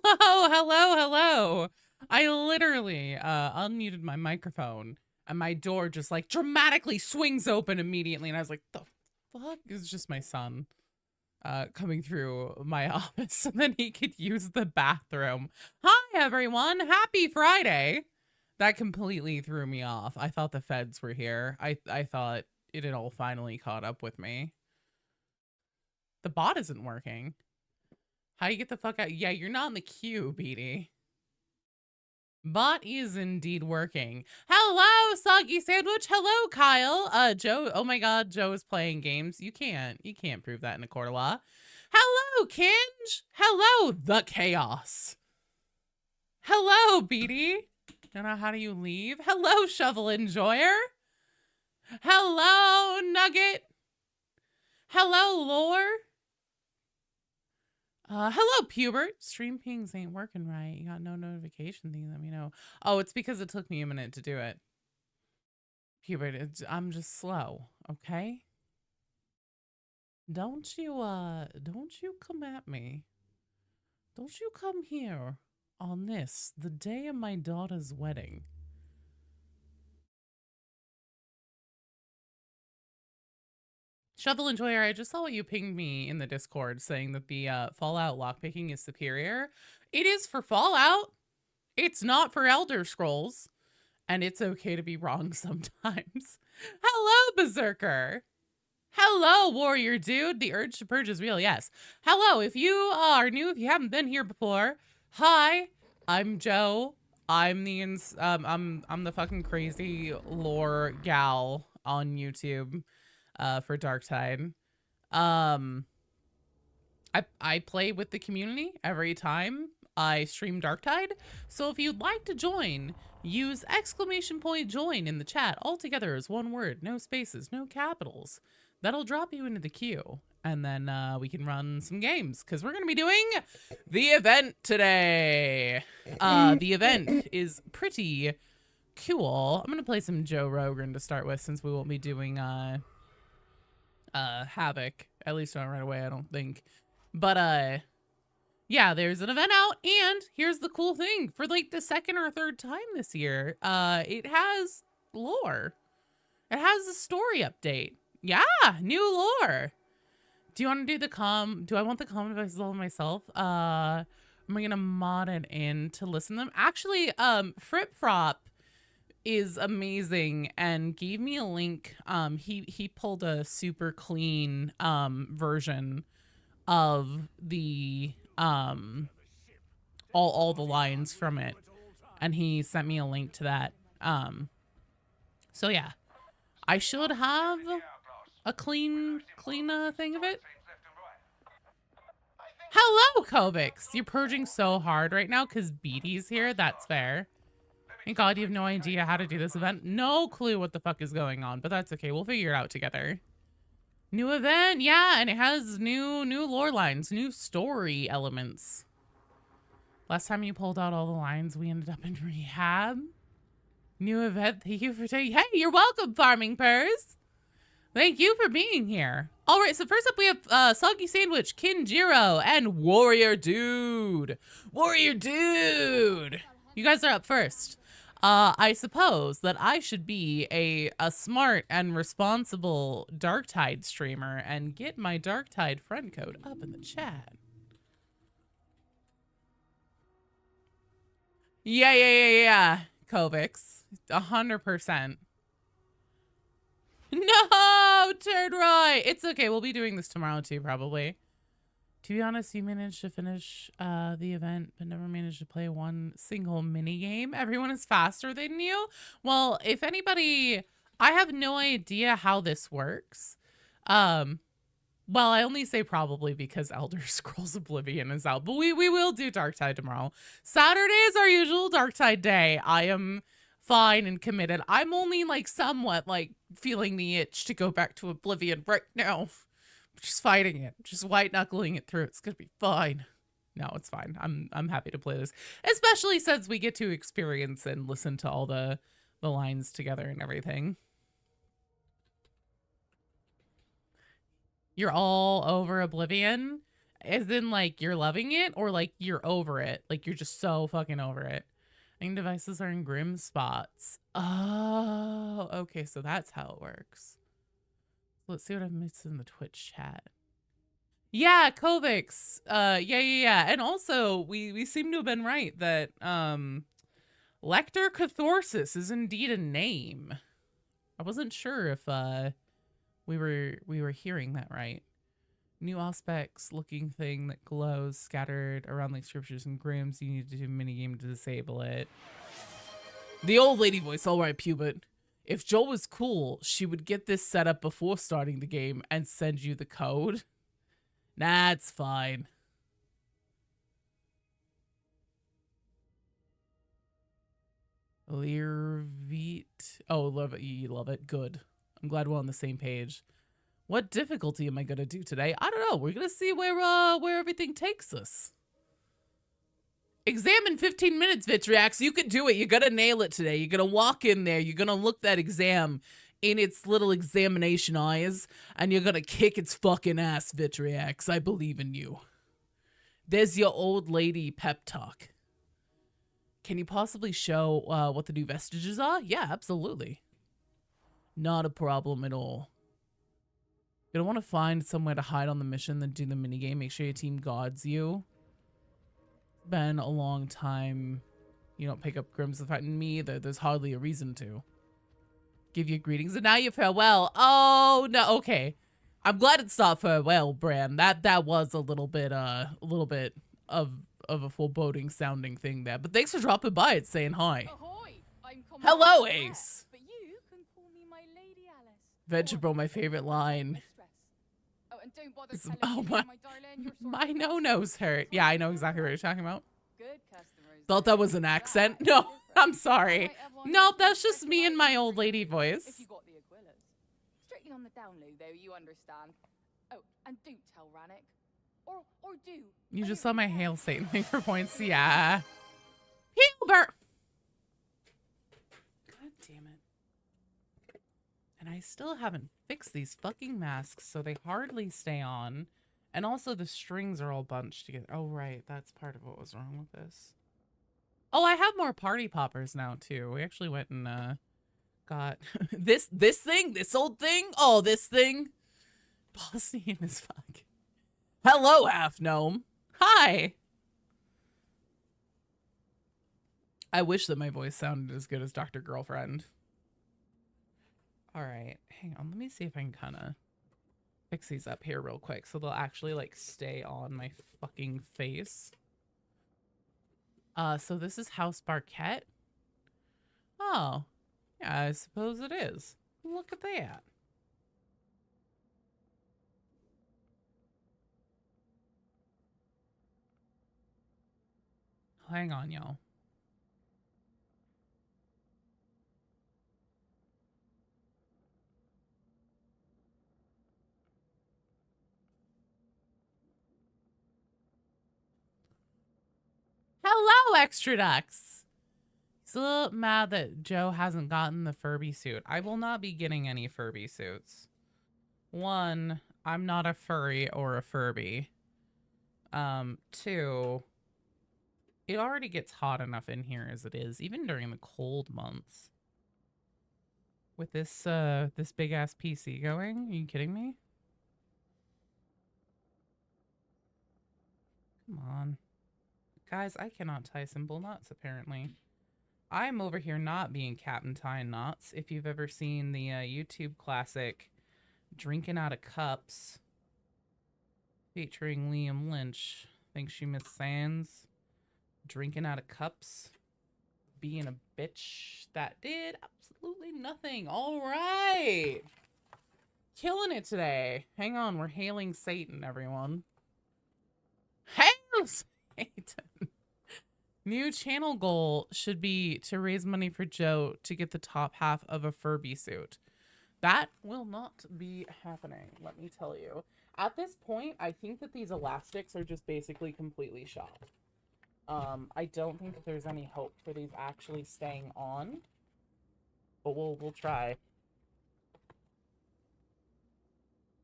Hello, hello, hello. I literally unmuted my microphone and my door just like dramatically swings open immediately. And I was like, the fuck? It's just my son coming through my office so then he could use the bathroom. Hi, everyone. Happy Friday. That completely threw me off. I thought the feds were here. I thought it had all finally caught up with me. The bot isn't working. How you get the fuck out? Yeah, you're not in the queue, Beatty. Bot is indeed working. Hello, Soggy Sandwich. Hello, Kyle. Joe. Oh my God, Joe is playing games. You can't prove that in a court of law. Hello, Kinge. Hello, the chaos. Hello, Beatty. Don't know how do you leave? Hello, Shovel Enjoyer. Hello, Nugget. Hello, Lore. Hello, Pubert. Stream pings ain't working right. You got no notification thing. Let me know. Oh, it's because it took me a minute to do it. Pubert, I'm just slow, okay? Don't you come at me. Don't you come here on this, the day of my daughter's wedding. Shovel Enjoyer, I just saw what you pinged me in the Discord saying that the Fallout lockpicking is superior. It is for Fallout. It's not for Elder Scrolls. And it's okay to be wrong sometimes. Hello, Berserker. Hello, Warrior Dude. The urge to purge is real, yes. Hello, if you are new, if you haven't been here before, hi, I'm Joe. I'm the I'm the fucking crazy lore gal on YouTube for Darktide. I play with the community every time I stream Darktide. So if you'd like to join, use !join in the chat. All together as one word, no spaces, no capitals. That'll drop you into the queue. And then we can run some games because we're going to be doing the event today. The event is pretty cool. I'm going to play some Joe Rogan to start with since we won't be doing Havoc. At least not right away, I don't think. But yeah, there's an event out, and here's the cool thing. For like the second or third time this year, it has lore. It has a story update. Yeah, new lore. Do you want to do the do I want the common devices all myself? Am I gonna mod it in to listen to them? Actually, Frip is amazing and gave me a link. He pulled a super clean version of the all the lines from it, and he sent me a link to that. So yeah, I should have a clean thing of it. Hello, Kovics. You're purging so hard right now because Beatty's here. That's fair. Thank God you have no idea how to do this event. No clue what the fuck is going on, but that's okay. We'll figure it out together. New event, yeah, and it has new lore lines, new story elements. Last time you pulled out all the lines, we ended up in rehab. New event, thank you for taking. Hey, you're welcome, Farming Purrs. Thank you for being here. All right, so first up we have Soggy Sandwich, Kinjiro, and Warrior Dude. Warrior Dude, you guys are up first. I suppose that I should be a smart and responsible Darktide streamer and get my Darktide friend code up in the chat. Yeah, Kovics, 100%. No, turn right. It's okay. We'll be doing this tomorrow too, probably. To be honest, you managed to finish the event, but never managed to play one single mini game. Everyone is faster than you. Well, if anybody, I have no idea how this works. Well, I only say probably because Elder Scrolls Oblivion is out, but we will do Darktide tomorrow. Saturday is our usual Darktide day. I am fine and committed. I'm only like somewhat like feeling the itch to go back to Oblivion right now. Just fighting it, just white knuckling it through. It's gonna be fine. No, it's fine. I'm happy to play this, especially since we get to experience and listen to all the lines together and everything. You're all over Oblivion. As in, like, you're loving it, or like you're over it? Like, you're just so fucking over it. Main devices are in grim spots. Oh, okay, so that's how it works. Let's see what I've missed in the Twitch chat. Yeah, Kovacs. Yeah. And also, we seem to have been right that Lector Cathorsis is indeed a name. I wasn't sure if we were hearing that right. New aspects looking thing that glows scattered around like scriptures and grims. You need to do a minigame to disable it. The old lady voice, all right, Pubert. If Joel was cool, she would get this set up before starting the game and send you the code. Nah, it's fine. Learveet. Oh, love it. You love it. Good. I'm glad we're on the same page. What difficulty am I gonna do today? I don't know. We're gonna see where everything takes us. Exam in 15 minutes, Vitriax. You can do it. You're gonna nail it today. You're gonna walk in there. You're gonna look that exam in its little examination eyes, and you're gonna kick its fucking ass, Vitriax. I believe in you. There's your old lady pep talk. Can you possibly show what the new vestiges are? Yeah, absolutely. Not a problem at all. You don't want to find somewhere to hide on the mission, then do the minigame. Make sure your team guards you. It's been a long time. You don't pick up Grims to fight me either. There's hardly a reason to. Give you greetings and now you farewell. Oh no, okay. I'm glad it's not farewell, Bran. That was a little bit of a foreboding sounding thing there. But thanks for dropping by and saying hi. Ahoy! Hello, Ace. But you can call me my Lady Alice. Vegetable, my favorite line. Oh, and don't bother my no-nose hurt. Yeah, I know exactly what you're talking about. Good customers. Thought that was an accent. No, I'm sorry. Nope, that's just me and my old lady voice. If you got the Aquilas. Strictly on the down low, though, you understand. Oh, and don't tell Rannick. Or do. You just saw my Hail Satan thing for points. Yeah. Hilbert! God damn it. And I still haven't fixed these fucking masks, so they hardly stay on. And also the strings are all bunched together. Oh, right. That's part of what was wrong with this. Oh, I have more party poppers now, too. We actually went and got this thing, this old thing. Oh, this thing. Bosnian as fuck. Hello, half gnome. Hi. I wish that my voice sounded as good as Dr. Girlfriend. All right, hang on. Let me see if I can kind of fix these up here real quick so they'll actually like stay on my fucking face. So this is House Barquette. Oh, yeah, I suppose it is. Look at that. Hang on, y'all. Hello, Extra Ducks. He's a little mad that Joe hasn't gotten the Furby suit. I will not be getting any Furby suits. One, I'm not a furry or a Furby. Two, it already gets hot enough in here as it is, even during the cold months. With this this big ass PC going? Are you kidding me? Come on. Guys, I cannot tie simple knots, apparently. I'm over here not being Captain Tying Knots. If you've ever seen the YouTube classic Drinking Out of Cups, featuring Liam Lynch. Thanks you, Miss Sands. Drinking out of cups. Being a bitch that did absolutely nothing. All right. Killing it today. Hang on, we're hailing Satan, everyone. Hail Satan. New channel goal should be to raise money for Joe to get the top half of a Furby suit. That will not be happening, let me tell you. At this point, I think that these elastics are just basically completely shot. I don't think that there's any hope for these actually staying on, but we'll try.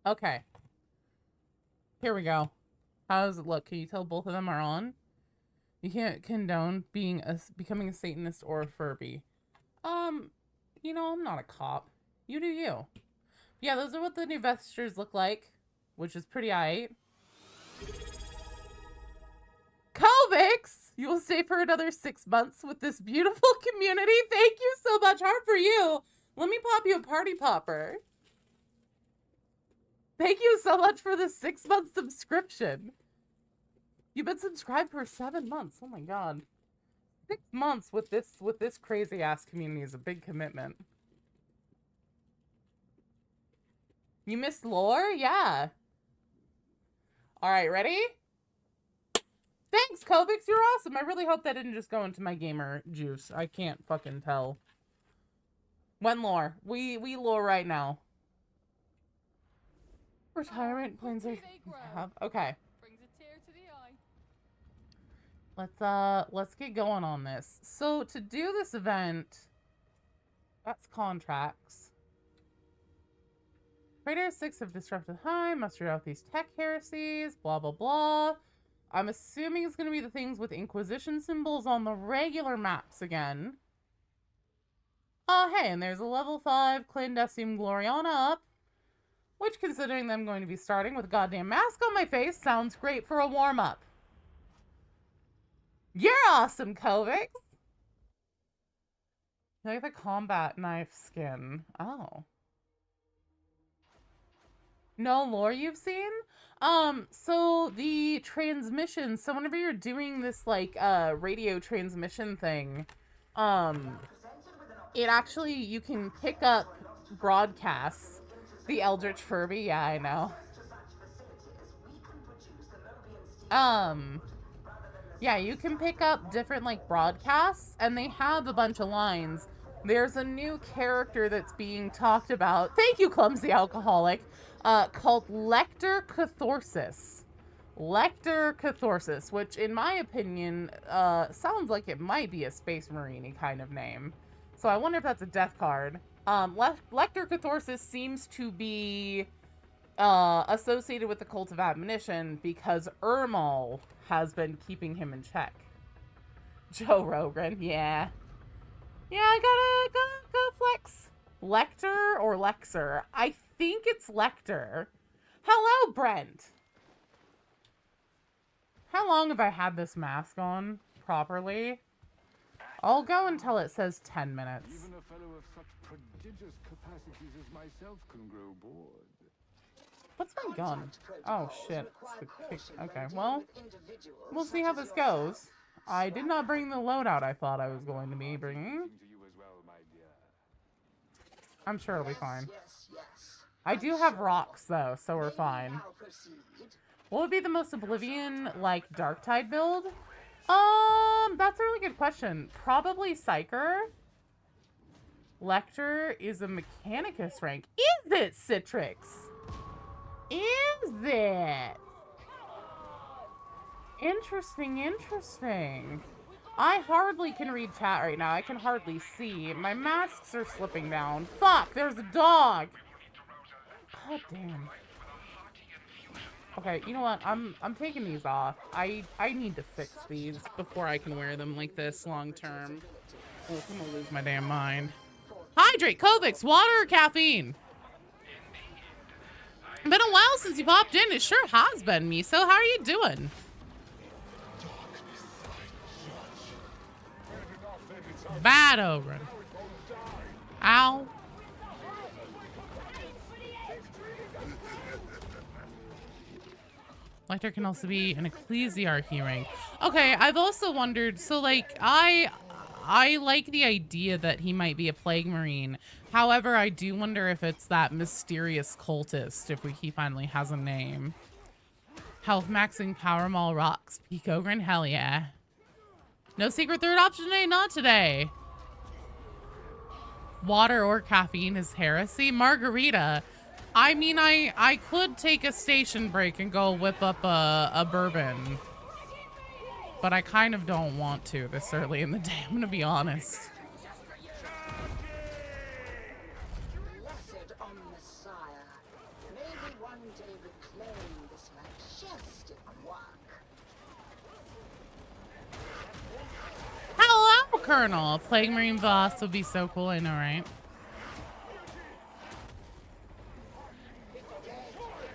Okay. Here we go. How does it look? Can you tell both of them are on? You can't condone becoming a Satanist or a Furby. You know, I'm not a cop. You do you. Yeah, those are what the new vestures look like, which is pretty aight. Kovix! You will stay for another 6 months with this beautiful community. Thank you so much. Hard for you. Let me pop you a party popper. Thank you so much for the 6-month subscription. You've been subscribed for 7 months. Oh my god. 6 months with this crazy ass community is a big commitment. You missed lore? Yeah. Alright, ready? Thanks, Kovix. You're awesome. I really hope that didn't just go into my gamer juice. I can't fucking tell. When lore? We lore right now. Retirement plans have. Okay. Brings a tear to the eye. Let's get going on this. So to do this event, that's contracts. Trader 6 have disrupted high, mustered out these tech heresies, blah blah blah. I'm assuming it's gonna be the things with Inquisition symbols on the regular maps again. Hey, and there's a level 5 Clandestine Gloriana up. Which, considering them going to be starting with a goddamn mask on my face, sounds great for a warm-up. You're awesome, Kovix! You like the combat knife skin. Oh. No lore you've seen? So the transmission, so whenever you're doing this, like, radio transmission thing, it actually, you can pick up broadcasts. The Eldritch Furby, yeah, I know. Yeah, you can pick up different, like, broadcasts, and they have a bunch of lines. There's a new character that's being talked about, thank you, Clumsy Alcoholic, called Lector Cathorsis. Lector Cathorsis, which, in my opinion, sounds like it might be a Space Marine-y kind of name. So I wonder if that's a death card. Lector Cathorsis seems to be associated with the Cult of Admonition because Ermal has been keeping him in check. Joe Rogan, yeah. Yeah, I gotta flex. Lector or Lexer? I think it's Lector. Hello, Brent. How long have I had this mask on properly? I'll go until it says 10 minutes. Even a fellow of such prodigious capacities as myself can grow bored. What's my gun? Oh shit. Okay, well, we'll see how this goes. I did not bring the loadout I thought I was going to be bringing. I'm sure it'll be fine. I do have rocks though, so we're fine. What would be the most Oblivion, like, Darktide build? That's a really good question. Probably Psyker. Lector is a Mechanicus rank. Is it, Citrix? Is it? Interesting, interesting. I hardly can read chat right now. I can hardly see. My masks are slipping down. Fuck, there's a dog. God damn. Okay, you know what? I'm taking these off. I need to fix these before I can wear them like this long term. Oh, I'm gonna lose my damn mind. Hydrate, Kovix, water or caffeine? Been a while since you popped in. It sure has been, Miso. How are you doing? Bad over. Ow. Lector can also be an ecclesiarchy rank. Okay, I've also wondered, so like I like the idea that he might be a plague marine. However, I do wonder if it's that mysterious cultist, if he finally has a name. Health maxing Power Mall rocks. Peak Ogre, hell yeah. No secret third option today, not today. Water or caffeine is heresy. Margarita. I mean, I could take a station break and go whip up a bourbon. But I kind of don't want to this early in the day, I'm gonna be honest. Blessed on Messiah, may we one day reclaim this majestic wine. Colonel. Plague Marine boss would be so cool. I know, right?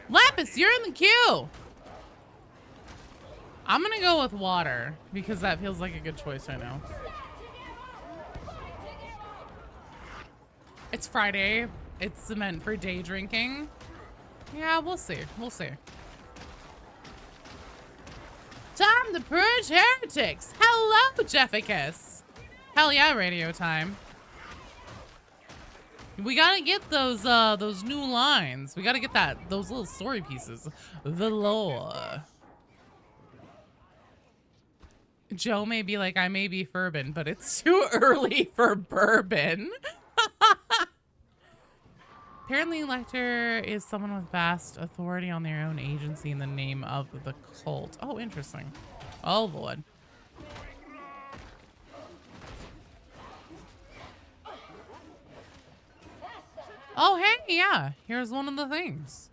Lapis, you're in the queue. I'm gonna go with water because that feels like a good choice right now. It's Friday. It's meant for day drinking. Yeah, we'll see. We'll see. Time to purge heretics. Hello, Jefficus. Hell yeah, radio time. We gotta get those new lines. We gotta get those little story pieces. The lore. Joe may be like, I may be Furbin, but it's too early for bourbon. Apparently, Lector is someone with vast authority on their own agency in the name of the cult. Oh, interesting. Oh, Lord. Oh, hey, yeah. Here's one of the things.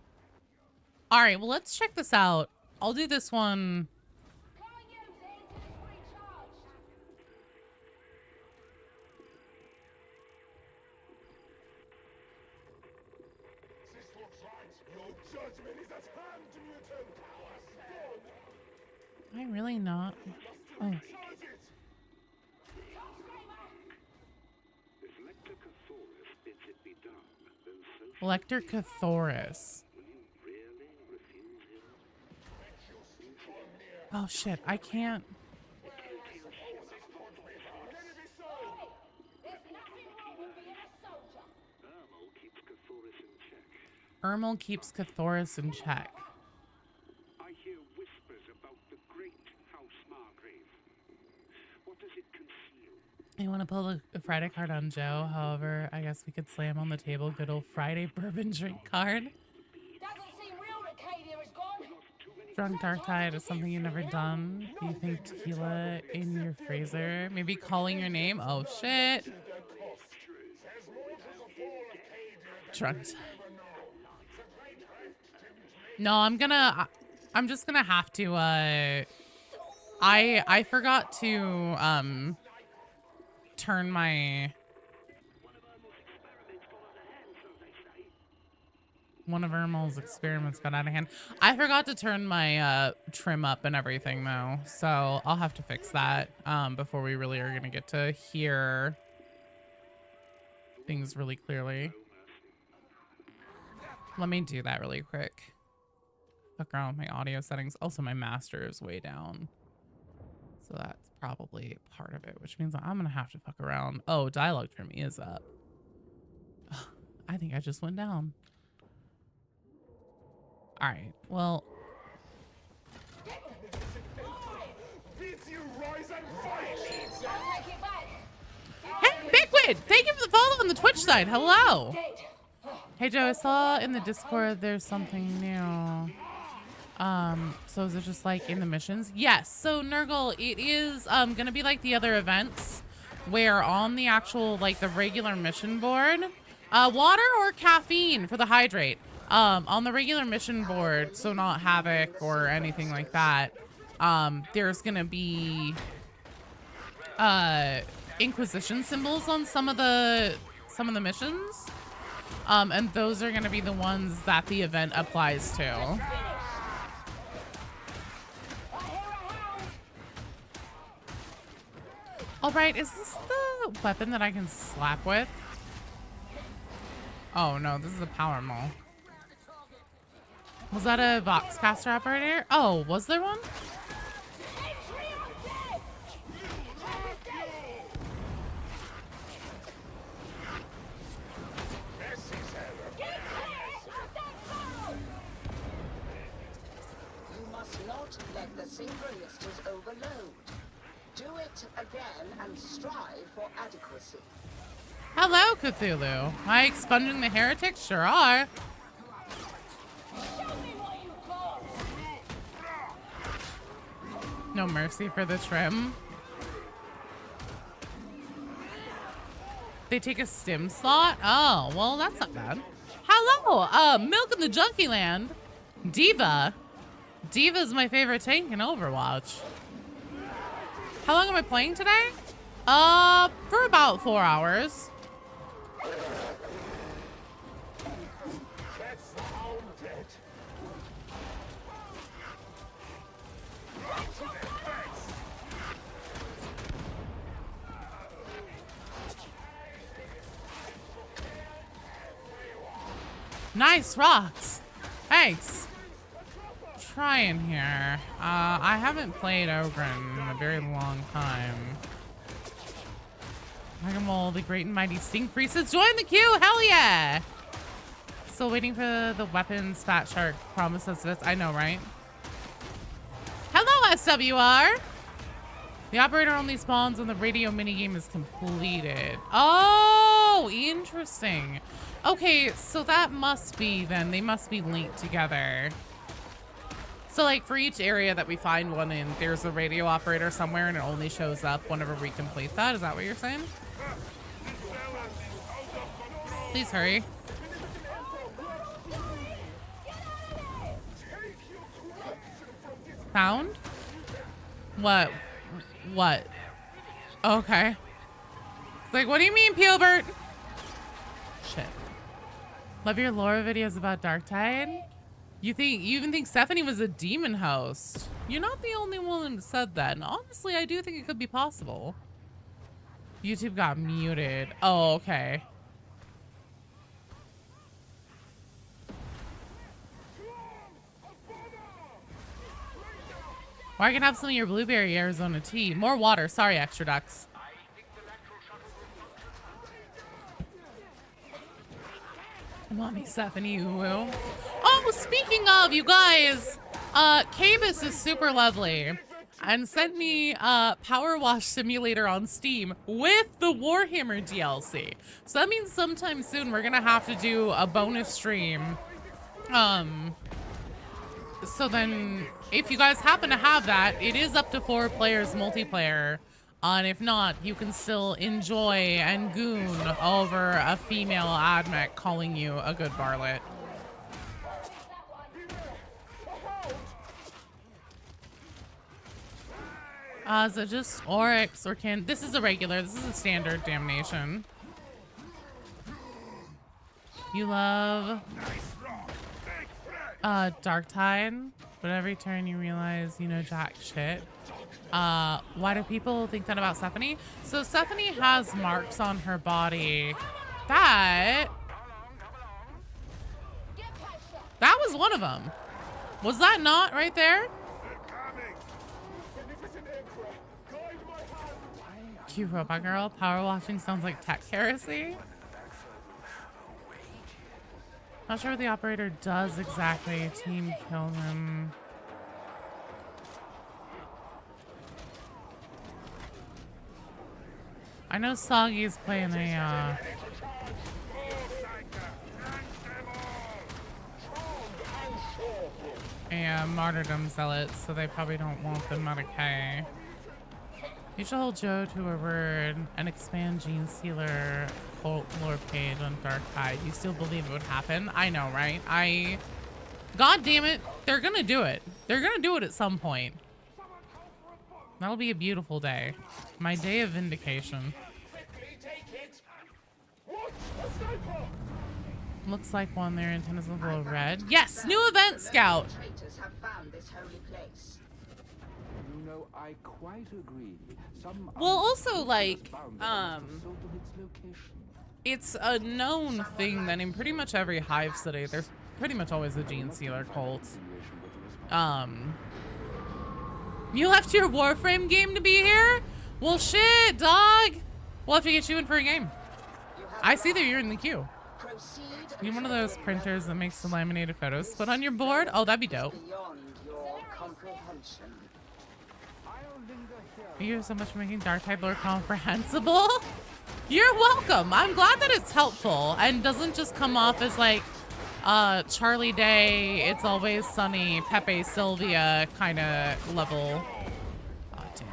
All right, well, let's check this out. I'll do this one. Am I really not? Oh. Lector Cathorsis. Oh shit, I can't. Ermal keeps Cathoris in check. I hear whispers about the great House Margrave. What does it conceal? I want to pull the Friday card on Joe. However, I guess we could slam on the table good old Friday bourbon drink card. Drunk Darktide is something you've never done. Do you think tequila in your freezer? Maybe calling your name? Oh shit. Drunk. No, I'm just gonna have to, I forgot to, turn my, one of Ermal's experiments got out of hand. I forgot to turn my, trim up and everything though. So I'll have to fix that, before we really are gonna get to hear things really clearly. Let me do that really quick. Fuck around with my audio settings. Also, my master is way down. So that's probably part of it, which means I'm going to have to fuck around. Oh, dialogue trim is up. I think I just went down. All right. Well. Hey, Bigwid! Thank you for the follow on the Twitch side. Hello. Hey, Joe, I saw in the Discord there's something new. So is it just like in the missions? Yes. So Nurgle, it is gonna be like the other events where on the actual like the regular mission board, water or caffeine for the hydrate. On the regular mission board, so not Havoc or anything like that, there's gonna be Inquisition symbols on some of the missions. And those are gonna be the ones that the event applies to. All right, is this the weapon that I can slap with? Oh no, this is a power maul. Was that a Voxcaster operator? Oh, was there one? You must not let the synchronisters overload. Do it again and strive for adequacy. Hello, Cthulhu. Am I expunging the heretics? Sure are. No mercy for the trim. They take a stim slot? Oh, well, that's not bad. Hello, Milk in the Junkie Land. Diva. Diva's my favorite tank in Overwatch. How long am I playing today? For about 4 hours. Nice rocks. Thanks. Trying here. I haven't played Ogren in a very long time. Dragon the great and mighty Stink Priestess, join the queue! Hell yeah! Still waiting for the weapons Fatshark promised us this. I know, right? Hello, SWR! The operator only spawns when the radio minigame is completed. Oh, interesting. Okay, so that must be then. They must be linked together. So like for each area that we find one in, there's a radio operator somewhere and it only shows up whenever we complete that. Is that what you're saying? Please hurry. Found? What? What? Okay. It's like, what do you mean, Peelbert? Shit. Love your lore videos about Darktide. You even think Stephanie was a demon host? You're not the only one who said that. And honestly, I do think it could be possible. YouTube got muted. Oh, okay. Or I can have some of your blueberry Arizona tea. More water. Sorry, Extra Ducks. Mommy Stephanie Uwu. Oh, speaking of, you guys, Cabus is super lovely and sent me Power Wash Simulator on Steam with the Warhammer DLC. So that means sometime soon we're gonna have to do a bonus stream. So then if you guys happen to have that, it is up to 4 players multiplayer. And if not, you can still enjoy and goon over a female admech calling you a good varlet. Is it just Oryx or can... This is a regular. This is a standard damnation. You love... Darktide. But every turn you realize you know jack shit. Why do people think that about Stephanie? So Stephanie has marks on her body. That was one of them. Was that not right there? Cute robot girl. Power washing sounds like tech heresy. Not sure what the operator does exactly. Team kill them. I know Soggy's playing a martyrdom zealot, so they probably don't want them at a K. You should hold Joe to a word and expand Gene Sealer cult lore page on Darktide. You still believe it would happen? I know, right? God damn it, they're gonna do it. They're gonna do it at some point. That'll be a beautiful day. My day of vindication. Looks like one there. Antenna's a little red. Yes, new event scout. Traitors have found this holy place. You know, I quite agree. Well, also like, it's a known thing that in pretty much every hive city, there's pretty much always a Gene Sealer cult. You left your Warframe game to be here? Well, shit, dog. We'll have to get you in for a game. I see that you're in the queue. You need one of those printers that makes the laminated photos put on your board? Oh, that'd be dope. Thank you so much for making Darktide lore comprehensible. You're welcome. I'm glad that it's helpful and doesn't just come off as like Charlie Day, It's Always Sunny, Pepe Sylvia kind of level. Oh, damn.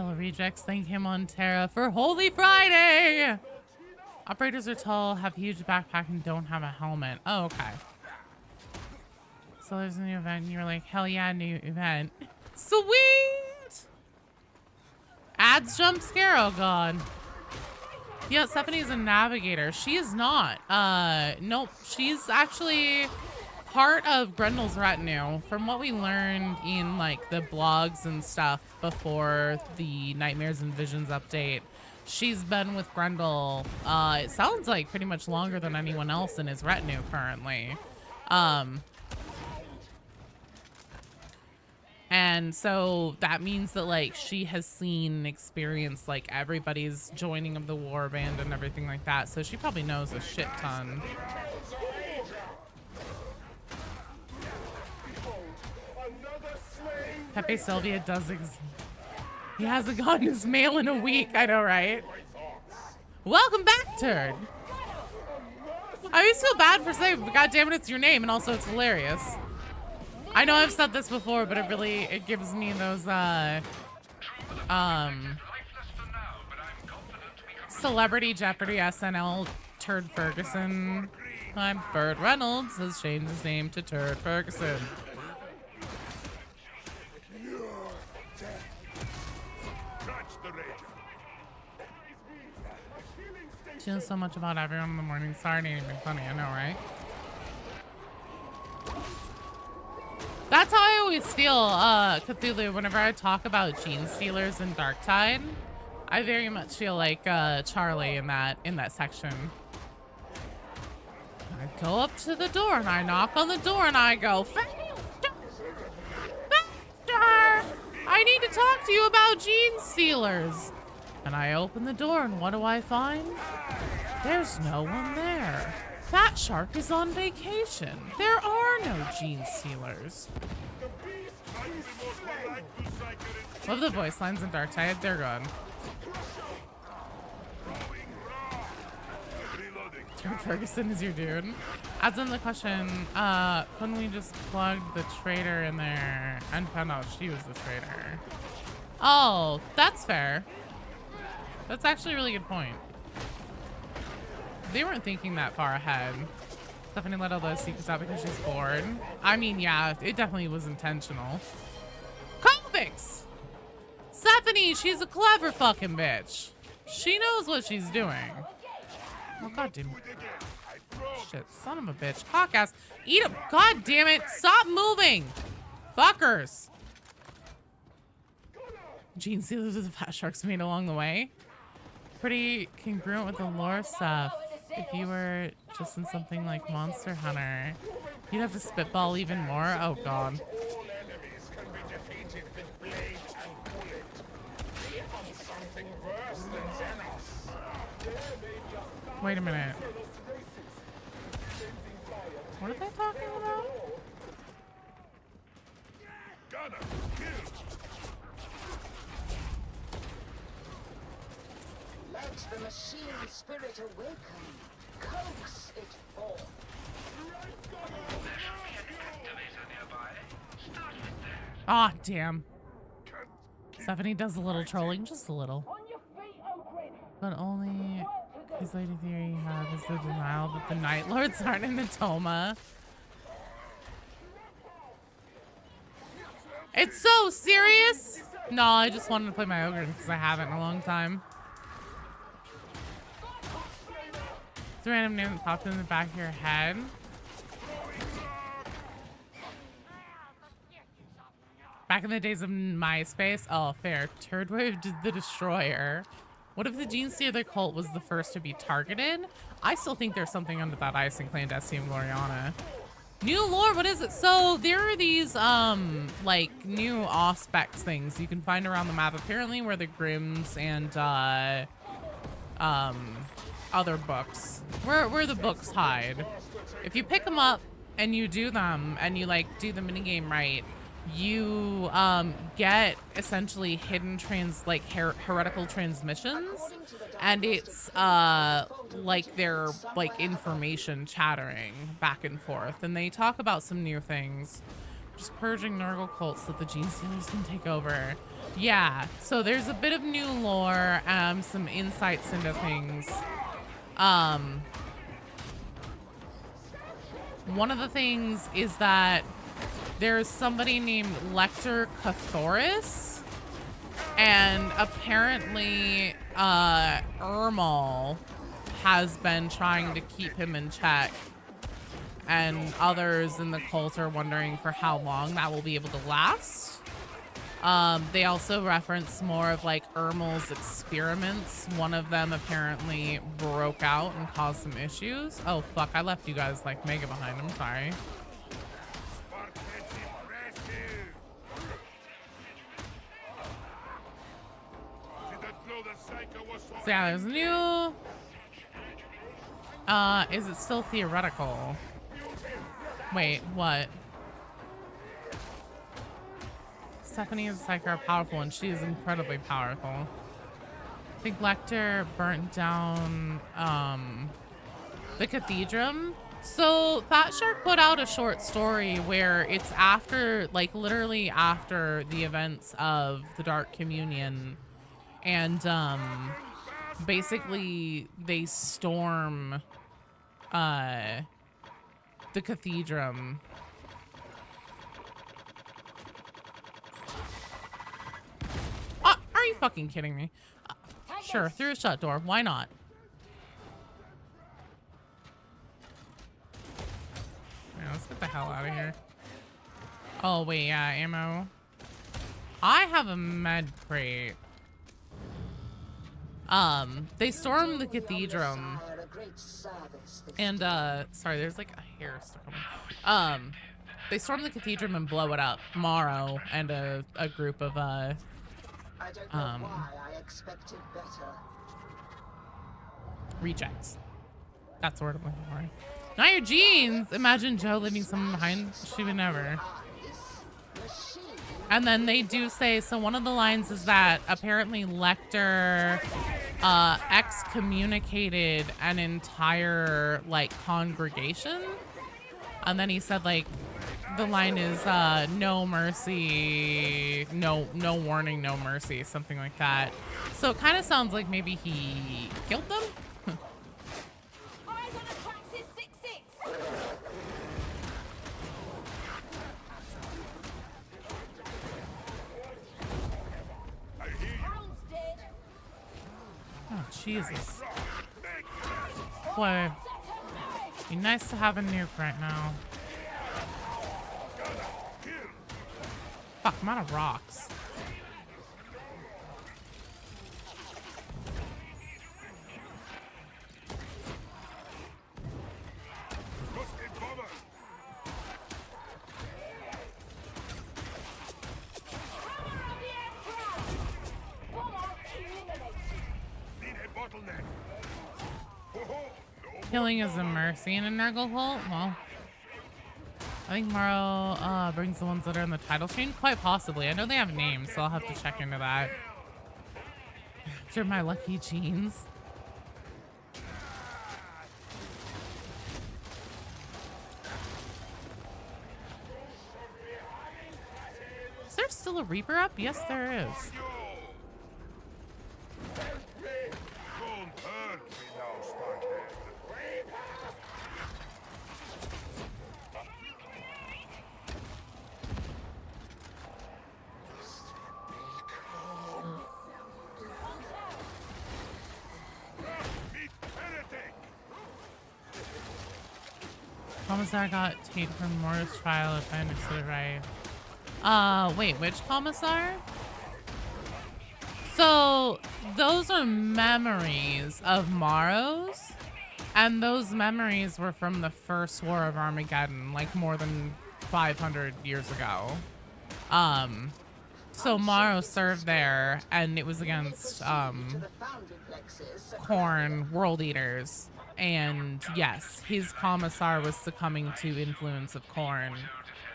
Fellow rejects thank him on Terra for Holy Friday! Operators are tall, have huge backpack, and don't have a helmet. Oh, okay. So there's a new event, and you're like, hell yeah, new event. Sweet! Ads jump scare, oh god. Yeah, Stephanie's a navigator. She is not. Nope. She's actually part of Grendel's retinue. From what we learned in like the blogs and stuff before the Nightmares and Visions update, she's been with Grendel, it sounds like pretty much longer than anyone else in his retinue currently. And so that means that like she has seen and experienced like everybody's joining of the warband and everything like that. So she probably knows a shit ton. Pepe Sylvia does he hasn't gotten his mail in a week. I know, right? Welcome back, Turd. I always feel bad for saying, but God damn it, it's your name, and also it's hilarious. I know I've said this before, but it gives me those Celebrity Jeopardy SNL Turd Ferguson. I'm Burt Reynolds has changed his name to Turd Ferguson. She knows so much about everyone in the morning. Sorry, it ain't even funny. I know, right? That's how I always feel, Cthulhu, whenever I talk about Gene Stealers and Darktide. I very much feel like Charlie in that section. I go up to the door and I knock on the door and I go, Fatshark! I need to talk to you about Gene Stealers. And I open the door and what do I find? There's no one there. Fatshark is on vacation. There are no Gene Stealers. Love the voice lines in Darktide. They're good. Turd Ferguson is your dude. Adds in the question, couldn't we just plug the traitor in there and found out she was the traitor? Oh, that's fair. That's actually a really good point. They weren't thinking that far ahead. Stephanie let all those secrets out because she's bored. I mean, yeah, it definitely was intentional. Convicts! Stephanie, she's a clever fucking bitch. She knows what she's doing. Oh, god damn it. Shit, son of a bitch. Cock ass. Eat him. God damn it. Stop moving. Fuckers. Gene Stealers with the Fatsharks made along the way. Pretty congruent with the lore stuff. If you were just in something like Monster Hunter, you'd have to spitball even more. Oh god. Wait a minute. What are they talking about? Let the machine spirit awaken. Coax it forth. Ah, oh, damn. Stephanie does a little trolling, just a little. But only his lady theory you have is the denial that the Night Lords aren't in the Toma. It's so serious? No, I just wanted to play my Ogre because I haven't in a long time. It's a random name that popped in the back of your head. Back in the days of MySpace? Oh, fair. Turdwave did the Destroyer. What if the Gene Stealer cult was the first to be targeted? I still think there's something under that ice in Clandestine Gloriana. New lore, what is it? So there are these like new Auspex things you can find around the map, apparently where the Grims and other books, where the books hide. If you pick them up and you do them and you like do the minigame right, you get essentially hidden heretical transmissions, and it's like they're like information chattering back and forth, and they talk about some new things. Just purging Nurgle cults so that the Gene Stealers can take over. Yeah, so there's a bit of new lore, some insights into things. One of the things is that there's somebody named Lector Cathorsis, and apparently Ermal has been trying to keep him in check, and others in the cult are wondering for how long that will be able to last. They also reference more of like Ermal's experiments. One of them apparently broke out and caused some issues. Oh fuck, I left you guys like mega behind. I'm sorry. So yeah, there's new. Is it still theoretical? Wait, what? Stephanie is like our powerful, and she is incredibly powerful. I think Lecter burnt down the cathedral. So Fatshark put out a short story where it's after, like literally after the events of the Dark Communion, and basically they storm the cathedral. Are you fucking kidding me? Sure, through a shut door. Why not? Yeah, let's get the hell out of here. Oh, wait, yeah, ammo. I have a med crate. They stormed the cathedral. And, sorry, there's like a hair stuck on me. They storm the cathedral and blow it up. Morrow and a group of, I don't know why I expected better. rejects. That's the word I'm looking for. Not your jeans! Imagine Joe leaving someone behind. She would never. And then they do say, so one of the lines is that apparently Lecter excommunicated an entire, like, congregation. And then he said, like, the line is, no mercy, no warning, no mercy, something like that. So it kind of sounds like maybe he killed them? Oh, Jesus. Boy, be nice to have a nuke right now. Fuck, I'm out of rocks. Killing is a mercy in a Nurgle cult? Well, I think Morrow brings the ones that are in the title screen. Quite possibly. I know they have names, so I'll have to check into that. After my lucky jeans. Is there still a Reaper up? Yes, there is. Commissar got taken from Morris trial, if I understood it right. Wait, which Commissar? So those are memories of Morrow's, and those memories were from the first War of Armageddon, like more than 500 years ago. So Morrow served there, and it was against Khorne World Eaters. And yes, his Commissar was succumbing to influence of Khorne,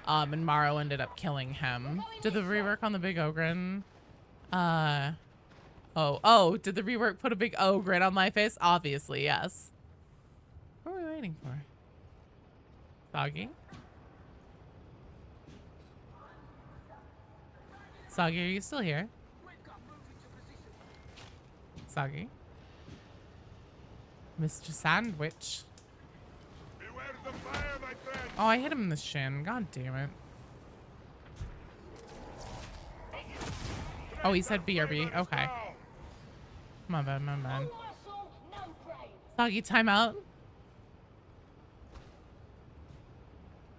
and Morrow ended up killing him. Did the rework on the big Ogren? Oh, did the rework put a big Ogren on my face? Obviously, yes. What are we waiting for? Doggy? Soggy, are you still here? Soggy? Mr. Sandwich. Beware the fire, my friend. Oh, I hit him in the shin. God damn it. Oh, he said BRB. Okay. My bad, my bad. Soggy, timeout.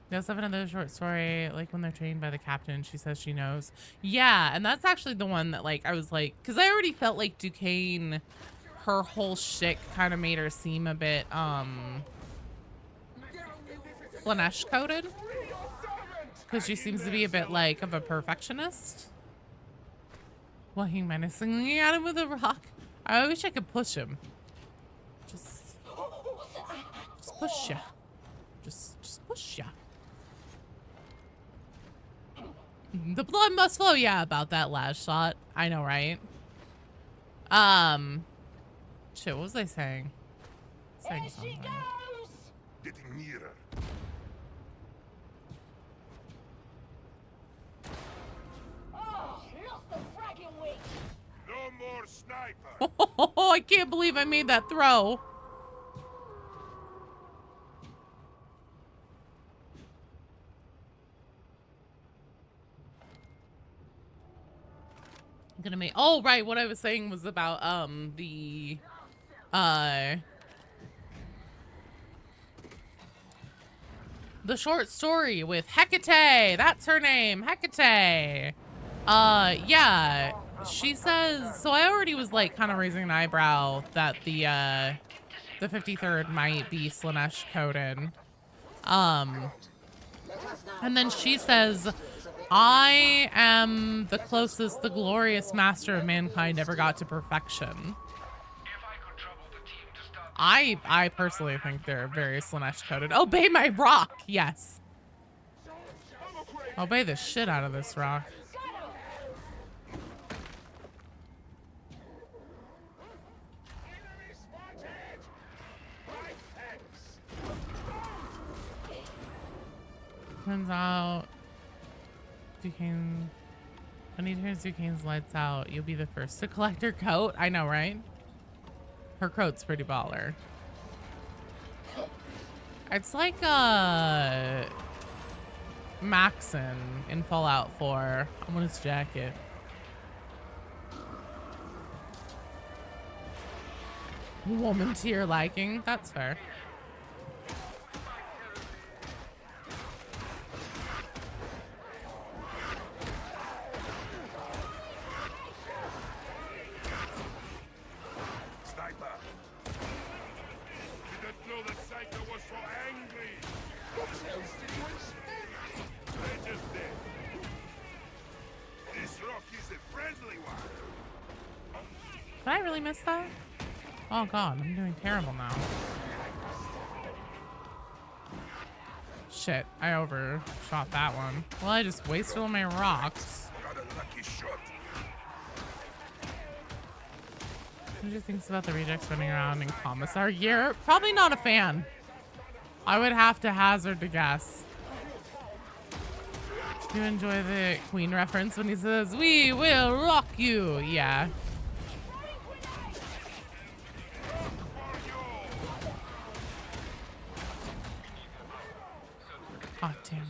They also have another short story, like when they're trained by the captain, she says she knows. Yeah, and that's actually the one that, like, I was like, because I already felt like Duquesne, her whole shtick kind of made her seem a bit, Slanesh coded. Because she seems to be a bit, like, of a perfectionist. Walking menacingly at him with a rock. I wish I could push him. Just push ya. Just push ya. The blood must flow. Yeah, about that last shot. I know, right? Shit, what was I saying? Saying something. Getting nearer. Oh, lost the fragging week. No more sniper. Oh, I can't believe I made that throw. Gonna make, oh right, what I was saying was about the short story with Hecate. That's her name, Hecate. Yeah, she says, so I already was like kind of raising an eyebrow that the 53rd might be Slanesh coded. And then she says, I am the closest the glorious master of mankind ever got to perfection. I personally think they're very Slanesh coded. Obey my rock, yes. Obey the shit out of this rock. Turns out Duquesne, when he turns Duquesne's lights out, you'll be the first to collect her coat. I know, right? Her coat's pretty baller. It's like Maxon in Fallout 4. I want his jacket. Woman to your liking. That's fair. Did I really miss that? Oh god, I'm doing terrible now. Shit, I overshot that one. Well, I just wasted all my rocks. What do you think about the rejects running around in commissar gear? Probably not a fan. I would have to hazard to guess. Do you enjoy the Queen reference when he says, "We will rock you"? Yeah. Oh, damn.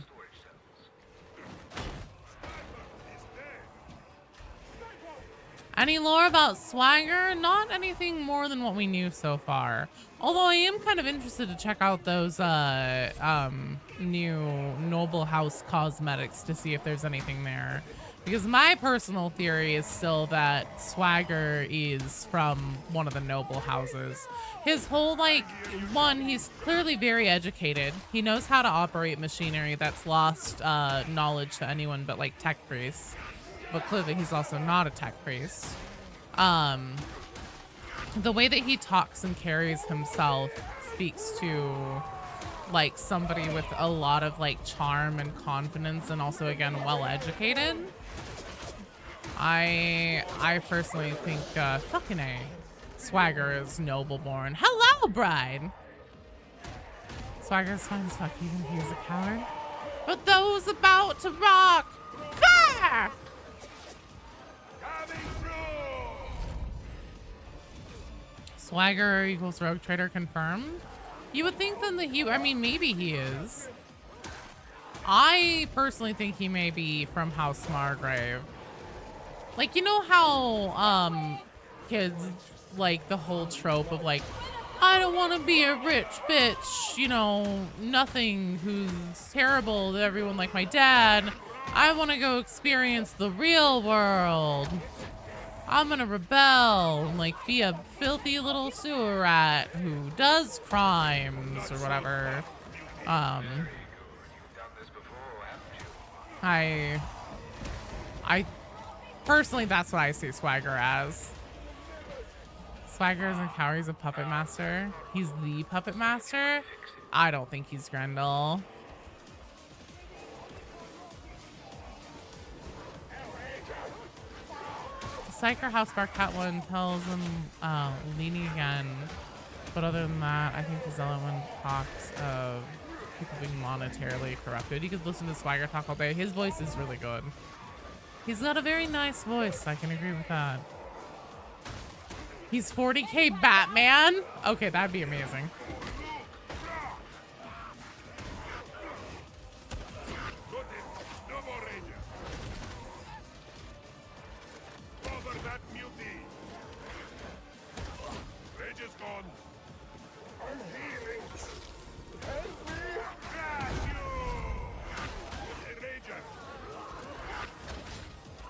Any lore about Swagger? Not anything more than what we knew so far. Although I am kind of interested to check out those new Noble House cosmetics to see if there's anything there. Because my personal theory is still that Swagger is from one of the noble houses. His whole, like, he's clearly very educated. He knows how to operate machinery that's lost knowledge to anyone but, like, tech priests. But clearly he's also not a tech priest. The way that he talks and carries himself speaks to, like, somebody with a lot of, like, charm and confidence, and also, again, well-educated. I personally think fucking A, Swagger is noble born. Hello, bride. Swagger's fine as fuck, even if he's a coward. But those about to rock, fire! Swagger equals Rogue Trader confirmed. You would think then that he, I mean, maybe he is. I personally think he may be from House Margrave. Like, you know how kids like the whole trope of like, I don't want to be a rich bitch, you know, nothing, who's terrible to everyone like my dad. I want to go experience the real world. I'm gonna rebel and like be a filthy little sewer rat who does crimes or whatever. I personally, that's what I see Swagger as. Swagger isn't Cowrie, he's a puppet master. He's the puppet master. I don't think he's Grendel. Psyker House Bar Cat one tells him leaning again. But other than that, I think the Zealot one talks of people being monetarily corrupted. You could listen to Swagger talk all day. His voice is really good. He's got a very nice voice. I can agree with that. He's 40K Batman? Okay, that'd be amazing.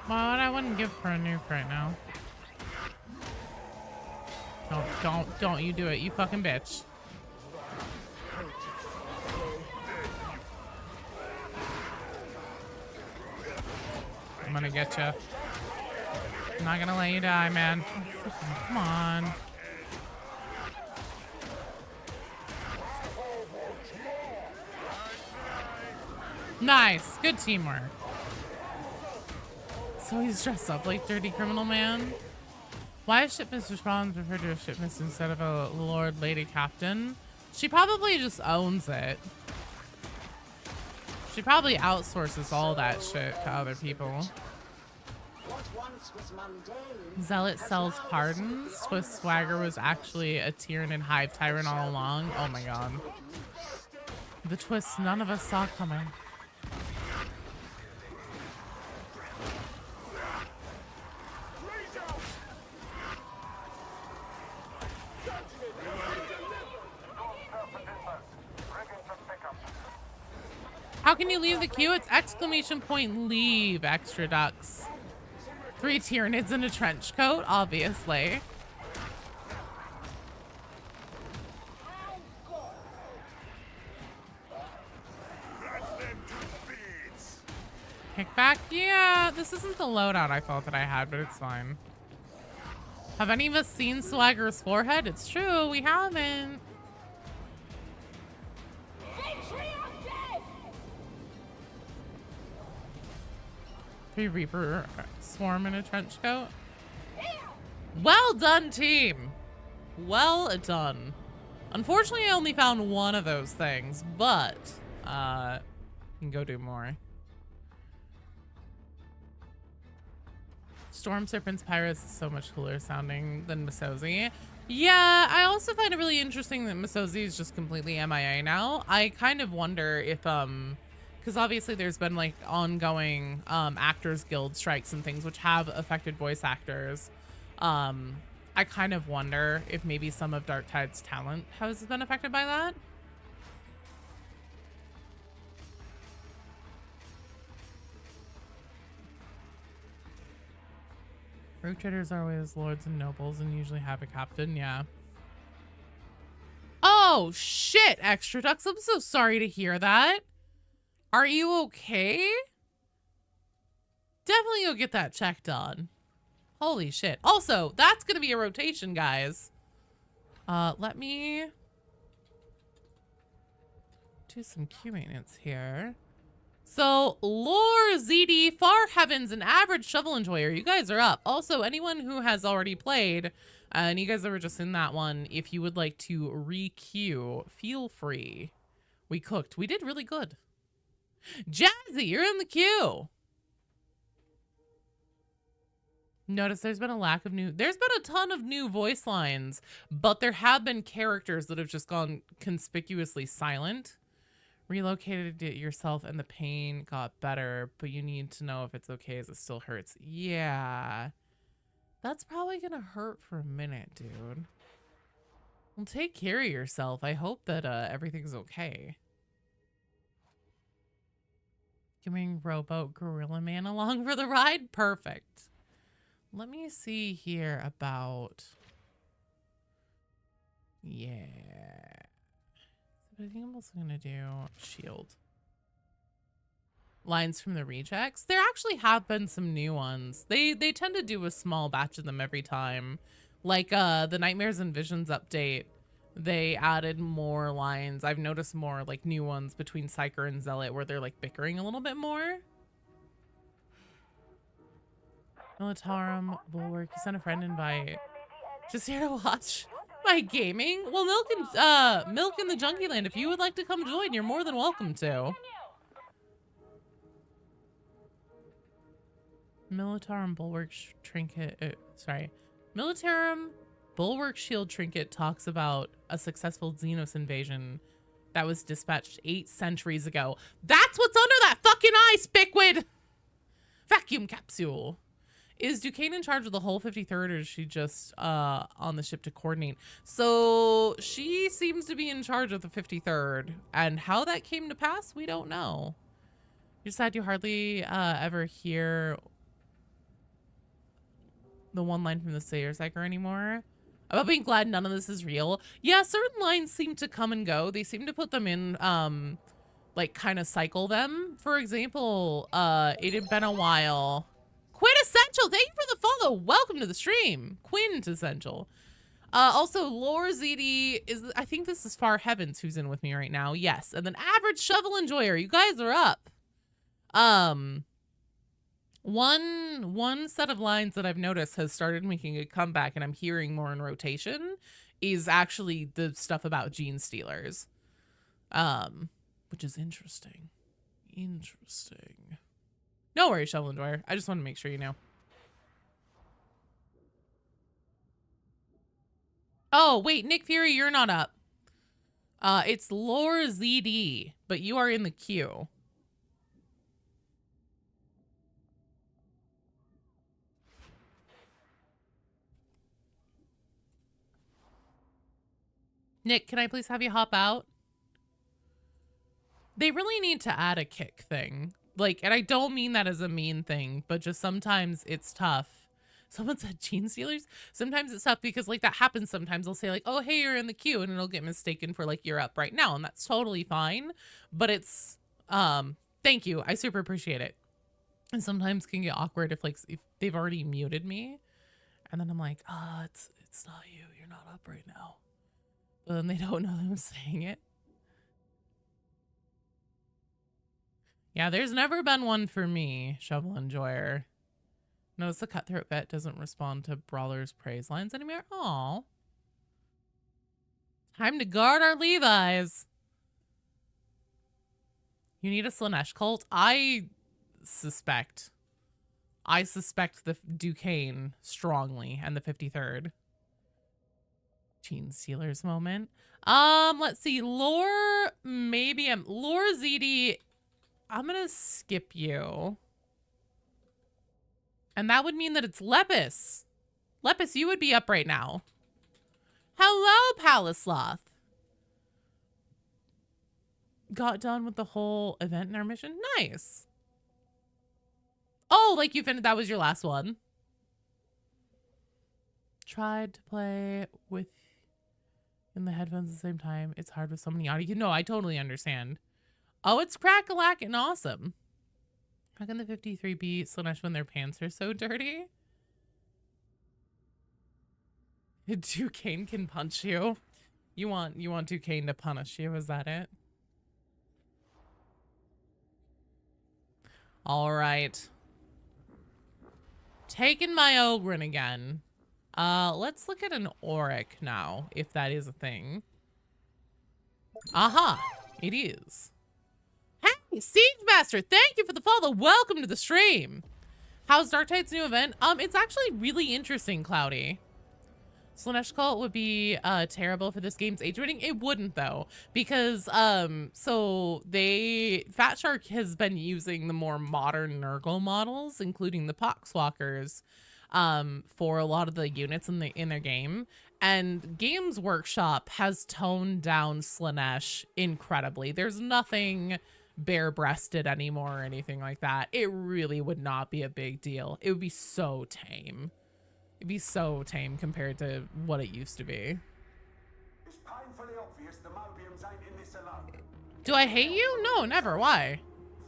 What I wouldn't give for a nuke right now. Don't you do it, you fucking bitch. I'm gonna get you. I'm not gonna let you die, man. Come on. Nice, good teamwork. So he's dressed up like Dirty Criminal Man. Why is Shipmiss Responds referred to as Shipmiss instead of a Lord Lady Captain? She probably just owns it. She probably outsources all that shit to other people. Zealot sells pardons. Twist Swagger was actually a Tyranid Hive Tyrant all along. Oh my god. The twist none of us saw coming. How can you leave the queue? It's exclamation point leave, extra ducks. 3 Tyranids in a trench coat, obviously. Kickback? Yeah, this isn't the loadout I thought that I had, but it's fine. Have any of us seen Swagger's forehead? It's true, we haven't. Three Reaper swarm in a trench coat. Well done, team. Well done. Unfortunately, I only found one of those things, but you can go do more. Storm Serpent's Pirates is so much cooler sounding than Misozi. Yeah, I also find it really interesting that Misozi is just completely MIA now. I kind of wonder if because obviously there's been like ongoing actors guild strikes and things which have affected voice actors. I kind of wonder if maybe some of Darktide's talent has been affected by that. Rogue traders are always lords and nobles and usually have a captain, yeah. Oh shit, Extra Ducks, I'm so sorry to hear that. Are you okay? Definitely go get that checked on. Holy shit. Also, that's gonna be a rotation, guys. Let me do some Q maintenance here. So, Lore, ZD, Far Heavens, and Average Shovel Enjoyer, you guys are up. Also, anyone who has already played, and you guys that were just in that one, if you would like to re-queue, feel free. We cooked. We did really good. Jazzy, you're in the queue. Notice there's been a lack of there's been a ton of new voice lines, but there have been characters that have just gone conspicuously silent. Relocated it yourself and the pain got better, but you need to know if it's okay as it still hurts. Yeah. That's probably gonna hurt for a minute, dude. Well, take care of yourself. I hope that everything's okay. Giving Rowboat Gorilla Man along for the ride? Perfect. Let me see here about... Yeah. I think I'm also gonna do shield. Lines from the rejects. There actually have been some new ones. They tend to do a small batch of them every time. Like the Nightmares and Visions update, they added more lines. I've noticed more like new ones between Psyker and Zealot where they're like bickering a little bit more. Militarum, Bulwark, you sent a friend invite. Just here to watch my gaming? Well, Milk in the Junkie Land, if you would like to come join, you're more than welcome to. Militarum Bulwark Trinket, Militarum Bulwark Shield Trinket talks about a successful Xenos invasion that was dispatched 8 centuries ago. That's what's under that fucking ice, Bickwood! Vacuum capsule. Is Duquesne in charge of the whole 53rd, or is she just on the ship to coordinate? So she seems to be in charge of the 53rd, and how that came to pass, we don't know. You said you hardly ever hear the one line from the Slayer Psyker anymore about being glad none of this is real. Yeah, certain lines seem to come and go. They seem to put them in, like kind of cycle them. For example, it had been a while. Quintessential, thank you for the follow. Welcome to the stream. Quintessential. Also, Lore ZD is, I think this is Far Heavens who's in with me right now. Yes, and then Average Shovel Enjoyer. You guys are up. One set of lines that I've noticed has started making a comeback and I'm hearing more in rotation is actually the stuff about gene stealers. Which is interesting. Interesting. No worries, Shovel Enjoyer. I just want to make sure you know. Oh, wait, Nick Fury, you're not up. It's Lore ZD, but you are in the queue. Nick, can I please have you hop out? They really need to add a kick thing. Like, and I don't mean that as a mean thing, but just sometimes it's tough. Someone said gene stealers. Sometimes it's tough because like that happens sometimes. They'll say like, oh, hey, you're in the queue, and it'll get mistaken for like you're up right now. And that's totally fine. But it's, thank you. I super appreciate it. And sometimes can get awkward if they've already muted me. And then I'm like, it's not you. You're not up right now. But then they don't know that I'm saying it. Yeah, there's never been one for me, Shovel Enjoyer. Notice the Cutthroat Vet doesn't respond to Brawler's praise lines anymore. Aw. Time to guard our Levi's. You need a Slanesh cult? I suspect the Duquesne strongly and the 53rd. Gene Stealers moment. Let's see. Lore, maybe Lore ZD. I'm gonna skip you. And that would mean that it's Lepus. Lepus, you would be up right now. Hello, Palisloth. Got done with the whole event in our mission? Nice. Oh, like you finished, that was your last one. Tried to play with in the headphones at the same time. It's hard with so many audio. No, I totally understand. Oh, it's crack-a-lack and awesome. How can the 53 be Slanesh when their pants are so dirty? Duquesne can punch you. You want Duquesne to punish you, is that it? All right. Taking my Ogren again. Let's look at an Auric now, if that is a thing. Aha, it is. Hey, Siege Master, thank you for the follow. Welcome to the stream. How's Darktide's new event? It's actually really interesting, Cloudy. Slanesh Cult would be terrible for this game's age rating. It wouldn't though, because so Fatshark has been using the more modern Nurgle models, including the Poxwalkers, for a lot of the units in their game. And Games Workshop has toned down Slanesh incredibly. There's nothing bare-breasted anymore or anything like that. It really would not be a big deal. It would be so tame. It'd be so tame compared to what it used to be. It's painfully obvious the Mobiums ain't in this alone. Do I hate you? No, never. Why?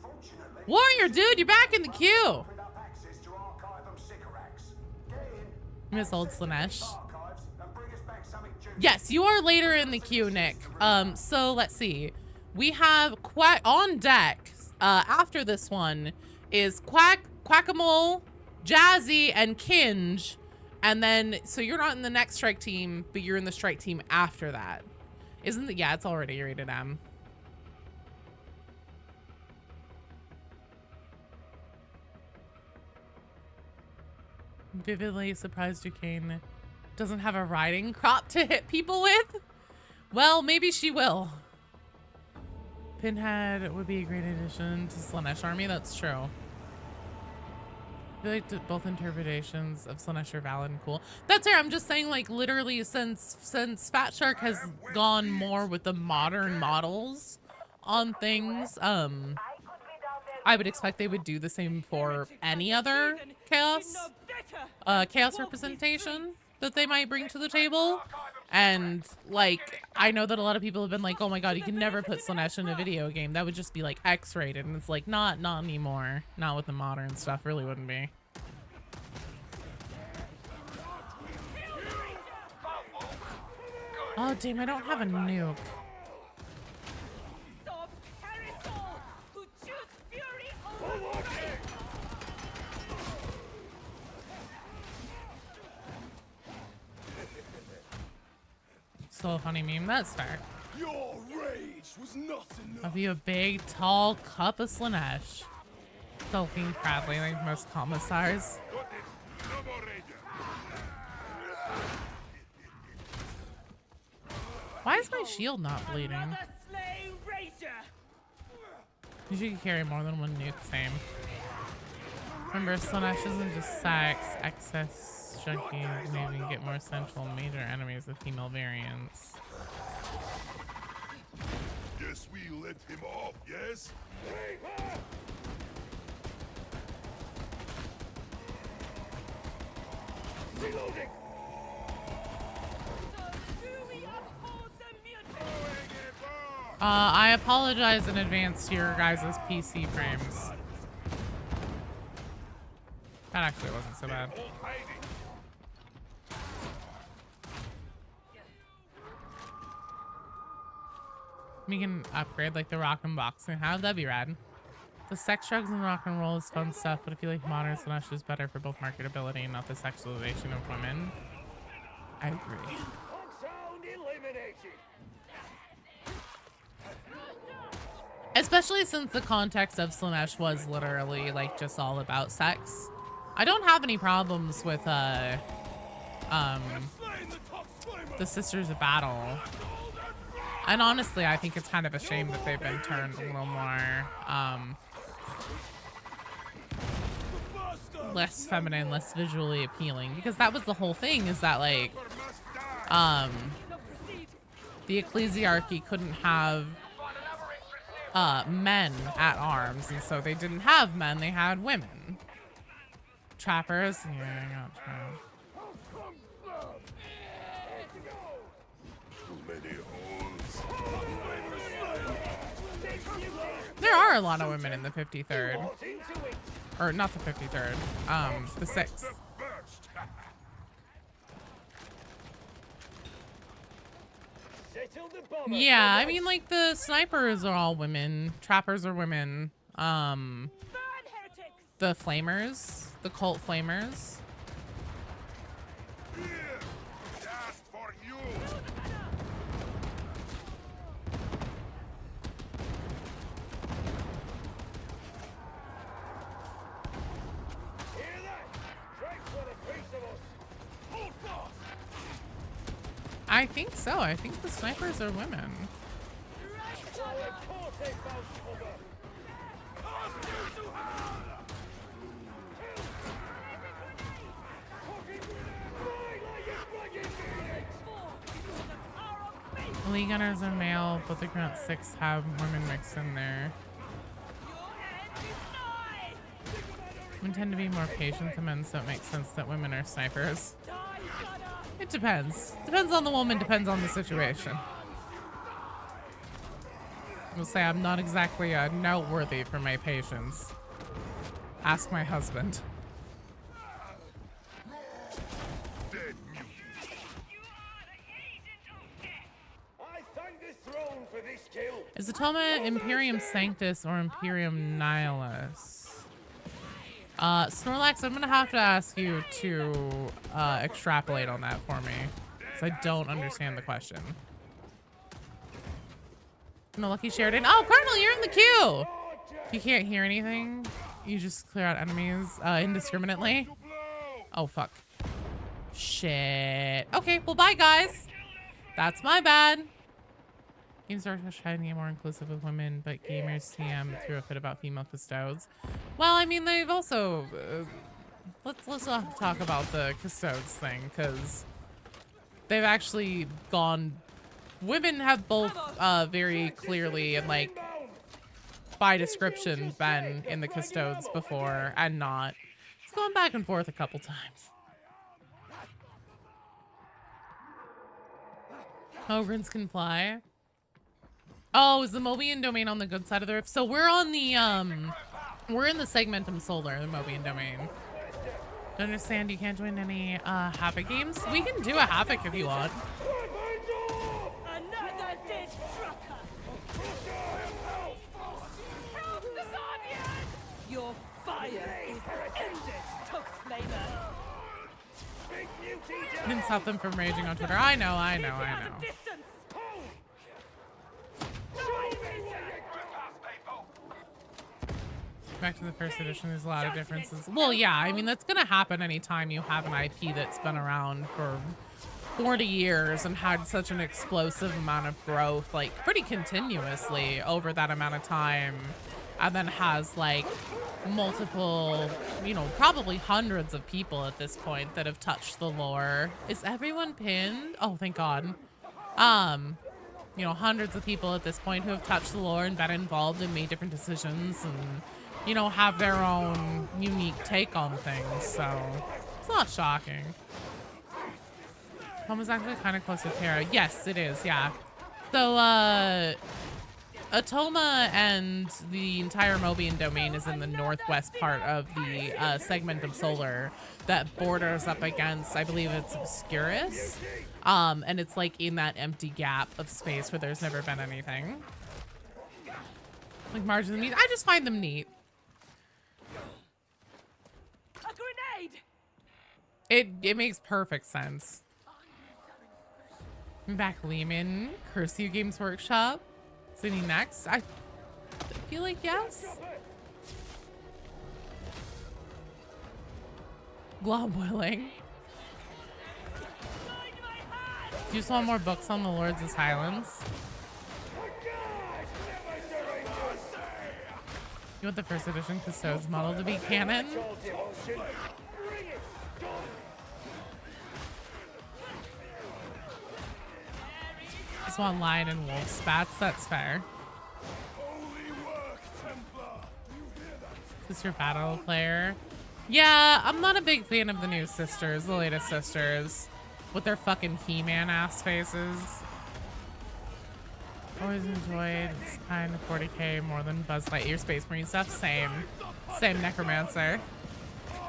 Fortunately, Warrior, dude, you're back in the queue. opened up access to Archivum Sycorax. Get in, Miss Old Slanesh. archives, and bring us back something juicy. Yes, you are later in the queue, Nick. So let's see. We have Quack on deck. After this one is Quackamole, Jazzy, and Kinge. And then, so you're not in the next strike team, but you're in the strike team after that. Isn't it? Yeah, it's already rated M. Vividly surprised Duquesne doesn't have a riding crop to hit people with. Well, maybe she will. Pinhead would be a great addition to Slanesh Army. That's true. I feel like both interpretations of Slanesh are valid and cool. That's fair. I'm just saying, like, literally since Fatshark has gone more with the modern models on things, I would expect they would do the same for any other chaos representation that they might bring to the table. And like, I know that a lot of people have been like, oh my god, you can never put Slanesh in a video game. That would just be like X-rated. And it's like, not anymore. Not with the modern stuff. Really wouldn't be. Oh damn, I don't have a nuke. So funny meme. That's fair. Your rage was not enough. I'll be a big, tall cup of Slanesh. Sulking proudly like most commissars. Why is my shield not bleeding? You should carry more than one nuke, same. Remember, Slanesh isn't just sex, excess junkies can even get more central major enemies with female variants. Guess we let him off, yes? Reloading! I apologize in advance to your guys' PC frames. That actually wasn't so bad. We can upgrade like the rock and boxing. How would that be rad? The sex, drugs, and rock and roll is fun stuff, but I feel like modern Slanesh is better for both marketability and not the sexualization of women. I agree. Especially since the context of Slanesh was literally like just all about sex. I don't have any problems with the Sisters of Battle. And honestly, I think it's kind of a shame that they've been turned a little more less feminine, less visually appealing, because that was the whole thing, is that like the ecclesiarchy couldn't have men at arms, and so they didn't have men, they had women. Trappers, yeah, I got trapped. There are a lot of women in the 53rd. Or not the 53rd, the 6th. Yeah, I mean, like, the snipers are all women. Trappers are women. The flamers, the cult flamers. I think so. I think the snipers are women. Lee gunners are male, but the Grunt 6 have women mixed in there. Women tend to be more patient than men, so it makes sense that women are snipers. It depends. Depends on the woman, depends on the situation. I'll say I'm not exactly noteworthy for my patience. Ask my husband. Is Atoma Imperium Sanctus or Imperium Nihilus? Snorlax, I'm gonna have to ask you to extrapolate on that for me, because I don't understand the question. No, Lucky Sheridan. Oh, Cardinal, you're in the queue! If you can't hear anything, you just clear out enemies indiscriminately. Oh, fuck. Shit. Okay, well, bye, guys. That's my bad. Games are trying to get more inclusive of women, but gamers TM threw a fit about female custodes. Well, I mean, they've also... let's talk about the custodes thing, because they've actually gone... Women have both very clearly and, like, by description, been in the custodes before and not. It's gone back and forth a couple times. Ogrins can fly. Oh, is the Mobian domain on the good side of the rift? So we're on the, we're in the Segmentum Solar, the Mobian domain. Don't understand, you can't join any, Havoc games? We can do a Havoc if you want. Another dead trucker! Help the Zarbian! Your fire is ended, Tuxflamer! Didn't stop them from raging on Twitter. I know. Back to the first edition, there's a lot of differences. Well, yeah, I mean, that's gonna happen anytime you have an IP that's been around for 40 years and had such an explosive amount of growth, like pretty continuously over that amount of time, and then has like multiple, you know, probably hundreds of people at this point that have touched the lore. Is everyone pinned? Oh, thank God. You know, hundreds of people at this point who have touched the lore and been involved and made different decisions and, you know, have their own unique take on things, so it's not shocking. Home is actually kind of close to Terra. Yes, it is, yeah. So, Atoma and the entire Mobian domain is in the northwest part of the Segmentum Solar that borders up against, I believe it's Obscurus. And it's like in that empty gap of space where there's never been anything. Like margins of neat. I just find them neat. A grenade! It makes perfect sense. Back Lehman, Curse You Games Workshop. Any next? I feel like yes. Glob Willing. You just want more books on the Lords of Silence? You want the first edition Custodes model to be canon? Just want lion and wolf spats, that's fair. Is this your battle player? Yeah, I'm not a big fan of the new sisters, the latest sisters, with their fucking He-Man ass faces. Always enjoyed this kind of 40k more than Buzz Lightyear Space Marine stuff. Same Necromancer.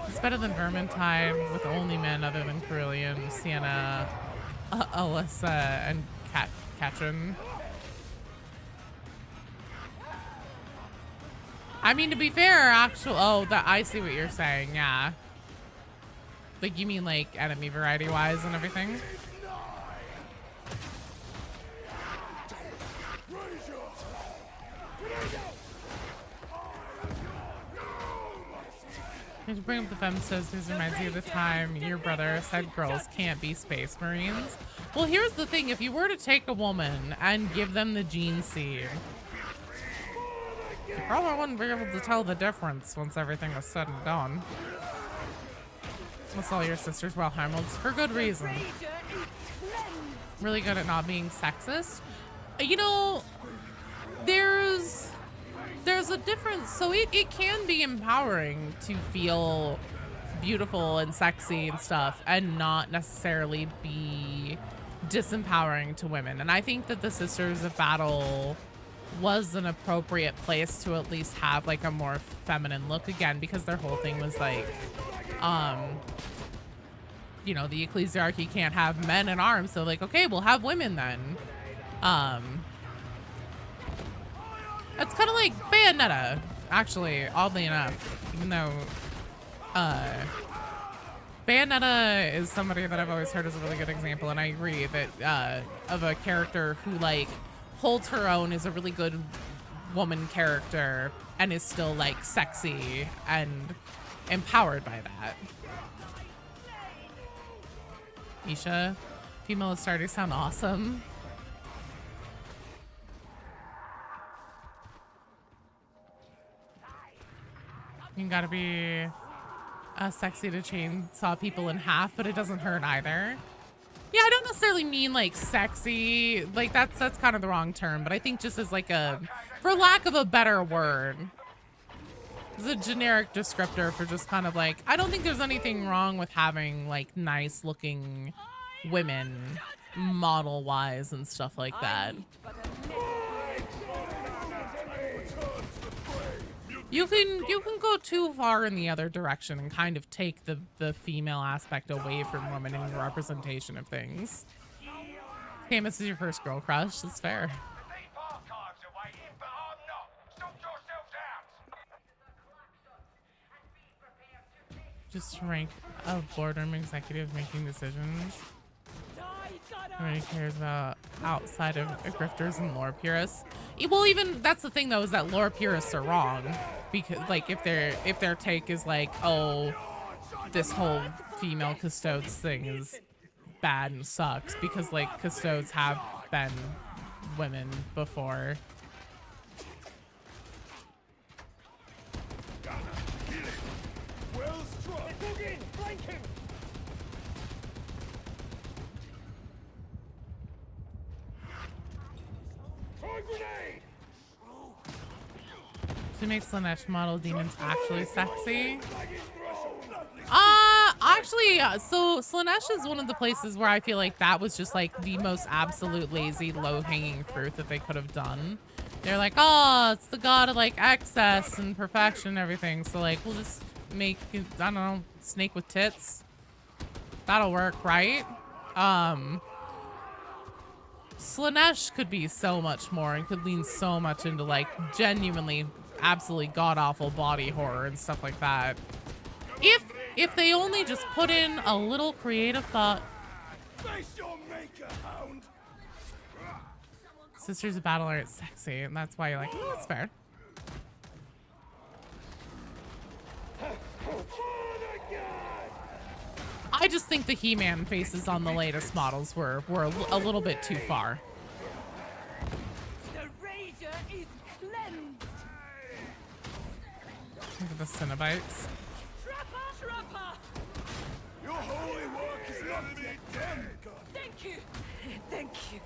It's better than Vermintide with only men other than Carillion, Sienna, Alyssa, and Katrin. I mean, to be fair, I see what you're saying, yeah. Like, you mean like enemy variety wise and everything? To bring up the femsters, this reminds me of the time your brother said girls can't be space marines. Well, here's the thing. If you were to take a woman and give them the gene seed, you probably wouldn't be able to tell the difference once everything was said and done. With all your sisters well harmled for good reason. Really good at not being sexist. You know, there's a difference. So it can be empowering to feel beautiful and sexy and stuff and not necessarily be disempowering to women. And I think that the Sisters of Battle was an appropriate place to at least have like a more feminine look again, because their whole thing was like, you know, the ecclesiarchy can't have men in arms, so like, okay, we'll have women then. It's kind of like Bayonetta, actually, oddly enough, even though Bayonetta is somebody that I've always heard is a really good example, and I agree that of a character who like holds her own, is a really good woman character and is still like sexy and empowered by that. Isha, female Astartes sound awesome. You gotta be sexy to chainsaw people in half, but it doesn't hurt either. Yeah, I don't necessarily mean like sexy, like that's kind of the wrong term, but I think just as like a, for lack of a better word, it's a generic descriptor for just kind of like, I don't think there's anything wrong with having like nice looking women model wise and stuff like that. You can go too far in the other direction and kind of take the female aspect away from women in the representation of things. Camus is your first girl crush, that's fair. Just rank of boardroom executive making decisions. Nobody cares about outside of grifters and lore purists. Well, even that's the thing though, is that lore purists are wrong, because like if their take is like, oh, this whole female custodes thing is bad and sucks, because like custodes have been women before. To make Slanesh model demons actually sexy. Actually, so Slanesh is one of the places where I feel like that was just like the most absolute lazy, low-hanging fruit that they could have done. They're like, oh, it's the god of like excess and perfection and everything. So like, we'll just make, I don't know, snake with tits. That'll work, right? Slanesh could be so much more and could lean so much into like genuinely absolutely god-awful body horror and stuff like that. If they only just put in a little creative thought. Sisters of Battle aren't sexy, and that's why you're like, oh, that's fair. I just think the He-Man faces on the latest models were a little bit too far. The Rager is cleansed. Look at the Cenobites. Trapper! Your holy work is not yet done. Thank you. Thank you.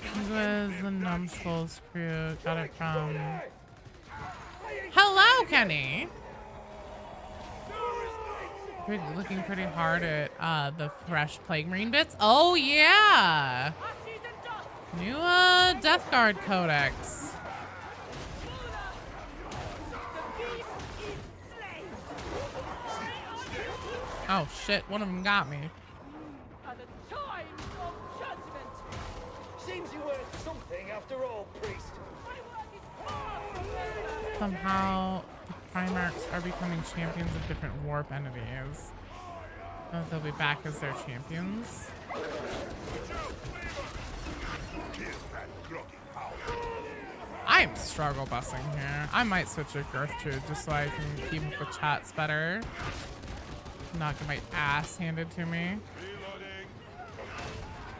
This was the Numbskulls crew. Got it from... Hello, Kenny! Looking pretty hard at the fresh Plague Marine bits. Oh, yeah! New Death Guard Codex. Oh, shit. One of them got me. Seems you earned something after all, priest. Somehow, the Primarchs are becoming champions of different warp entities. So they'll be back as their champions. I I'm struggle busing here. I might switch to Gertrude just so I can keep up with chats better. Not get my ass handed to me.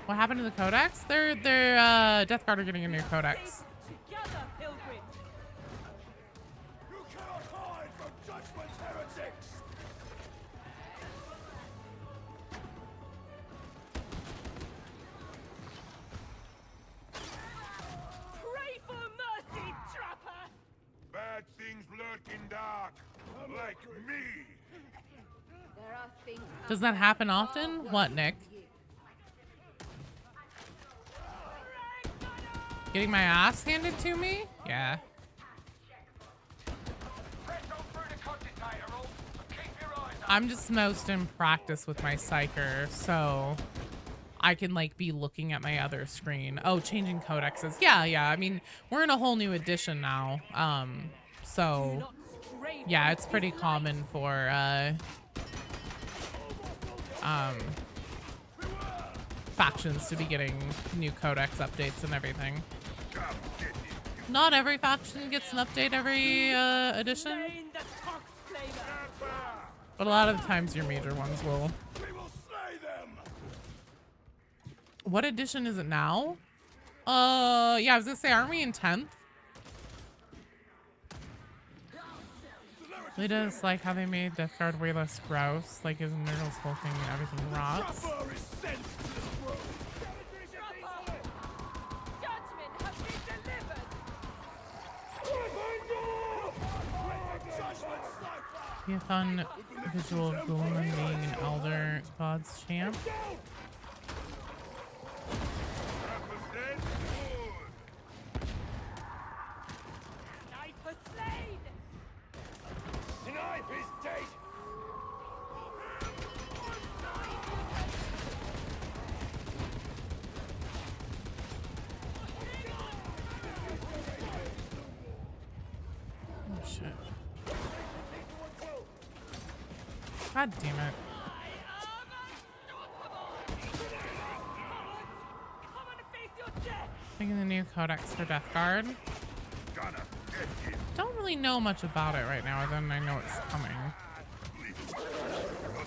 What happened to the codex? Their Death Guard are getting a new codex. Together, pilgrims. You cannot hide from judgment, heretics! Pray for mercy, trapper. Bad things lurk in dark, like me! There are things Does that happen often? What, Nick? Getting my ass handed to me? Yeah. I'm just most in practice with my psyker, so I can like be looking at my other screen. Oh, changing codexes. Yeah. I mean, we're in a whole new edition now. So yeah, it's pretty common for factions to be getting new codex updates and everything. Not every faction gets an update every edition, Rain the tox flavor. but a lot of the times your major ones will. We will slay them! What edition is it now? Yeah, I was gonna say, aren't we in 10th? Really does like how they made Death Guard way less gross. Like, isn't there no whole thing and everything rots? Trapper is sent to the throne! Judgment has been delivered. Be a fun visual of Gulliman being an Elder Gods champ. Sniper slain. Snipe is dead! Oh shit. God damn it. Come and face your death. Making the new codex for Death Guard. Gonna get him! Don't really know much about it right now, other than I know it's coming.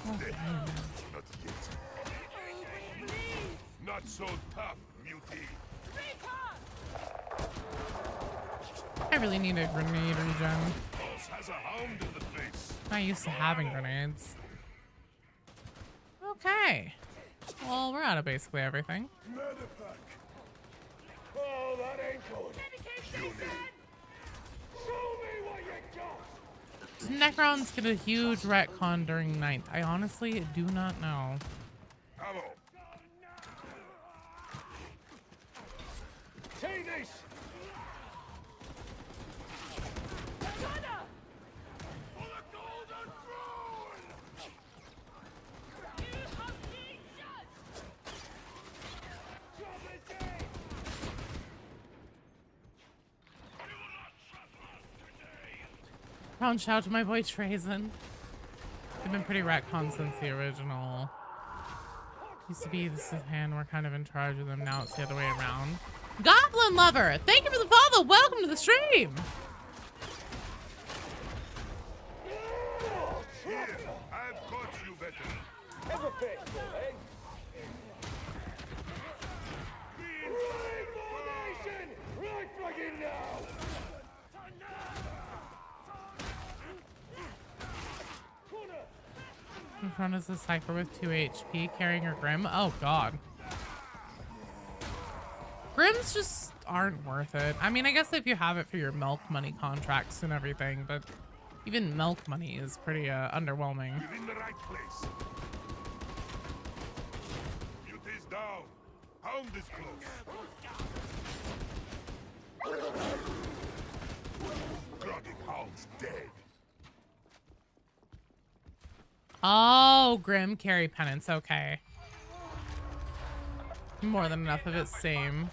Not dead. Not yet. Not so tough, Mutie. I really need a grenade regen. Boss has a hound in the face. Not used to having grenades. Okay. Well, we're out of basically everything. Medipack. Oh, that ain't good. Show me what you got. Necrons get a huge retcon during 9th. I honestly do not know. Hello. Take this. For the golden throne. Round shout to my boy Trazen. They've been pretty retcon since the original. Used to be this is hand, we're kind of in charge of them. Now it's the other way around. Goblin Lover, thank you for the follow. Welcome to the stream. Here, I've got you better. Ever faithful, eh? Right formation! Right fucking now! In front is a Cypher with 2 HP carrying her Grim. Oh god. Grims just aren't worth it. I mean, I guess if you have it for your milk money contracts and everything, but even milk money is pretty underwhelming. You're in the right place. Mutie's down. Hound is close. Groggy Hound's dead. Oh, Grim carry penance. Okay. More than enough of it, same.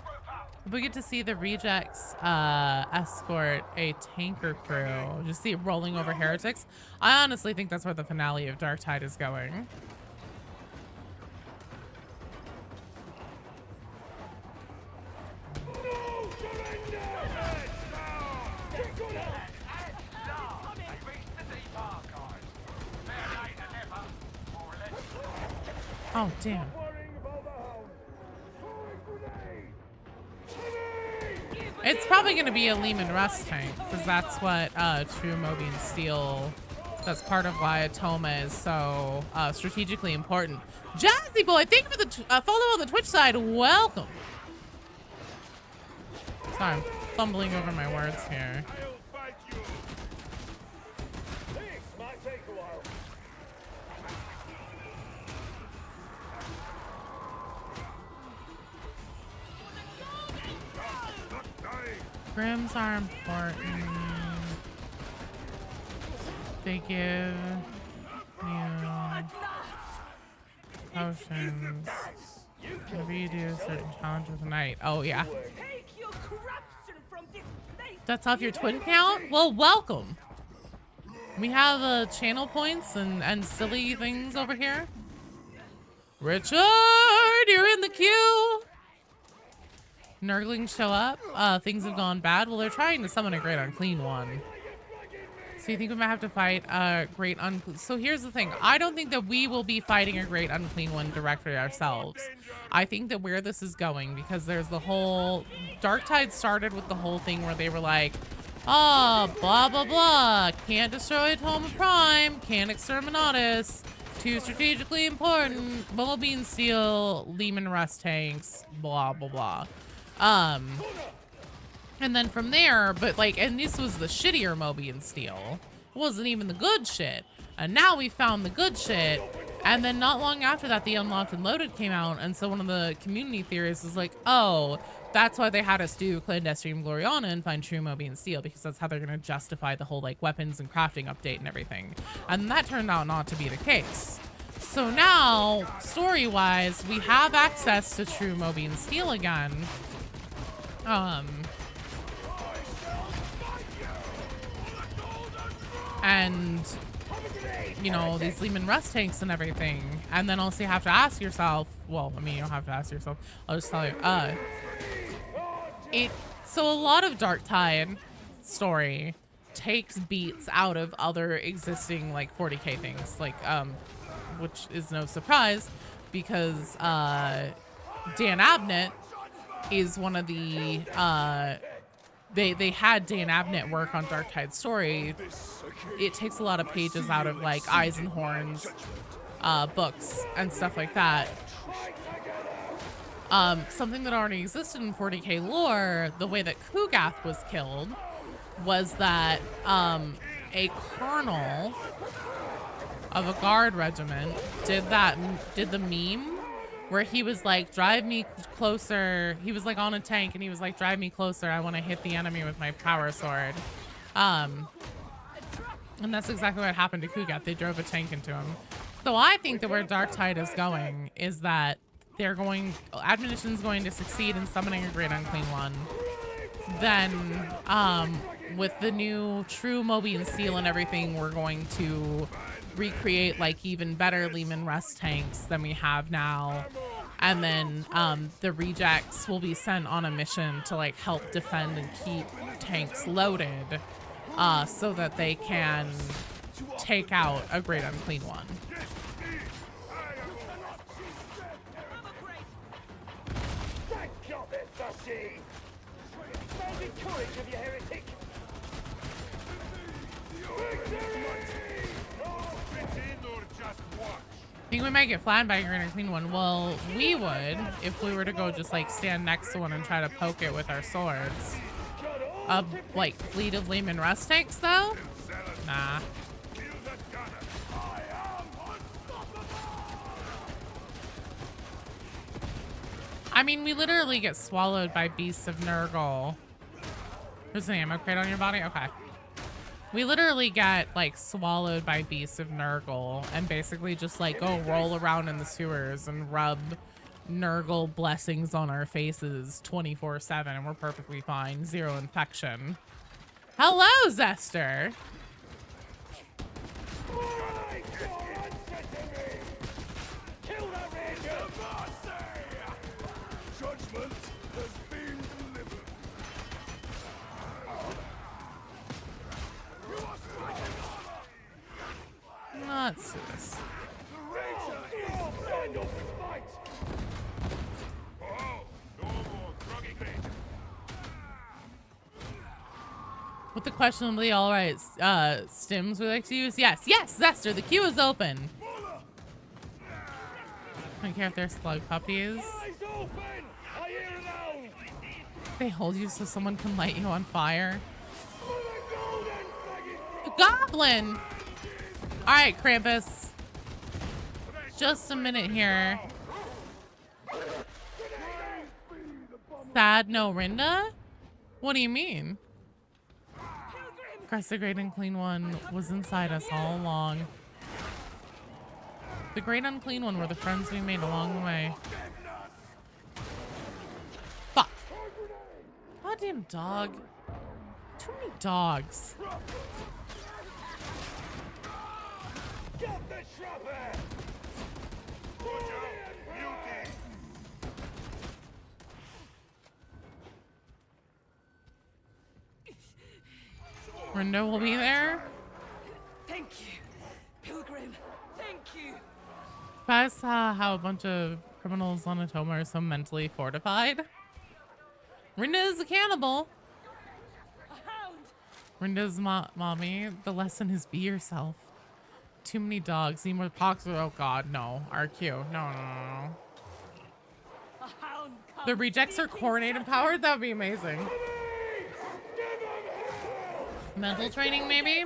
We get to see the rejects escort a tanker crew. Just see it rolling over heretics. I honestly think that's where the finale of Darktide is going. No surrender! Oh, damn. Worrying about the hound. Throwing grenade. It's probably going to be a Lehman Russ tank, because that's what True Mobian Steel, that's part of why Atoma is so strategically important. Jazzy Boy, thank you for the follow on the Twitch side. Welcome. Sorry, I'm fumbling over my words here. I'll fight you. This might take a while. Not dying. Grims are important. They give you potions. Whenever you do a certain challenge with a knight. Oh, yeah. Take your corruption from this place. That's off your Twitch account? Well, welcome. We have channel points and silly things over here. Richard, you're in the queue. Nurglings show up. Things have gone bad. Well, they're trying to summon a great unclean one. So you think we might have to fight a great unclean? So here's the thing. I don't think that we will be fighting a great unclean one directly ourselves. I think that where this is going, because there's the whole Darktide started with the whole thing where they were like, oh, blah, blah, blah. Can't destroy Atoma Prime. Can't Exterminatus. Too strategically important. Mobian Steel, Lehman Russ tanks, blah, blah, blah. And then from there, but like, and this was the shittier Mobian Steel. It wasn't even the good shit. And now we found the good shit. And then not long after that, the Unlocked and Loaded came out. And so one of the community theorists is like, oh, that's why they had us do Clandestine Gloriana and find True Mobian Steel, because that's how they're going to justify the whole like weapons and crafting update and everything. And that turned out not to be the case. So now, story-wise, we have access to True Mobian Steel again. And, you know, these Lehman Russ tanks and everything. And then also you have to ask yourself, well, I mean, you don't have to ask yourself. I'll just tell you, so a lot of Darktide story takes beats out of other existing like 40k things, like, which is no surprise because, Dan Abnett is one of the, they had Dan Abnett work on Darktide story. It takes a lot of pages out of like Eyes and Horns books and stuff like that. Something that already existed in 40k lore, the way that Kugath was killed, was that a colonel of a guard regiment did the meme where he was like, drive me closer. He was like on a tank and he was like, drive me closer. I want to hit the enemy with my power sword. And that's exactly what happened to Kugath. They drove a tank into him. So I think that where Darktide is going is that Admonition's going to succeed in summoning a Great Unclean One. Then, with the new True Mobian Steel and everything, we're going to recreate like even better Lehman Russ tanks than we have now. And then the rejects will be sent on a mission to like help defend and keep tanks loaded so that they can take out a Great Unclean One. I think we might get flattened by a Great Unclean One. Well, we would if we were to go just like stand next to one and try to poke it with our swords. Like fleet of Lehman Russ tanks though? Nah. I mean, we literally get swallowed by beasts of Nurgle. There's an ammo crate on your body? Okay. We literally get like swallowed by beasts of Nurgle and basically just like go roll around in the sewers and rub Nurgle blessings on our faces 24/7 and we're perfectly fine. Zero infection. Hello, Zester. Judgment has been delivered. Let's see this. end of this fight! Oh, no more groggy great. With the questionably alright stims we like to use? Yes, yes, Zester, the queue is open. I don't care if they're slug puppies. Eyes open! I hear it now! They hold you so someone can light you on fire. For the golden faggot! The goblin! Alright, Krampus. Just a minute here. Sad no Rinda? What do you mean? Christ, the great unclean one was inside us all along. The great unclean one were the friends we made along the way. Fuck. Goddamn dog. Too many dogs. Get the shrapper! Watch out, beauty! Rinda will be there. Thank you, Pilgrim. Thank you. You guys saw how a bunch of criminals on Atoma are so mentally fortified? Rinda is a cannibal. A hound. Rinda's mommy. The lesson is be yourself. Too many dogs. Need more pox. Oh god, no. RQ. No. A hound. The rejects are coordinated powered? That would be amazing. Mental training, maybe?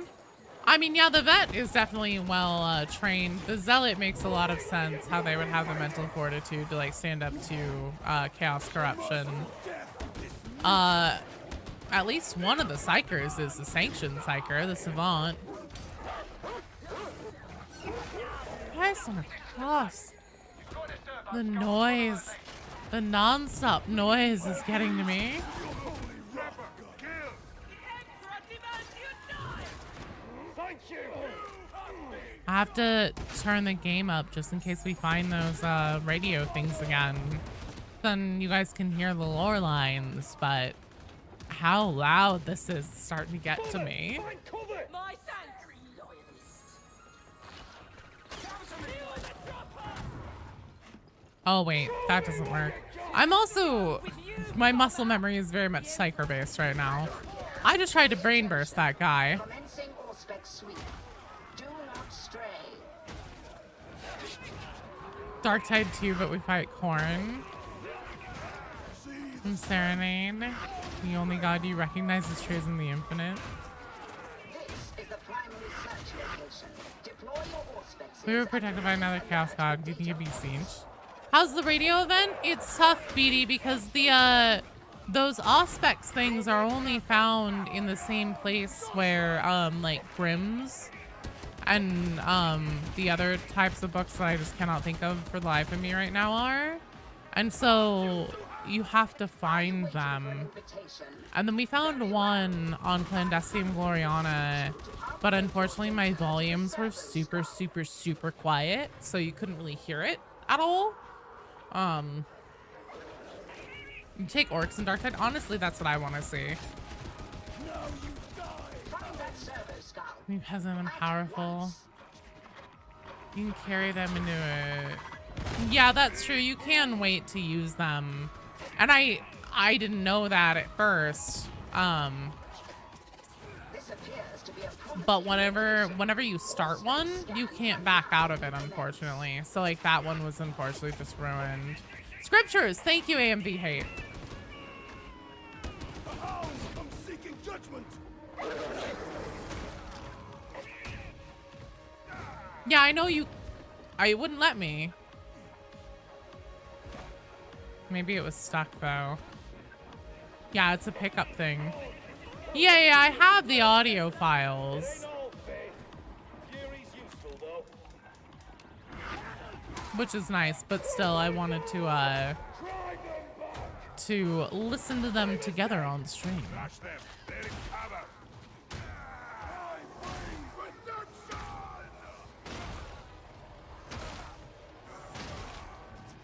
I mean, yeah, the vet is definitely well trained. The zealot makes a lot of sense how they would have the mental fortitude to like stand up to chaos corruption. At least one of the psychers is the sanctioned psycher, the savant. Christ on the cross. The noise. The non-stop noise is getting to me. I have to turn the game up just in case we find those radio things again. Then you guys can hear the lore lines, but how loud this is starting to get to me. My thanks. Oh wait, that doesn't work. I'm also, my muscle memory is very much psycher based right now. I just tried to brain burst that guy. Commencing Auspex sweep. Do not stray. Darktide too, but we fight Corn. And Serenade. The only god you recognize is true in the infinite. This is the primary search location. Deploy your Auspex. We were protected by another chaos god. Do you think it'd be sieged? How's the radio event? It's tough, BD, because the those Auspex things are only found in the same place where like Grimm's and the other types of books that I just cannot think of for the life of me right now are. And so you have to find them. And then we found one on Clandestine Gloriana, but unfortunately my volumes were super, super, super quiet, so you couldn't really hear it at all. You take orcs in Darktide. Honestly, that's what I want to see. Me peasant and powerful. You can carry them into it. Yeah, that's true. You can wait to use them. And I didn't know that at first. But whenever you start one, you can't back out of it, unfortunately. So like that one was unfortunately just ruined. Scriptures, thank you, AMV Hate. I'm seeking judgment. Yeah, I know you. I wouldn't let me. Maybe it was stuck though. Yeah, it's a pickup thing. Yeah, I have the audio files. Which is nice, but still I wanted to listen to them together on stream.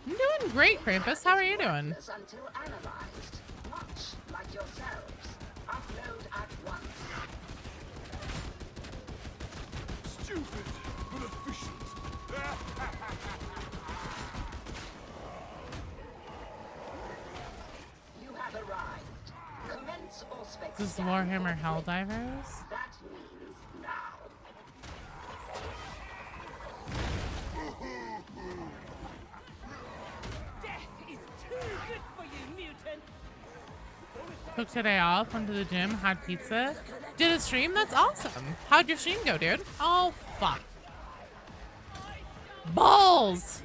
I'm doing great, Krampus. How are you doing? Until analyzed, much like yourselves. Upload at once. Stupid, but efficient. glorious or This is spectacular. Warhammer Helldivers. That means now. Death is too good for you, mutant. Took today off, went to the gym, had pizza. Did a stream? That's awesome. How'd your stream go, dude? Oh, fuck. Balls!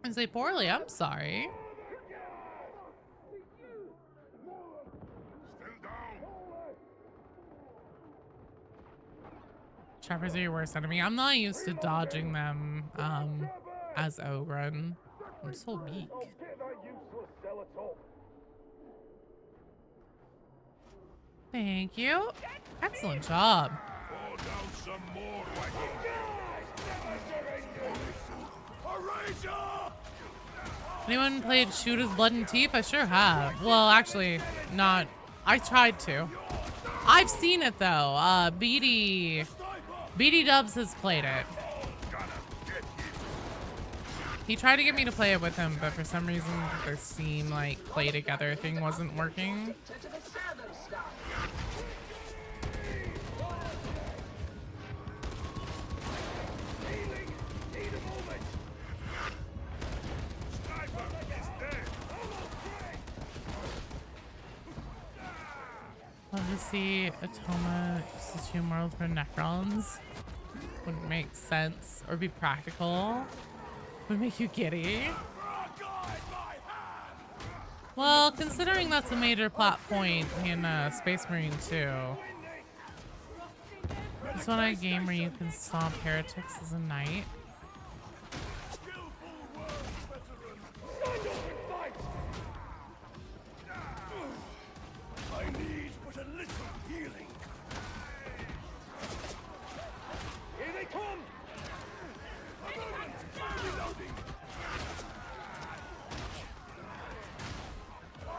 I say poorly, I'm sorry. Trappers are your worst enemy. I'm not used to dodging them as Ogren. I'm so weak. Thank you. Excellent job. Pour down some more Anyone played Shooter's Blood and Teeth? I sure have. Well, actually, not. I tried to. I've seen it though. BD Dubs has played it. He tried to get me to play it with him, but for some reason the scene like play together thing wasn't working. To the servo sky. Love to see Atoma just a tomb world for Necrons. Wouldn't make sense or be practical. Would make you giddy. Well, considering that's a major plot point in Space Marine 2. It's not a game where you can stomp heretics as a knight. I need but a little healing. Here they come! Reloading. I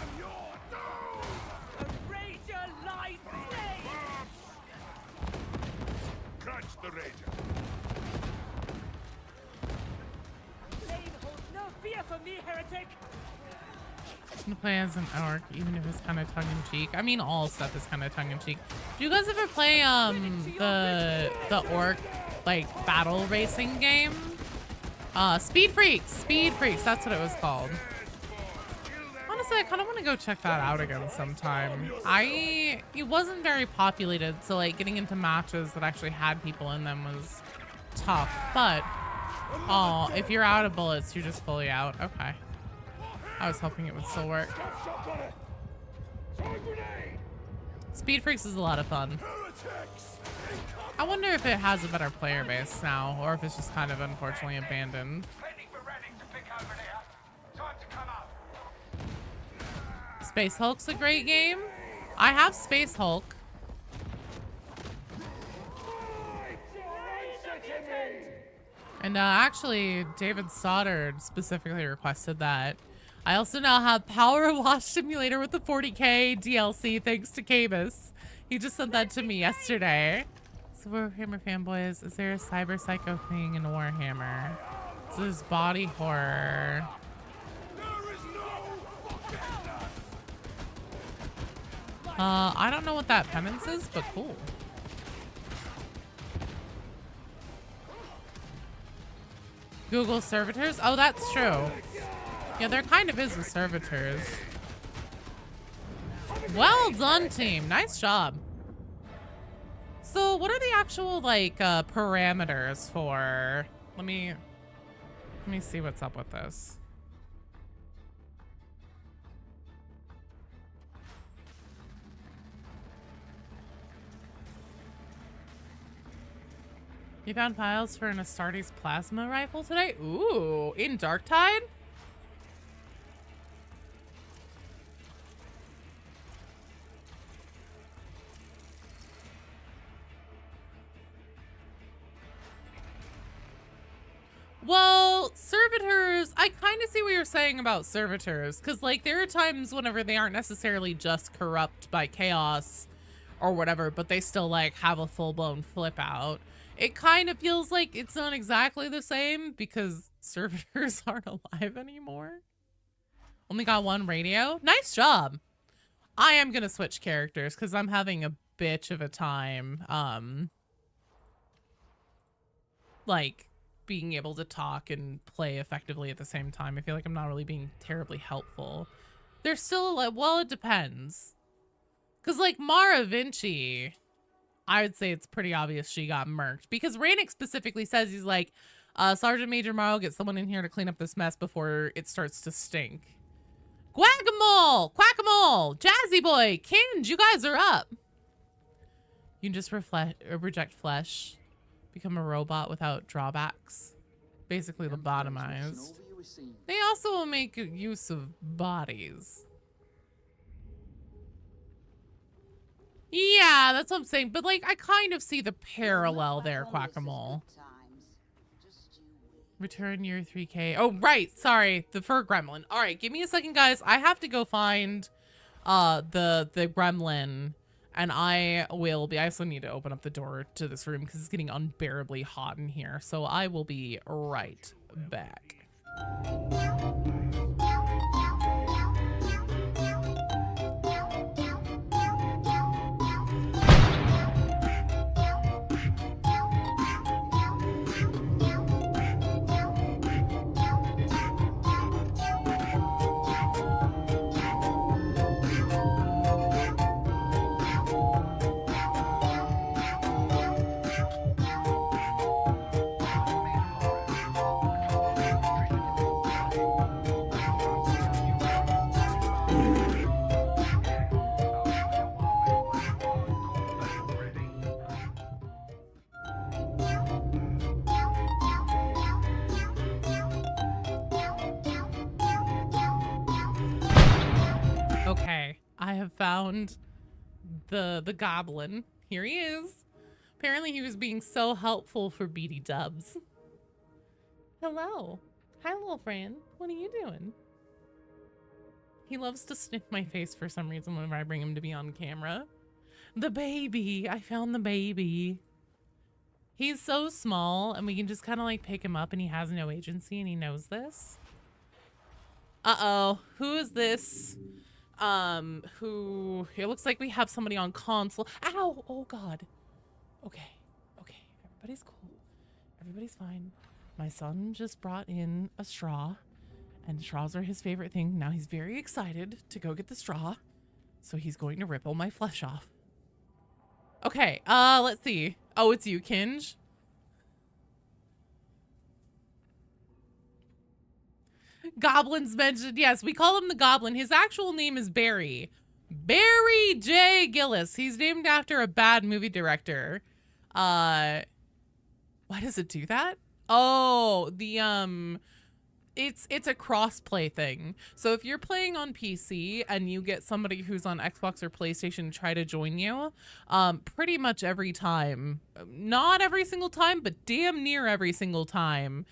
am your doom! A rager lies slain. Catch the rager. Blade holds no fear for me, heretic. I'm gonna play as an orc, even if it's kind of tongue-in-cheek. I mean, all stuff is kind of tongue-in-cheek. Do you guys ever play the orc like battle racing game? Speed Freaks, that's what it was called. Honestly, I kind of want to go check that out again sometime. It wasn't very populated, so like getting into matches that actually had people in them was tough. But oh, if you're out of bullets, you're just fully out. Okay. I was hoping it would still work. Speed Freaks is a lot of fun. I wonder if it has a better player base now, or if it's just kind of unfortunately abandoned. Space Hulk's a great game. I have Space Hulk. And actually, David Stoddard specifically requested that. I also now have Power Wash Simulator with the 40k DLC thanks to Cabus. He just sent that to me yesterday. So Warhammer fanboys, is there a cyber psycho thing in Warhammer? This is body horror. I don't know what that penance is, but cool. Google servitors? Oh, that's true. Yeah, there kind of is with servitors. Well done, team. Nice job. So what are the actual like parameters for? Let me see what's up with this. You found files for an Astartes plasma rifle today? Ooh, in Darktide? Well, servitors, I kind of see what you're saying about servitors, because like there are times whenever they aren't necessarily just corrupt by chaos or whatever, but they still like have a full-blown flip out. It kind of feels like it's not exactly the same because servitors aren't alive anymore. Only got one radio. Nice job. I am gonna switch characters because I'm having a bitch of a time like being able to talk and play effectively at the same time. I feel like I'm not really being terribly helpful. There's still like, well, it depends. Cause like Mara Vinci, I would say it's pretty obvious she got murked because Rannick specifically says he's like, Sergeant Major Morrow, get someone in here to clean up this mess before it starts to stink. Quack-a-mole! Quack-a-mole! Jazzy Boy! Kinge, you guys are up! You can just reject flesh. Become a robot without drawbacks. Basically lobotomized. They also will make use of bodies. Yeah, that's what I'm saying. But like, I kind of see the parallel there, Quack-a-mole. Return your 3K. Oh, right. Sorry. The fur gremlin. All right. Give me a second, guys. I have to go find the gremlin. And I also need to open up the door to this room because it's getting unbearably hot in here. So I will be right back. Okay, I have found the goblin. Here he is. Apparently he was being so helpful for BD Dubs. Hello. Hi, little friend. What are you doing? He loves to sniff my face for some reason whenever I bring him to be on camera. The baby. I found the baby. He's so small and we can just kind of like pick him up and he has no agency and he knows this. Uh-oh. Who is this? It looks like we have somebody on console. Ow! Oh God. Okay. Everybody's cool. Everybody's fine. My son just brought in a straw and straws are his favorite thing. Now he's very excited to go get the straw. So he's going to rip all my flesh off. Okay, let's see. Oh, it's you, Kinge. Goblins mentioned. Yes, we call him the Goblin. His actual name is Barry. Barry J. Gillis. He's named after a bad movie director. Why does it do that? Oh, it's a cross-play thing. So if you're playing on PC and you get somebody who's on Xbox or PlayStation try to join you, pretty much every time, not every single time, but damn near every single time,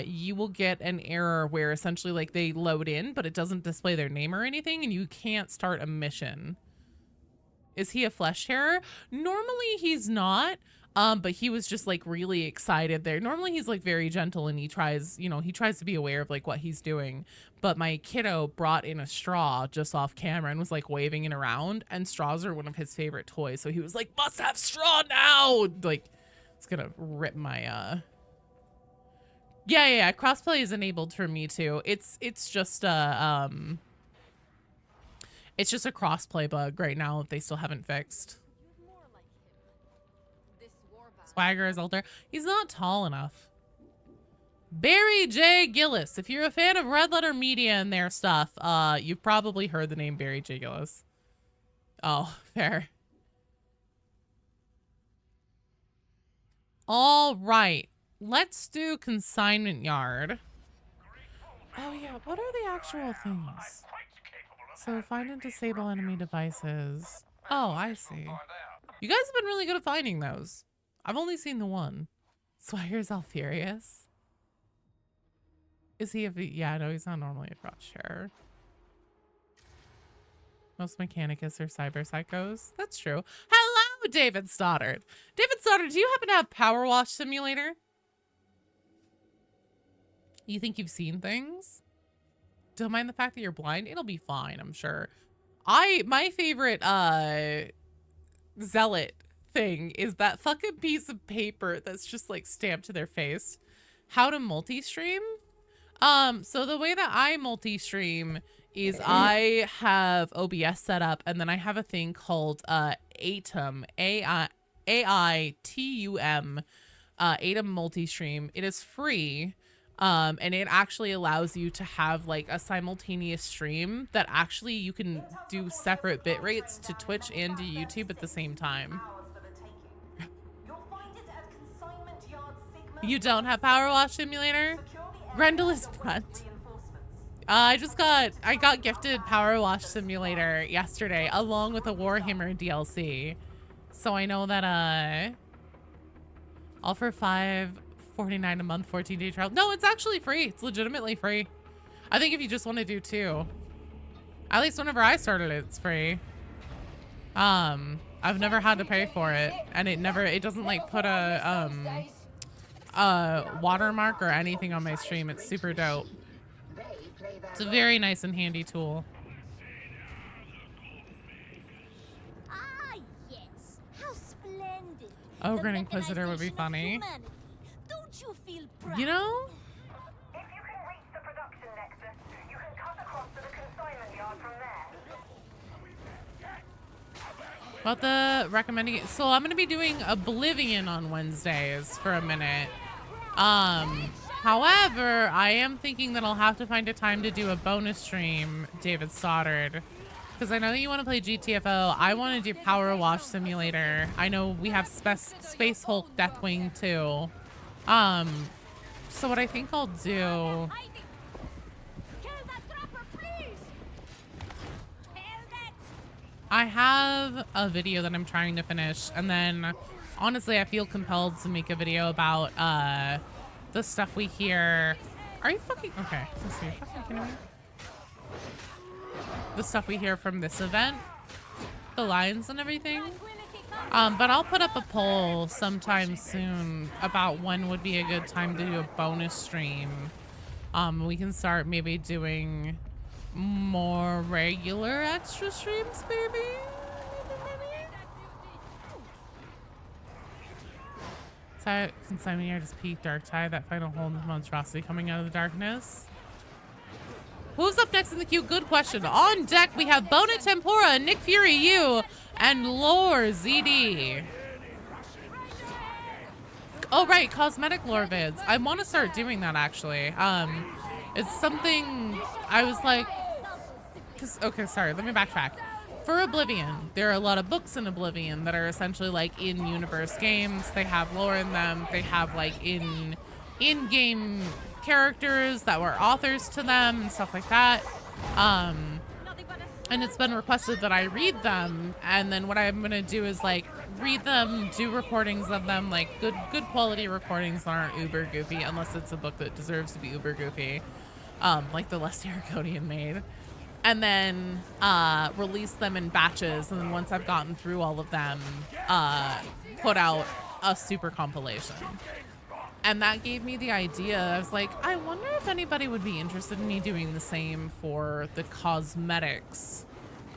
you will get an error where essentially like they load in, but it doesn't display their name or anything, and you can't start a mission. Is he a flesh terror? Normally he's not. But he was just like really excited there. Normally he's like very gentle and he tries to be aware of like what he's doing. But my kiddo brought in a straw just off camera and was like waving it around, and straws are one of his favorite toys. So he was like, must have straw now. Like it's gonna rip my, yeah. Crossplay is enabled for me too. It's just a crossplay bug right now that they still haven't fixed. Swagger is older. He's not tall enough. Barry J. Gillis. If you're a fan of Red Letter Media and their stuff, you've probably heard the name Barry J. Gillis. Oh, fair. All right. Let's do consignment yard. Oh yeah, what are the actual things? So find and disable enemy devices. Oh, I see. You guys have been really good at finding those. I've only seen the one. Swagger's Alfurious. Is he yeah, no, he's not normally a cross share. Most Mechanicus are cyber psychos. That's true. Hello, David Stoddard. David Stoddard, do you happen to have Power Wash Simulator? You think you've seen things? Don't mind the fact that you're blind. It'll be fine, I'm sure. My favorite zealot thing is that fucking piece of paper that's just like stamped to their face. How to multi-stream? So the way that I multi-stream is I have OBS set up, and then I have a thing called AITUM, AITUM, AITUM multi-stream. It is free, and it actually allows you to have like a simultaneous stream that actually you can do separate bit rates to Twitch and to YouTube at the same time. You don't have Power Wash Simulator? Grendel is front. I got gifted Power Wash Simulator yesterday along with a Warhammer DLC. So I know that all for $5.49 a month, 14-day trial. No, it's actually free. It's legitimately free. I think if you just want to do 2. At least whenever I started it's free. I've never had to pay for it, and it doesn't like put a watermark or anything on my stream. It's super dope. It's a very nice and handy tool. Ah, yes. How splendid. Ogre and Inquisitor would be funny. Don't you feel proud? You know? If you can reach the production nexus, you can cut across to the consignment yard from there. About the recommending, so I'm gonna be doing Oblivion on Wednesdays for a minute. However, I am thinking that I'll have to find a time to do a bonus stream, David Stoddard, because I know that you want to play GTFO. I want to do Power Wash Simulator. I know we have Space Hulk Deathwing too. So what I think I'll do. I have a video that I'm trying to finish, and then honestly I feel compelled to make a video about the stuff we hear. Are you fucking okay? So you're fucking kidding me? The stuff we hear from this event, the lines and everything. But I'll put up a poll sometime soon about when would be a good time to do a bonus stream. We can start maybe doing more regular extra streams, maybe. Consignment, just peak Darktide, that final whole monstrosity coming out of the darkness. Who's up next in the queue? Good question. On deck, we have Bona Tempora, Nick Fury, you, and Lore ZD. Oh, right, cosmetic lore vids. I want to start doing that, actually. It's something I was like, okay, sorry, let me backtrack. For Oblivion, there are a lot of books in Oblivion that are essentially like in-universe games. They have lore in them. They have like in-game characters that were authors to them and stuff like that. And it's been requested that I read them, and then what I'm gonna do is like read them, do recordings of them, like good quality recordings that aren't uber goofy, unless it's a book that deserves to be uber goofy, like the Lest Aragonian made. And then release them in batches, and then once I've gotten through all of them, put out a super compilation. And that gave me the idea. I was like, I wonder if anybody would be interested in me doing the same for the cosmetics,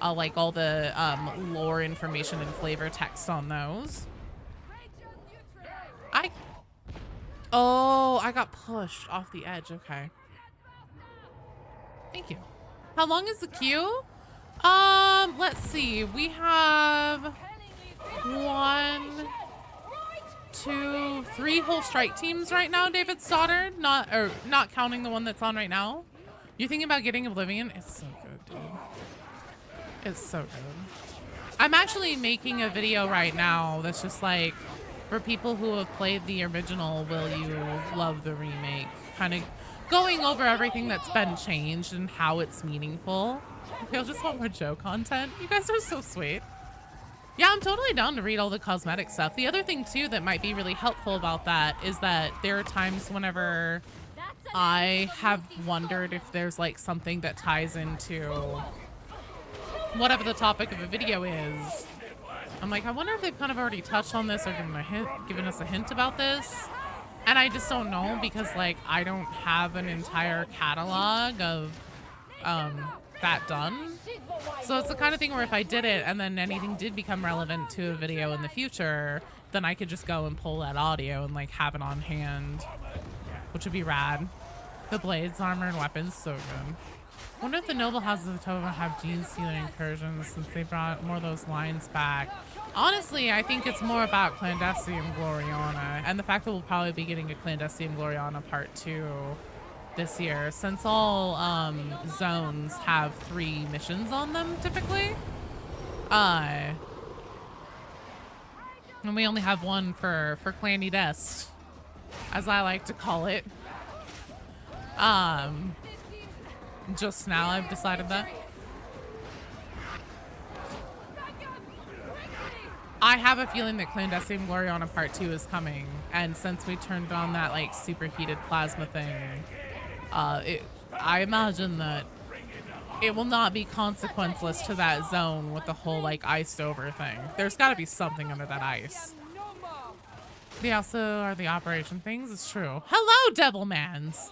like all the lore information and flavor text on those. I got pushed off the edge. Okay. Thank you. How long is the queue? Let's see. We have 1, 2, 3 whole strike teams right now, David Stoddard. Not counting the one that's on right now. You thinking about getting Oblivion? It's so good, dude. It's so good. I'm actually making a video right now that's just like, for people who have played the original, will you love the remake? Kind of going over everything that's been changed and how it's meaningful. You'll just want more Joe content. You guys are so sweet. Yeah, I'm totally down to read all the cosmetic stuff. The other thing too that might be really helpful about that is that there are times whenever I have wondered if there's like something that ties into whatever the topic of a video is, I'm like, I wonder if they've kind of already touched on this or given us a hint about this. And I just don't know because, like, I don't have an entire catalog of that done. So it's the kind of thing where if I did it and then anything did become relevant to a video in the future, then I could just go and pull that audio and, like, have it on hand, which would be rad. The blades, armor, and weapons, so good. Wonder if the noble houses of Tova have gene stealing incursions since they brought more of those lines back. Honestly, I think it's more about Clandestine Gloriana and the fact that we'll probably be getting a Clandestine Gloriana Part 2 this year, since all zones have 3 missions on them typically. And we only have one for Clanny Dest, as I like to call it. Just now I've decided that. I have a feeling that Clandestine Gloriana Part 2 is coming, and since we turned on that like superheated plasma thing, I imagine that it will not be consequenceless to that zone with the whole like iced over thing. There's got to be something under that ice. They also are the operation things. It's true. Hello, Devilmans.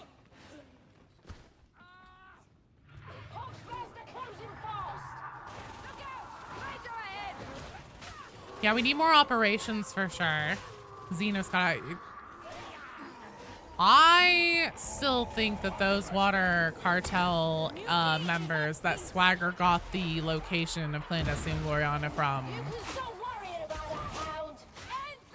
Yeah, we need more operations for sure. Xeno's got. I still think that those water cartel members that Swagger got the location of Clandestine Gloriana from.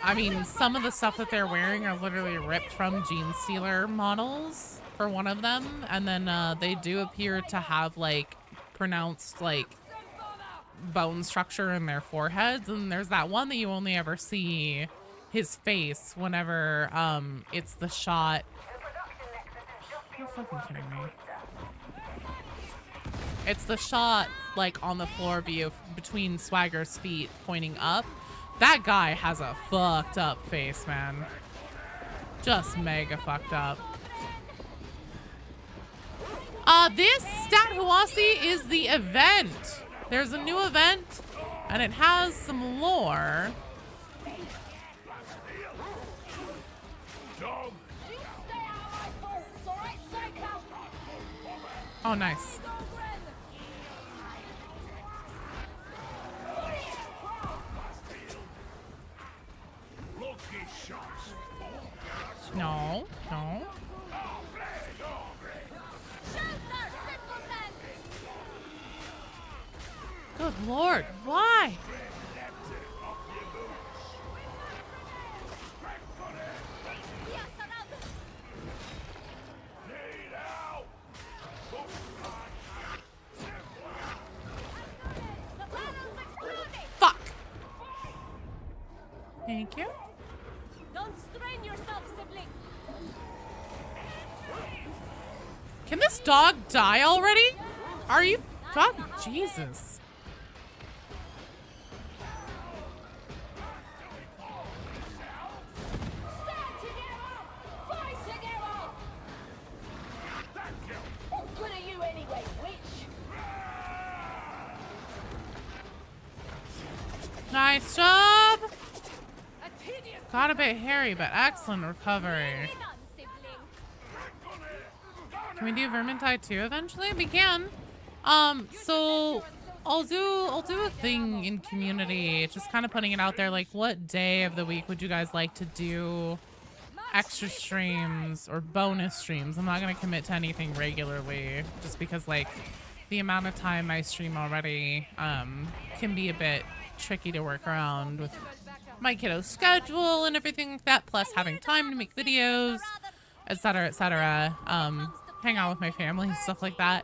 I mean, some of the stuff that they're wearing are literally ripped from Gene Stealer models for one of them, and then they do appear to have like pronounced like bone structure in their foreheads, and there's that one that you only ever see his face whenever it's the shot. You're fucking kidding me. It's the shot like on the floor view between Swagger's feet pointing up. That guy has a fucked up face, man. Just mega fucked up. This Stat Huasi is the event. There's a new event, and it has some lore. Oh, nice. No, no. Good Lord, why? Fuck. Thank you. Don't strain yourself, sibling. Can this dog die already? Are you fucking Jesus? Nice job! Got a bit hairy, but excellent recovery. Can we do Vermintide 2 eventually? We can. So I'll do a thing in community, just kind of putting it out there, like what day of the week would you guys like to do extra streams or bonus streams? I'm not gonna commit to anything regularly, just because like the amount of time I stream already can be a bit tricky to work around with my kiddo's schedule and everything like that, plus having time to make videos, etc, etc, hang out with my family, stuff like that.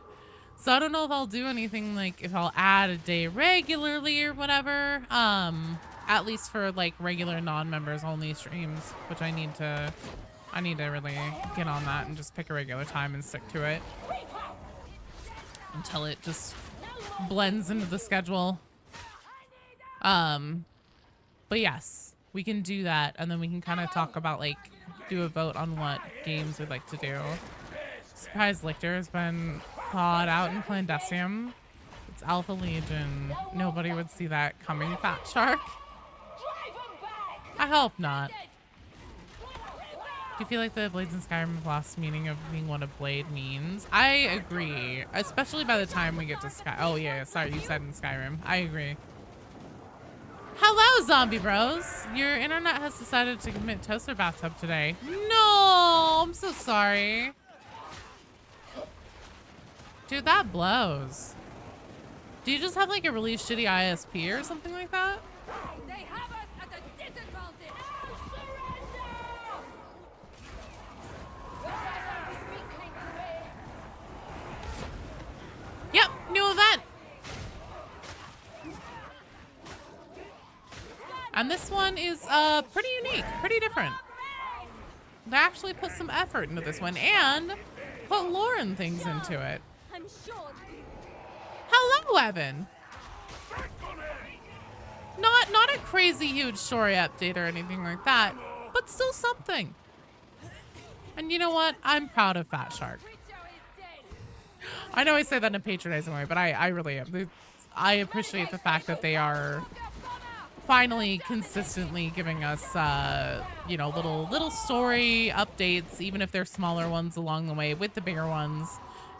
So I don't know if I'll do anything, like if I'll add a day regularly or whatever, at least for like regular non-members only streams, which I need to really get on that and just pick a regular time and stick to it until it just blends into the schedule. But yes, we can do that, and then we can kind of talk about like do a vote on what games we'd like to do. Surprise, Lector has been clawed out in Clandestine. It's Alpha Legion. Nobody would see that coming, Fatshark. I hope not. Do you feel like the blades in Skyrim have lost meaning of being what a blade means? I agree, especially by the time we get to Sky. Oh yeah, sorry, you said in Skyrim. I agree. Hello, zombie bros. Your internet has decided to commit toaster bathtub today. No, I'm so sorry. Dude, that blows. Do you just have like a really shitty ISP or something like that? They have us at a disadvantage. Yep, new event. And this one is pretty unique, pretty different. They actually put some effort into this one and put lore and things into it. I'm sure. Hello, Evan. Not a crazy huge story update or anything like that, but still something. And you know what? I'm proud of Fatshark. I know I say that in a patronizing way, but I really am. I appreciate the fact that they are finally consistently giving us you know, little story updates, even if they're smaller ones along the way with the bigger ones.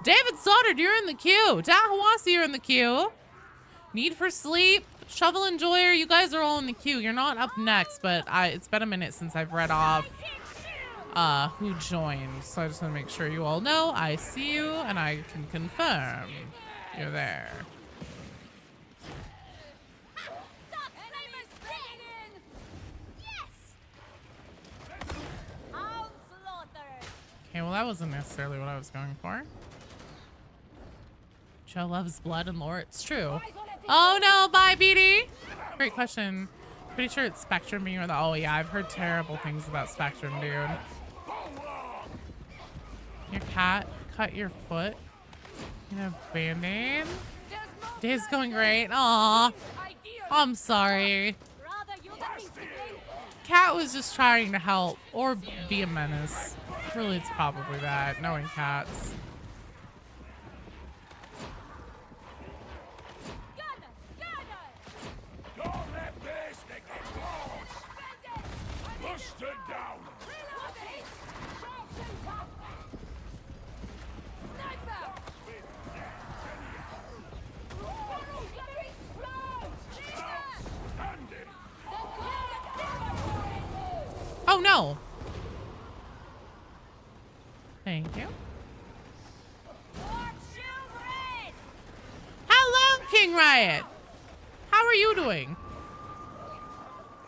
David Stoddard, you're in the queue. Tahawasi, you're in the queue. Need for Sleep, Shovel Enjoyer, you guys are all in the queue. You're not up next, but it's been a minute since I've read off who joined, so I just want to make sure you all know I see you and I can confirm you're there. Okay, well that wasn't necessarily what I was going for. Joe loves blood and lore. It's true. Oh no, bye BD. Great question. Pretty sure it's Spectrum being the. Oh yeah, I've heard terrible things about Spectrum, dude. Your cat cut your foot. You have Band-Aid. Day's going great. Aw. I'm sorry. Cat was just trying to help or be a menace. Really, it's probably that, knowing cats. Oh no! Thank you. Hello, King Riot! How are you doing?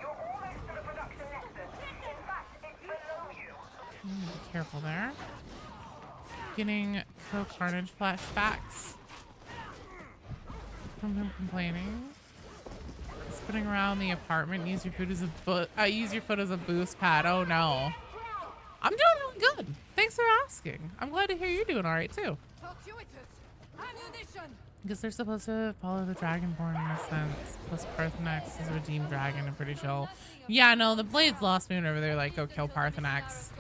You're almost to the production nexus. In fact, it's below you. Be careful there. Getting co-carnage flashbacks from him complaining. Spinning around the apartment. Use your foot as a boost pad. Oh no. I'm doing really good. Thanks for asking. I'm glad to hear you're doing all right too. Because they're supposed to follow the Dragonborn in a sense. Plus Parthenax is a redeemed dragon. I'm pretty chill. Yeah, no, the Blades lost me whenever they're like, go kill Parthenax.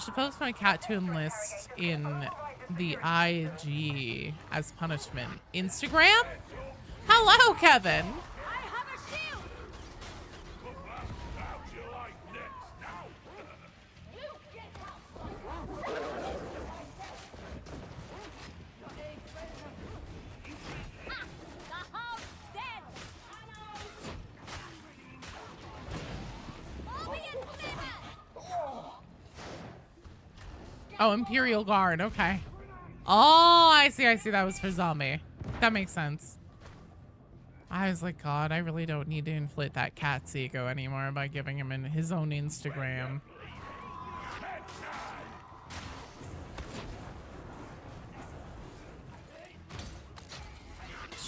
Should post my cat to enlist in the IG as punishment. Instagram? Hello, Kevin. Oh, Imperial Guard. Okay. Oh, I see. That was for zombie. That makes sense. I was like, God, I really don't need to inflate that cat's ego anymore by giving him his own Instagram.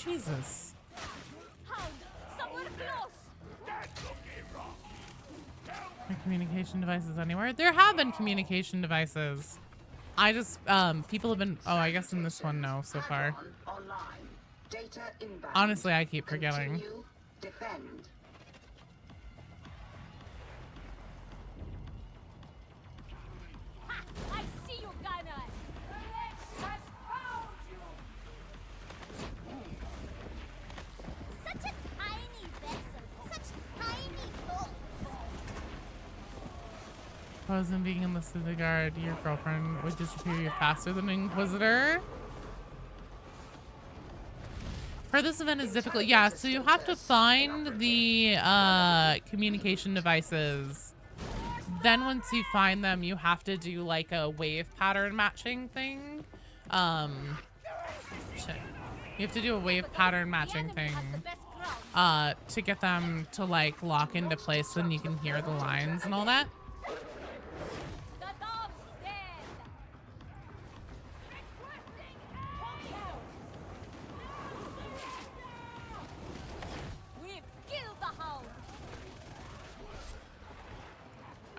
Jesus. Are communication devices anywhere? There have been communication devices. I just, people have been, oh, I guess in this one, no, so far. Honestly, I keep forgetting. Ha! I see you, Gunner. Supposing being enlisted to guard your girlfriend would disappear you faster than an Inquisitor. For this event is difficult. Yeah, so you have to find the communication devices. Then once you find them, you have to do like a wave pattern matching thing. Shit. You have to do a wave pattern matching thing to get them to like lock into place so then you can hear the lines and all that.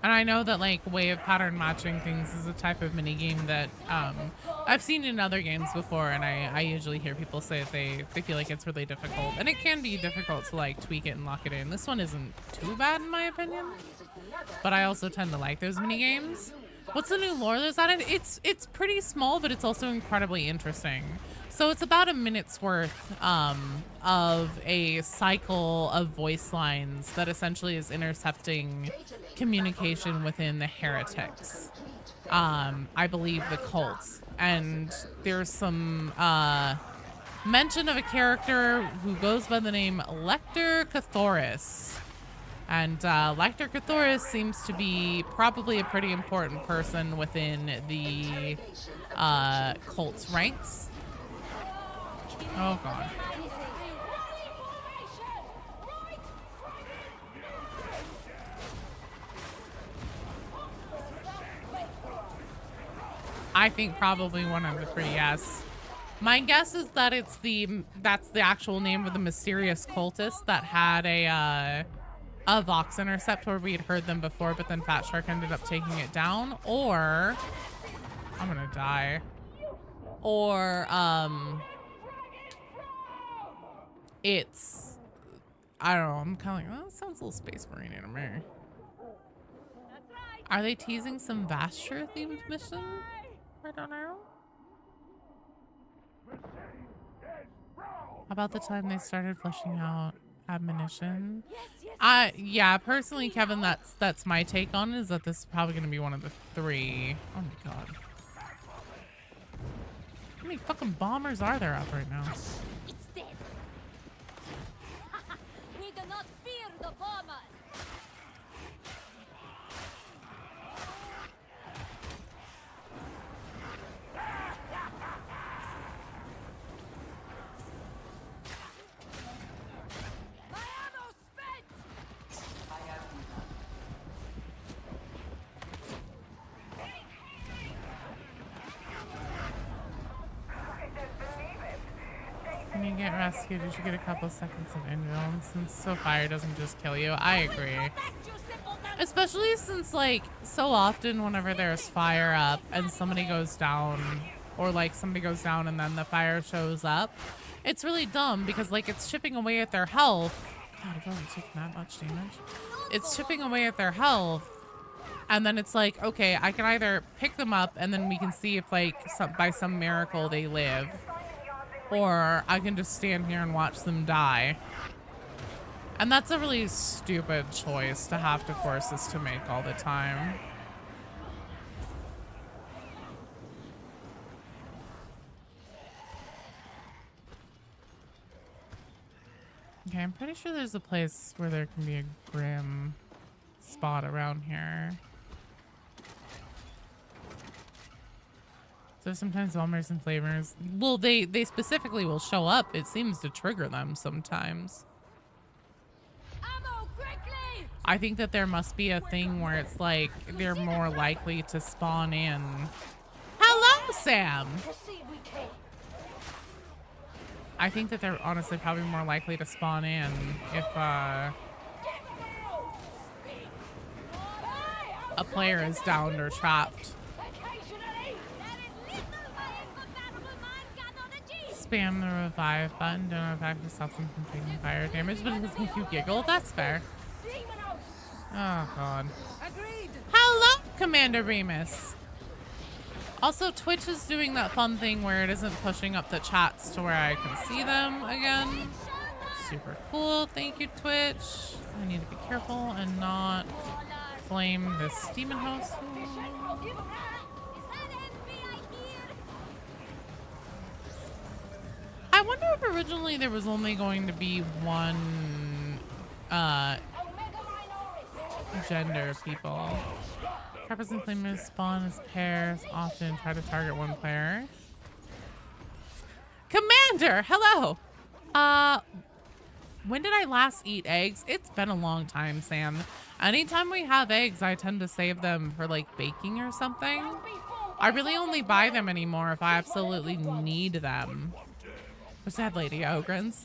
And I know that like wave pattern matching things is a type of mini game that I've seen in other games before, and I usually hear people say that they feel like it's really difficult, and it can be difficult to like tweak it and lock it in. This one isn't too bad in my opinion, but I also tend to like those mini games. What's the new lore that's added? It's pretty small, but it's also incredibly interesting. So it's about a minute's worth of a cycle of voice lines that essentially is intercepting communication within the heretics. I believe the cult. And there's some mention of a character who goes by the name Lector Cathorsis. And Lector Cathorsis seems to be probably a pretty important person within the cult's ranks. Oh god. I think probably one of the three, yes. My guess is that that's the actual name of the mysterious cultist that had a Vox intercept where we had heard them before, but then Fatshark ended up taking it down, or I'm gonna die. Or it's, I don't know, I'm kind of like, oh, that sounds a little Space Marine anime. Are they teasing some Vastra themed mission? I don't know. About the time they started fleshing out admonition. Yeah, personally, Kevin, that's my take on it, is that this is probably going to be one of the three. Oh my god. How many fucking bombers are there up right now? It's dead. We do not fear the bomber. When you get rescued, you should get a couple seconds of indulgence, since so fire doesn't just kill you. I agree. Especially since, like, so often whenever there's fire up and somebody goes down, or like somebody goes down and then the fire shows up, it's really dumb because like it's chipping away at their health. God, I've already taken that much damage. It's chipping away at their health. And then it's like, okay, I can either pick them up and then we can see if like by some miracle they live, or I can just stand here and watch them die. And that's a really stupid choice to have to force us to make all the time. Okay, I'm pretty sure there's a place where there can be a grim spot around here. So sometimes bombers and flavors, well, they specifically will show up. It seems to trigger them sometimes. Ammo, quickly! I think that there must be a thing where it's like they're more likely to spawn in. Hello, Sam! I think that they're honestly probably more likely to spawn in if a player is downed or trapped. Spam the revive button. Don't revive yourself from taking fire damage, but it does make you giggle. That's fair. Oh god. Hello, Commander Remus. Also, Twitch is doing that fun thing where it isn't pushing up the chats to where I can see them again. Super cool. Thank you, Twitch. I need to be careful and not flame this demon house. Is that envy I hear? I wonder if originally there was only going to be one gender of people. Trappers and flamers spawn as pairs, often try to target one player. Commander, hello. When did I last eat eggs? It's been a long time, Sam. Anytime we have eggs, I tend to save them for like baking or something. I really only buy them anymore if I absolutely need them. What's that, Lady Ogrins?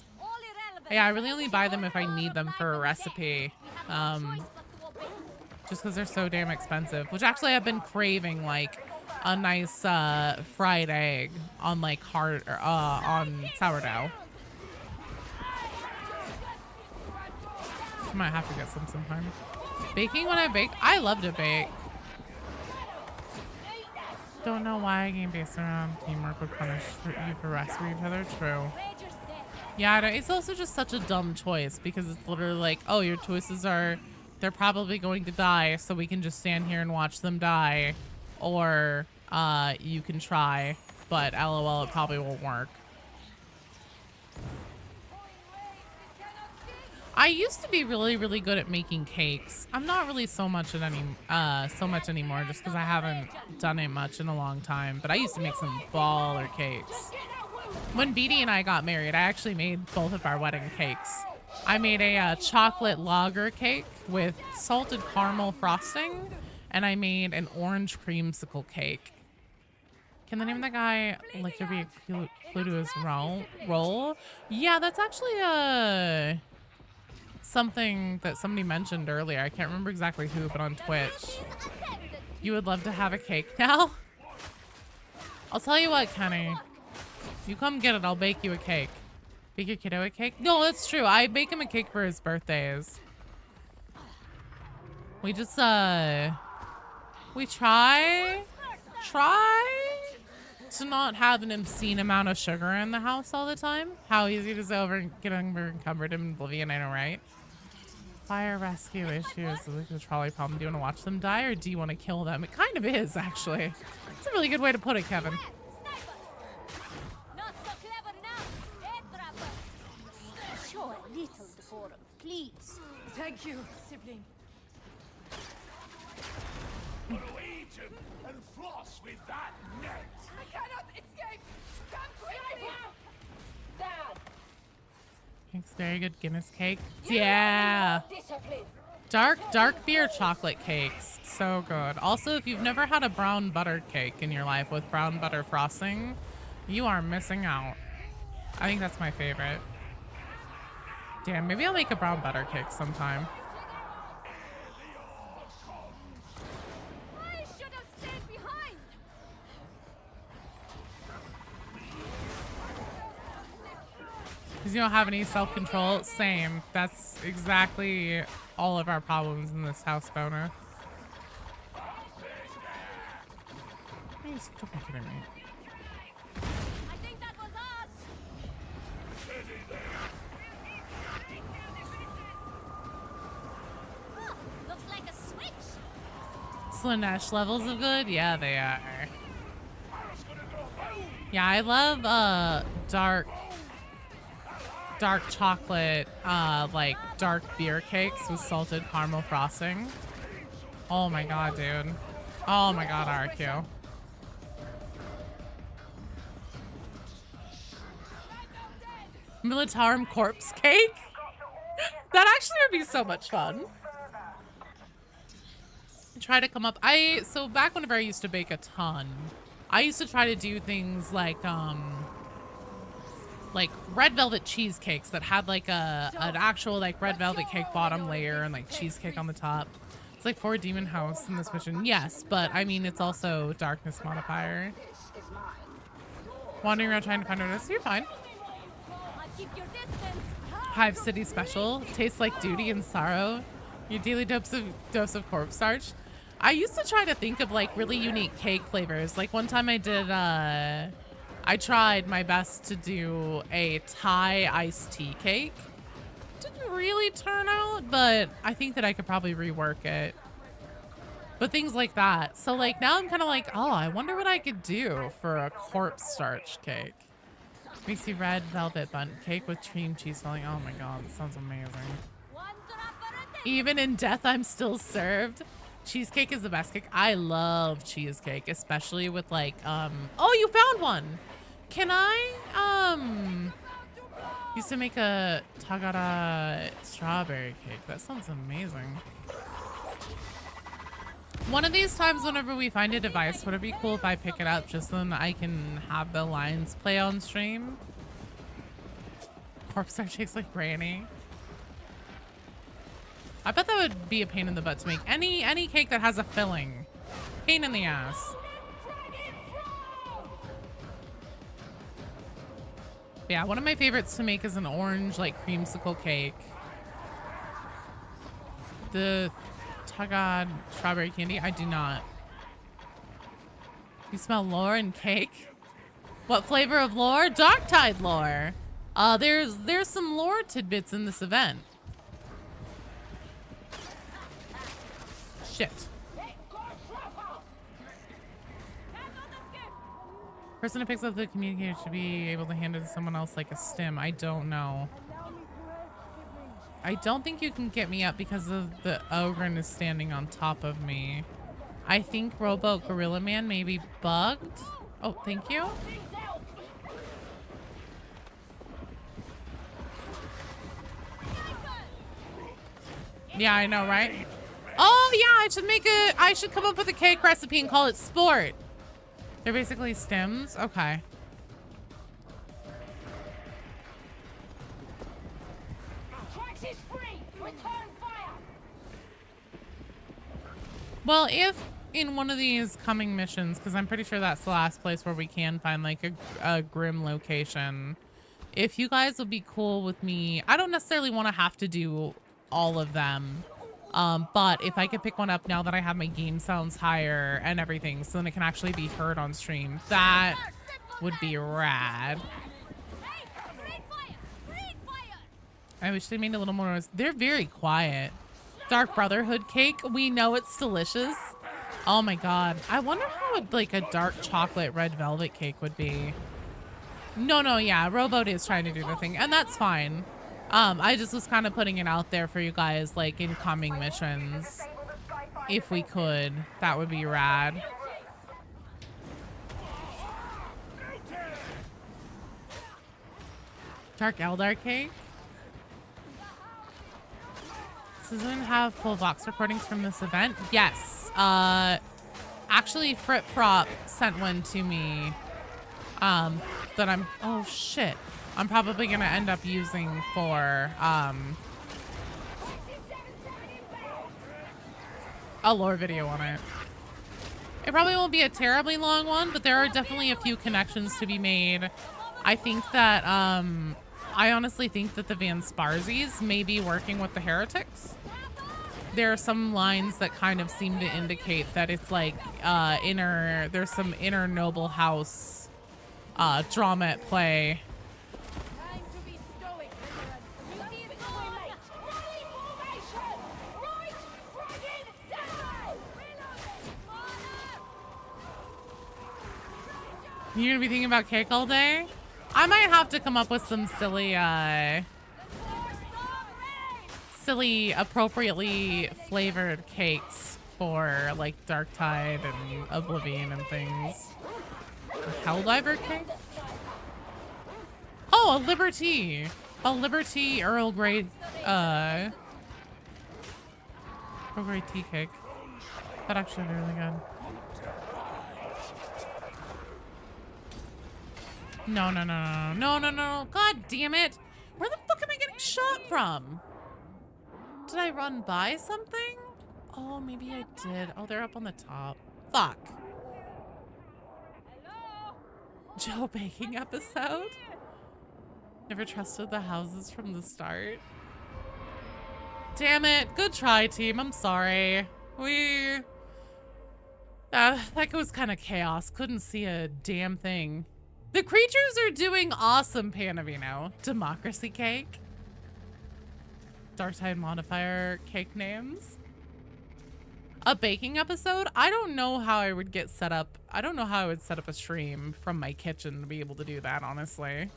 Yeah, I really only buy them if I need them for a recipe. Just because they're so damn expensive. Which actually I've been craving like a nice fried egg on like on sourdough. I might have to get some sometime. Baking when I bake? I love to bake. Don't know why a game based around teamwork would punish you for rescuing each other. True. Yeah, it's also just such a dumb choice because it's literally like, oh, your choices are, they're probably going to die, so we can just stand here and watch them die. Or you can try, but LOL, it probably won't work. I used to be really, really good at making cakes. I'm not really so much anymore just because I haven't done it much in a long time. But I used to make some baller cakes. When Beatty and I got married, I actually made both of our wedding cakes. I made a chocolate lager cake with salted caramel frosting, and I made an orange creamsicle cake. Can the name of the guy Lector be a clue to his role? Yeah, that's actually something that somebody mentioned earlier. I can't remember exactly who, but on Twitch. You would love to have a cake now? I'll tell you what, Kenny. You come get it, I'll bake you a cake. Bake your kiddo a cake? No, that's true. I bake him a cake for his birthdays. We just, we try to not have an obscene amount of sugar in the house all the time. How easy it is to get over encumbered in oblivion, I know, right? Fire rescue issues, like the trolley problem. Do you want to watch them die or do you want to kill them? It kind of is, actually. It's a really good way to put it, Kevin. Not so clever now, trapper. Show a little decorum, please. Thank you, sibling. Eat him and floss with that net. I cannot escape! Come quickly! Dad! Thanks, very good Guinness cake. Yeah. Dark beer chocolate cakes. So good. Also, if you've never had a brown butter cake in your life with brown butter frosting, you are missing out. I think that's my favorite. Damn, maybe I'll make a brown butter cake sometime. I should have stayed behind. Because you don't have any self-control. Same. That's exactly all of our problems in this house, Bona. Are you fucking kidding me? I think that was us. Oh, looks like a switch. Slanesh levels of good? Yeah, they are. Yeah, I love dark chocolate, like dark beer cakes with salted caramel frosting. Oh my god, dude. Oh my god, RQ. Militarum corpse cake? That actually would be so much fun. Try to come up. So back whenever I used to bake a ton, I used to try to do things like red velvet cheesecakes that had like an actual like red velvet cake bottom layer and like cheesecake on the top. It's like for Demon House in this mission. Yes, but I mean it's also darkness modifier. Wandering around trying to find artists. You're fine. Keep your distance. Hive City special. Tastes like duty and sorrow. Your daily dose of corpse starch. I used to try to think of like really unique cake flavors. Like one time I did I tried my best to do a Thai iced tea cake. Didn't really turn out, but I think that I could probably rework it. But things like that. So like now I'm kind of like, oh, I wonder what I could do for a corpse starch cake. Mixy red velvet bun cake with cream cheese filling. Oh my god, that sounds amazing. Even in death, I'm still served. Cheesecake is the best cake. I love cheesecake, especially with like, oh, you found one. Can I, used to make a Tagada strawberry cake. That sounds amazing. One of these times, whenever we find a device, would it be cool if I pick it up just so then I can have the lines play on stream? Corpse star shakes like granny. I bet that would be a pain in the butt to make. Any cake that has a filling. Pain in the ass. Yeah, one of my favorites to make is an orange like creamsicle cake. The Tagad strawberry candy, I do not. You smell lore and cake? What flavor of lore? Darktide lore. There's some lore tidbits in this event. Shit. Person who picks up the communicator should be able to hand it to someone else like a stim. I don't know. I don't think you can get me up because of the ogre is standing on top of me. I think Rowboat Gorilla Man may be bugged. Oh, thank you. Yeah, I know, right? Oh yeah, I should come up with a cake recipe and call it sport. They're basically stems. Okay. Well, if in one of these coming missions, because I'm pretty sure that's the last place where we can find like a grim location, if you guys would be cool with me, I don't necessarily want to have to do all of them, but if I could pick one up now that I have my game sounds higher and everything, so then it can actually be heard on stream, that would be rad. I wish they made a little more noise. They're very quiet. Dark Brotherhood cake, we know it's delicious. Oh my god, I wonder how like a dark chocolate red velvet cake would be. No, yeah, Rowboat is trying to do the thing, and that's fine. I just was kind of putting it out there for you guys, like in coming missions. If we could, that would be rad. Dark Eldar cake? Does anyone have full box recordings from this event? Yes. Actually, Frit Prop sent one to me. That I'm, oh shit. I'm probably gonna end up using for, a lore video on it. It probably won't be a terribly long one, but there are definitely a few connections to be made. I think that, I honestly think that the Van Sparzies may be working with the heretics. There are some lines that kind of seem to indicate that it's like there's some inner noble house drama at play. You're gonna be thinking about cake all day? I might have to come up with some silly, appropriately flavored cakes for like Darktide and Oblivion and things. A Helldiver cake? Oh, a Liberty Earl Grey, Earl Grey tea cake. That actually would be really good. No. God damn it. Where the fuck am I getting shot from? Did I run by something? Oh, maybe I did. Oh, they're up on the top. Fuck. Joe Baking episode? Never trusted the houses from the start. Damn it. Good try, team. I'm sorry. That was kind of chaos. Couldn't see a damn thing. The creatures are doing awesome, Panavino. Democracy cake. Darktide modifier cake names. A baking episode? I don't know how I would get set up. I don't know how I would set up a stream from my kitchen to be able to do that, honestly.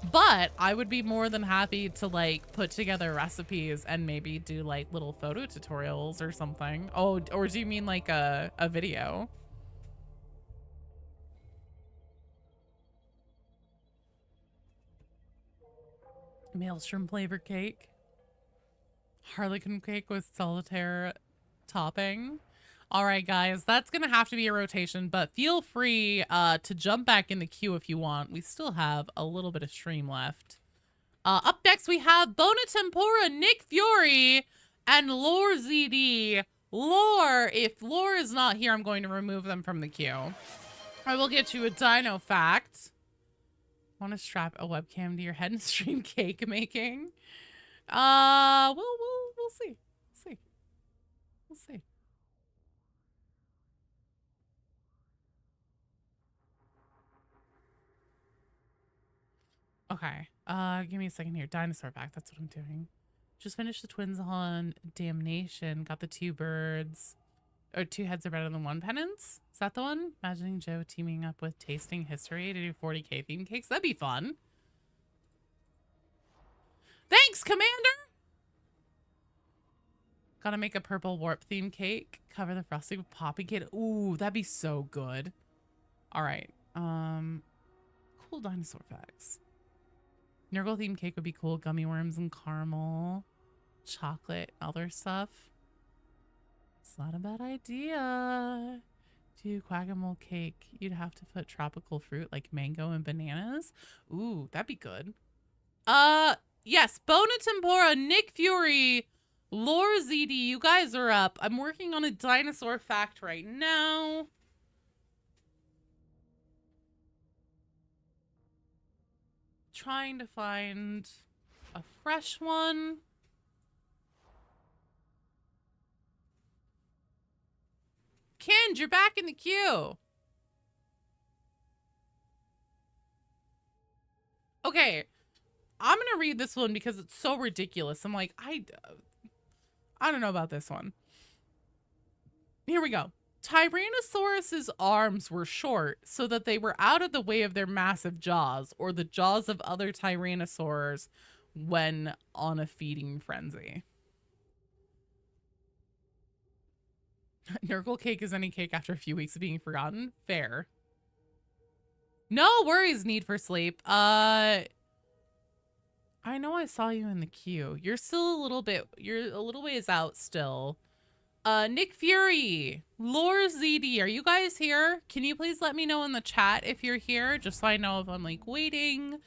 But I would be more than happy to like put together recipes and maybe do like little photo tutorials or something. Oh, or do you mean like a video? Maelstrom flavor cake. Harlequin cake with solitaire topping. All right, guys, that's going to have to be a rotation, but feel free to jump back in the queue if you want. We still have a little bit of stream left. Up next, we have Bona Tempora, Nick Fury, and Lore ZD. Lore, if Lore is not here, I'm going to remove them from the queue. I will get you a Dino fact. Want to strap a webcam to your head and stream cake making? We'll see. We'll see. Okay. Give me a second here. Dinosaur fact. That's what I'm doing. Just finished the twins on Damnation. Got the 2 birds. Or 2 heads are better than 1 penance. Is that the one? Imagining Joe teaming up with Tasting History to do 40k theme cakes. That'd be fun. Thanks, Commander! Gotta make a purple warp theme cake. Cover the frosting with poppy kid. Ooh, that'd be so good. All right. Cool dinosaur facts. Nurgle theme cake would be cool. Gummy worms and caramel. Chocolate, other stuff. It's not a bad idea. Do quagmole cake. You'd have to put tropical fruit like mango and bananas. Ooh, that'd be good. Yes. Bona Tempora, Nick Fury, Lore ZD, you guys are up. I'm working on a dinosaur fact right now. Trying to find a fresh one. Kend, you're back in the queue. Okay, I'm gonna read this one because it's so ridiculous. I'm like, I don't know about this one. Here we go. Tyrannosaurus's arms were short so that they were out of the way of their massive jaws or the jaws of other tyrannosaurs when on a feeding frenzy. Nurgle cake is any cake after a few weeks of being forgotten. Fair. No worries, Need for Sleep. I know I saw you in the queue. You're still you're a little ways out still. Nick Fury, Lore ZD, are you guys here? Can you please let me know in the chat if you're here, just so I know if I'm like waiting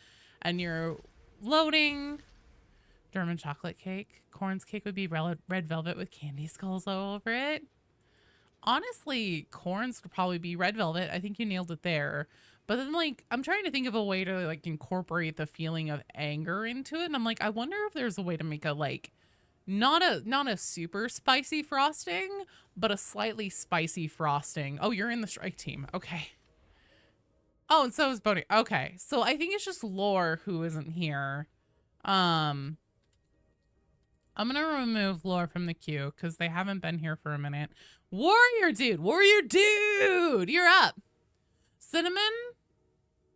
and you're loading. German chocolate cake. Corn's cake would be red velvet with candy skulls all over it. Honestly, Corn's would probably be red velvet. I think you nailed it there. But then, like, I'm trying to think of a way to, like, incorporate the feeling of anger into it. And I'm like, I wonder if there's a way to make a, like, not a super spicy frosting, but a slightly spicy frosting. Oh, you're in the strike team. Okay. Oh, and so is Bodhi. Okay. So I think it's just Lore who isn't here. I'm going to remove Lore from the queue because they haven't been here for a minute. Warrior dude, you're up. Cinnamon?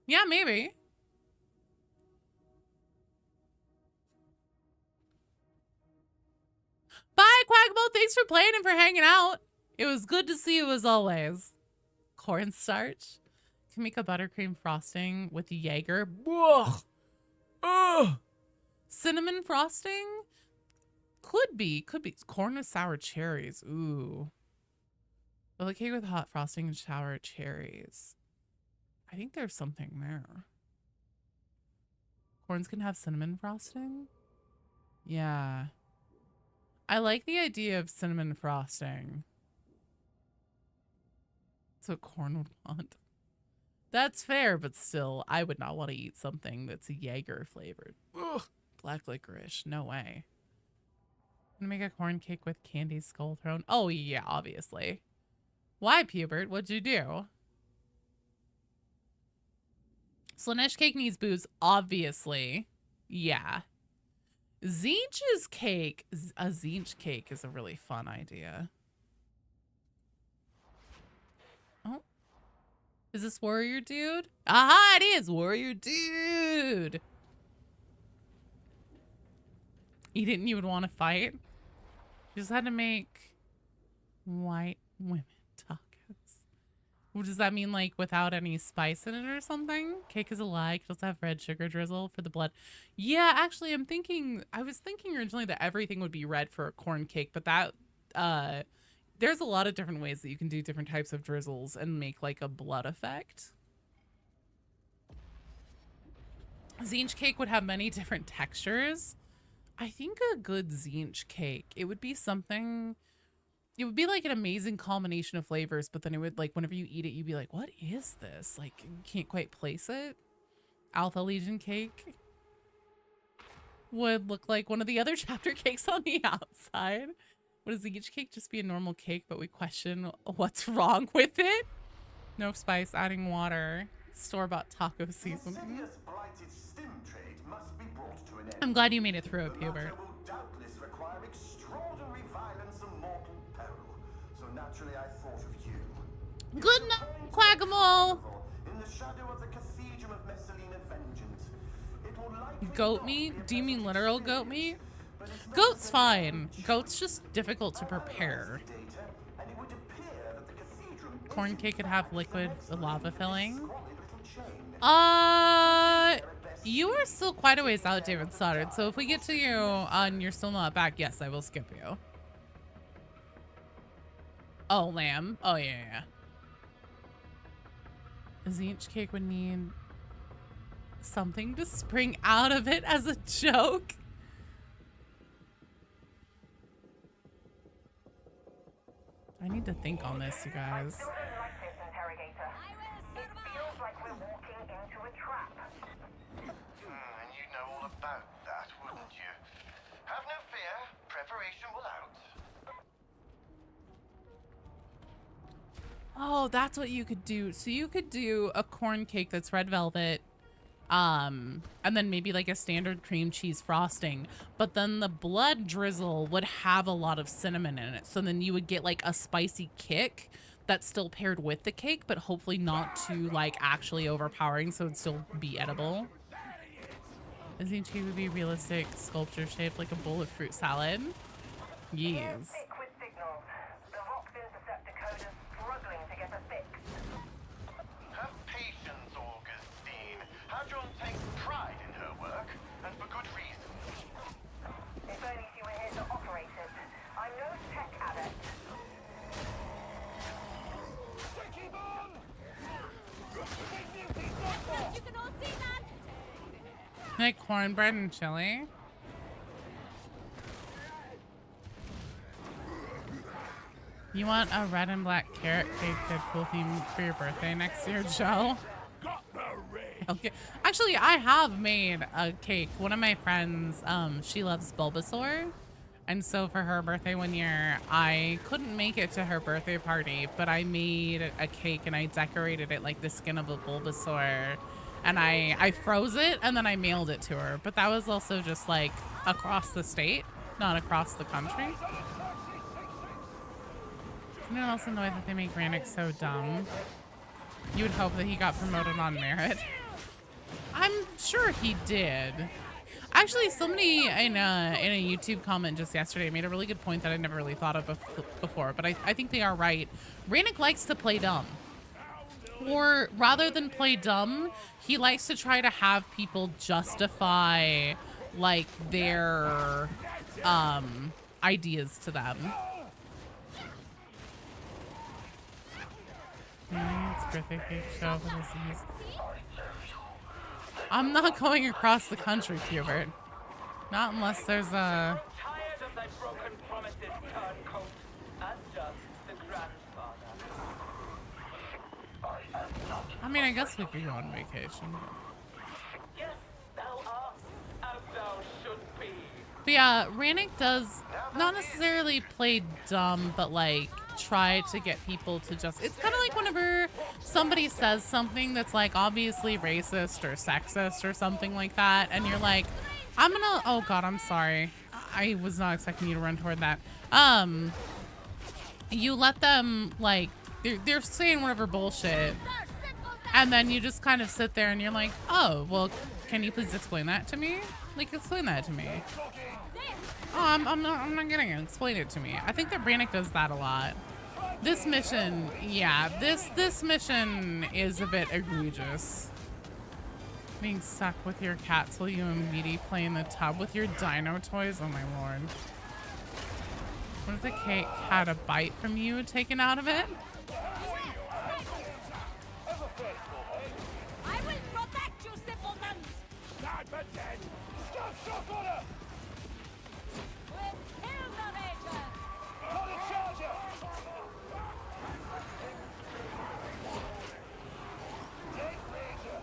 Yeah, maybe. Bye, Quackable. Thanks for playing and for hanging out. It was good to see you as always. Cornstarch. Can make a buttercream frosting with Jaeger. Ugh. Ugh. Cinnamon frosting? Could be. Corn with sour cherries. Ooh. Well, a cake with hot frosting and sour cherries. I think there's something there. Corns can have cinnamon frosting? Yeah. I like the idea of cinnamon frosting. That's what Corn would want. That's fair, but still, I would not want to eat something that's Jaeger flavored. Ugh. Black licorice. No way. I'm gonna make a corn cake with candy skull thrown. Oh, yeah, obviously. Why, Pubert? What'd you do? Slanesh cake needs booze, obviously. Yeah. Zinch's cake. A Zinch cake is a really fun idea. Is this Warrior Dude? Aha, it is Warrior Dude. You didn't even want to fight? You just had to make white women tacos. What does that mean, like without any spice in it or something? Cake is a lie. It could also have red sugar drizzle for the blood. Yeah, actually, I was thinking originally that everything would be red for a corn cake, but that, there's a lot of different ways that you can do different types of drizzles and make like a blood effect. Zinch cake would have many different textures. I think a good Zinch cake, it would be something, it would be like an amazing combination of flavors, but then it would, like, whenever you eat it, you'd be like, what is this? Like, you can't quite place it. Alpha Legion cake would look like one of the other chapter cakes on the outside. Would a Zinch cake just be a normal cake, but we question what's wrong with it? No spice, adding water, store-bought taco seasoning. I'm glad you made it through it, Hubert. Good night, Quaggamole. Goat meat? Do you mean literal goat meat? Goat's fine. Goat's just difficult to prepare. Corn cake could have liquid lava filling. You are still quite a ways out, David Stoddard. So if we get to you and you're still not back, yes, I will skip you. Oh, lamb. Oh, yeah. A Zinch cake would need something to spring out of it as a joke. I need to think on this, you guys. Oh, that's what you could do. So you could do a corn cake that's red velvet, and then maybe like a standard cream cheese frosting, but then the blood drizzle would have a lot of cinnamon in it. So then you would get like a spicy kick that's still paired with the cake, but hopefully not too like actually overpowering, so it'd still be edible. I think she would be realistic sculpture shaped like a bowl of fruit salad. Yes. Like cornbread and chili. You want a red and black carrot cake Deadpool theme for your birthday next year, Joe? Okay. Actually, I have made a cake. One of my friends, she loves Bulbasaur. And so for her birthday one year, I couldn't make it to her birthday party, but I made a cake and I decorated it like the skin of a Bulbasaur. And I froze it and then I mailed it to her. But that was also just like across the state, not across the country. You know, also annoyed that they make Rannick so dumb. You would hope that he got promoted on merit. I'm sure he did. Actually, somebody in a YouTube comment just yesterday made a really good point that I never really thought of before, but I think they are right. Rannick likes to play dumb. Or rather than play dumb, he likes to try to have people justify like their ideas to them. It's birthday cake show for disease. I'm not going across the country, Hubert. Not unless there's a... I mean, I guess we could go on vacation. But yeah, Rannick does not necessarily play dumb, but like try to get people to just... It's kind of like whenever somebody says something that's like obviously racist or sexist or something like that, and you're like, I'm gonna... Oh God, I'm sorry. I was not expecting you to run toward that. You let them like... They're saying whatever bullshit. And then you just kind of sit there and you're like, oh, well, can you please explain that to me? Like, explain that to me. Oh, I'm not getting it. Explain it to me. I think that Brannick does that a lot. This mission, yeah, this mission is a bit egregious. Being stuck with your cats while you and Meaty play in the tub with your dino toys. Oh my lord. What if the cat had a bite from you taken out of it? I will protect you, simpletons! Not but dead. Stop on her. We'll kill the Ranger! Got a charger. Take Ranger.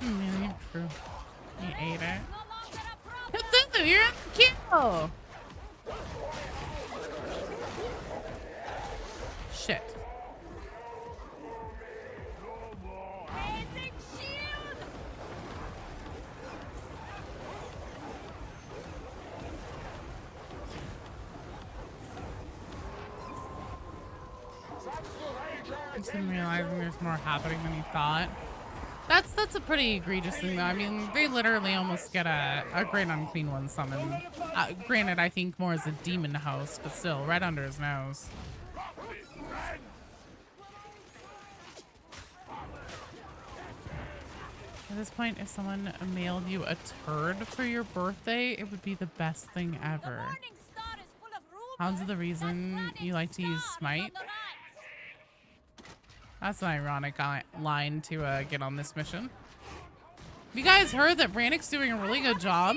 Mm, true. He ate it. No longer a problem! Cthulhu, you're on the kill! Shit. Raising shield! I just didn't realizing there's more happening than he thought. That's a pretty egregious thing though. I mean, they literally almost get a Great Unclean One summoned. Granted, I think more as a demon host, but still, right under his nose. At this point, if someone mailed you a turd for your birthday, it would be the best thing ever. Morning Star is full of rumors. How's the reason you like to use Smite? That's an ironic line to get on this mission. You guys heard that Brannick's doing a really good job?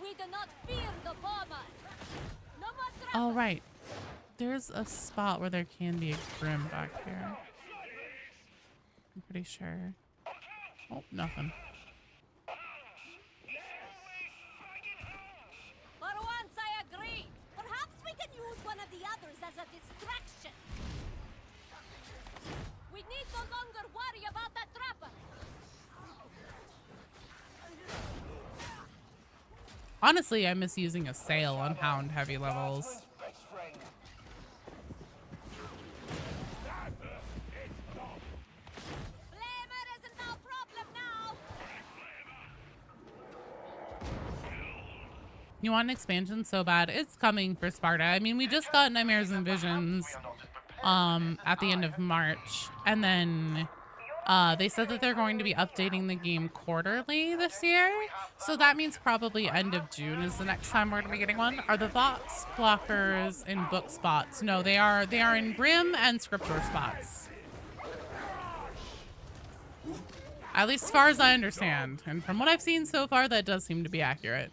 We do not fear the bomber. No more trouble. Oh, right. There's a spot where there can be a Grim back here. I'm pretty sure. Oh, nothing. For once I agree. Perhaps we can use one of the others as a distraction. We need no longer worry about that trapper. Honestly, I miss using a sail on Hound heavy levels. Flamer isn't our problem now. You want an expansion so bad? It's coming for Sparta. I mean, we just got Nightmares and Visions at the end of March, and then they said that they're going to be updating the game quarterly this year, so that means probably end of June is the next time we're going to be getting one. Are the Vox blockers in book spots? No, they are in Grim and Scripture spots, at least as far as I understand, and from what I've seen so far, that does seem to be accurate.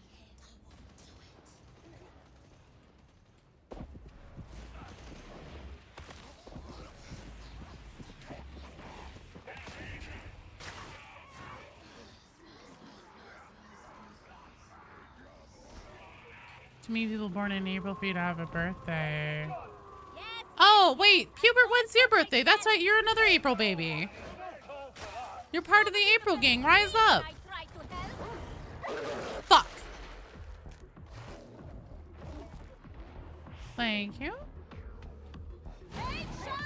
Too many people born in April for you to have a birthday. Yes. Oh, wait. Hubert, when's your birthday? That's right. You're another April baby. You're part of the April gang. Rise up. I try to help. Fuck. Thank you. Take shelter.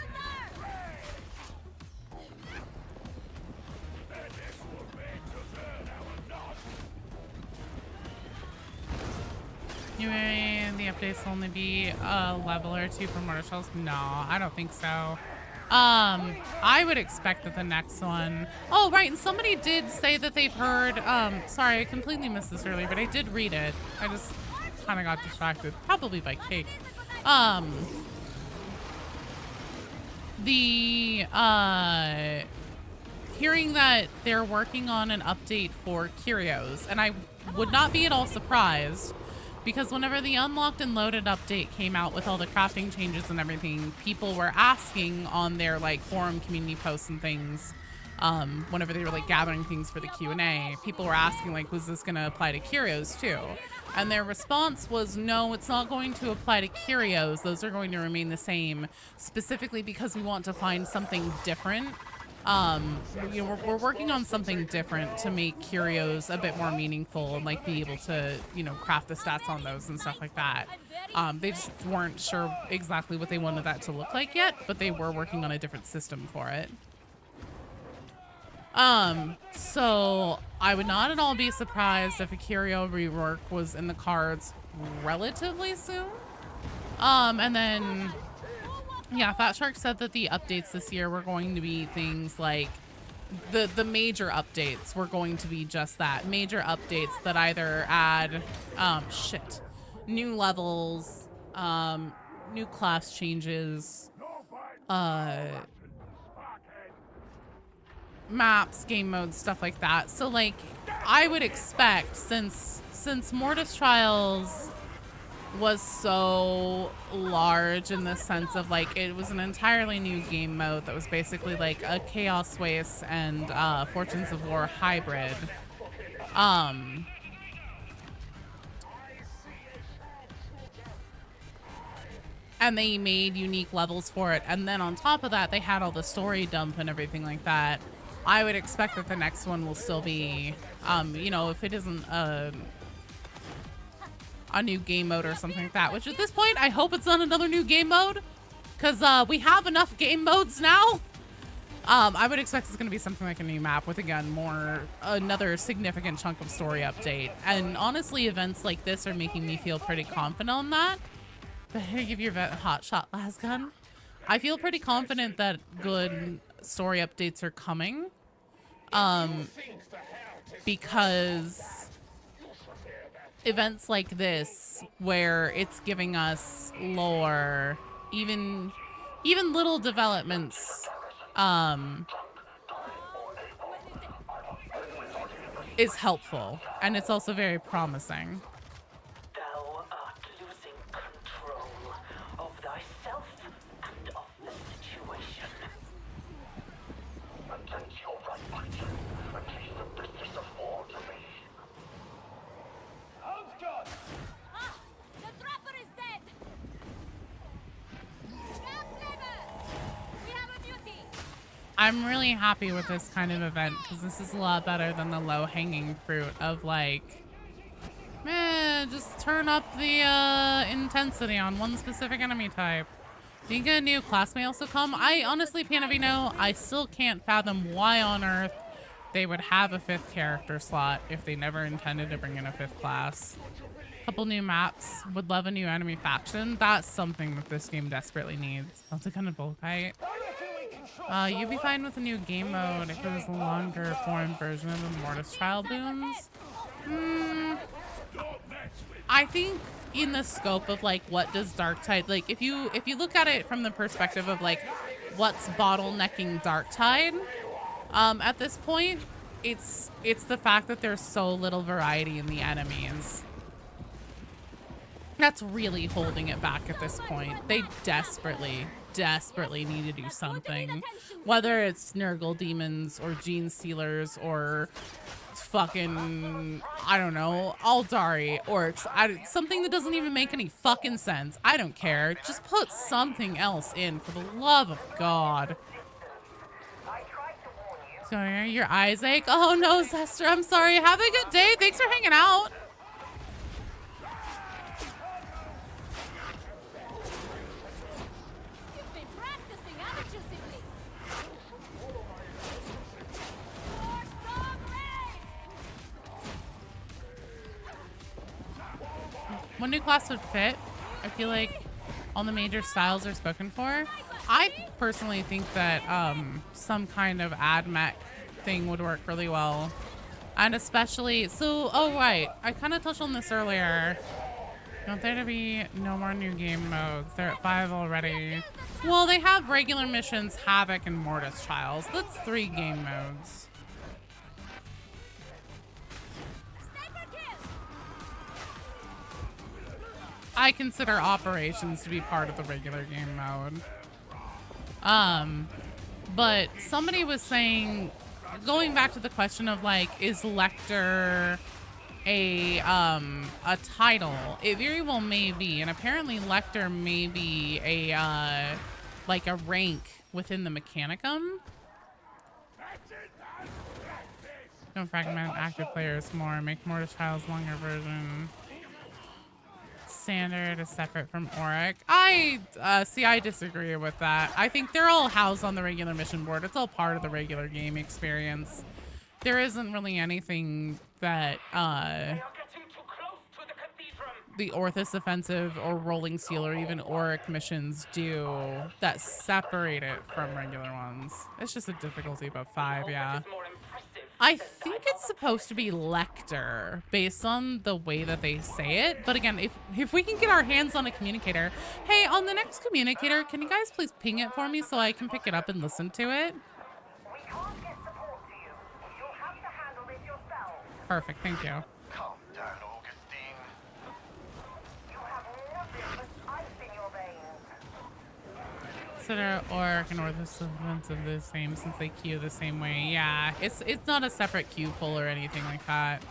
You mean the updates will only be a level or two for mortar shells? No, I don't think so. I would expect that the next one... Oh, right, and somebody did say that they've heard... sorry, I completely missed this earlier, but I did read it. I just kind of got distracted. Probably by Cake. Hearing that they're working on an update for Curios, and I would not be at all surprised, because whenever the Unlocked and Loaded update came out with all the crafting changes and everything, people were asking on their like forum community posts and things, whenever they were like gathering things for the Q&A, people were asking like, was this going to apply to Curios too? And their response was, no, it's not going to apply to Curios. Those are going to remain the same, specifically because we want to find something different You know, we're working on something different to make curios a bit more meaningful and like be able to, you know, craft the stats on those and stuff like that. They just weren't sure exactly what they wanted that to look like yet, but they were working on a different system for it. So I would not at all be surprised if a curio rework was in the cards relatively soon. And then, yeah, Fatshark said that the updates this year were going to be things like the major updates were going to be just that. Major updates that either add, new levels, new class changes, maps, game modes, stuff like that. So like I would expect since Mortis Trials was so large in the sense of like it was an entirely new game mode that was basically like a Chaos Waste and Fortunes of War hybrid. And they made unique levels for it, and then on top of that they had all the story dump and everything like that. I would expect that the next one will still be, you know, if it isn't a new game mode or something like that, which at this point, I hope it's not another new game mode, because we have enough game modes now. I would expect it's going to be something like a new map with, again, another significant chunk of story update. And honestly, events like this are making me feel pretty confident on that. But I give your vet a hot shot, Lasgun. I feel pretty confident that good story updates are coming. Because events like this, where it's giving us lore, even little developments, is helpful, and it's also very promising. Thou art losing control of thyself and of the situation. Against your right mind, at least the business of war to me. Ah! The trapper is dead! Snap lever! We have a beauty! I'm really happy with this kind of event because this is a lot better than the low-hanging fruit of like, just turn up the intensity on one specific enemy type. Think a new class may also come. I honestly, Panavino, I still can't fathom why on earth they would have a 5th character slot if they never intended to bring in a 5th class. Couple new maps. Would love a new enemy faction. That's something that this game desperately needs. Also kind of Volkite. You'd be fine with a new game mode if it was a longer form version of the Mortis Trial booms. I think in the scope of like what does Darktide, like if you look at it from the perspective of like what's bottlenecking Darktide, at this point, it's the fact that there's so little variety in the enemies. That's really holding it back at this point. They desperately need to do something. Whether it's Nurgle demons or gene stealers or fucking, I don't know, Aldari orcs. Something that doesn't even make any fucking sense. I don't care. Just put something else in, for the love of God. Sorry, your eyes ache? Oh no, Zester, I'm sorry. Have a good day. Thanks for hanging out. You've been practicing, haven't you, Sibley? What new class would fit? I feel like all the major styles are spoken for. I personally think that some kind of ad mech thing would work really well. And especially, oh right, I kind of touched on this earlier. Want there to be no more new game modes. They're at 5 already. Well, they have regular missions, Havoc, and Mortis Trials. That's 3 game modes. I consider operations to be part of the regular game mode. But somebody was saying, going back to the question of like, is Lector a title? It very well may be, and apparently Lector may be a like a rank within the Mechanicum. Don't fragment active players more. Make more trials longer version. Standard is separate from Auric. I disagree with that. I think they're all housed on the regular mission board. It's all part of the regular game experience. There isn't really anything that the Orthus Offensive or Rolling Seal or even Auric missions do that separate it from regular ones. It's just a difficulty of 5, yeah. I think it's supposed to be Lector based on the way that they say it. But again, if we can get our hands on a communicator, hey, on the next communicator, can you guys please ping it for me so I can pick it up and listen to it? We can't get support to you. You'll have to handle this yourself. Perfect, thank you. Calm down, Augustine. You have nothing but ice in your veins. Consider Auric and Orthus Offensive the same since they queue the same way. Yeah, it's not a separate queue pull or anything like that.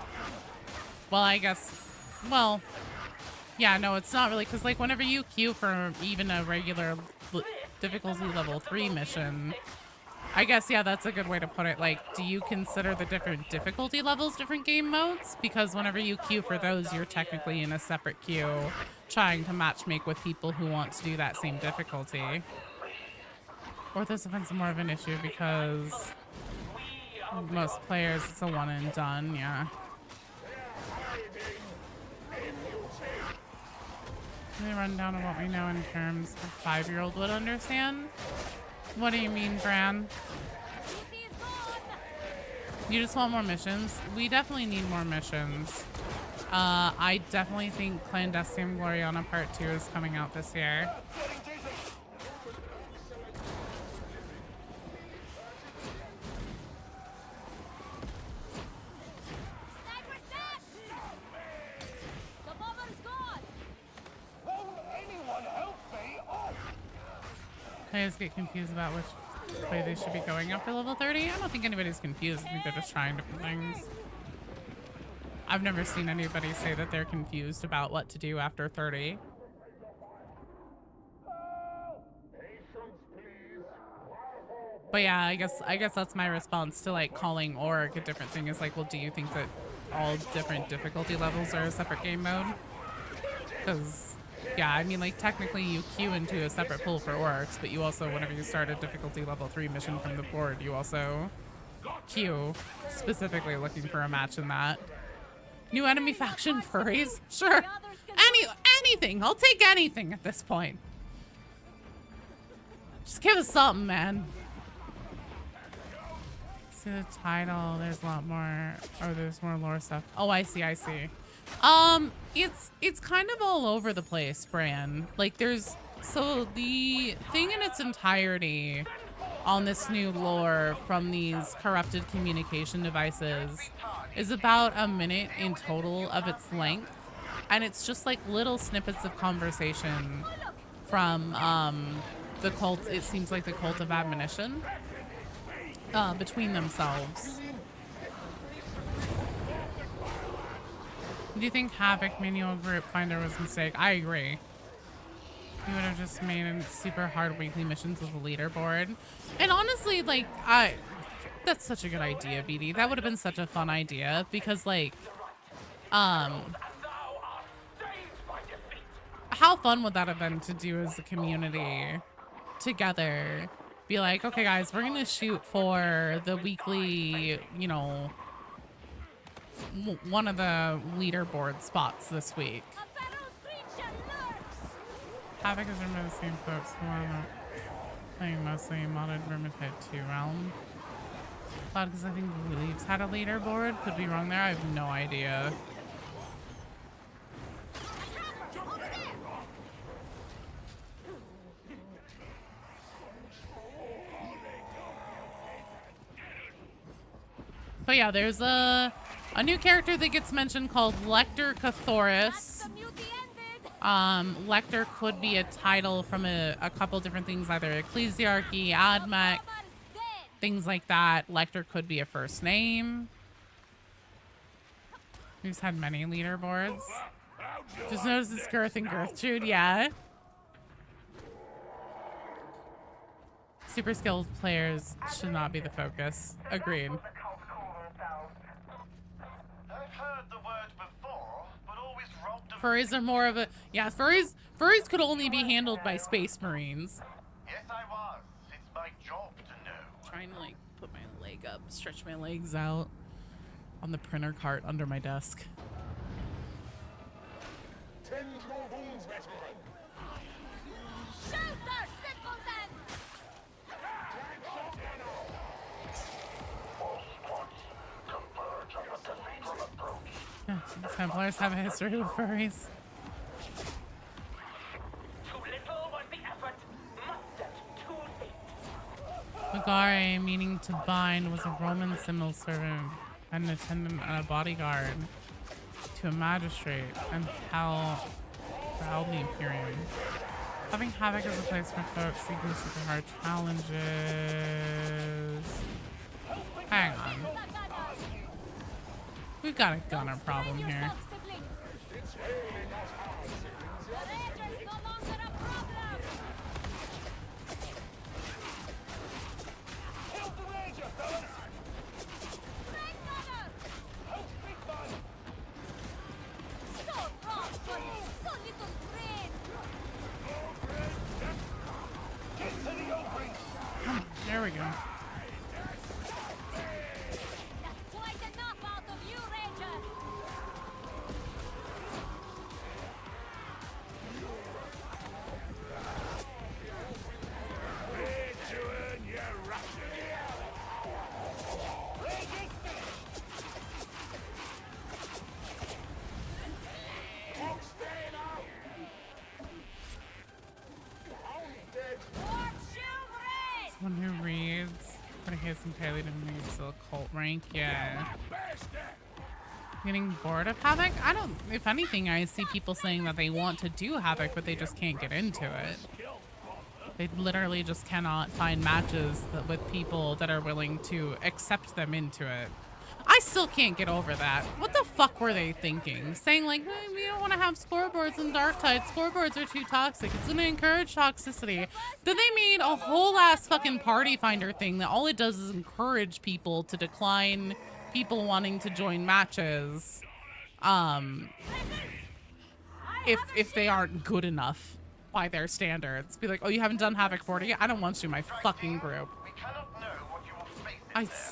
Well, I guess, well, yeah, no, it's not really, because like whenever you queue for even a regular difficulty level 3 mission, I guess, yeah, that's a good way to put it. Like, do you consider the different difficulty levels different game modes? Because whenever you queue for those, you're technically in a separate queue trying to matchmake with people who want to do that same difficulty. Orthos Offense is more of an issue because most players, it's a one and done, yeah. Let me run down on what we know in terms a 5-year-old would understand. What do you mean, Bran? You just want more missions? We definitely need more missions. I definitely think Clandestine Gloriana Part 2 is coming out this year. Players get confused about which way they should be going after level 30. I don't think anybody's confused. I think they're just trying different things. I've never seen anybody say that they're confused about what to do after 30. But yeah, I guess that's my response to like calling Auric a different thing is like, well, do you think that all different difficulty levels are a separate game mode? Because yeah, I mean, like, technically you queue into a separate pool for orcs, but you also, whenever you start a difficulty level 3 mission from the board, you also queue specifically looking for a match in that. New enemy faction furries? Sure. Anything. I'll take anything at this point. Just give us something, man. See the title. There's a lot more. Oh, there's more lore stuff. Oh, I see. It's kind of all over the place, Bran. Like so the thing in its entirety on this new lore from these corrupted communication devices is about a minute in total of its length. And it's just like little snippets of conversation from the cult, it seems like the cult of admonition, between themselves. Do you think Havoc manual group finder was a mistake? I agree. You would have just made a super hard weekly missions with a leaderboard. And honestly, like, that's such a good idea, BD. That would have been such a fun idea because, like, how fun would that have been to do as a community together? Be like, okay, guys, we're gonna shoot for the weekly, you know, one of the leaderboard spots this week. Havoc is remember the same folks who are playing mostly modded Vermintide 2 realm. Because I think Leaves had a leaderboard. Could be wrong there. I have no idea. But yeah, there's a new character that gets mentioned called Lector Cathorsis. Lector could be a title from a couple different things, either Ecclesiarchy, Admech, things like that. Lector could be a first name. Who's had many leaderboards. Just notice this Girth and Gertrude, yeah. Super skilled players should not be the focus. Agreed. The cult call themselves. I've heard the word before, but always robbed of... Furries are more of a yeah. Furries could only be handled by Space Marines. Yes, I was. It's my job to know. Trying to like put my leg up, stretch my legs out on the printer cart under my desk. Tend your wounds, veteran. Shoot her, simpleton! Yeah, Templars have a history with furries. Too little was the effort. Mustered too late. Magare, meaning to bind, was a Roman civil servant, an attendant and a bodyguard to a magistrate, and held the Imperium. Having Havoc as a place for folks seeking super hard challenges. Hang on. We've got a gunner problem here. There we go. Someone who reads, but he has entirely didn't read still a cult rank, yeah. Getting bored of Havoc? I don't, if anything, I see people saying that they want to do Havoc, but they just can't get into it. They literally just cannot find matches with people that are willing to accept them into it. I still can't get over that. What the fuck were they thinking? Saying like, we don't want to have scoreboards in Darktide. Scoreboards are too toxic. It's going to encourage toxicity. Then they made a whole ass fucking party finder thing that all it does is encourage people to decline people wanting to join matches. If they aren't good enough by their standards. Be like, oh, you haven't done Havoc 40? I don't want you in my fucking group.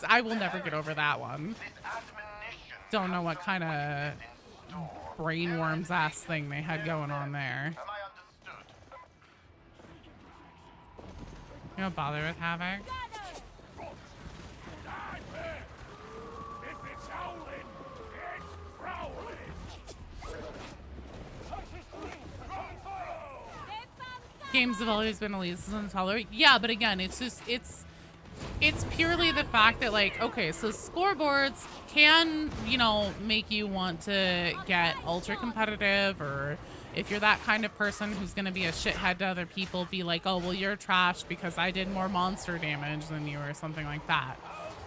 I will never get over that one. Don't know what kind of brainworms ass thing they had going on there. You don't bother with Havoc? Games have always been elitist and intolerant. Yeah, but again, it's just, it's purely the fact that, like, okay, so scoreboards can, you know, make you want to get ultra competitive, or if you're that kind of person who's going to be a shithead to other people, be like, oh, well, you're trash because I did more monster damage than you or something like that.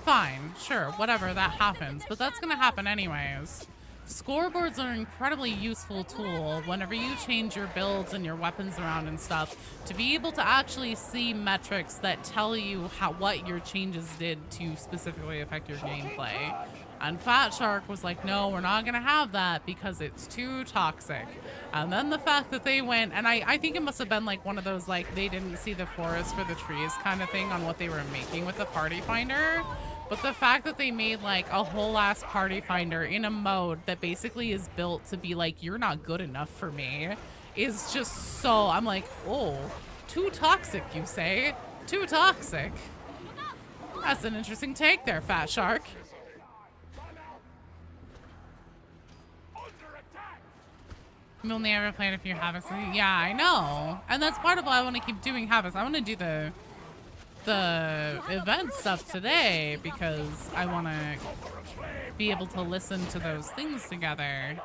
Fine, sure, whatever, that happens, but that's going to happen anyways. Scoreboards are an incredibly useful tool whenever you change your builds and your weapons around and stuff, to be able to actually see metrics that tell you what your changes did to specifically affect your gameplay. And Fatshark was like, no, we're not gonna have that because it's too toxic. And then the fact that they went, and I think it must have been like one of those like they didn't see the forest for the trees kind of thing on what they were making with the party finder. But the fact that they made like a whole ass party finder in a mode that basically is built to be like, you're not good enough for me, is just so, I'm like, oh, too toxic, you say? Too toxic. That's an interesting take there, Fatshark. I've only ever played a few Havocs. Yeah, I know. And that's part of why I want to keep doing Havocs. I want to do the event stuff today because I want to be able to listen to those things together.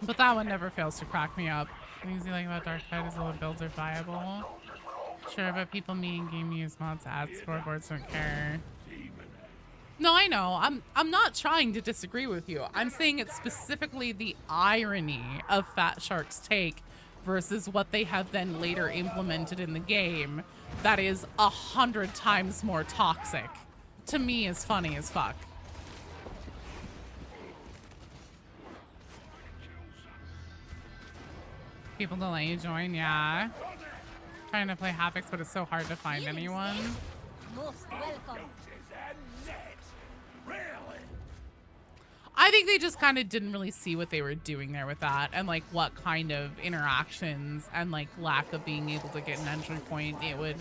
But that one never fails to crack me up. Things you like about Darktide is all the builds are viable. Sure, but people me in game use mods to add scoreboards, don't care. No, I know. I'm not trying to disagree with you. I'm saying it's specifically the irony of Fatshark's take versus what they have then later implemented in the game that is 100 times more toxic, to me is funny as fuck. People don't let you join, yeah. Trying to play Havocs, but it's so hard to find anyone. Most welcome. I think they just kind of didn't really see what they were doing there with that, and like what kind of interactions and like lack of being able to get an entry point it would.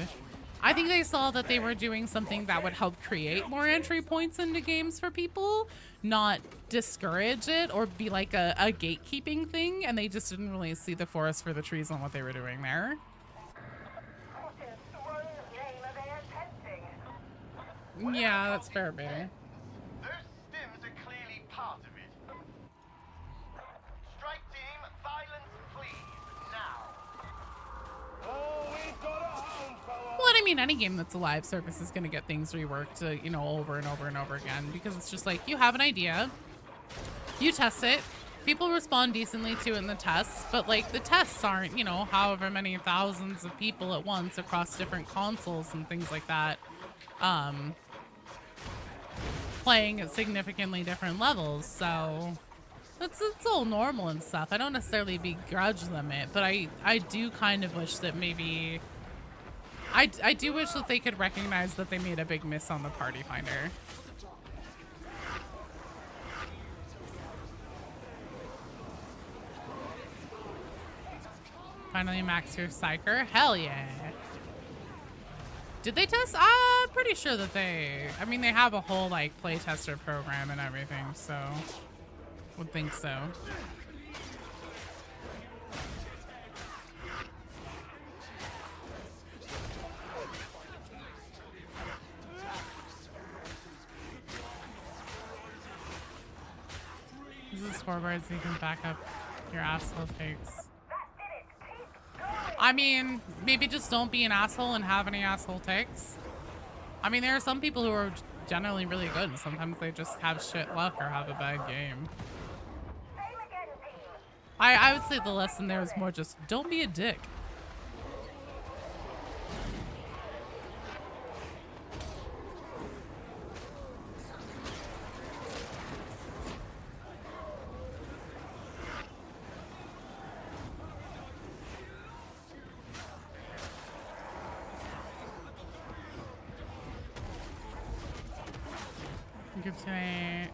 I think they saw that they were doing something that would help create more entry points into games for people, not discourage it or be like a gatekeeping thing, and they just didn't really see the forest for the trees on what they were doing there. Yeah, that's fair, baby. Those stims are clearly part of it. Strike team, violence please, now. Oh, we've got a home, fella. Well, I mean, any game that's a live service is going to get things reworked, you know, over and over and over again, because it's just like, you have an idea, you test it, people respond decently to it in the tests, but like the tests aren't, you know, however many thousands of people at once across different consoles and things like that. Playing at significantly different levels, so it's all normal and stuff. I don't necessarily begrudge them it, but I do kind of wish that maybe I do wish that they could recognize that they made a big miss on the party finder. Finally max your psycher. Hell yeah. Did they test? I'm pretty sure that they have a whole like playtester program and everything, so would think so. This is scoreboard so you can back up your asshole takes. I mean, maybe just don't be an asshole and have any asshole takes. I mean, there are some people who are generally really good, and sometimes they just have shit luck or have a bad game. I would say the lesson there is more just don't be a dick. Give tonight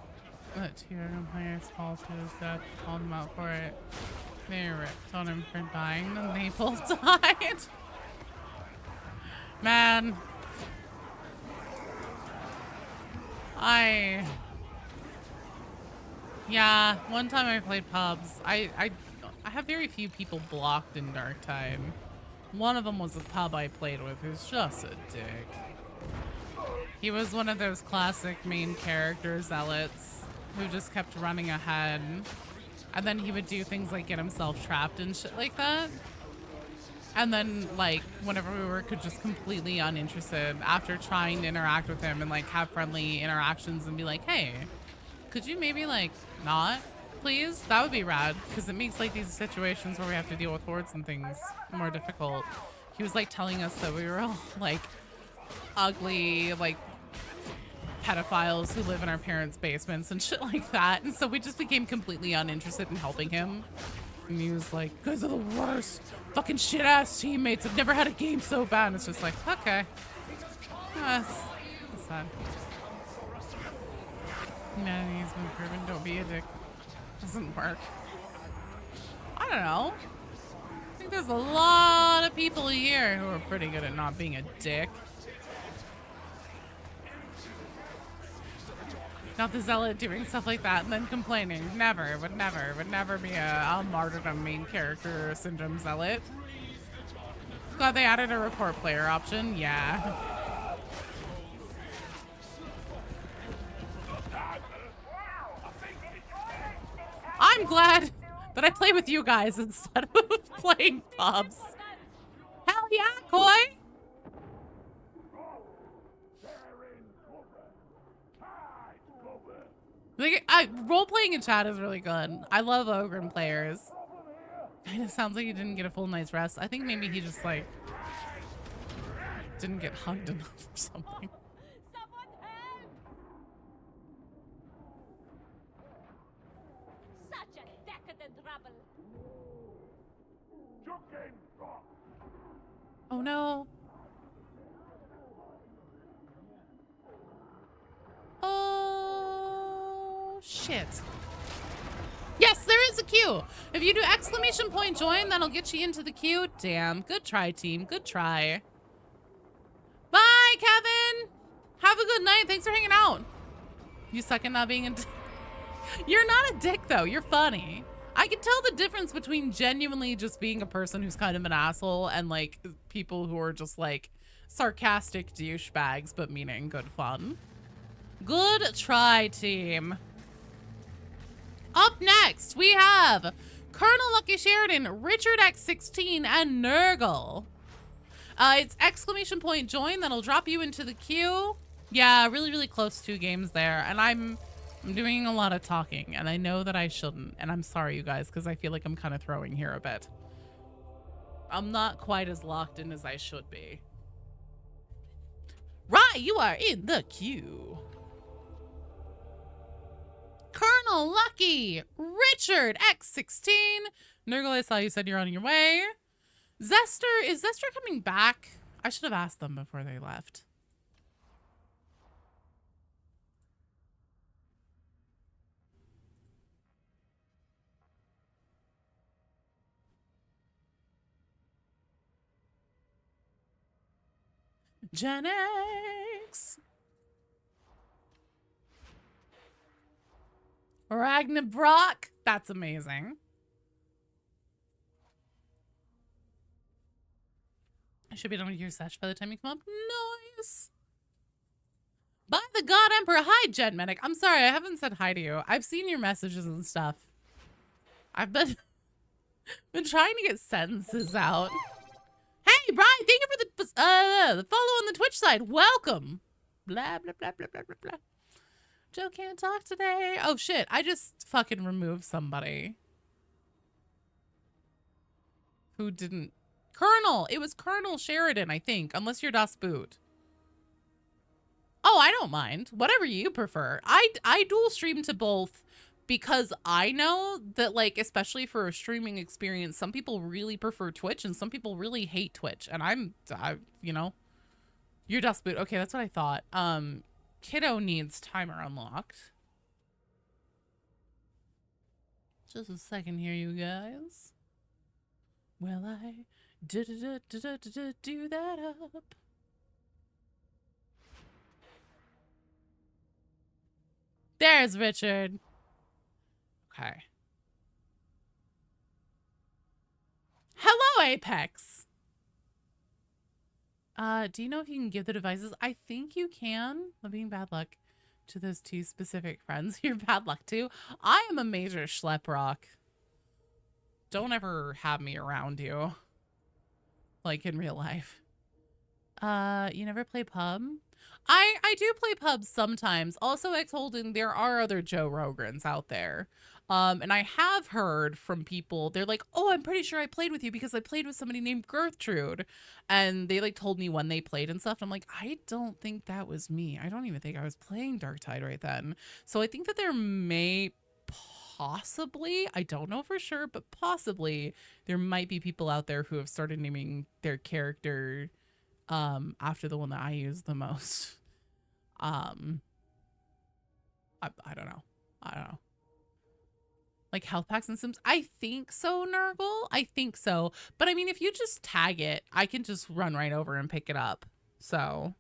that two other players fall to his death, called him out for it. They ripped on him for dying, and they both died. Man. Yeah, one time I played pubs. I have very few people blocked in Darktide. One of them was a pub I played with who's just a dick. He was one of those classic main character zealots who just kept running ahead. And then he would do things like get himself trapped and shit like that. And then, like, whenever we were just completely uninterested, after trying to interact with him and, like, have friendly interactions and be like, hey, could you maybe, like, not, please? That would be rad, because it makes, like, these situations where we have to deal with hordes and things more difficult. He was, like, telling us that we were all, like, ugly, like, pedophiles who live in our parents' basements and shit like that. And so we just became completely uninterested in helping him. And he was like, you guys are the worst fucking shit-ass teammates. I've never had a game so bad. And it's just like, okay. That's sad. Humanity's been proven. Don't be a dick. Doesn't work. I don't know. I think there's a lot of people here who are pretty good at not being a dick. Not the zealot doing stuff like that and then complaining. Never, would never be a martyrdom main character syndrome zealot. Glad they added a report player option. Yeah. I'm glad that I play with you guys instead of playing pubs. Hell yeah, Koi! Like, role-playing in chat is really good. I love Ogren players. Kind of sounds like he didn't get a full night's rest. I think maybe he just like didn't get hugged enough or something. Someone help! Such a decadent rubble. Oh no. Oh shit. Yes, there is a queue. If you do exclamation point join, that'll get you into the queue. Damn. Good try, team. Good try. Bye, Kevin. Have a good night. Thanks for hanging out. You suck at not being a You're not a dick, though. You're funny. I can tell the difference between genuinely just being a person who's kind of an asshole and, like, people who are just, like, sarcastic douchebags, but meaning good fun. Good try, team. Up next, we have Colonel Lucky Sheridan, Richard X16, and Nurgle. It's exclamation point join. That'll drop you into the queue. Yeah, really, really close to games there. And I'm doing a lot of talking, and I know that I shouldn't. And I'm sorry, you guys, because I feel like I'm kind of throwing here a bit. I'm not quite as locked in as I should be. Right, you are in the queue. Colonel Lucky, Richard X16. Nurgle, I saw you said you're on your way. Zester, is Zester coming back? I should have asked them before they left. Gen X. Ragnarok. That's amazing. I should be done with your sesh by the time you come up. Nice. By the God Emperor. Hi, Jet Medic. I'm sorry, I haven't said hi to you. I've seen your messages and stuff. I've been trying to get sentences out. Hey, Brian, thank you for the follow on the Twitch side. Welcome. Blah, blah, blah, blah, blah, blah, blah. Joe can't talk today. Oh, shit. I just fucking removed somebody. Who didn't... Colonel. It was Colonel Sheridan, I think. Unless you're Das Boot. Oh, I don't mind. Whatever you prefer. I dual stream to both because I know that, like, especially for a streaming experience, some people really prefer Twitch and some people really hate Twitch. And I you know, you're Das Boot. Okay, that's what I thought. Kiddo needs timer unlocked. Just a second here, you guys. Well, I do that up. There's Richard. Okay. Hello, Apex. Do you know if you can give the devices? I think you can. Living bad luck to those two specific friends. You're bad luck too. I am a major schlep rock. Don't ever have me around you. Like in real life. You never play pub? I do play pubs sometimes. Also, X-Holden, there are other Joe Rogans out there. And I have heard from people, they're like, oh, I'm pretty sure I played with you because I played with somebody named Gertrude. And they like told me when they played and stuff. And I'm like, I don't think that was me. I don't even think I was playing Darktide right then. So I think that there may possibly, I don't know for sure, but possibly there might be people out there who have started naming their character after the one that I use the most. I don't know. I don't know. Like health packs and Sims? I think so, Nurgle. I think so. But I mean, if you just tag it, I can just run right over and pick it up. So,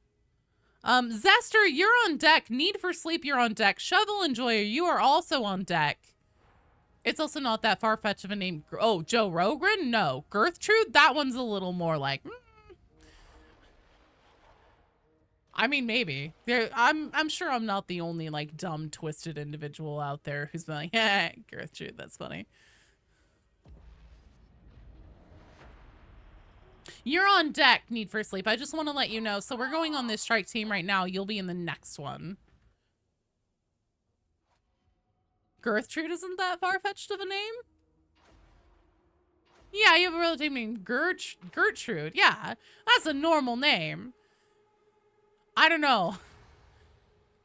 Zester, you're on deck. Need for Sleep, you're on deck. Shovel Enjoyer, you are also on deck. It's also not that far-fetched of a name. Oh, Joe Rogren? No. Gertrude? That one's a little more like... I mean, maybe. I'm sure I'm not the only, like, dumb, twisted individual out there who's been like, yeah, Gertrude, that's funny. You're on deck, Need for Sleep. I just want to let you know. So we're going on this strike team right now. You'll be in the next one. Gertrude isn't that far-fetched of a name? Yeah, you have a relative named Gertrude. Yeah, that's a normal name. I don't know.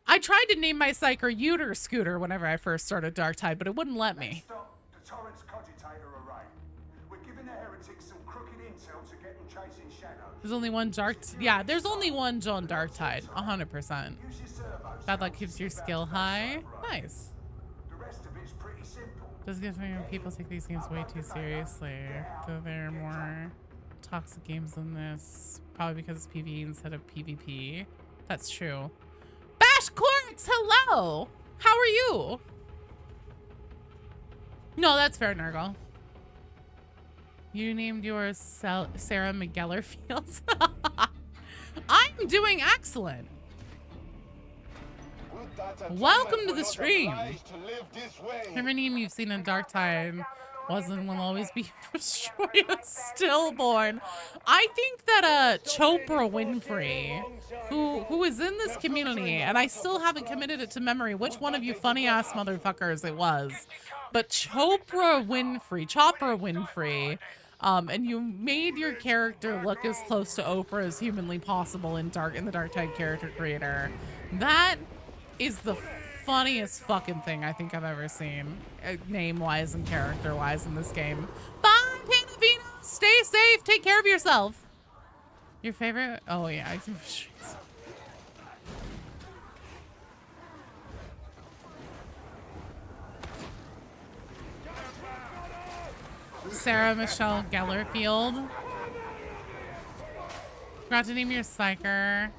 I tried to name my psyker Uter Scooter whenever I first started Darktide, but it wouldn't let me. Stop the Torrent's cogitator array. We're giving the heretics some crooked intel to get them chasing shadows. There's only one Yeah, there's only one John Darktide. 100%. Use your servos. Bad luck keeps your skill high. Nice. The rest of it's pretty simple. Does get me when people take these games way too seriously. Though there are more toxic games than this. Probably because it's PvE instead of PvP. That's true. Bash Corks, hello! How are you? No, that's fair, Nurgle. You named yours Sarah McGellerfield. I'm doing excellent. Welcome to the stream. Every name you've seen in Darktide wasn't will always be destroyed a stillborn. I think that Chopra Winfrey, who is in this community, and I still haven't committed it to memory which one of you funny ass motherfuckers it was, but Chopra Winfrey, and you made your character look as close to Oprah as humanly possible in the Darktide character creator. That is the funniest fucking thing I think I've ever seen, name-wise and character-wise in this game. Bye, Panavino! Stay safe! Take care of yourself! Your favorite? Oh, yeah. Sarah Michelle Gellerfield. Forgot to name your psyker.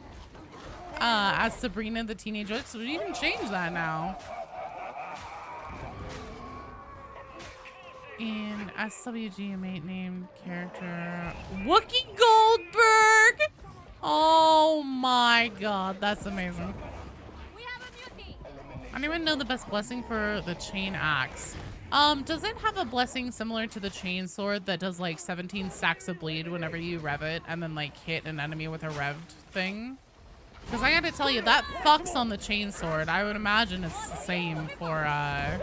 As Sabrina the Teenage Witch, so we even change that now. In SWG, a mate named character Wookie Goldberg. Oh my god, that's amazing. I don't even know the best blessing for the chain axe. Does it have a blessing similar to the chain sword that does like 17 stacks of bleed whenever you rev it and then like hit an enemy with a revved thing? Because I gotta tell you, that fucks on the chainsword. I would imagine it's the same for, I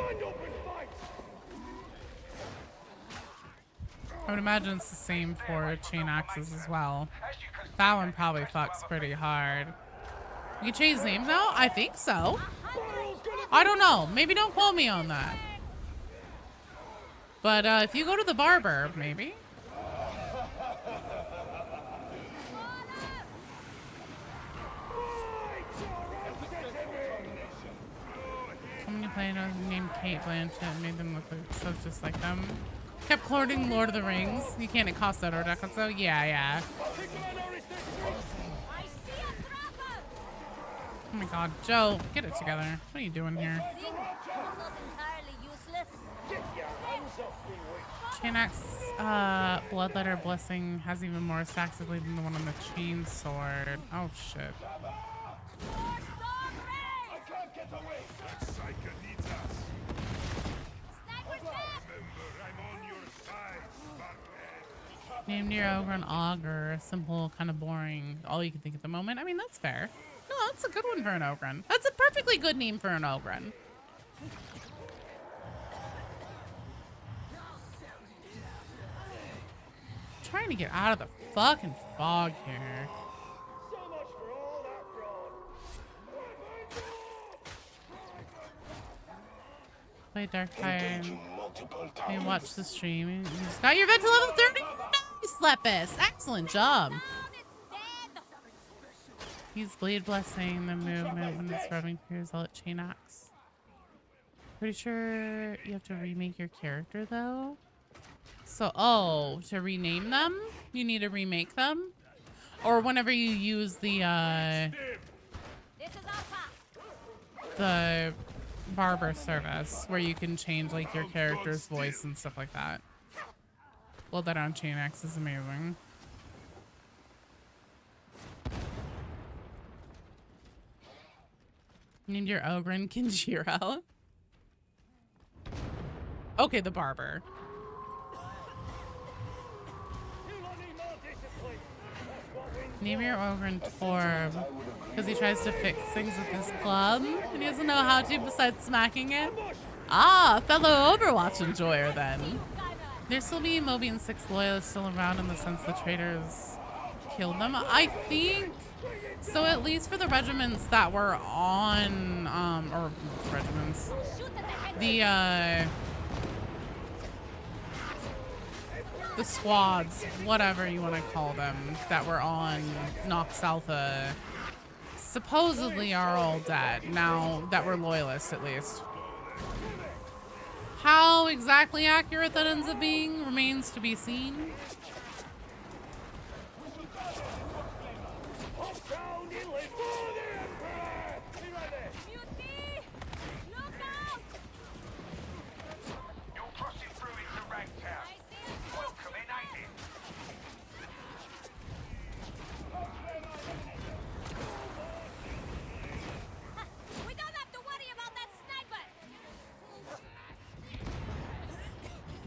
would imagine it's the same for chain axes as well. That one probably fucks pretty hard. You can change names now? I think so. I don't know. Maybe don't quote me on that. But, if you go to the barber, maybe. Someone you played named Kate Blanchett made them look like so just like them. Kept quoting Lord of the Rings. You can't it cost that or so yeah. Oh my god, Joe, get it together. What are you doing here? Chain axe, bloodletter blessing has even more stacks of bleed than the one on the chain sword. Oh shit. Named your ogre an augur, simple, kind of boring. All you can think at the moment. I mean, that's fair. No, that's a good one for an ogre. That's a perfectly good name for an ogre. Trying to get out of the fucking fog here. Play Darktide. You watch the stream. You just got your vet to level 30. Nice, Lepus. Excellent job. Use Blade Blessing, the movement when it's rubbing through his chain axe. Pretty sure you have to remake your character though. So, oh, to rename them, you need to remake them, or whenever you use the barber service, where you can change like your character's voice and stuff like that. Well, that on Chain Axe is amazing. Named your Ogren Kinjiro. Okay, the barber. Name your Ogren Torb, because he tries to fix things with his club, and he doesn't know how to besides smacking it. Ah, fellow Overwatch enjoyer then. There still be Mobian 6 loyalists still around in the sense the traitors killed them. I think so, at least for the regiments that were on or regiments. The squads, whatever you want to call them, that were on Nox Alpha supposedly are all dead now, that were loyalists at least. How exactly accurate that ends up being remains to be seen.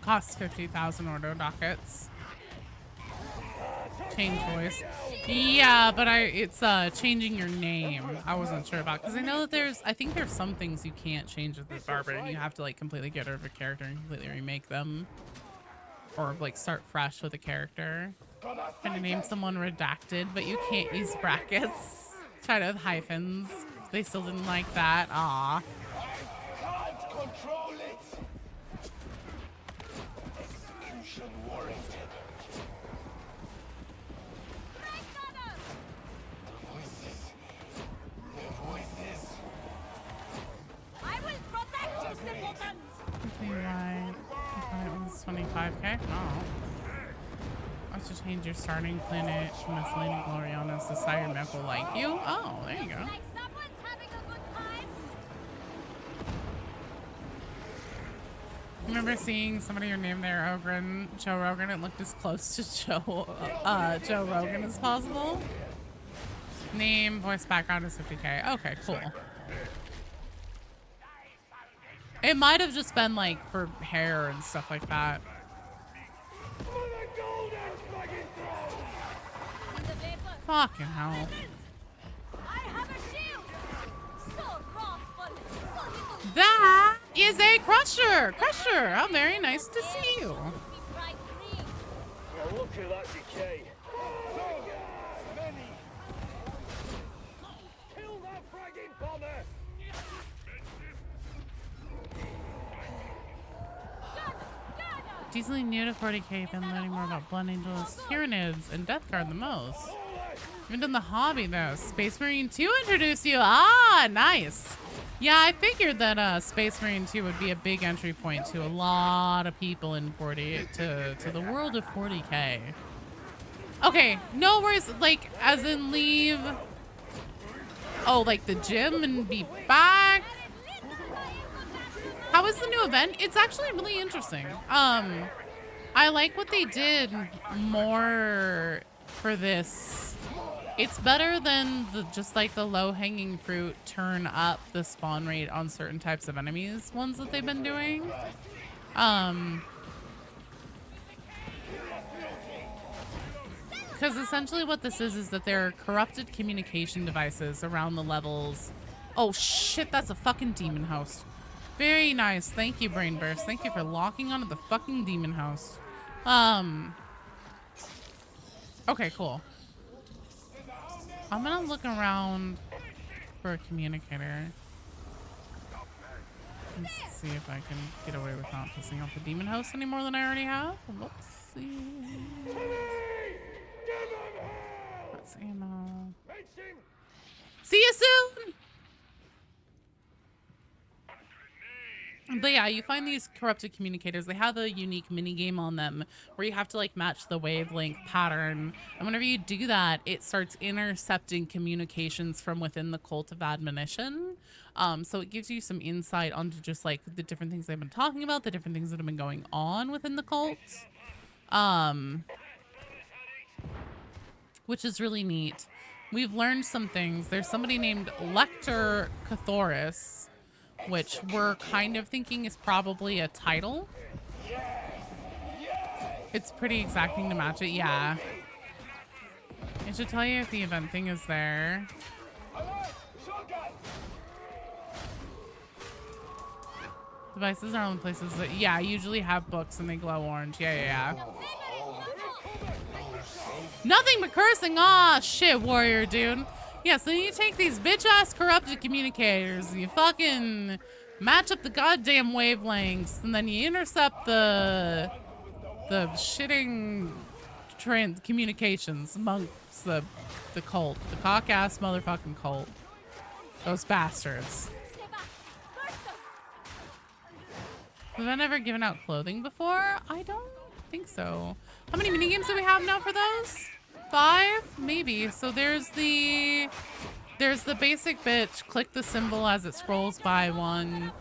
Costs 50,000 order dockets. Change voice. Yeah, but it's changing your name. I wasn't sure about, because I know that I think there's some things you can't change with the Barbarian. You have to like completely get rid of a character and completely remake them, or like start fresh with a character. Trying to name someone redacted, but you can't use brackets. Try to have hyphens. They still didn't like that. Aw. Right. It was 25k? Oh. I should change your starting planet from Miss Lady Gloriana's to Sire Mech will like you. Oh, there you go. Remember seeing somebody named there Joe Rogan? It looked as close to Joe Rogan as possible. Name, voice background is 50k. Okay, cool. It might have just been like for hair and stuff like that. Fucking hell. That is a Crusher! Crusher! How very nice to see you. Well, look at that decay. Kill that fragging bomber! Decently new to 40k, been learning more about Blood Angels, Tyranids, and Death Guard the most. Even done the hobby though. Space Marine 2 introduced you. Ah, nice. Yeah, I figured that Space Marine 2 would be a big entry point to a lot of people in 40 to the world of 40k. Okay, no worries. Like, as in leave. Oh, like the gym and be back. How was the new event? It's actually really interesting. I like what they did more for this. It's better than just like the low-hanging fruit turn up the spawn rate on certain types of enemies ones that they've been doing. Because essentially what this is that there are corrupted communication devices around the levels. Oh shit, that's a fucking demon host. Very nice. Thank you, Brain Burst. Thank you for locking onto the fucking demon house. Okay, cool. I'm gonna look around for a communicator. Let's see if I can get away with not pissing off the demon house any more than I already have. Let's see. Let's ammo. See you soon! But yeah, you find these corrupted communicators. They have a unique mini game on them where you have to like match the wavelength pattern. And whenever you do that, it starts intercepting communications from within the cult of admonition. So it gives you some insight onto just like the different things they've been talking about, the different things that have been going on within the cult. Which is really neat. We've learned some things. There's somebody named Lector Cathorsis, which we're kind of thinking is probably a title. It's pretty exacting to match it, yeah. It should tell you if the event thing is there. Devices are only places that, yeah, usually have books and they glow orange. Yeah. Nothing but cursing. Aw, shit, warrior, dude. Yeah, so you take these bitch-ass corrupted communicators and you fucking match up the goddamn wavelengths, and then you intercept the shitting communications amongst the cult. The cock-ass motherfucking cult. Those bastards. Have I never given out clothing before? I don't think so. How many minigames do we have now for those? 5? Maybe. So there's the basic bitch, click the symbol as it scrolls by one.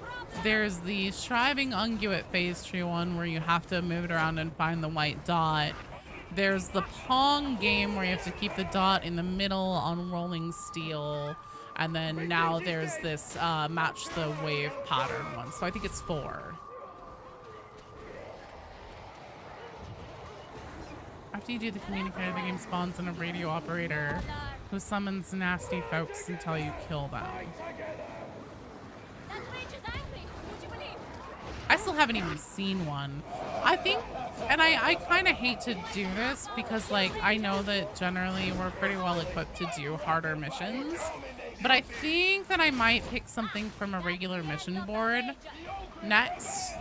There's the striving unguent phase tree one where you have to move it around and find the white dot. There's the Pong game where you have to keep the dot in the middle on rolling steel. And then now there's this match the wave pattern one. So I think it's 4. After you do the communicator, the game spawns in a radio operator who summons nasty folks until you kill them. I still haven't even seen one. I think, and I kind of hate to do this because, like, I know that generally we're pretty well equipped to do harder missions, but I think that I might pick something from a regular mission board next,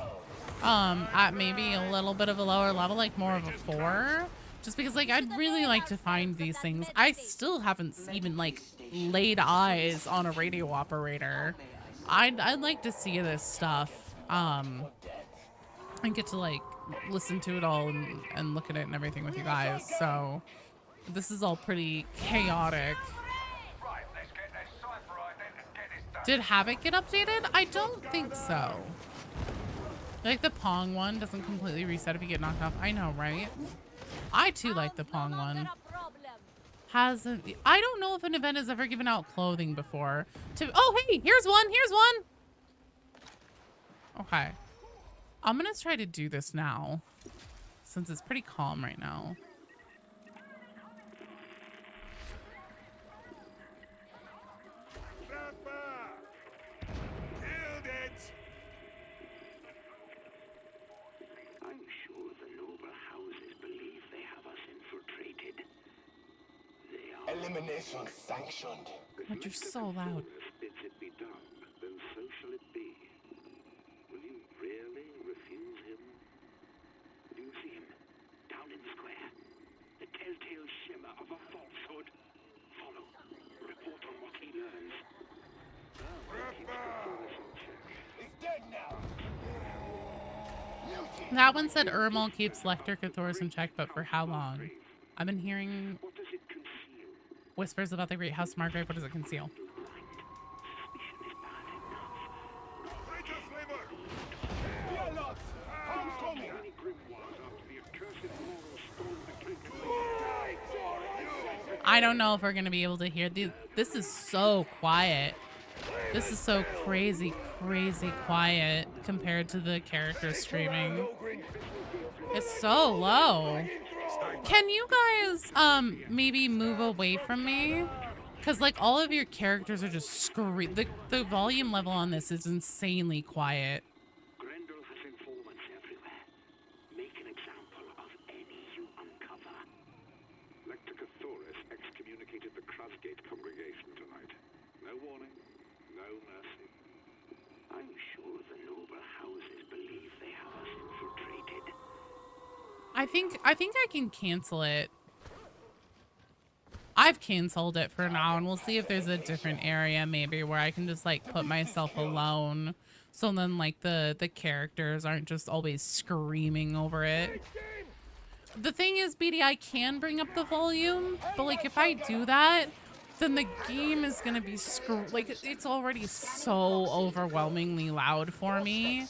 at maybe a little bit of a lower level, like more of a 4. Just because, like, I'd really like to find these things. I still haven't even, like, laid eyes on a radio operator. I'd like to see this stuff, and get to, like, listen to it all and look at it and everything with you guys. So this is all pretty chaotic. Did Havoc get updated? I don't think so. Like, the Pong one doesn't completely reset if you get knocked off. I know, right? I too like the Pong one. Hasn't. I don't know if an event has ever given out clothing before. Oh, hey, here's one. Here's one. Okay. I'm gonna try to do this now, since it's pretty calm right now. Elimination sanctioned. But you're so loud. Bids it be done, then so shall it be. Will you really refuse him? Do you see him? Down in the square. The telltale shimmer of a falsehood. Follow. Report on what he learns. He's dead now. That one said Ermal keeps Lector Cathorsis in check, but for how long? I've been hearing whispers about the Great House Margrave. What does it conceal? I don't know if we're going to be able to hear these. This is so quiet. This is so crazy, crazy quiet compared to the characters streaming. It's so low. Can you guys maybe move away from me? Because, like, all of your characters are just screaming. The volume level on this is insanely quiet. Grendel has informants everywhere. Make an example of any you uncover. Lector Cathorsis excommunicated the Crusgate congregation tonight. No warning, no mercy. I'm sure the noble houses believe they have us infiltrated. I think I can cancel it. I've canceled it for now, and we'll see if there's a different area maybe where I can just, like, put myself alone, so then, like, the characters aren't just always screaming over it. The thing is, BD, I can bring up the volume, but, like, if I do that, then the game is gonna be like, it's already so overwhelmingly loud for me.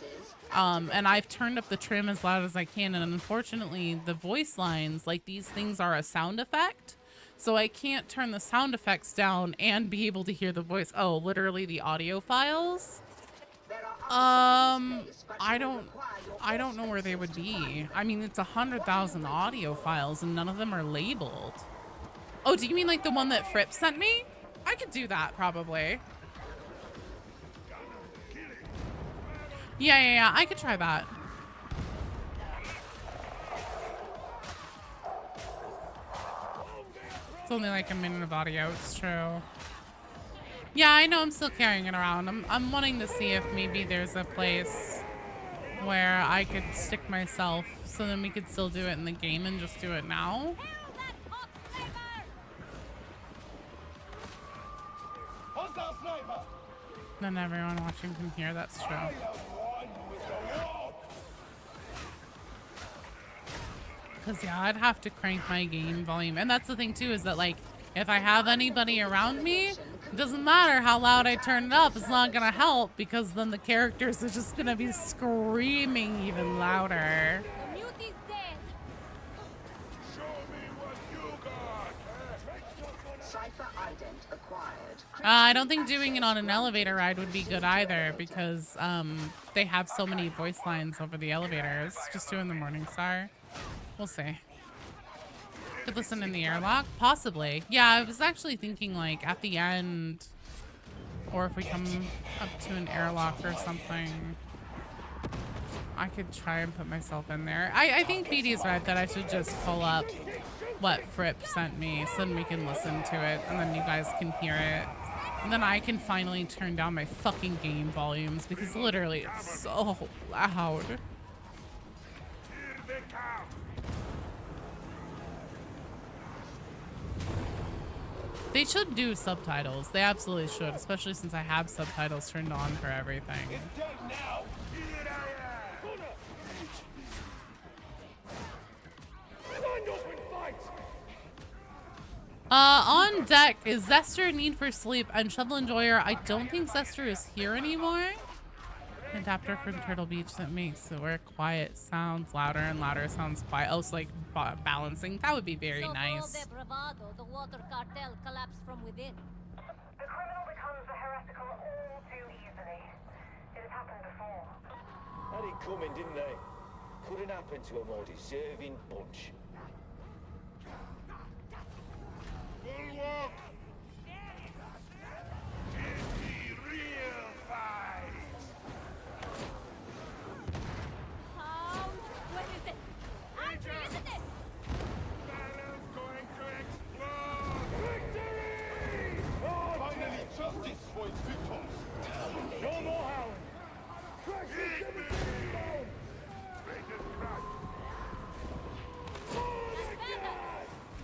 And I've turned up the trim as loud as I can, and unfortunately the voice lines, like, these things are a sound effect, so I can't turn the sound effects down and be able to hear the voice. Oh, literally the audio files. I don't know where they would be. I mean, it's 100,000 audio files and none of them are labeled. Oh, do you mean like the one that Fripp sent me? I could do that probably. Yeah. I could try that. It's only like a minute of audio. It's true. Yeah, I know I'm still carrying it around. I'm wanting to see if maybe there's a place where I could stick myself so then we could still do it in the game and just do it now. Then everyone watching can hear. That's true. Because, yeah, I'd have to crank my game volume. And that's the thing, too, is that, like, if I have anybody around me, it doesn't matter how loud I turn it up. It's not going to help because then the characters are just going to be screaming even louder. The mute is dead. Show me what you got. Cipher ident acquired. I don't think doing it on an elevator ride would be good either because they have so many voice lines over the elevators. Just doing the Morningstar. We'll see. Could listen in the airlock? Possibly. Yeah, I was actually thinking like at the end or if we come up to an airlock or something, I could try and put myself in there. I think BD's right that I should just pull up what Fripp sent me so then we can listen to it and then you guys can hear it. And then I can finally turn down my fucking game volumes because literally it's so loud. Here they come. They should do subtitles. They absolutely should, especially since I have subtitles turned on for everything. It's dead now. Here I am. Line up and fight. On deck is Zester, Need for Sleep, and Shovel Enjoyer. I don't think Zester is here anymore. Adapter from Turtle Beach that makes it where quiet sounds louder and louder sounds quiet. Oh, it's like balancing. That would be very So nice. for all their bravado, the water cartel collapsed from within. The criminal becomes a heretical all too easily. It has happened before. Had it coming, didn't they? Couldn't happen to a more deserving bunch. Bulwark. Give me real fight. Hound, where is it? Andrew, isn't it? Battle's going to explode. Victory! Finally, justice for its victims. No more howling. Crash the cemetery down. Raiders crash.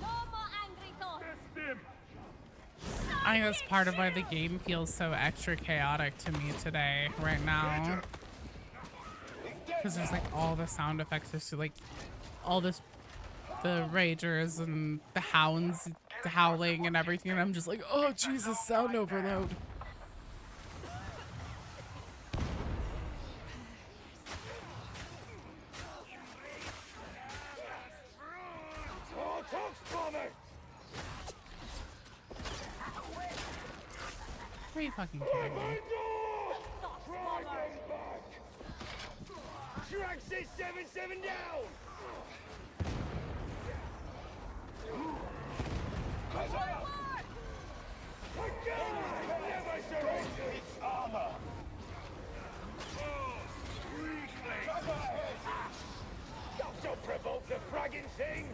No more angry thoughts. Test him. I think that's part of why the game feels so extra chaotic to me today, right now. Because there's like all the sound effects, there's like all this, the ragers and the hounds howling and everything, and I'm just like, oh Jesus, sound overload. Oh, Tox bomber. Are you fucking kidding me? Shrek says 7-7 down! Never surrender its armor. Don't provoke the fragging thing!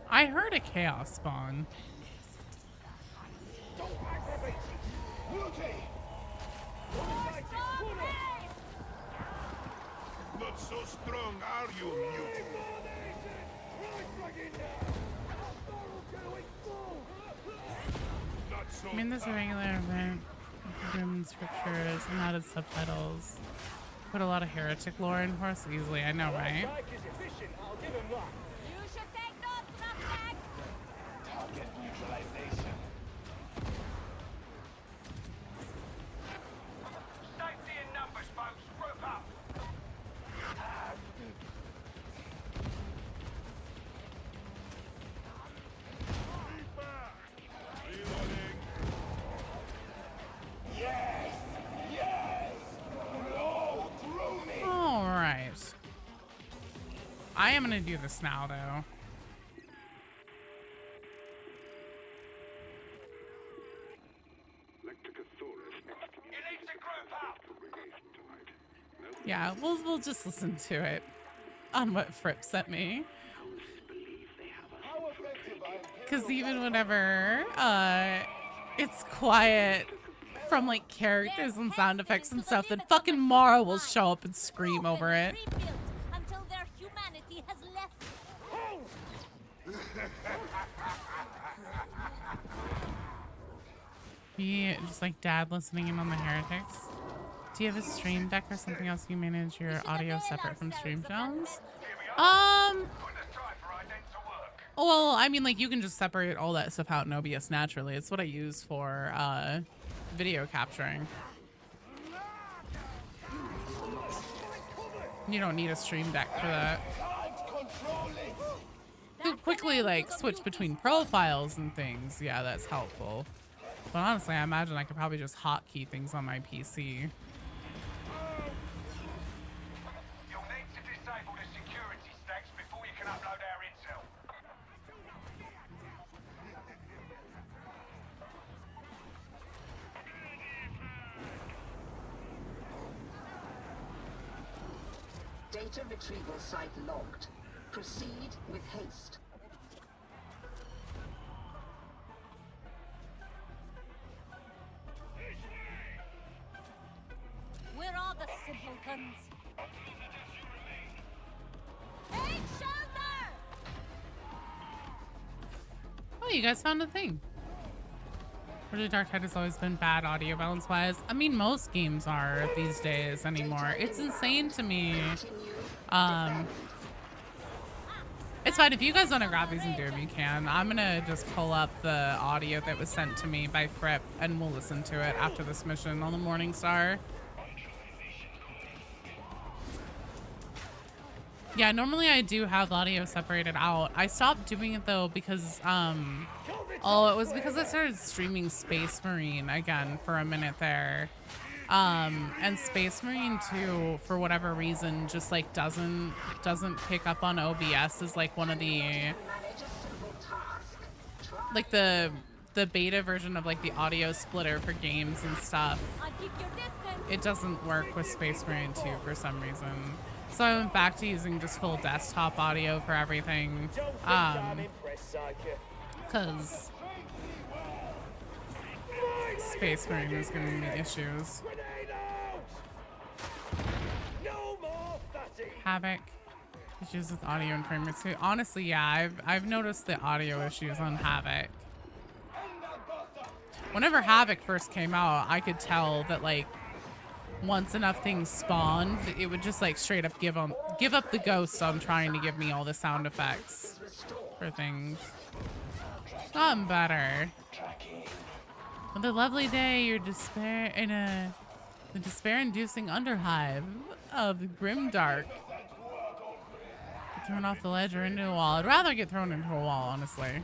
I heard a chaos spawn. Don't aggravate it! Beauty! Not so strong, are you, mutant? Not so I mean, this is a regular event. Roman scriptures and added subtitles. Put a lot of heretic lore in for us easily. I know, right? Mike is efficient, I'll give him that. You should take notes, Roughneck. target neutralization. Safety in numbers, folks. Group up. Reloading. Yes! Yes! Blow through me! All right. I am gonna do this now, though. Lector Cathorsis You need to group up. congregation tonight. Yeah, we'll just listen to it on what Fripp sent me. Because even whenever it's quiet from like characters and sound effects and stuff, then fucking Mara will show up and scream over it. Until their humanity has left. Be just like dad listening in on the heretics. Do you have a stream deck or something else you manage your audio separate from stream sounds? Well, I mean, like, you can just separate all that stuff out in OBS naturally. It's what I use for video capturing. You don't need a stream deck for that. You quickly, like, switch between profiles and things. Yeah, that's helpful. But honestly, I imagine I could probably just hotkey things on my PC. You'll need to disable the security stacks before you can upload our intel. Data retrieval site logged. Proceed with haste. Where are the simpletons? Take shelter! Oh, you guys found a thing. Really, Darktide has always been bad audio balance wise. I mean, most games are these days anymore. It's insane to me. It's fine. If you guys want to grab these and do them, you can. I'm gonna just pull up the audio that was sent to me by Fripp and we'll listen to it after this mission on the Morningstar. Yeah, normally I do have audio separated out. I stopped doing it though because it was because I started streaming Space Marine again for a minute there. And Space Marine 2, for whatever reason, just like doesn't pick up on OBS as like one of the like the beta version of like the audio splitter for games and stuff. It doesn't work with Space Marine 2 for some reason. So I went back to using just full desktop audio for everything. Cause Space Marine is giving me issues. Havoc issues with audio and frame rates too. Honestly, yeah, I've noticed the audio issues on Havoc. Whenever Havoc first came out, I could tell that like once enough things spawned, it would just like straight up give up the ghost on trying to give me all the sound effects for things. Gotten better. With a lovely day, your despair in the despair-inducing underhive of Grimdark. Thrown off the ledge or into a wall. I'd rather get thrown into a wall, honestly.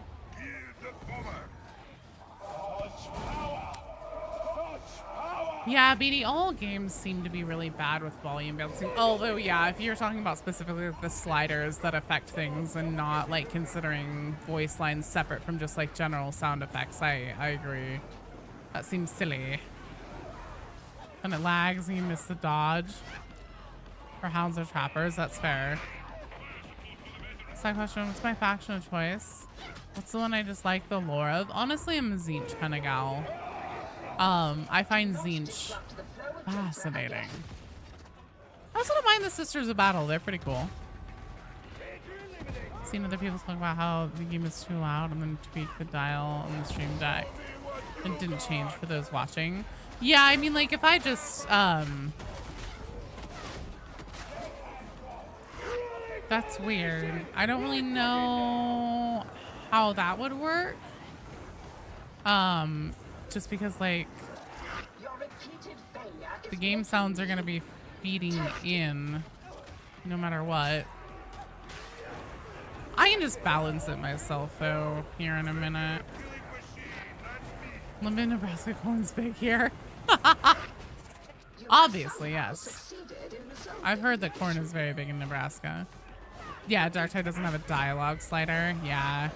Yeah, BD, all games seem to be really bad with volume balancing. Although, yeah, if you're talking about specifically the sliders that affect things and not like considering voice lines separate from just like general sound effects, I agree. That seems silly. And it lags and you miss the dodge. For hounds or trappers, that's fair. Side question, what's my faction of choice? What's the one I just like the lore of? Honestly, I'm a Zinch kind of gal. I find Zinch fascinating. I also don't mind the Sisters of Battle. They're pretty cool. Seen other people talk about how the game is too loud and then tweak the dial on the stream deck. It didn't change for those watching. Yeah, I mean, like, if I just, that's weird. I don't really know how that would work. Just because, like, the game sounds are going to be feeding in no matter what. I can just balance it myself, though, here in a minute. Live in Nebraska, corn's big here. Obviously, yes. I've heard that corn is very big in Nebraska. Yeah, Darktide doesn't have a dialogue slider. Yeah.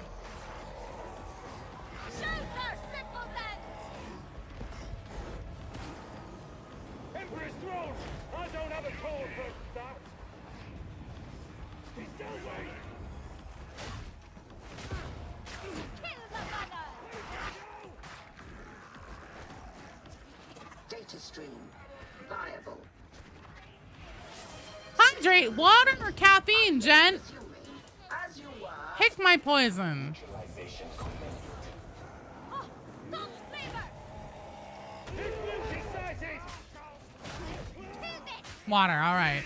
Emperor's throne! I don't have a call for data stream. Viable. Hydrate, water or caffeine, Jen? Assuming, as you were, Pick my poison. Oh, don't flavor! Water, all right.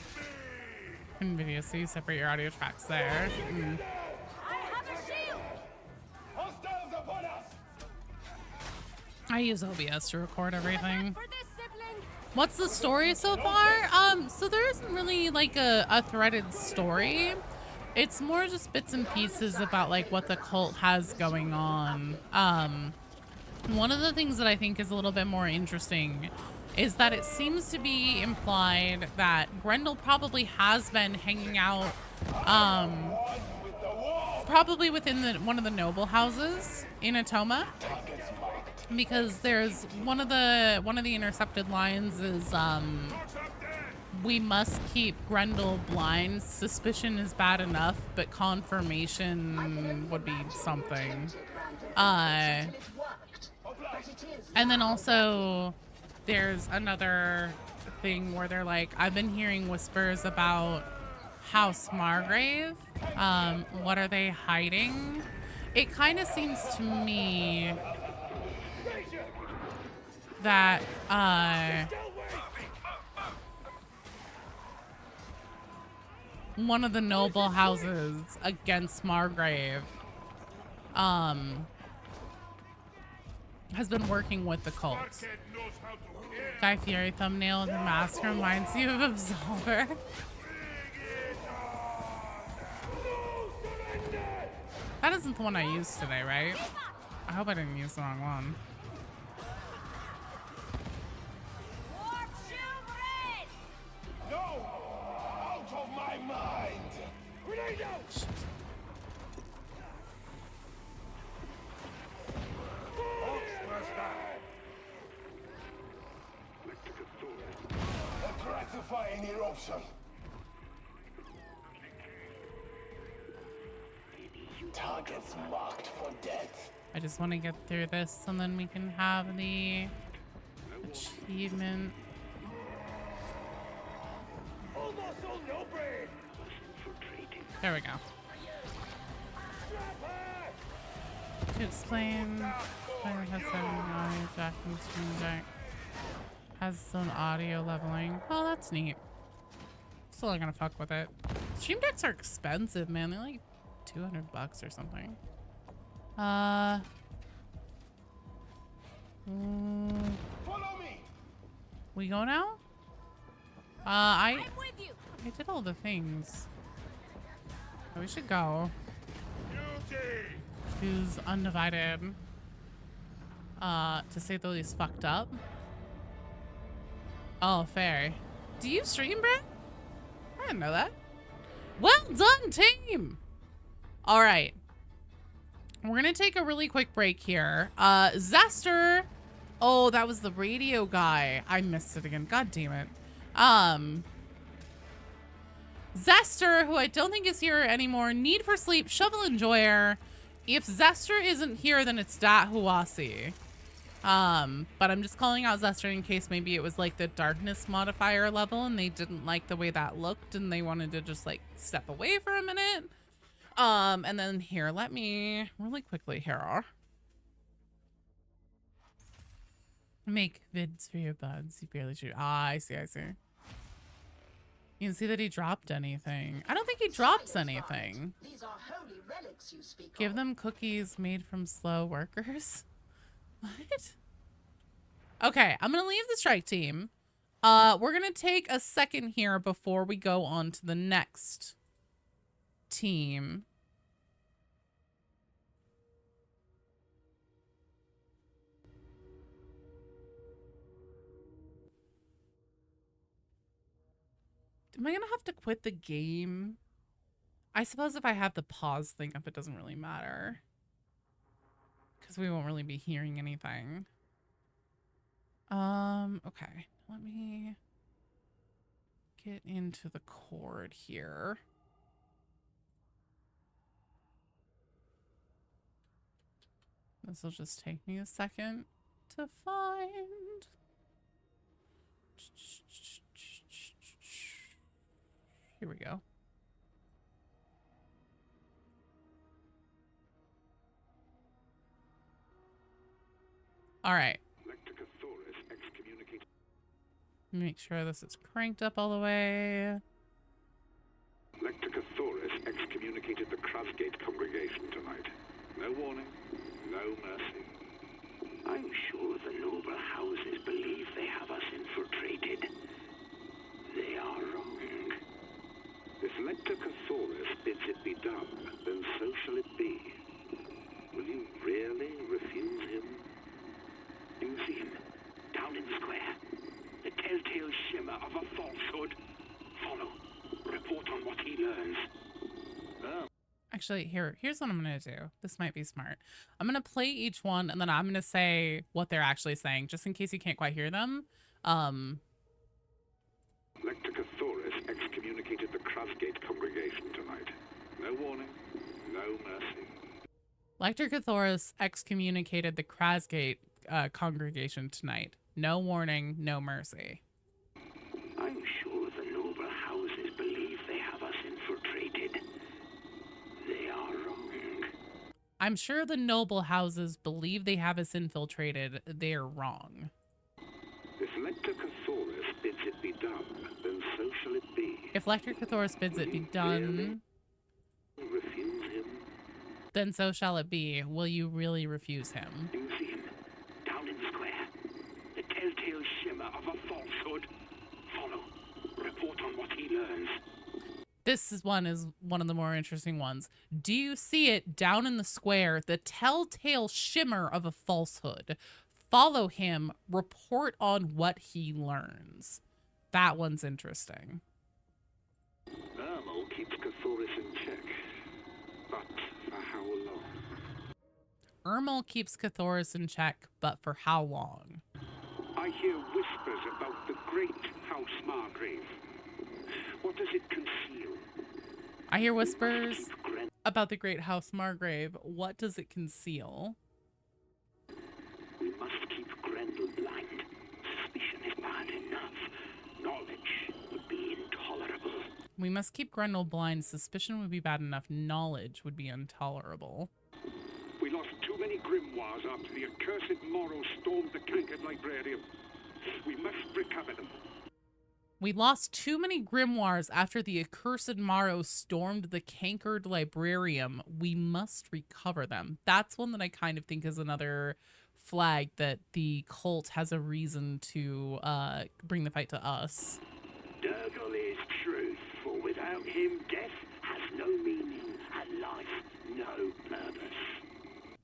In video, so you separate your audio tracks there. Mm. I have a shield! Hostiles upon us! I use OBS to record everything. For this sibling! What's the story so far? So there isn't really like a threaded story. It's more just bits and pieces about like what the cult has going on. One of the things that I think is a little bit more interesting is that it seems to be implied that Grendel probably has been hanging out, probably within one of the noble houses in Atoma, because there's one of the intercepted lines is we must keep Grendel blind. Suspicion is bad enough, but confirmation would be something. And then also there's another thing where they're like, I've been hearing whispers about House Margrave. What are they hiding? It kind of seems to me that one of the noble houses against Margrave has been working with the cult. Guy Fieri thumbnail with a mask reminds you of Absolver. That isn't the one I used today, right? I hope I didn't use the wrong one. Warp shield red! No! Out of my mind! Grenade out! A gratifying eruption. Targets marked for death. I just want to get through this and then we can have the achievement. Almost all no brain. There we go. To explain, player has an audio jack and stream jack. Has its own audio leveling. Oh, that's neat. Still not gonna fuck with it. Stream decks are expensive, man. They're like $200 or something. Follow me. We go now? I I'm with you! did all the things. Oh, we should go. Duty. Who's undivided? To say the least, fucked up. Oh, fair. Do you stream, Brett? I didn't know that. Well done, team! All right. We're gonna take a really quick break here. Zester. Oh, that was the radio guy. I missed it again. God damn it. Zester, who I don't think is here anymore. Need for Sleep, Shovel Enjoyer. If Zester isn't here, then it's Dat Huasi. But I'm just calling out Zester in case maybe it was like the darkness modifier level and they didn't like the way that looked and they wanted to just like step away for a minute. And then here, let me really quickly here. Make vids for your buds. You barely shoot. Ah, I see, I see. You can see that he dropped anything. I don't think he drops anything. These are holy relics you speak Give of. them cookies made from slow workers. What? Okay, I'm gonna leave the strike team. We're gonna take a second here before we go on to the next team. Am I gonna have to quit the game? I suppose if I have the pause thing up, it doesn't really matter. Because we won't really be hearing anything. Okay. Let me get into the cord here. This will just take me a second to find. Here we go. All right. Lector Cathorsis excommunicated. Make sure this is cranked up all the way. Lector Cathorsis excommunicated the Krasgate congregation tonight. No warning, no mercy. I'm sure the noble houses believe they have us infiltrated. They are wrong. If Lector Cathorsis bids it be done, then so shall it be. Will you really refuse him? You see him, down in the square. The telltale shimmer of a falsehood. Follow. Report on what he learns. Actually, here's what I'm going to do. This might be smart. I'm going to play each one, and then I'm going to say what they're actually saying, just in case you can't quite hear them. Lector Cathorsis excommunicated the Krasgate congregation tonight. No warning, no mercy. Lector Cathorsis excommunicated the Krasgate congregation tonight. No warning, no mercy. I'm sure the noble houses believe they have us infiltrated. They are wrong. I'm sure the noble houses believe they have us infiltrated. They're wrong. If Lector Cathorsis bids it be done, then so shall it be. If Lector Cathorsis bids it be done, Refuse him? then so shall it be. Will you really refuse him? You see him, down in the square. The telltale shimmer of a falsehood. Follow. Report on what he learns. This is one of the more interesting ones. Do you see it down in the square? The telltale shimmer of a falsehood. Follow him. Report on what he learns. That one's interesting. Ermol keeps Cathorsis in check. But for how long? Ermol keeps Cathorsis in check, but for how long? I hear whispers about the great House Margrave. What does it conceal? I hear whispers about the great House Margrave. What does it conceal? We must keep Grendel blind. Suspicion is bad enough. Knowledge would be intolerable. We must keep Grendel blind. Suspicion would be bad enough. Knowledge would be intolerable. We lost too many grimoires after the accursed Morrow stormed the cankered librarium. We must recover them. We lost too many grimoires after the accursed Morrow stormed the cankered librarium. We must recover them. That's one that I kind of think is another flag that the cult has a reason to bring the fight to us. Nurgle is truth, for without him, death has no meaning and life no purpose.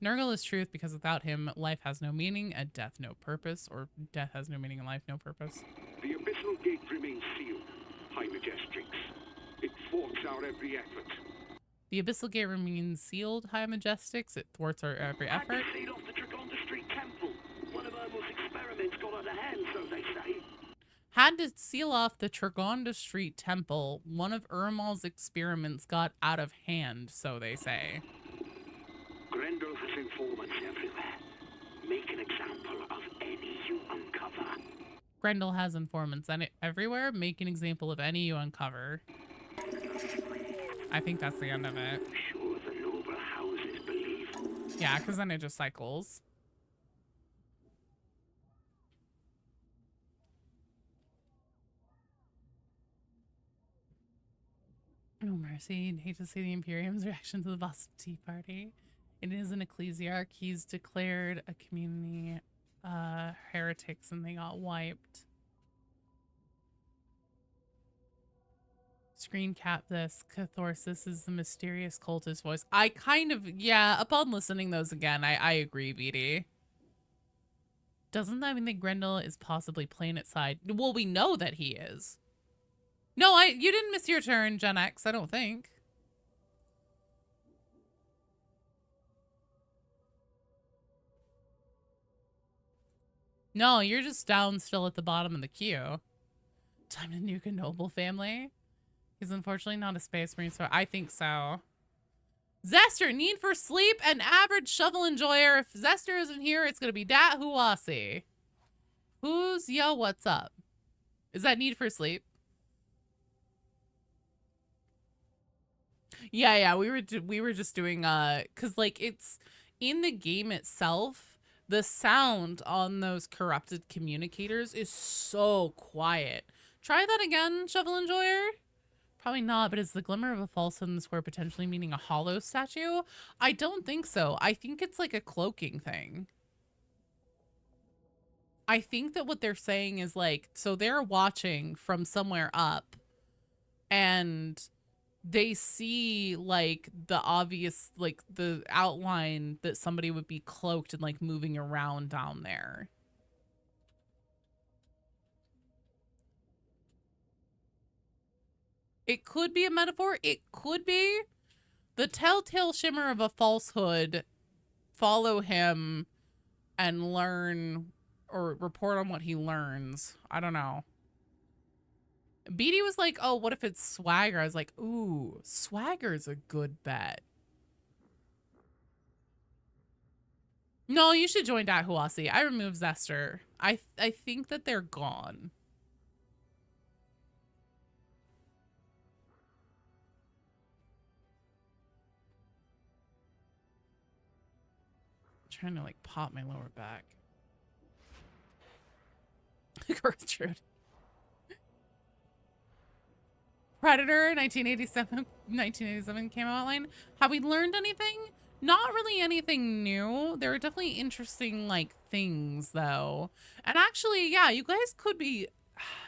Nurgle is truth because without him, life has no meaning and death no purpose, or death has no meaning and life no purpose. The abyssal gate remains sealed, High Majestrix. It thwarts our every effort. The abyssal gate remains sealed, High Majestics. It thwarts our every effort. Had to seal off the Dragonda Street Temple. One of Ermel's experiments got out of hand, so they say. Had to seal off the Tragonda Street Temple. One of Ermal's experiments got out of hand, so they say. Grendel has informants everywhere. Make an example of any you uncover. Grendel has informants everywhere. Make an example of any you uncover. I think that's the end of it. Sure the noble houses believe. Yeah, because then it just cycles. No mercy. Hate to see the Imperium's reaction to the Boston Tea Party. It is an ecclesiarch. He's declared a community heretics and they got wiped. Screen cap this. Cathorsis is the mysterious cultist voice. I kind of, yeah, upon listening those again, I agree, BD. Doesn't that mean that Grendel is possibly playing its side? Well, we know that he is. No, you didn't miss your turn, Gen X, I don't think. No, you're just down still at the bottom of the queue. Time to nuke a noble family. He's unfortunately not a space marine, so I think so. Zester, need for sleep and average shovel enjoyer. If Zester isn't here, it's gonna be Dat Huasi. Who's yo, what's up? Is that Need for Sleep? Yeah, we were just doing cuz like it's in the game itself, the sound on those corrupted communicators is so quiet. Try that again, Shovel Enjoyer. Probably not, but is the glimmer of a falsehood in the square potentially meaning a hollow statue? I don't think so. I think it's like a cloaking thing. I think that what they're saying is like, so they're watching from somewhere up and they see like the obvious, like the outline that somebody would be cloaked and like moving around down there. It could be a metaphor. It could be. The telltale shimmer of a falsehood. Follow him and learn or report on what he learns. I don't know. Beatty was like, oh, what if it's Swagger? I was like, ooh, Swagger's a good bet. No, you should join Dahuasi. I removed Zester. I think that they're gone. Trying to like pop my lower back. Gertrude. Predator 1987 came out line. Have we learned anything? Not really anything new. There are definitely interesting like things though. And actually, yeah, you guys could be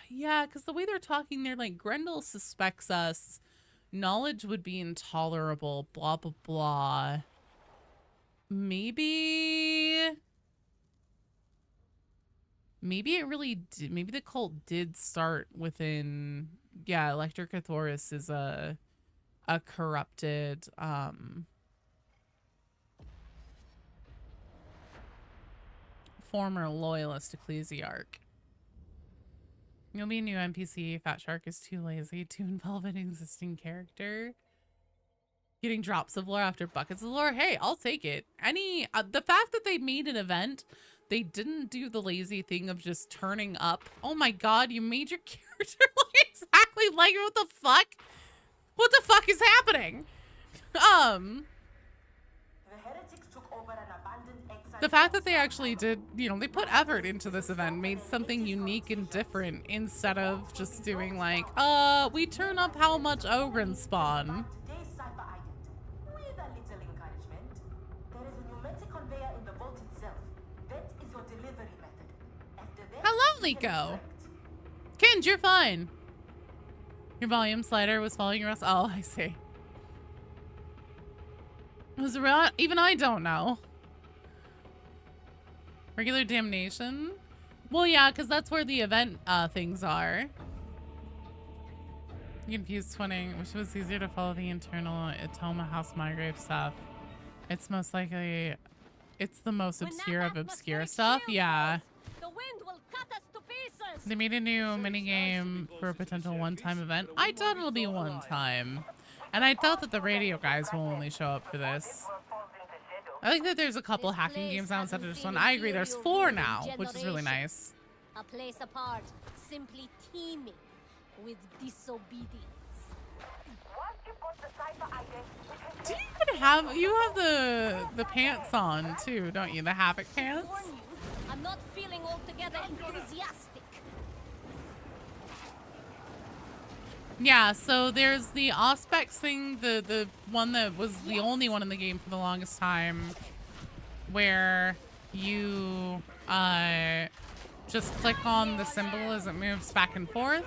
yeah, because the way they're talking, they're like Grendel suspects us. Knowledge would be intolerable, blah blah blah. Maybe it really did. Maybe the cult did start within. Yeah, Lector Cathorsis is a corrupted former loyalist ecclesiarch. You'll be a new NPC. Fatshark is too lazy to involve an existing character. Getting drops of lore after buckets of lore. Hey, I'll take it. The fact that they made an event, they didn't do the lazy thing of just turning up. Oh my god, you made your character look exactly like it. What the fuck? What the fuck is happening? The fact that they actually did, you know, they put effort into this event, made something unique and different instead of just doing like, we turn up how much Ogren spawn. Hello, Liko. Kind, you're fine. Your volume slider was following your rest. Oh, I see. Was it real? Even I don't know. Regular damnation? Well, yeah, because that's where the event things are. You confused twinning, which was easier to follow the internal Atoma House Migrave stuff. It's most likely, it's the most obscure of obscure stuff. Yeah. The wind will cut us to pieces. They made a new minigame for a potential one-time event. I doubt it'll be one time. And I doubt that the radio guys will only show up for this. I think that there's a couple hacking games now instead of just one. I agree, there's 4 now, which is really nice. A place apart, simply teeming with disobedience. Do you even have, you have the pants on too, don't you? The Havoc pants? I'm not feeling altogether enthusiastic. Yeah, so there's the Auspex thing, the one that was the only one in the game for the longest time, where you just click on the symbol as it moves back and forth.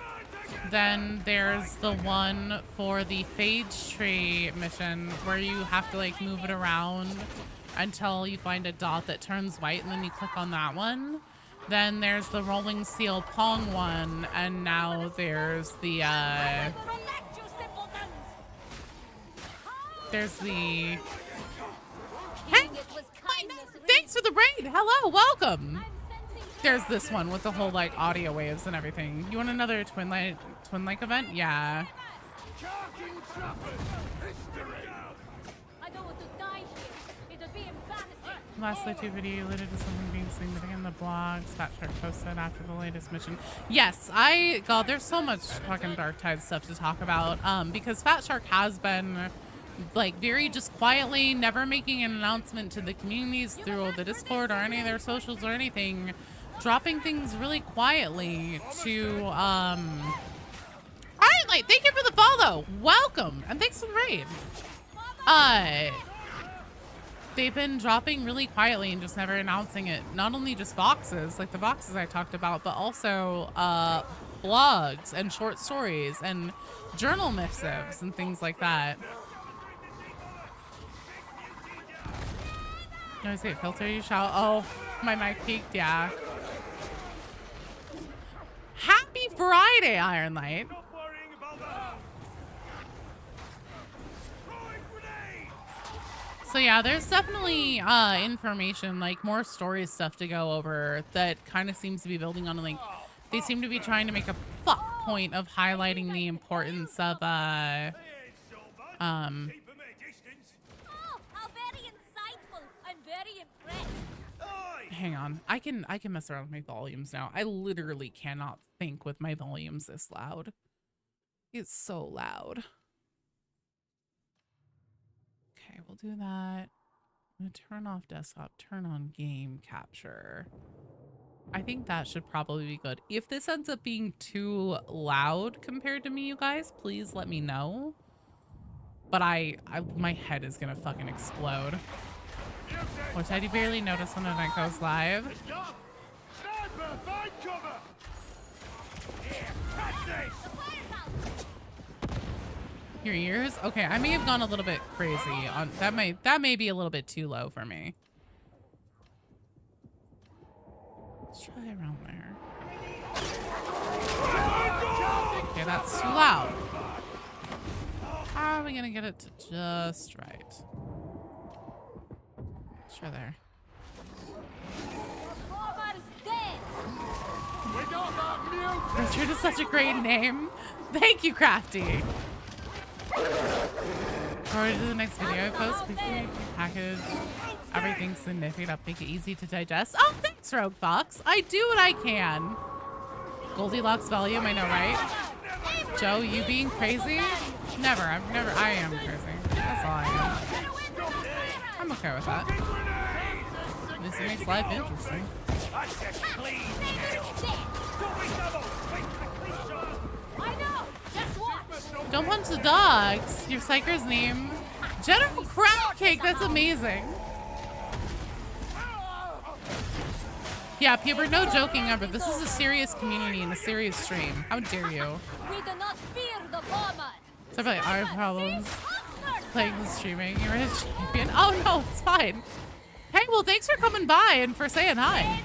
Then there's the one for the Phage Tree mission where you have to like move it around until you find a dot that turns white, and then you click on that one. Then there's the Rolling Seal Pong one, and now there's the hey, thanks for the raid. Hello, welcome. There's this one with the whole like audio waves and everything. You want another twin like event? Yeah. I don't want to die here. It'll be embarrassing. Last two video alluded to something being seen, but again, the blogs Fatshark posted after the latest mission. Yes, God, there's so much fucking Darktide stuff to talk about. Because Fatshark has been like very just quietly, never making an announcement to the communities through the Discord or any of their socials or anything, dropping things really quietly to Alright, like, thank you for the follow. Welcome, and thanks for the raid. They've been dropping really quietly and just never announcing it. Not only just boxes, like the boxes I talked about, but also blogs and short stories and journal missives and things like that. Noise gate filter, you shout. Oh, my mic peaked, yeah. Happy Friday, Iron Light. So yeah, there's definitely information, like more story stuff to go over that kind of seems to be building on, like, they seem to be trying to make a fuck point of highlighting the importance of Oh, how very insightful. I'm very impressed. hang on. I can mess around with my volumes now. I literally cannot think with my volumes this loud. It's so loud. Okay, we'll do that. I'm gonna turn off desktop, turn on game capture. I think that should probably be good. If this ends up being too loud compared to me, you guys, please let me know. But my head is gonna fucking explode. Which I do barely notice when an event goes live. Sniper, find cover! Here, catch this! Your ears? Okay, I may have gone a little bit crazy on that. That may be a little bit too low for me. Let's try around there. Okay, that's too loud. How are we gonna get it to just right? Sure there. Richard is such a great name. Thank you, Crafty. Forward to the next video I post. Please package everything significant up, make it easy to digest. Oh, thanks, Rogue Fox. I do what I can. Goldilocks volume, I know, right? Joe, you being crazy? Never. I am crazy. That's all I am. I'm okay with that. At least it makes life interesting. Don't punch the dogs. Your psycher's name. General Crab Cake. That's amazing. Yeah, Peter, no joking ever. This is a serious community and a serious stream. How dare you? We do not fear the bomber. It's probably our problems. Playing and streaming. You're a champion. Oh no, it's fine. Hey, well, thanks for coming by and for saying hi.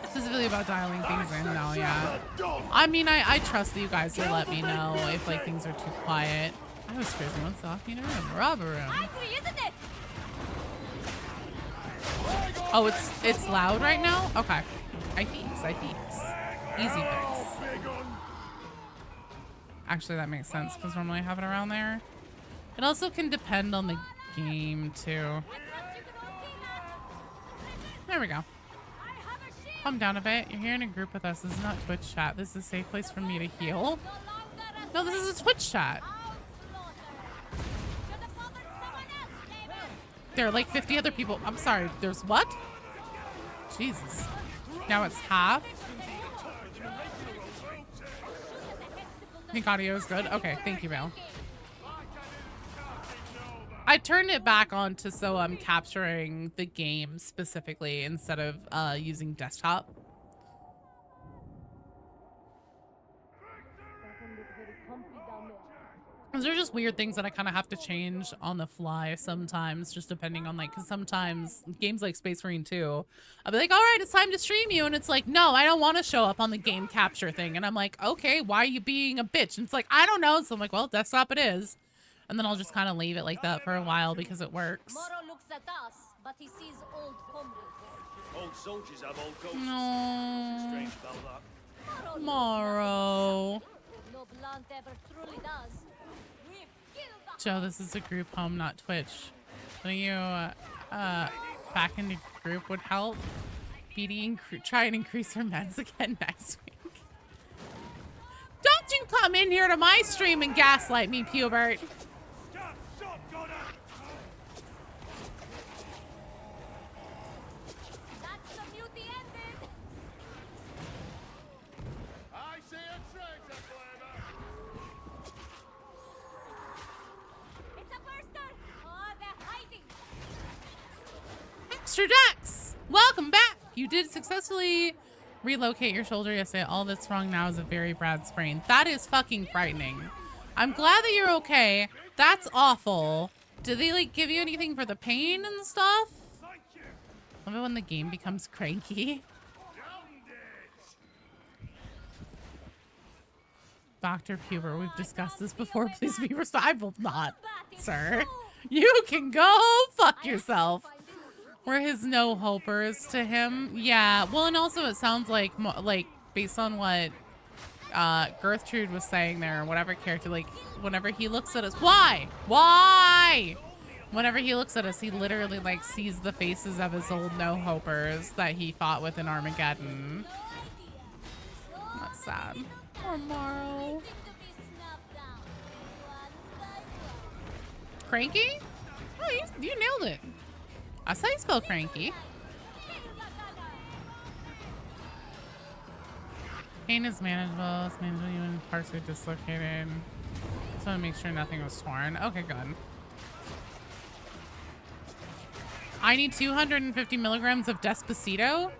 This is really about dialing things in now, yeah. I mean, I trust that you guys will let me know if like things are too quiet. I was crazy once off in a room, robber room. Oh, it's loud right now? Okay. I peeks. Easy fix. Actually, that makes sense because normally I have it around there. It also can depend on the game too. There we go. Calm down a bit. You're here in a group with us. This is not Twitch chat. This is a safe place for me to heal. No, this is a Twitch chat. There are like 50 other people. I'm sorry. There's what? Jesus. Now it's half. I think audio is good. Okay, thank you, Val. I turned it back on to so I'm capturing the game specifically instead of using desktop. Those are just weird things that I kind of have to change on the fly sometimes, just depending on like, because sometimes games like Space Marine 2, I'll be like, all right, it's time to stream you. And it's like, no, I don't want to show up on the game capture thing. And I'm like, okay, why are you being a bitch? And it's like, I don't know. So I'm like, well, desktop it is. And then I'll just kind of leave it like that for a while because it works. Moro looks at us, but he sees old comrades. Old soldiers have old ghosts. No. Strange about that. Moro. No blunt ever truly does. We've killed the Joe, this is a group home, not Twitch. So you back into group would help. BD try and increase her meds again next week. Don't you come in here to my stream and gaslight me, Pubert. That's the beauty ended. I see a traitor flavor. It's a burster. Oh, they're hiding. Extra Dex, welcome back. You did successfully relocate your shoulder yesterday. All that's wrong now is a very bad sprain. That is fucking frightening. I'm glad that you're okay. That's awful. Did they like give you anything for the pain and stuff? Love it when the game becomes cranky. Dr. Puber, we've discussed this before. Please be responsible. I will not, sir. You can go fuck yourself. We're his no-hopers to him. Yeah, well, and also it sounds like, based on what Gertrude was saying there, or whatever character, like, whenever he looks at us, why? Whenever he looks at us, he literally, like, sees the faces of his old no-hopers that he fought with in Armageddon. That's sad. Poor Morrow. Cranky? Oh, you nailed it. I saw you spell cranky. Pain is manageable. It's manageable even if parts are dislocated. Just want to make sure nothing was torn. Okay, good. I need 250 milligrams of Despacito.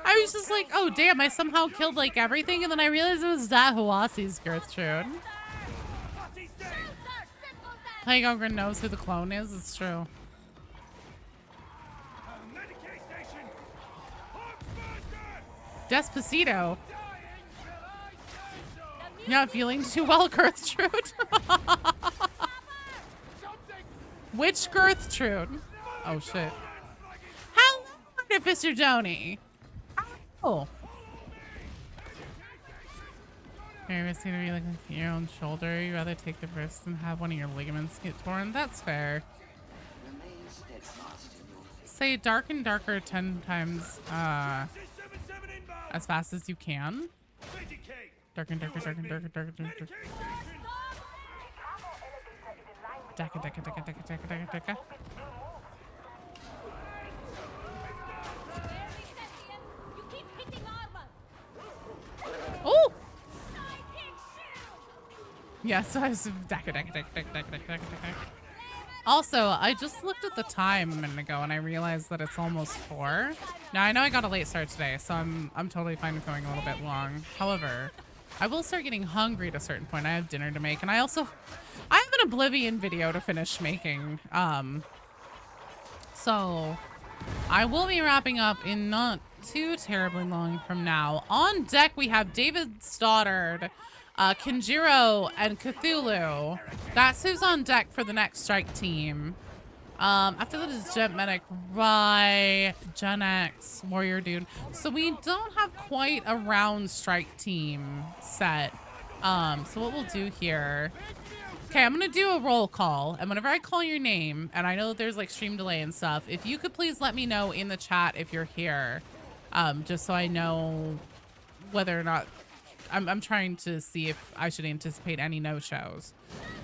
I was just like, oh damn, I somehow killed like everything, and then I realized it was Dahuasi's Gertrude. Plague Ogre knows who the clone is, it's true. Despacito. You're not feeling too well, Gertrude. Which Gertrude? Oh shit. Hello, Artificer Joni. Oh. You're missing to be looking at your own shoulder. You'd rather take the risk than have one of your ligaments get torn. That's fair. Say dark and darker 10 times as fast as you can. Dark and darker, dark and darker, darker, darker. Daka, daka, daka, daka, daka, daka, daka. Oh! Yeah, so I was daka, daka, daka, daka, daka, daka, daka. Also, I just looked at the time a minute ago and I realized that it's almost 4. Now I know I got a late start today, so I'm totally fine with going a little bit long. However, I will start getting hungry at a certain point. I have dinner to make, and I have an Oblivion video to finish making. So I will be wrapping up in not too terribly long from now. On deck, we have David Stoddard, Kinjiro, and Cthulhu. That's who's on deck for the next strike team. After that is Gent Medic, Rye, Gen X, Warrior Dude. So we don't have quite a round strike team set. So what we'll do here. Okay, I'm gonna do a roll call, and whenever I call your name, and I know that there's like stream delay and stuff, if you could please let me know in the chat if you're here, just so I know whether or not I'm trying to see if I should anticipate any no-shows.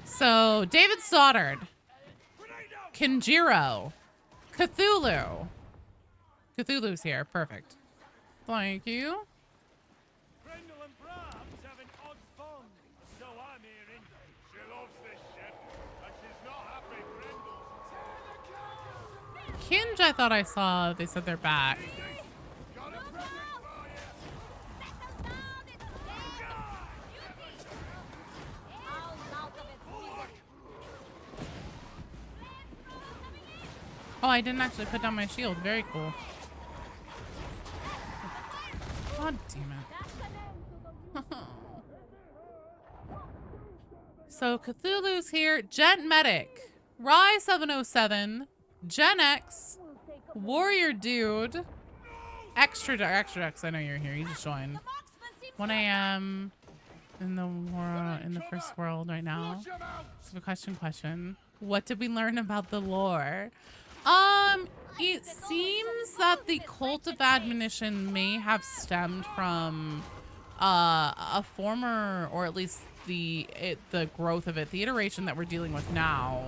So David Stoddard, Kinjiro, Cthulhu. Cthulhu's here, perfect. Thank you. Kinj, I thought I saw, they said they're back. Oh, I didn't actually put down my shield. Very cool. God damn it. So Cthulhu's here. Gent Medic. Rye 707. Gen X. Warrior dude. Extra ducks, I know you're here. You just joined. 1 a.m. in the world, in the first world right now. So question. What did we learn about the lore? It seems that the cult of admonition may have stemmed from a former, or at least the growth of it, the iteration that we're dealing with now,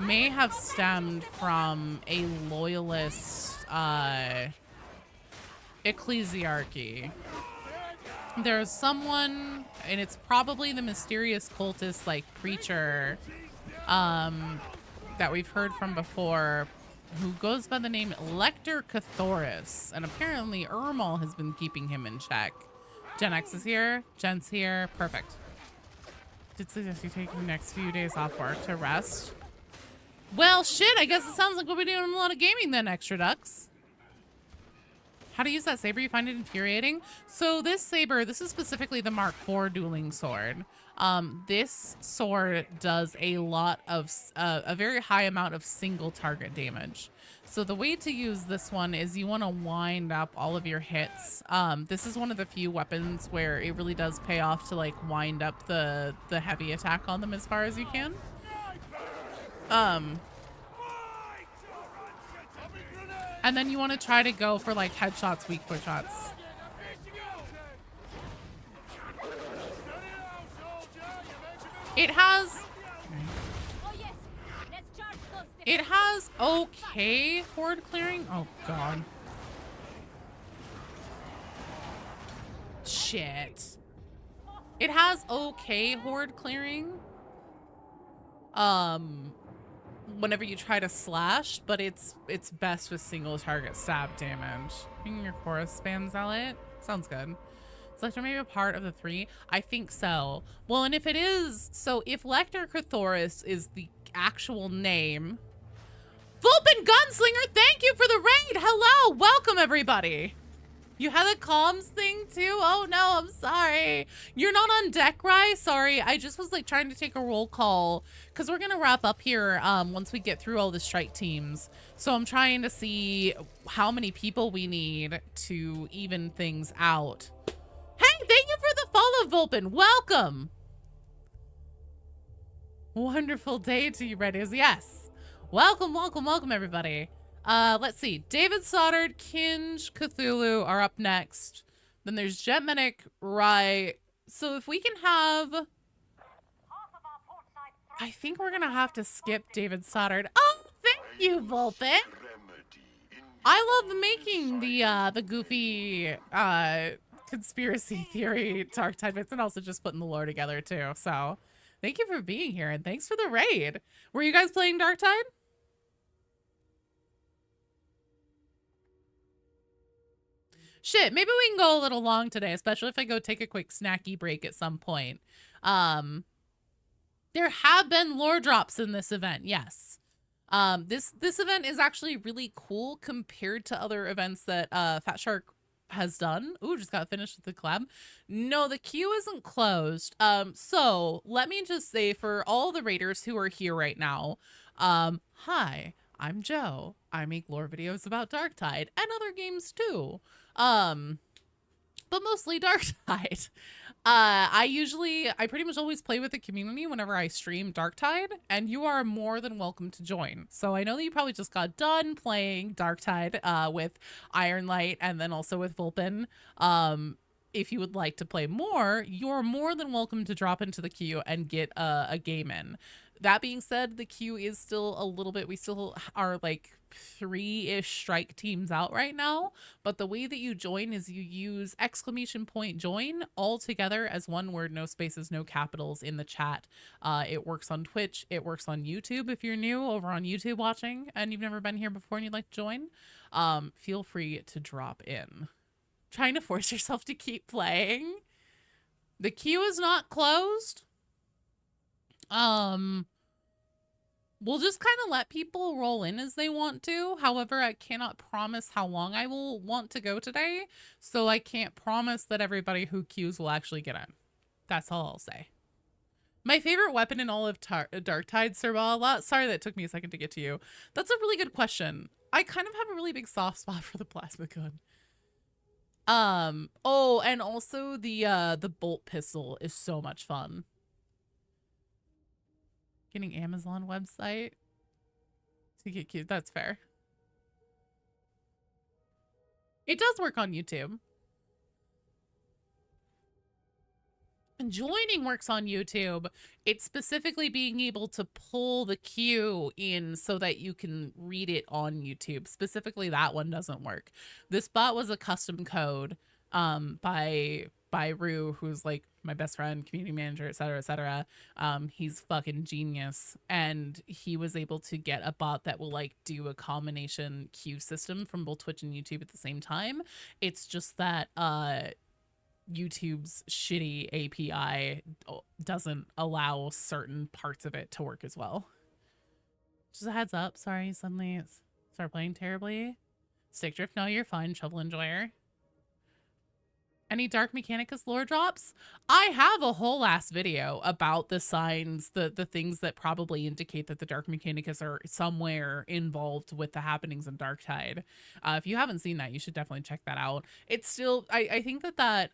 may have stemmed from a loyalist ecclesiarchy. There's someone, and it's probably the mysterious cultist like preacher that we've heard from before, who goes by the name Lector Cathorsis, and apparently Ermal has been keeping him in check. Gen X is here, Jen's here, perfect. Did suggest you take the next few days off work to rest. Well, shit, I guess it sounds like we'll be doing a lot of gaming then, Extra Ducks. How to use that saber? You find it infuriating? So this saber, this is specifically the Mark IV dueling sword. This sword does a lot of, a very high amount of single target damage. So the way to use this one is you want to wind up all of your hits. This is one of the few weapons where it really does pay off to like wind up the heavy attack on them as far as you can. And then you want to try to go for like headshots, weak foot shots. It has okay horde clearing. Oh god. Shit. It has okay horde clearing. Whenever you try to slash, but it's best with single target stab damage. Being your chorus spam zealot sounds good. Is Lector maybe a part of the 3? I think so. Well, and if it is, so if Lector Cathorsis is the actual name, Vulpin Gunslinger, thank you for the raid. Hello, welcome everybody. You had a comms thing too? Oh no, I'm sorry. You're not on deck, right? Sorry, I just was like trying to take a roll call because we're gonna wrap up here once we get through all the strike teams. So I'm trying to see how many people we need to even things out. Hey, thank you for the follow, Vulpin. Welcome. Wonderful day to you, Reddies. Yes. Welcome, welcome, welcome, everybody. Let's see. David Soddard, Kinge, Cthulhu are up next. Then there's Jetmedic, Rye. So if we can have... I think we're gonna have to skip David Soddard. Oh, thank you, Vulpin. I love making the goofy conspiracy theory Darktide bits and also just putting the lore together too. So thank you for being here and thanks for the raid. Were you guys playing Darktide? Shit, maybe we can go a little long today, especially if I go take a quick snacky break at some point. There have been lore drops in this event, yes. This event is actually really cool compared to other events that Fatshark has done. Ooh, just got finished with the collab. No, the queue isn't closed. So let me just say for all the raiders who are here right now, hi, I'm Joe. I make lore videos about Darktide and other games too. But mostly Darktide. I pretty much always play with the community whenever I stream Darktide, and you are more than welcome to join. So I know that you probably just got done playing Darktide with Ironlight and then also with Vulpin. If you would like to play more, you're more than welcome to drop into the queue and get a game in. That being said, the queue is still a little bit, we still are like 3-ish strike teams out right now, but the way that you join is you use !join all together as one word, no spaces, no capitals in the chat. It works on Twitch, it works on YouTube. If you're new over on YouTube watching and you've never been here before and you'd like to join, feel free to drop in. Trying to force yourself to keep playing. The queue is not closed. We'll just kind of let people roll in as they want to. However, I cannot promise how long I will want to go today. So I can't promise that everybody who queues will actually get in. That's all I'll say. My favorite weapon in all of Darktide, Sir Bala. Sorry that took me a second to get to you. That's a really good question. I kind of have a really big soft spot for the plasma gun. Oh, and also the bolt pistol is so much fun. Getting Amazon website to get cute. That's fair. It does work on YouTube. Joining works on YouTube. It's specifically being able to pull the queue in so that you can read it on YouTube. Specifically, that one doesn't work. This bot was a custom code by Rue, who's like my best friend, community manager, etc., etc. He's fucking genius, and he was able to get a bot that will like do a combination queue system from both Twitch and YouTube at the same time. It's just that YouTube's shitty API doesn't allow certain parts of it to work as well. Just a heads up. Sorry, suddenly start playing terribly. Stick drift, no, you're fine. Shovel enjoyer. Any Dark Mechanicus lore drops? I have a whole ass video about the signs, the things that probably indicate that the Dark Mechanicus are somewhere involved with the happenings in Darktide. If you haven't seen that, you should definitely check that out. It's still, I think that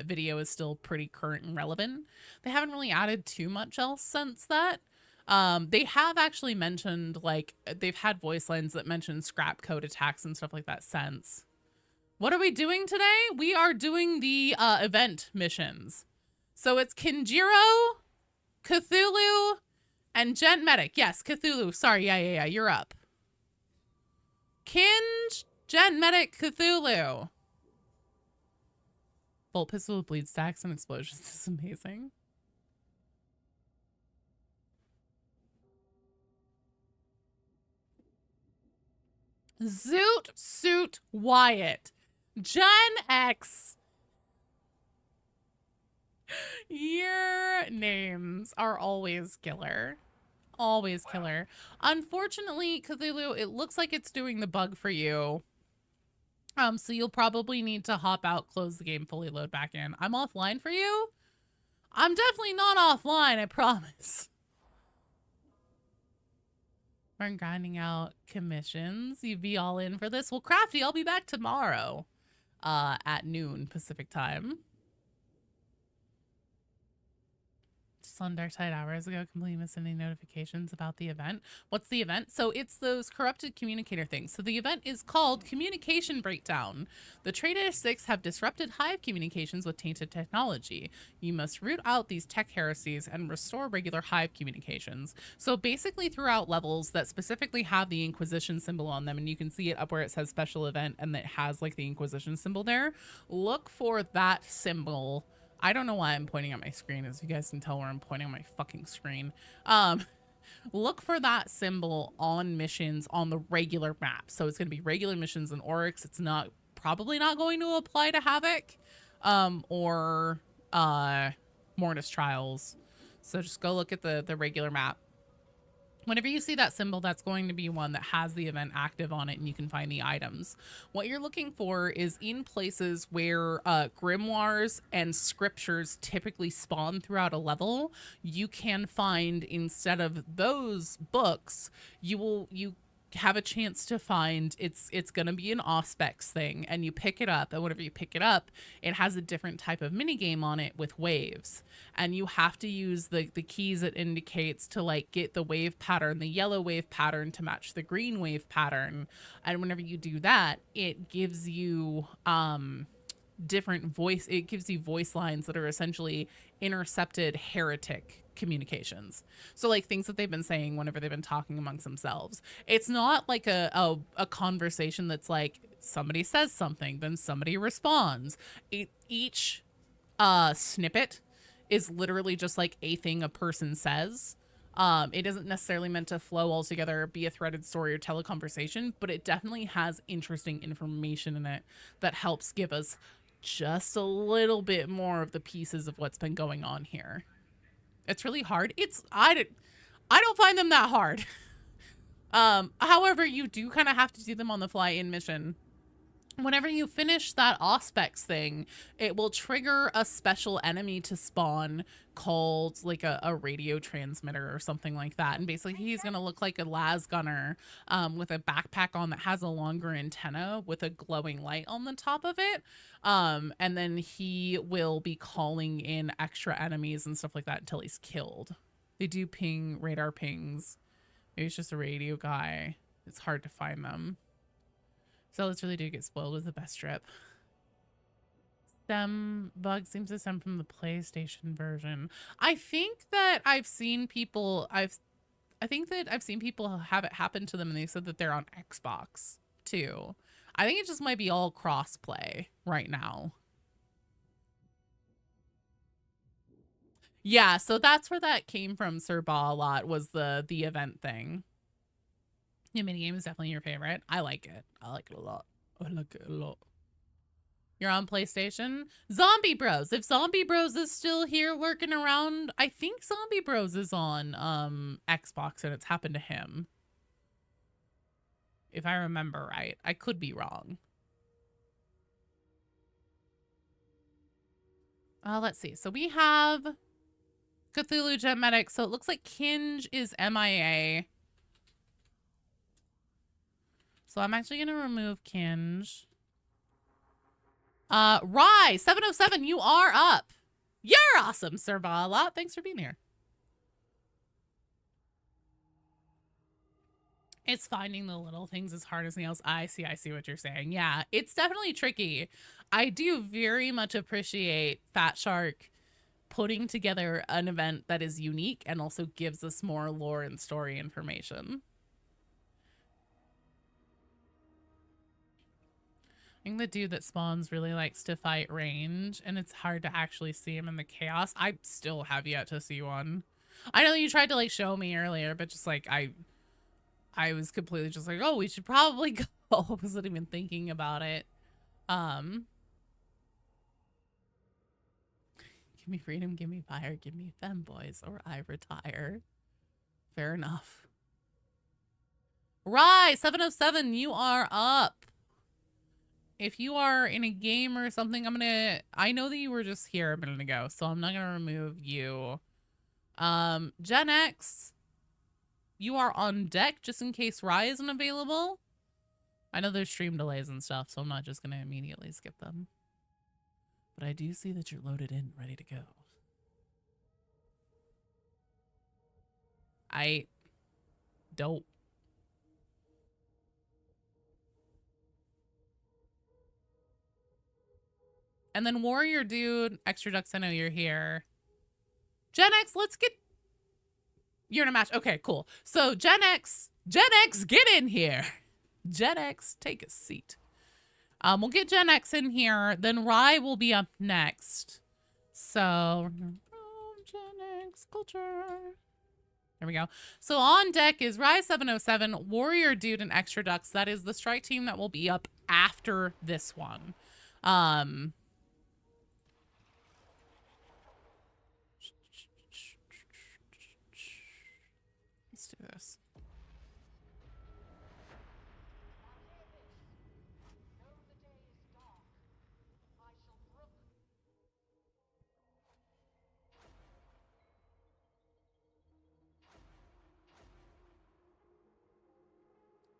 video is still pretty current and relevant. They haven't really added too much else since that. They have actually mentioned, like, they've had voice lines that mention scrap code attacks and stuff like that since. What are we doing today? We are doing the event missions. So it's Kinjiro, Cthulhu, and Gent Medic. Yes, Cthulhu. Sorry, yeah, you're up. Kinj, Gent Medic, Cthulhu. Bolt pistol with bleed stacks and explosions. This is amazing. Zoot Suit Wyatt. Gen X. Your names are always killer. Always killer. Unfortunately, Cthulhu, it looks like it's doing the bug for you. So you'll probably need to hop out, close the game, fully load back in. I'm offline for you? I'm definitely not offline, I promise. We're grinding out commissions. You'd be all in for this? Well, Crafty, I'll be back tomorrow at noon Pacific time. Just on Darktide hours ago, completely missed any notifications about the event. What's the event? So it's those corrupted communicator things. So the event is called Communication Breakdown. The Traitor 6 have disrupted Hive communications with tainted technology. You must root out these tech heresies and restore regular Hive communications. So basically throughout levels that specifically have the Inquisition symbol on them, and you can see it up where it says special event and it has like the Inquisition symbol there, look for that symbol. I don't know why I'm pointing at my screen, as you guys can tell where I'm pointing at my fucking screen. Look for that symbol on missions on the regular map. So it's going to be regular missions in Oryx. It's not probably not going to apply to Havoc or Mortis Trials. So just go look at the regular map. Whenever you see that symbol, that's going to be one that has the event active on it and you can find the items. What you're looking for is in places where grimoires and scriptures typically spawn throughout a level, you can find, instead of those books, you have a chance to find it's going to be an off-specs thing, and you pick it up, and whenever you pick it up, it has a different type of mini game on it with waves, and you have to use the keys it indicates to like get the wave pattern, the yellow wave pattern to match the green wave pattern. And whenever you do that, it gives you it gives you voice lines that are essentially intercepted heretic communications. So like things that they've been saying whenever they've been talking amongst themselves. It's not like a conversation that's like somebody says something, then somebody responds. Each snippet is literally just like a thing a person says. It isn't necessarily meant to flow all together, be a threaded story or tell a conversation, but it definitely has interesting information in it that helps give us just a little bit more of the pieces of what's been going on here. It's really hard. I don't find them that hard. However, you do kind of have to do them on the fly in mission whenever you finish that Auspex thing, it will trigger a special enemy to spawn called like a radio transmitter or something like that. And basically he's going to look like a las gunner with a backpack on that has a longer antenna with a glowing light on the top of it. And then he will be calling in extra enemies and stuff like that until he's killed. They do ping radar pings. Maybe it's just a radio guy. It's hard to find them. Zealots really do get spoiled with the best strip. Stem bug seems to stem from the PlayStation version. I think that I've seen people have it happen to them and they said that they're on Xbox too. I think it just might be all cross-play right now. Yeah, so that's where that came from, Sir Ba a lot, was the event thing. The minigame is definitely your favorite. I like it. I like it a lot. I like it a lot. You're on PlayStation? Zombie Bros. If Zombie Bros is still here lurking around, I think Zombie Bros is on Xbox and it's happened to him. If I remember right. I could be wrong. Let's see. So we have Cthulhu Gem Medic. So it looks like Kinge is MIA. So I'm actually going to remove Kinge. Rye 707, you are up. You're awesome, Sir Bala. Thanks for being here. It's finding the little things as hard as nails. I see what you're saying. Yeah, it's definitely tricky. I do very much appreciate Fatshark putting together an event that is unique and also gives us more lore and story information. I think the dude that spawns really likes to fight range, and it's hard to actually see him in the chaos. I still have yet to see one. I know you tried to like show me earlier, but just like I was completely just like, oh, we should probably go. I wasn't even thinking about it. Give me freedom, give me fire, give me femboys, or I retire. Fair enough. Rye 707, you are up. If you are in a game or something, I know that you were just here a minute ago, so I'm not gonna remove you. Gen X, you are on deck just in case Rye isn't available. I know there's stream delays and stuff, so I'm not just gonna immediately skip them. But I do see that you're loaded in, ready to go. Dope. And then Warrior Dude, Extra Ducks, I know you're here. Gen X, you're in a match. Okay, cool. So Gen X, get in here. Gen X, take a seat. We'll get Gen X in here. Then Rye will be up next. So, Gen X culture. There we go. So on deck is Rye 707, Warrior Dude, and Extra Ducks. That is the strike team that will be up after this one. Let's do this.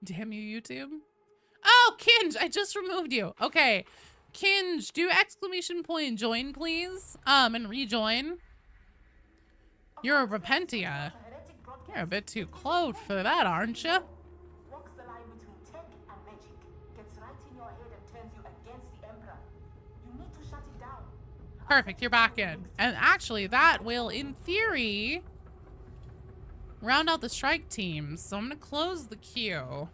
Damn you, YouTube. Oh, Kinge, I just removed you. Okay. Kinge, do exclamation point join, please. And rejoin. You're a Repentia. You're a bit too close for that, aren't you? Walks the line between tech and magic. Gets right in your head and turns you against the Emperor. You need to shut it down. Perfect, you're back in. And actually, that will, in theory, round out the strike teams. So I'm going to close the queue.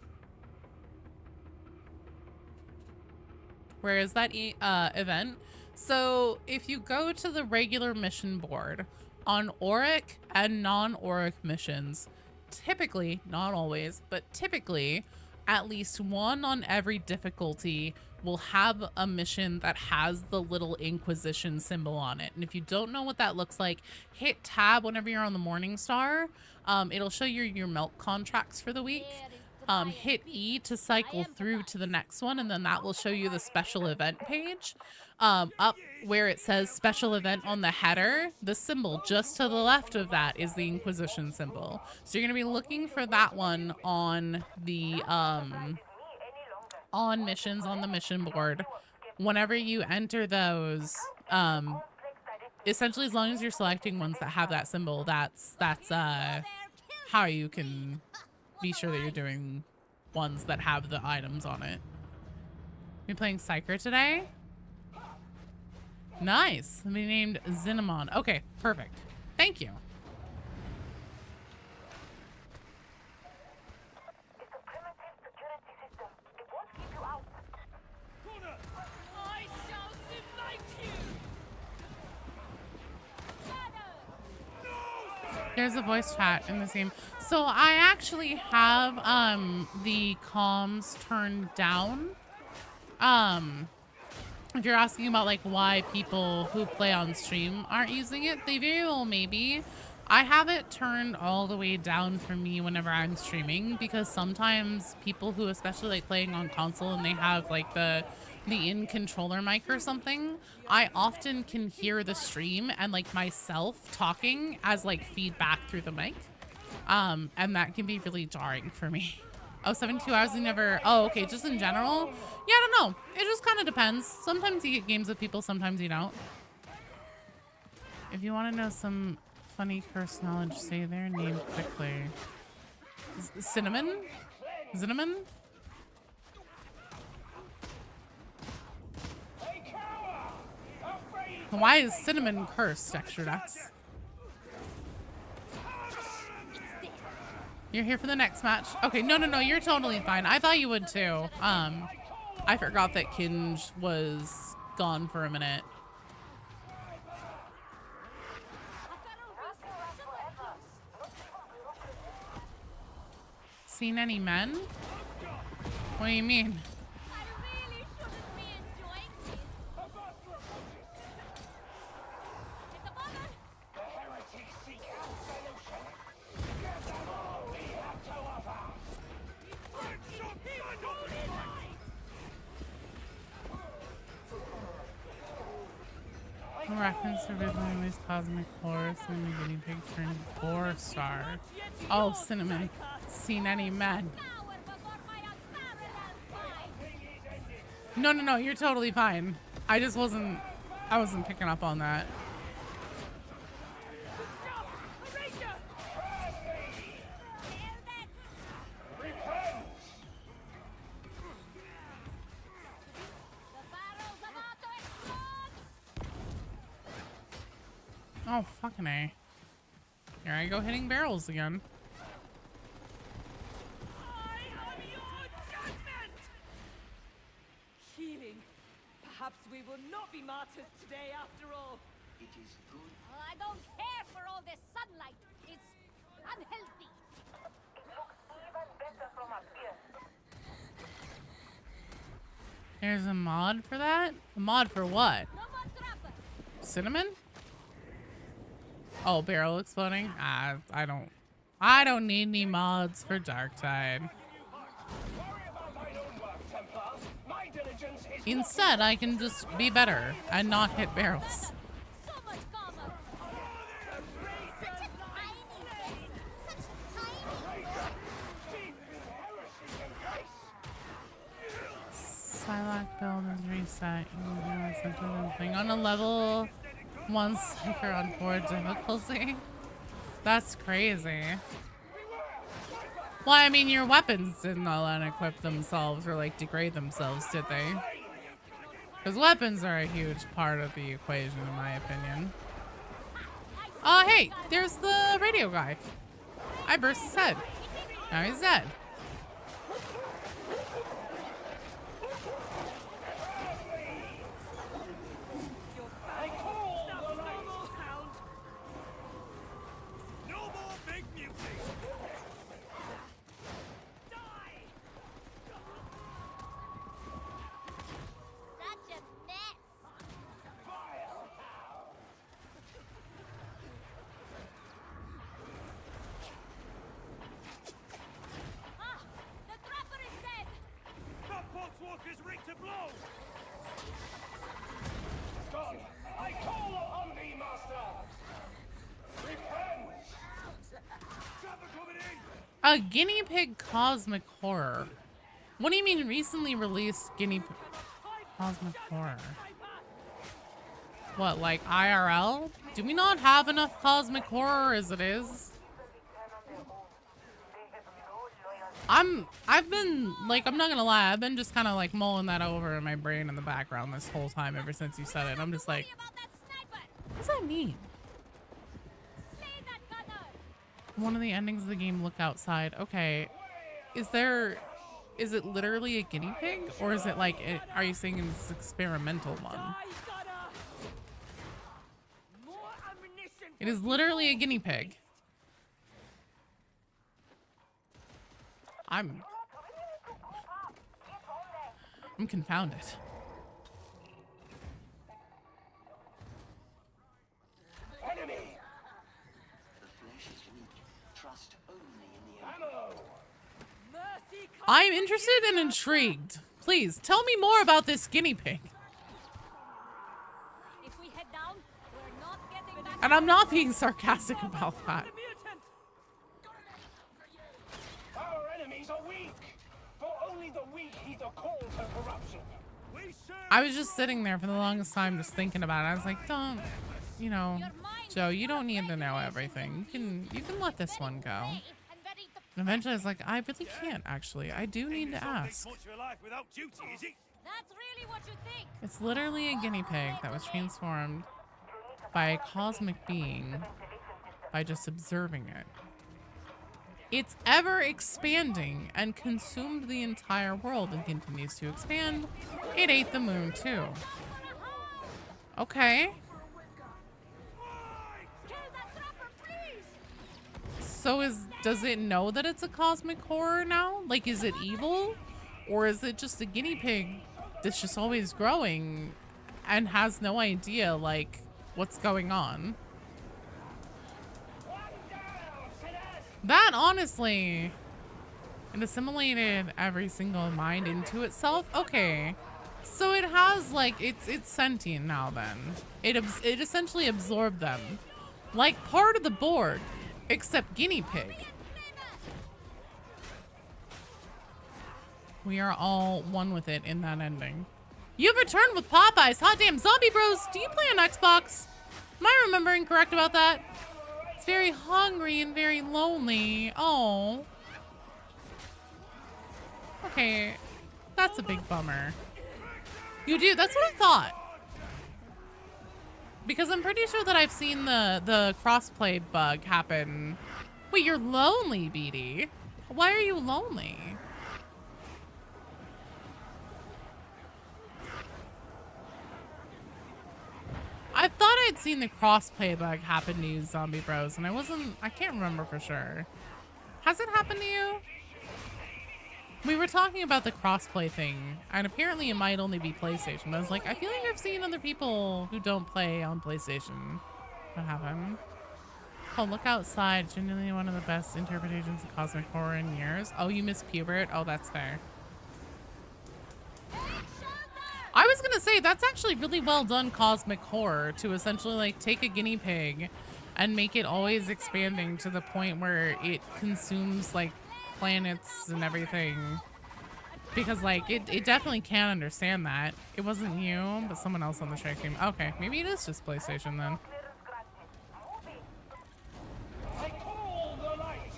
Where is that event? So if you go to the regular mission board on Auric and non-Auric missions, typically, not always, but typically at least one on every difficulty will have a mission that has the little Inquisition symbol on it. And if you don't know what that looks like, hit tab whenever you're on the Morning Star. It'll show you your milk contracts for the week. hit E to cycle through to the next one, and then that will show you the special event page. Up where it says special event on the header, the symbol just to the left of that is the Inquisition symbol. So you're going to be looking for that one on the on missions on the mission board. Whenever you enter those, essentially as long as you're selecting ones that have that symbol, that's how you can be sure that you're doing ones that have the items on it. You playing Psyker today? Nice. Let me named Cinnamon. Okay, perfect. Thank you. It's a primitive security system. It won't keep you out. I shall smite you! There's a voice chat in this game. So I actually have the comms turned down. If you're asking about like why people who play on stream aren't using it, they very well maybe. I have it turned all the way down for me whenever I'm streaming, because sometimes people who especially like playing on console and they have like the in controller mic or something, I often can hear the stream and like myself talking as like feedback through the mic. And that can be really jarring for me. Oh, 72 hours you never... Oh, okay, just in general? Yeah, I don't know. It just kind of depends. Sometimes you get games with people, sometimes you don't. If you want to know some funny curse knowledge, say their name quickly. Cinnamon? Cinnamon? Why is Cinnamon cursed, Extra Ducks? You're here for the next match? Okay, no, you're totally fine. I thought you would too. I forgot that Kinge was gone for a minute. Seen any men? What do you mean? A reference to Ridley's Cosmic Horse and the guinea pig turned 4-star. Oh, Cinnamon. Seen any men? No, you're totally fine. I wasn't picking up on that. Oh, fucking A. Here I go hitting barrels again. I am your judgment! Healing. Perhaps we will not be martyrs today after all. It is good. I don't care for all this sunlight. It's unhealthy. It looks even better from up here. There's a mod for that? A mod for what? No more trapper. Cinnamon? Oh, barrel exploding? I don't need any mods for Darktide. Instead, I can just be better and not hit barrels. So much calmer. Such a tiny place. Such tiny. Psylocke build is reset. Something on a level 1 Psyker on 4 difficulty. That's crazy. Well, I mean, your weapons didn't all unequip themselves or like degrade themselves, did they? Because weapons are a huge part of the equation, in my opinion. Oh, hey, there's the radio guy. I burst his head. Now he's dead. Such a mess. God, I call upon thee, master! Repent! Trapper coming in! A guinea pig cosmic horror. What do you mean recently released guinea pig cosmic horror? What, like IRL? Do we not have enough cosmic horror as it is? I've been, like, I'm not gonna lie, I've been just kind of like mulling that over in my brain in the background this whole time ever since you said it. I'm just like, what does that mean? One of the endings of the game, look outside. Okay, is it literally a guinea pig, or is it like, are you saying it's an experimental one? It is literally a guinea pig. I'm confounded. Enemy! The flesh is weak. Trust only in the Ammo! I'm interested and intrigued. Please tell me more about this guinea pig. If we head down, we're not getting back. And I'm not being sarcastic about that. Our enemies are weak! For only the weak either call to corruption. I was just sitting there for the longest time just thinking about it. I was like, don't, you know, Joe, you don't need to know everything. You can let this one go. And eventually I was like, I really can't actually. I do need to ask. That's really what you think. It's literally a guinea pig that was transformed by a cosmic being by just observing it. It's ever expanding and consumed the entire world and continues to expand. It ate the moon too. Okay. So does it know that it's a cosmic horror now? Like, is it evil? Or is it just a guinea pig that's just always growing and has no idea, like, what's going on? That, honestly, it assimilated every single mind into itself. Okay. So it has, like, it's sentient now then. It essentially absorbed them. Like part of the board, except guinea pig. We are all one with it in that ending. You've returned with Popeyes. Hot damn, Zombie Bros, do you play on Xbox? Am I remembering correct about that? It's very hungry and very lonely. Oh. Okay. That's a big bummer. You do? That's what I thought. Because I'm pretty sure that I've seen the crossplay bug happen. Wait, you're lonely, BD. Why are you lonely? I thought I'd seen the crossplay bug happen to you, Zombie Bros, and I can't remember for sure. Has it happened to you? We were talking about the crossplay thing, and apparently it might only be PlayStation, but I was like, I feel like I've seen other people who don't play on PlayStation. What happened? Oh, look outside. Genuinely one of the best interpretations of cosmic horror in years. Oh, you miss Pubert? Oh, that's fair. I was gonna say, that's actually really well done cosmic horror to essentially like take a guinea pig and make it always expanding to the point where it consumes like planets and everything. Because like, it definitely can understand that. It wasn't you, but someone else on the strike team. Okay, maybe it is just PlayStation then. I call the light!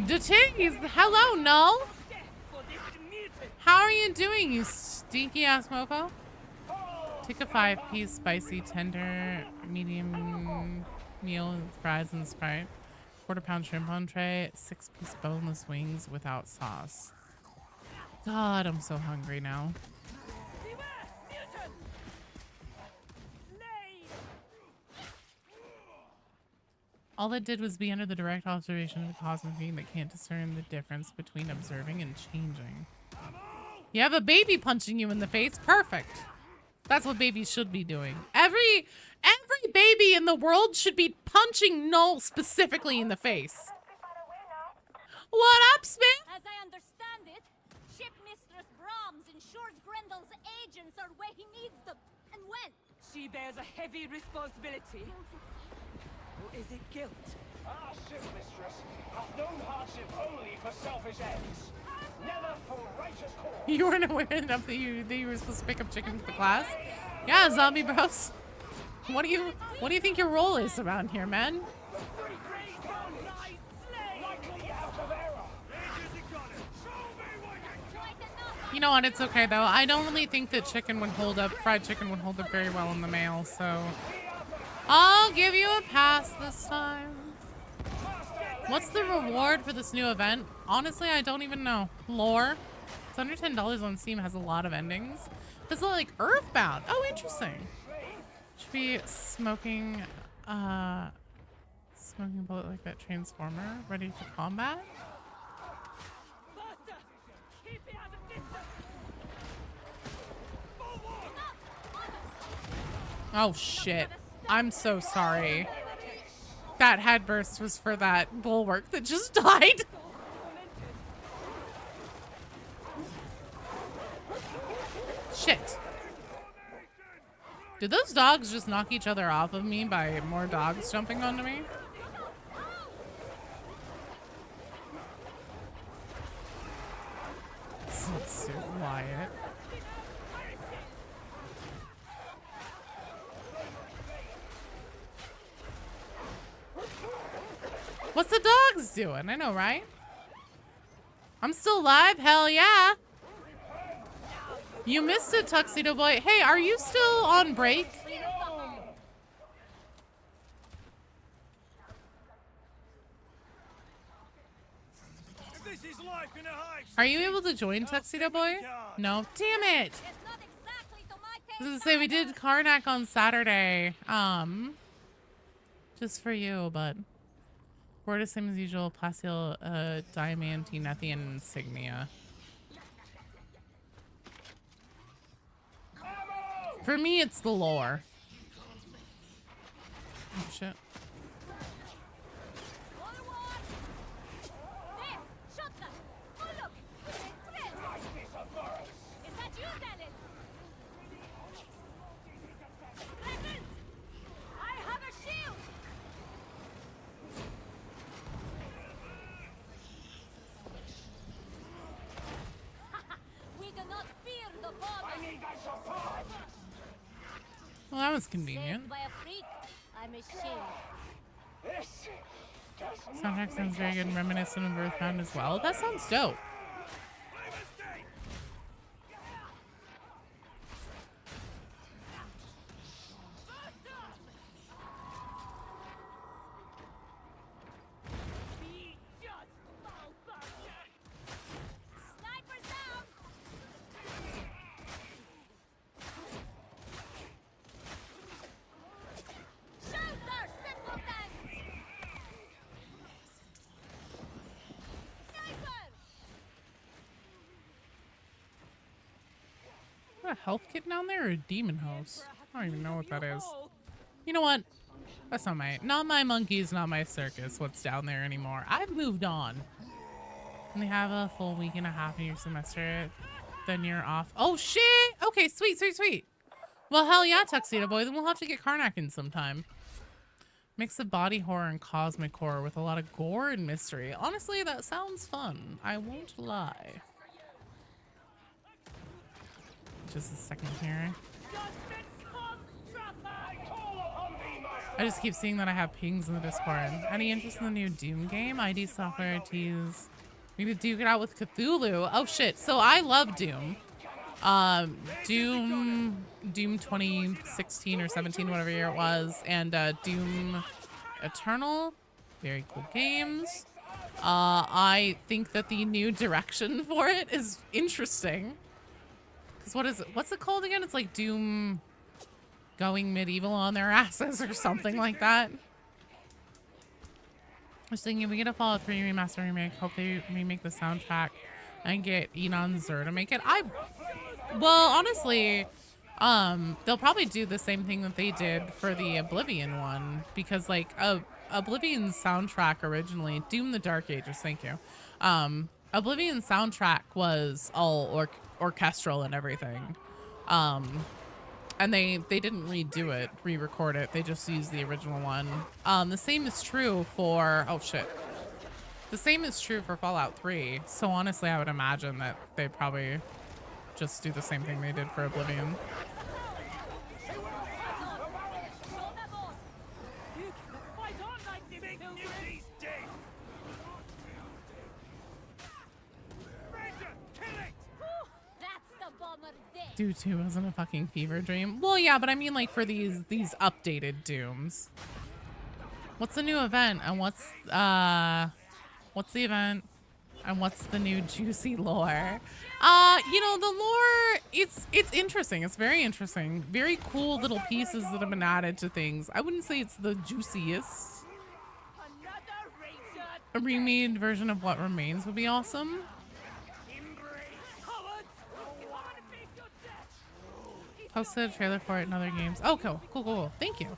Detings, hello, Null. How are you doing, you stinky ass mofo? Take a 5-piece spicy tender medium meal with fries and Sprite. 1/4-pound shrimp entree, 6-piece boneless wings without sauce. God, I'm so hungry now. All it did was be under the direct observation of a cosmic being that can't discern the difference between observing and changing. You have a baby punching you in the face. Perfect. That's what babies should be doing. Every baby in the world should be punching Null specifically in the face. What up, Smith? As I understand it, Ship Mistress Brahms ensures Grendel's agents are where he needs them, and when. She bears a heavy responsibility. Or is it guilt? Our ship mistress hath known hardship only for selfish ends. Never for righteous cause. You weren't aware enough that you were supposed to pick up chicken for the class? Yeah, zombie bros. What do you think your role is around here, man? You know what? It's okay though. I don't really think that fried chicken would hold up very well in the mail, so I'll give you a pass this time. What's the reward for this new event? Honestly, I don't even know. Lore. It's under $10 on Steam. Has a lot of endings. It's like Earthbound. Oh, interesting. Should be smoking bullet like that transformer. Ready for combat. Oh shit. I'm so sorry. That headburst was for that bulwark that just died. Shit. Did those dogs just knock each other off of me by more dogs jumping onto me? So quiet. What's the dogs doing? I know, right? I'm still alive? Hell yeah. You missed it, Tuxedo Boy. Hey, are you still on break? Are you able to join, Tuxedo Boy? No? Damn it! I was gonna say, we did Karnak on Saturday. Just for you, but... We're the same as usual. Placial, Diamantine, Nethian, Insignia. For me, it's the lore. Oh, shit. Well, that was convenient. Soundtrack sounds very good and reminiscent of Earthbound as well. That sounds dope. A health kit down there or a demon house? I don't even know what that is. You know what? That's not my monkeys, not my circus. What's down there anymore? I've moved on. And they have a full week and a half in your semester. Then you're off. Oh shit! Okay, sweet, sweet, sweet. Well, hell yeah, Tuxedo Boy. Then we'll have to get Karnak in sometime. Mix of body horror and cosmic horror with a lot of gore and mystery. Honestly, that sounds fun. I won't lie. Just a second here. I just keep seeing that I have pings in the Discord. Any interest in the new Doom game? ID Software tease. We need to duke it out with Cthulhu. Oh shit. So I love Doom. Doom 2016 or 17, whatever year it was, and Doom Eternal. Very cool games. I think that the new direction for it is interesting. What's it called again? It's like Doom going medieval on their asses or something like that. I was thinking if we get a Fallout 3 remaster remake, hope they remake the soundtrack and get Enon Zur to make it. Well, honestly, they'll probably do the same thing that they did for the Oblivion one, because like Oblivion's soundtrack originally, Doom the Dark Ages, thank you. Oblivion's soundtrack was all orchestral and everything. And they didn't redo it, re-record it. They just used the original one. The same is true for, oh shit. The same is true for Fallout 3. So honestly, I would imagine that they probably just do the same thing they did for Oblivion. Due 2 wasn't a fucking fever dream. Well, yeah, but I mean like for these updated Dooms. What's the new event and what's the event and what's the new juicy lore? You know, the lore, it's interesting. It's very interesting. Very cool little pieces that have been added to things. I wouldn't say it's the juiciest. A remade version of What Remains would be awesome. Posted a trailer for it in other games. Oh, cool. Thank you.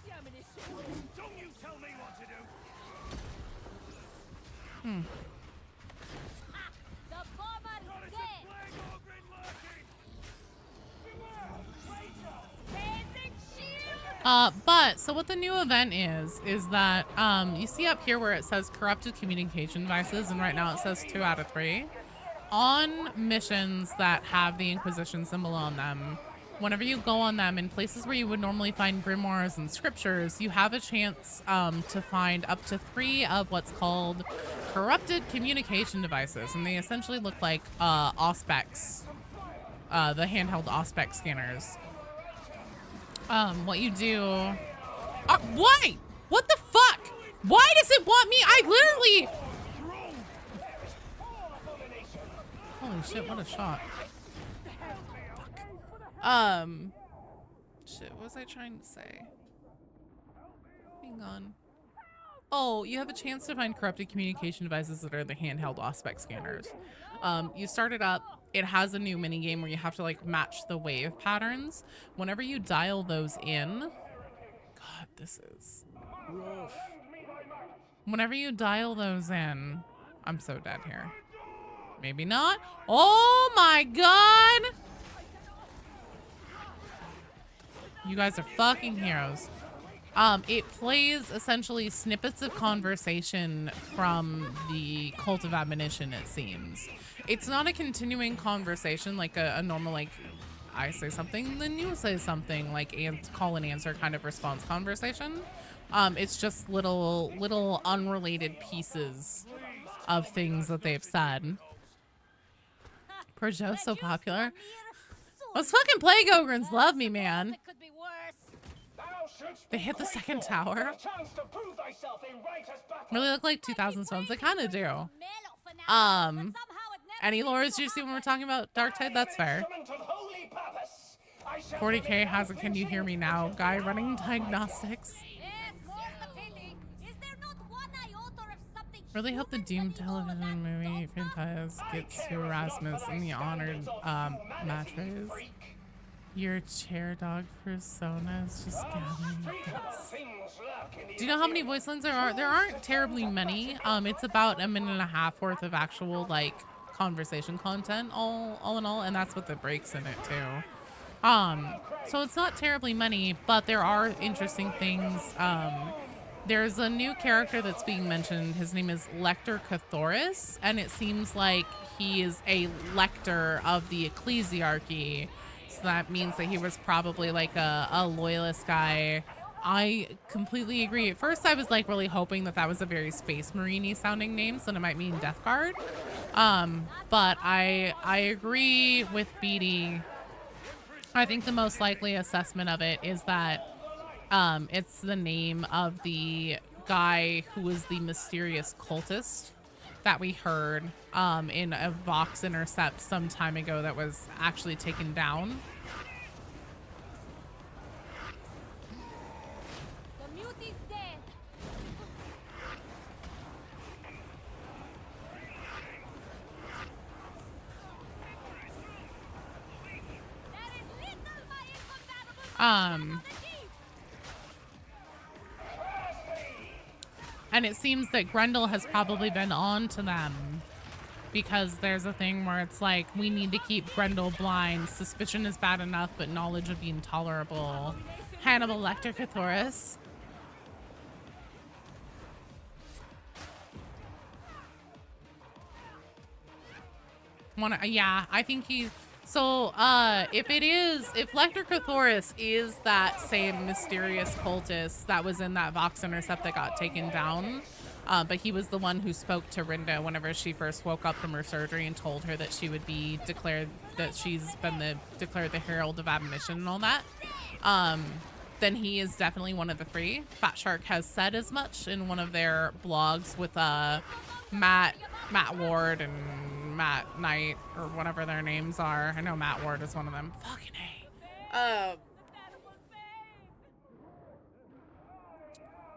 But so what the new event is that you see up here where it says corrupted communication devices, and right now it says 2 out of 3 on missions that have the Inquisition symbol on them. Whenever you go on them in places where you would normally find grimoires and scriptures, you have a chance to find up to 3 of what's called corrupted communication devices, and they essentially look like Auspex, the handheld Auspex scanners. What you do... why? What the fuck? Why does it want me? I literally... Holy shit, what a shot. Shit, what was I trying to say? Hang on. Oh, you have a chance to find corrupted communication devices that are the handheld Auspex scanners. You start it up. It has a new mini game where you have to like match the wave patterns. Whenever you dial those in, God, this is rough. Whenever you dial those in, I'm so dead here. Maybe not. Oh my God. You guys are fucking heroes. It plays essentially snippets of conversation from the Cult of Admonition, it seems. It's not a continuing conversation like a normal, like, I say something, then you say something, like call and answer kind of response conversation. It's just little unrelated pieces of things that they've said. Projo's so popular. Those fucking Plague Ogrins love me, man. They hit the second tower. Really look like 2000 stones. They kind of do. Any lores you see when we're talking about Darktide? That's fair. 40k has a can you hear me now guy running diagnostics. Really hope the Doom television movie franchise gets to Erasmus in the honored matches. Your chair dog persona is just gathering dust. Do you know how many voice lines there are? There aren't terribly many. It's about 1.5 minutes worth of actual like conversation content all in all, and that's with the breaks in it too. So it's not terribly many, but there are interesting things. There's a new character that's being mentioned. His name is Lector Cathorsis, and it seems like he is a lector of the ecclesiarchy. So that means that he was probably like a loyalist guy. I completely agree. At first, I was like really hoping that was a very Space Marine-y sounding name, so it might mean Death Guard. But I agree with Beatty. I think the most likely assessment of it is that it's the name of the guy who was the mysterious cultist that we heard in a Vox intercept some time ago that was actually taken down. The mute is dead. There is little by incompatible And it seems that Grendel has probably been on to them, because there's a thing where it's like, we need to keep Grendel blind. Suspicion is bad enough, but knowledge would be intolerable. Hannibal Lector Cathorsis. Yeah, I think he's... So, if Lector Cathorsis is that same mysterious cultist that was in that Vox Intercept that got taken down, but he was the one who spoke to Rinda whenever she first woke up from her surgery and told her that she would be declared, that she's been declared the Herald of Admonition and all that, then he is definitely one of the three. Fatshark has said as much in one of their blogs with Matt Ward and Matt Knight, or whatever their names are. I know Matt Ward is one of them. Fucking A.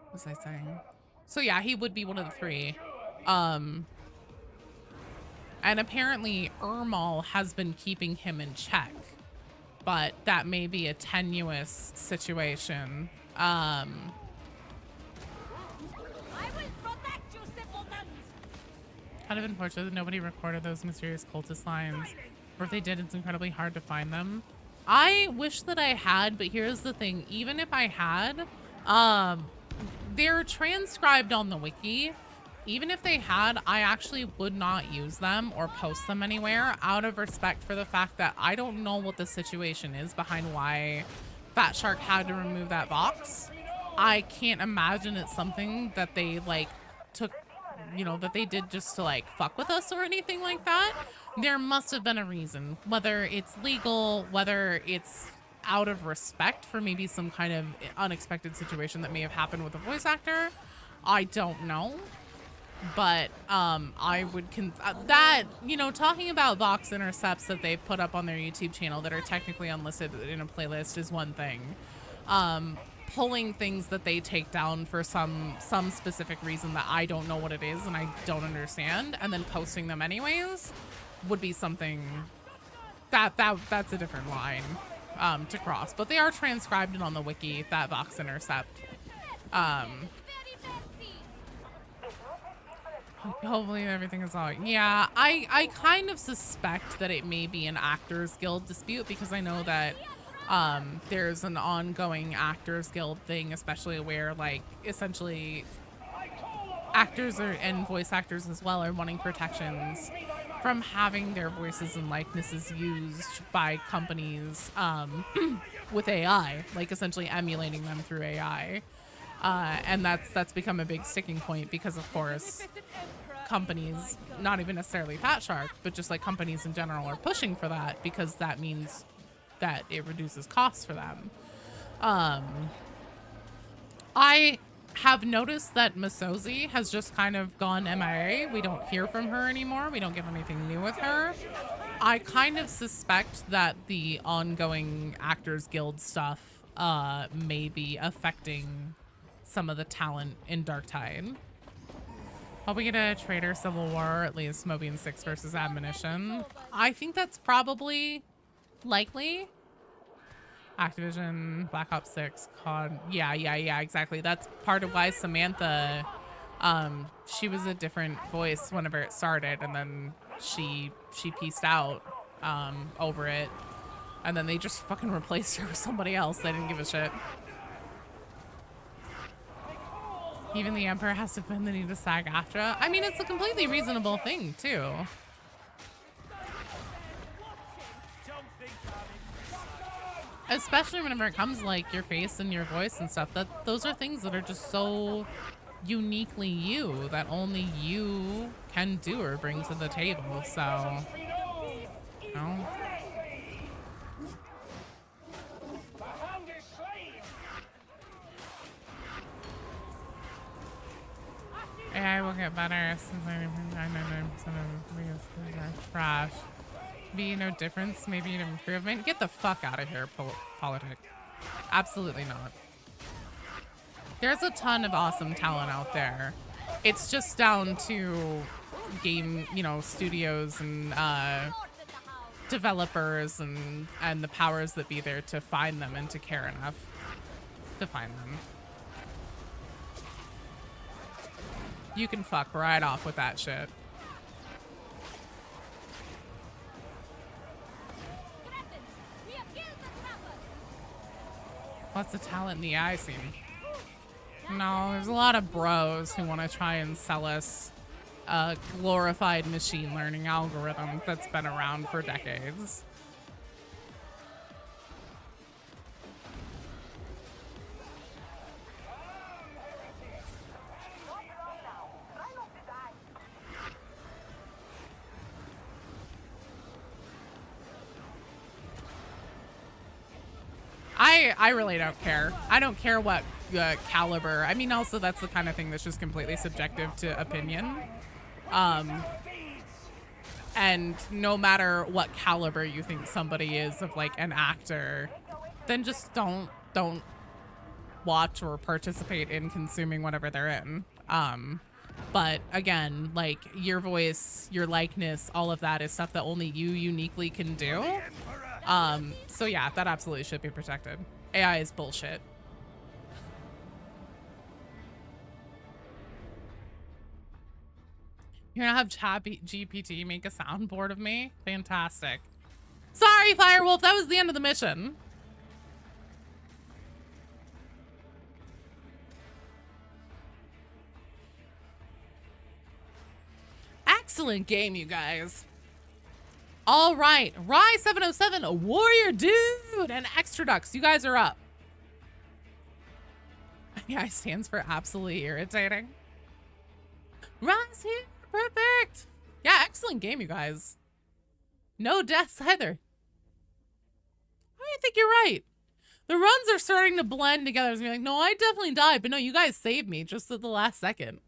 What was I saying? So yeah, he would be one of the three. And apparently Ermal has been keeping him in check, but that may be a tenuous situation. Kind of unfortunate that nobody recorded those mysterious cultist lines, or if they did, it's incredibly hard to find them. I wish that I had, but here's the thing: even if I had, they're transcribed on the wiki. Even if they had, I actually would not use them or post them anywhere, out of respect for the fact that I don't know what the situation is behind why Fatshark had to remove that box. I can't imagine it's something that they like took, you know, that they did just to like fuck with us or anything like that. There must have been a reason, whether it's legal, whether it's out of respect for maybe some kind of unexpected situation that may have happened with a voice actor. I don't know. But I would that, you know, talking about Vox Intercepts that they've put up on their YouTube channel that are technically unlisted in a playlist is one thing. Pulling things that they take down for some specific reason that I don't know what it is and I don't understand, and then posting them anyways would be something that's a different line to cross. But they are transcribed and on the wiki, that Vox Intercept. Hopefully everything is all... Yeah, I kind of suspect that it may be an Actors Guild dispute, because I know that there's an ongoing Actors Guild thing, especially where, like, essentially actors and voice actors as well are wanting protections from having their voices and likenesses used by companies with AI, like essentially emulating them through AI. And that's become a big sticking point because, of course, companies, not even necessarily Fatshark, but just like companies in general, are pushing for that because that means that it reduces costs for them. I have noticed that Masozi has just kind of gone MIA. We don't hear from her anymore. We don't get anything new with her. I kind of suspect that the ongoing Actors Guild stuff may be affecting some of the talent in Darktide. Hope we get a Traitor Civil War, at least Mobian 6 versus Admonition. I think that's probably likely. Activision, Black Ops 6, COD. Yeah, exactly. That's part of why Samantha, she was a different voice whenever it started, and then she pieced out over it. And then they just fucking replaced her with somebody else. They didn't give a shit. Even the Emperor has to bend the knee to SAG-AFTRA. I mean, it's a completely reasonable thing, too. Especially whenever it comes to, like, your face and your voice and stuff. Those are things that are just so uniquely you, that only you can do or bring to the table, so... You know? AI will get better since 99% of videos are trash. Be no difference, maybe an improvement. Get the fuck out of here, politic. Absolutely not. There's a ton of awesome talent out there. It's just down to game, you know, studios and developers and the powers that be there to find them and to care enough to find them. You can fuck right off with that shit. What's the talent in the eye scene? No, there's a lot of bros who want to try and sell us a glorified machine learning algorithm that's been around for decades. I really don't care. I don't care what caliber. I mean, also that's the kind of thing that's just completely subjective to opinion. And no matter what caliber you think somebody is of like an actor, then just don't watch or participate in consuming whatever they're in. But again, like your voice, your likeness, all of that is stuff that only you uniquely can do. So yeah, that absolutely should be protected. AI is bullshit. You're gonna have GPT make a soundboard of me? Fantastic. Sorry, Firewolf, that was the end of the mission. Excellent game, you guys. All right, Rye 707, a Warrior Dude, and Extra Ducks. You guys are up. Yeah, stands for absolutely irritating. Rye's here, perfect. Yeah, excellent game, you guys. No deaths either. I think you're right. The runs are starting to blend together. It's gonna be like, no, I definitely died, but no, you guys saved me just at the last second.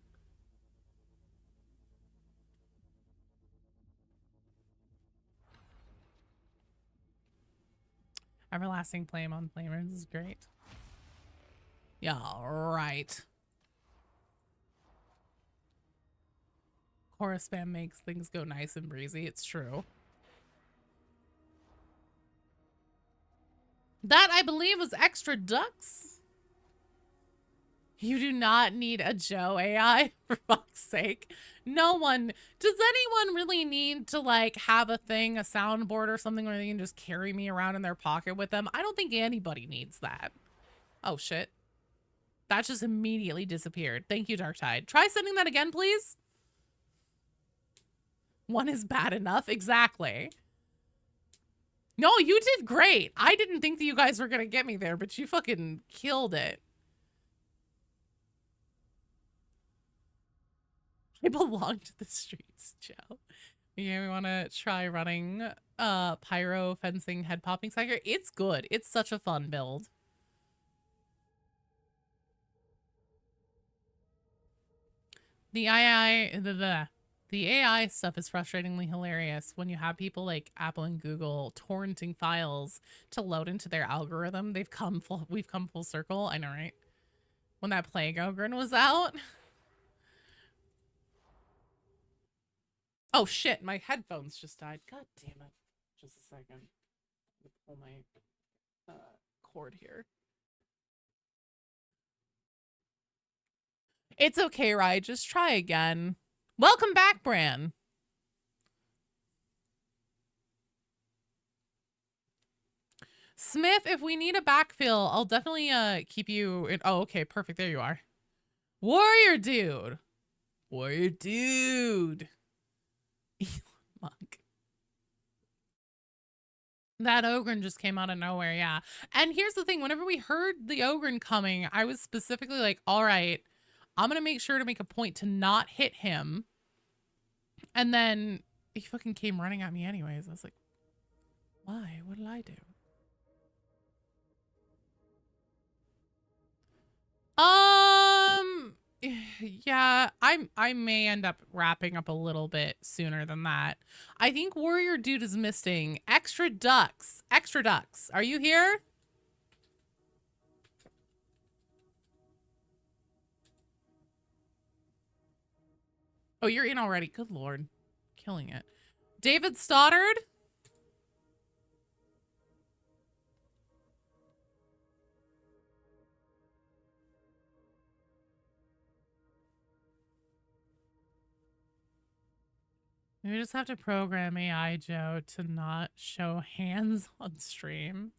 Everlasting Flame on Flamers is great. Yeah, right. Chorus spam makes things go nice and breezy. It's true. That, I believe, was Extra Ducks. You do not need a Joe AI, for fuck's sake. No one. Does anyone really need to, like, have a thing, a soundboard or something where they can just carry me around in their pocket with them? I don't think anybody needs that. Oh, shit. That just immediately disappeared. Thank you, Darktide. Try sending that again, please. One is bad enough. Exactly. No, you did great. I didn't think that you guys were going to get me there, but you fucking killed it. I belong to the streets, Joe. Yeah, we want to try running pyro fencing head popping tiger. It's good. It's such a fun build. The AI stuff is frustratingly hilarious when you have people like Apple and Google torrenting files to load into their algorithm. We've come full circle. I know, right? When that Plague Ogre was out. Oh shit, my headphones just died. God damn it. Just a second. Let me pull my cord here. It's okay, Rye. Just try again. Welcome back, Bran. Smith, if we need a backfill, I'll definitely keep you in. Oh, okay, perfect. There you are. Warrior Dude. Warrior Dude. Monk. That Ogren just came out of nowhere, yeah. And here's the thing, whenever we heard the Ogren coming, I was specifically like, all right, I'm gonna make sure to make a point to not hit him. And then he fucking came running at me anyways. I was like, why? What did I do? Yeah, I may end up wrapping up a little bit sooner than that. I think Warrior Dude is missing. Extra Ducks. Extra Ducks. Are you here? Oh, you're in already. Good Lord. Killing it. David Stoddard? We just have to program AI Joe to not show hands on stream.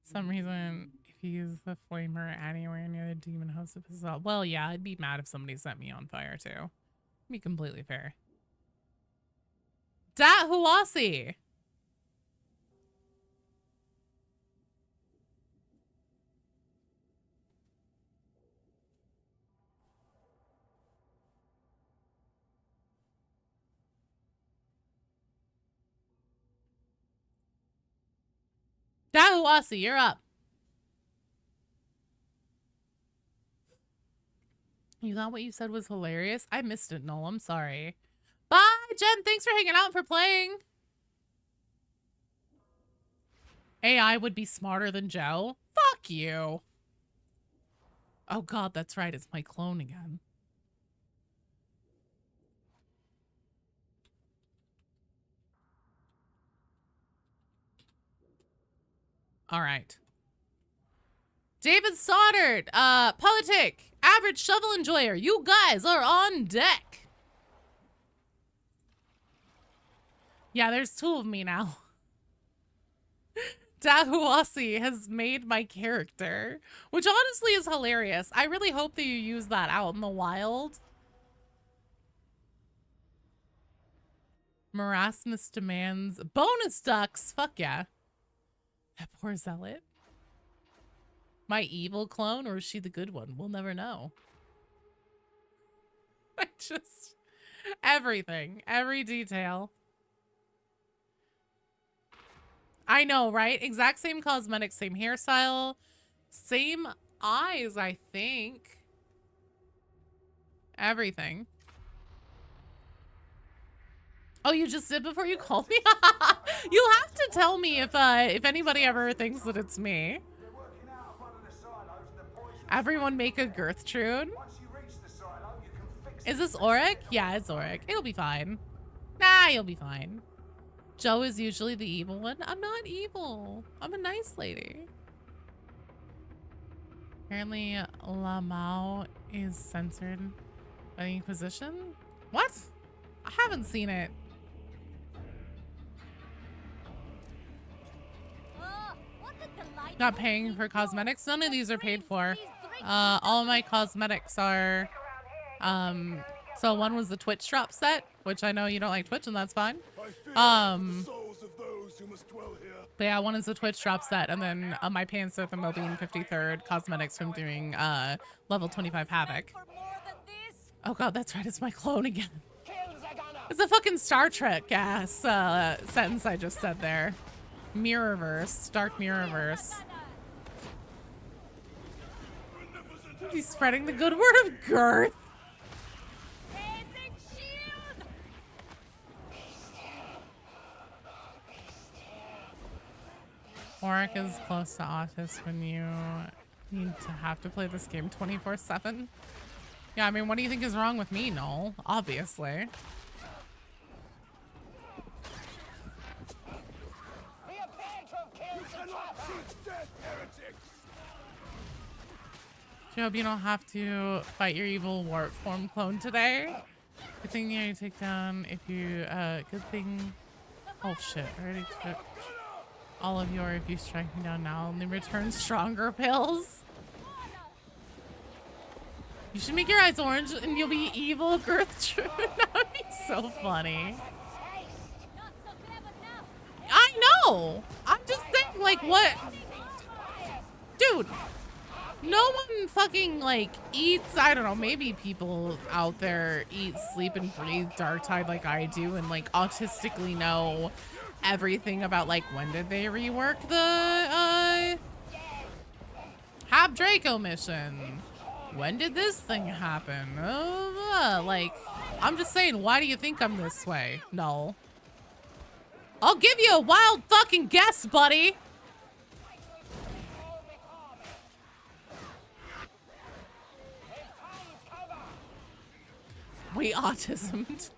Some reason, if you use the flamer anywhere near the demon host of his well, yeah, I'd be mad if somebody set me on fire too. Be completely fair. Dat Huasi! Dahuasi, you're up. You thought what you said was hilarious? I missed it, Noel. I'm sorry. Bye, Jen. Thanks for hanging out and for playing. AI would be smarter than Joe? Fuck you. Oh, God, that's right. It's my clone again. All right. David Stoddard, politic, average shovel enjoyer. You guys are on deck. Yeah, there's two of me now. Dahuasi has made my character, which honestly is hilarious. I really hope that you use that out in the wild. Marasmus demands bonus ducks. Fuck yeah. That poor zealot. My evil clone, or is she the good one? We'll never know. I just... everything. Every detail. I know, right? Exact same cosmetics, same hairstyle, same eyes, I think. Everything. Oh, you just did before you called me? You'll have to tell me if anybody ever thinks that it's me. Everyone make a girth tune. Is this Auric? Yeah, it's Auric. It'll be fine. Nah, you'll be fine. Joe is usually the evil one. I'm not evil. I'm a nice lady. Apparently, Lamau is censored by the Inquisition. What? I haven't seen it. Not paying for cosmetics. None of these are paid for. All of my cosmetics are... So one was the Twitch drop set, which I know you don't like Twitch, and that's fine. But yeah, one is the Twitch drop set, and then my pants are the Mobine 53rd cosmetics from doing level 25 Havoc. Oh god, that's right, it's my clone again. It's a fucking Star Trek ass sentence I just said there. Mirrorverse, dark mirrorverse. He's spreading the good word of girth. Auric is close to autism when you need to have to play this game 24/7. Yeah, I mean, what do you think is wrong with me, Noel? Obviously. Job, you don't have to fight your evil warp form clone today. Good thing you already take down if you, good thing. Oh shit, I already took all of your, if you strike me down now, only return stronger pills. You should make your eyes orange and you'll be evil, Gertrude. That would be so funny. I know! I'm just saying, like, what? Dude! No one fucking, like, eats, I don't know, maybe people out there eat, sleep, and breathe Darktide like I do and, like, autistically know everything about, like, when did they rework the, Hab Draco mission? When did this thing happen? Like, I'm just saying, why do you think I'm this way? No. I'll give you a wild fucking guess, buddy! Wait, autism.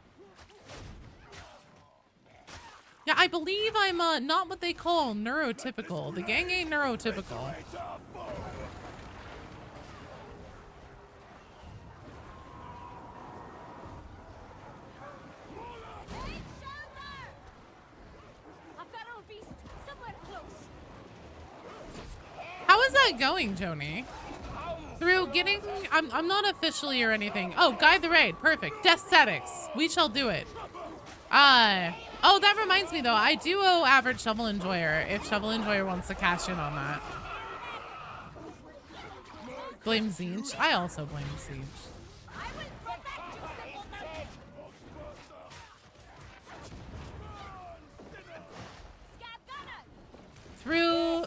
Yeah, I believe I'm not what they call neurotypical. The gang ain't neurotypical. that going, Joni? Through getting, I'm not officially or anything. Oh, guide the raid. Perfect. Aesthetics. We shall do it. Oh, that reminds me though. I do owe average Shovel Enjoyer if Shovel Enjoyer wants to cash in on that. Blame Zinch. I also blame Zinch. Through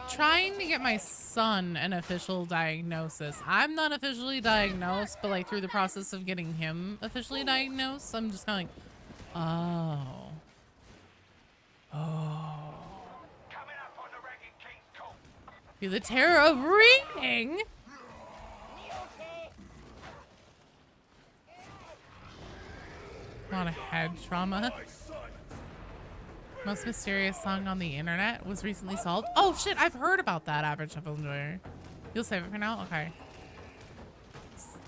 trying to get my son an official diagnosis. I'm not officially diagnosed, but like through the process of getting him officially diagnosed, I'm just kind of like, oh. Oh. You're the terror of reading. Not a head trauma. Most mysterious song on the internet was recently solved. Oh shit, I've heard about that, average Shovel Enjoyer. You'll save it for now? Okay.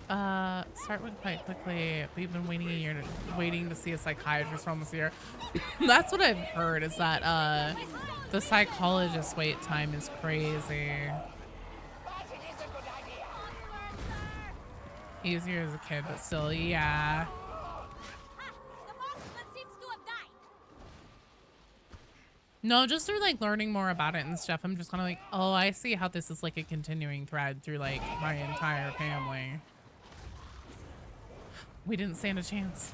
Start with quite quickly. We've been waiting a year waiting to see a psychiatrist from this year. That's what I've heard, is that the psychologist wait time is crazy. Easier as a kid, but still, yeah. No, just through like learning more about it and stuff, I'm just kind of like, oh, I see how this is like a continuing thread through like my entire family. We didn't stand a chance.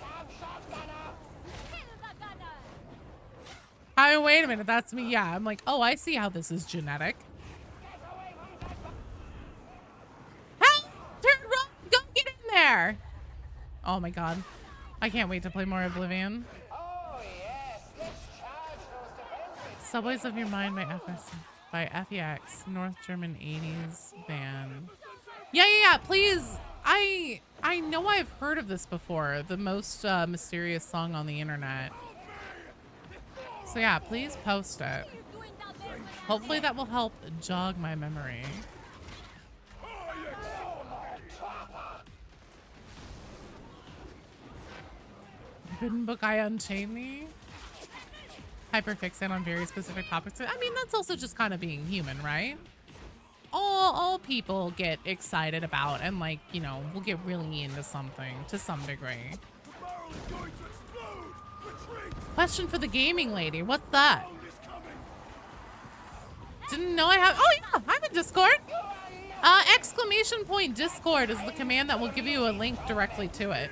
I mean, wait a minute, that's me. Yeah, I'm like, oh, I see how this is genetic. Help! Turn around! Go get in there! Oh my god. I can't wait to play more Oblivion. Subways of Your Mind by FEX, North German 80s band. Yeah, please. I know I've heard of this before. The most mysterious song on the internet. So yeah, please post it. Hopefully that will help jog my memory. Couldn't book I Unchain Me? Hyperfixate on very specific topics. I mean, that's also just kind of being human, right? All people get excited about and like, you know, will get really into something to some degree. Question for the gaming lady. What's that? Didn't know I have. Oh yeah, I'm in Discord. Exclamation point Discord is the command that will give you a link directly to it.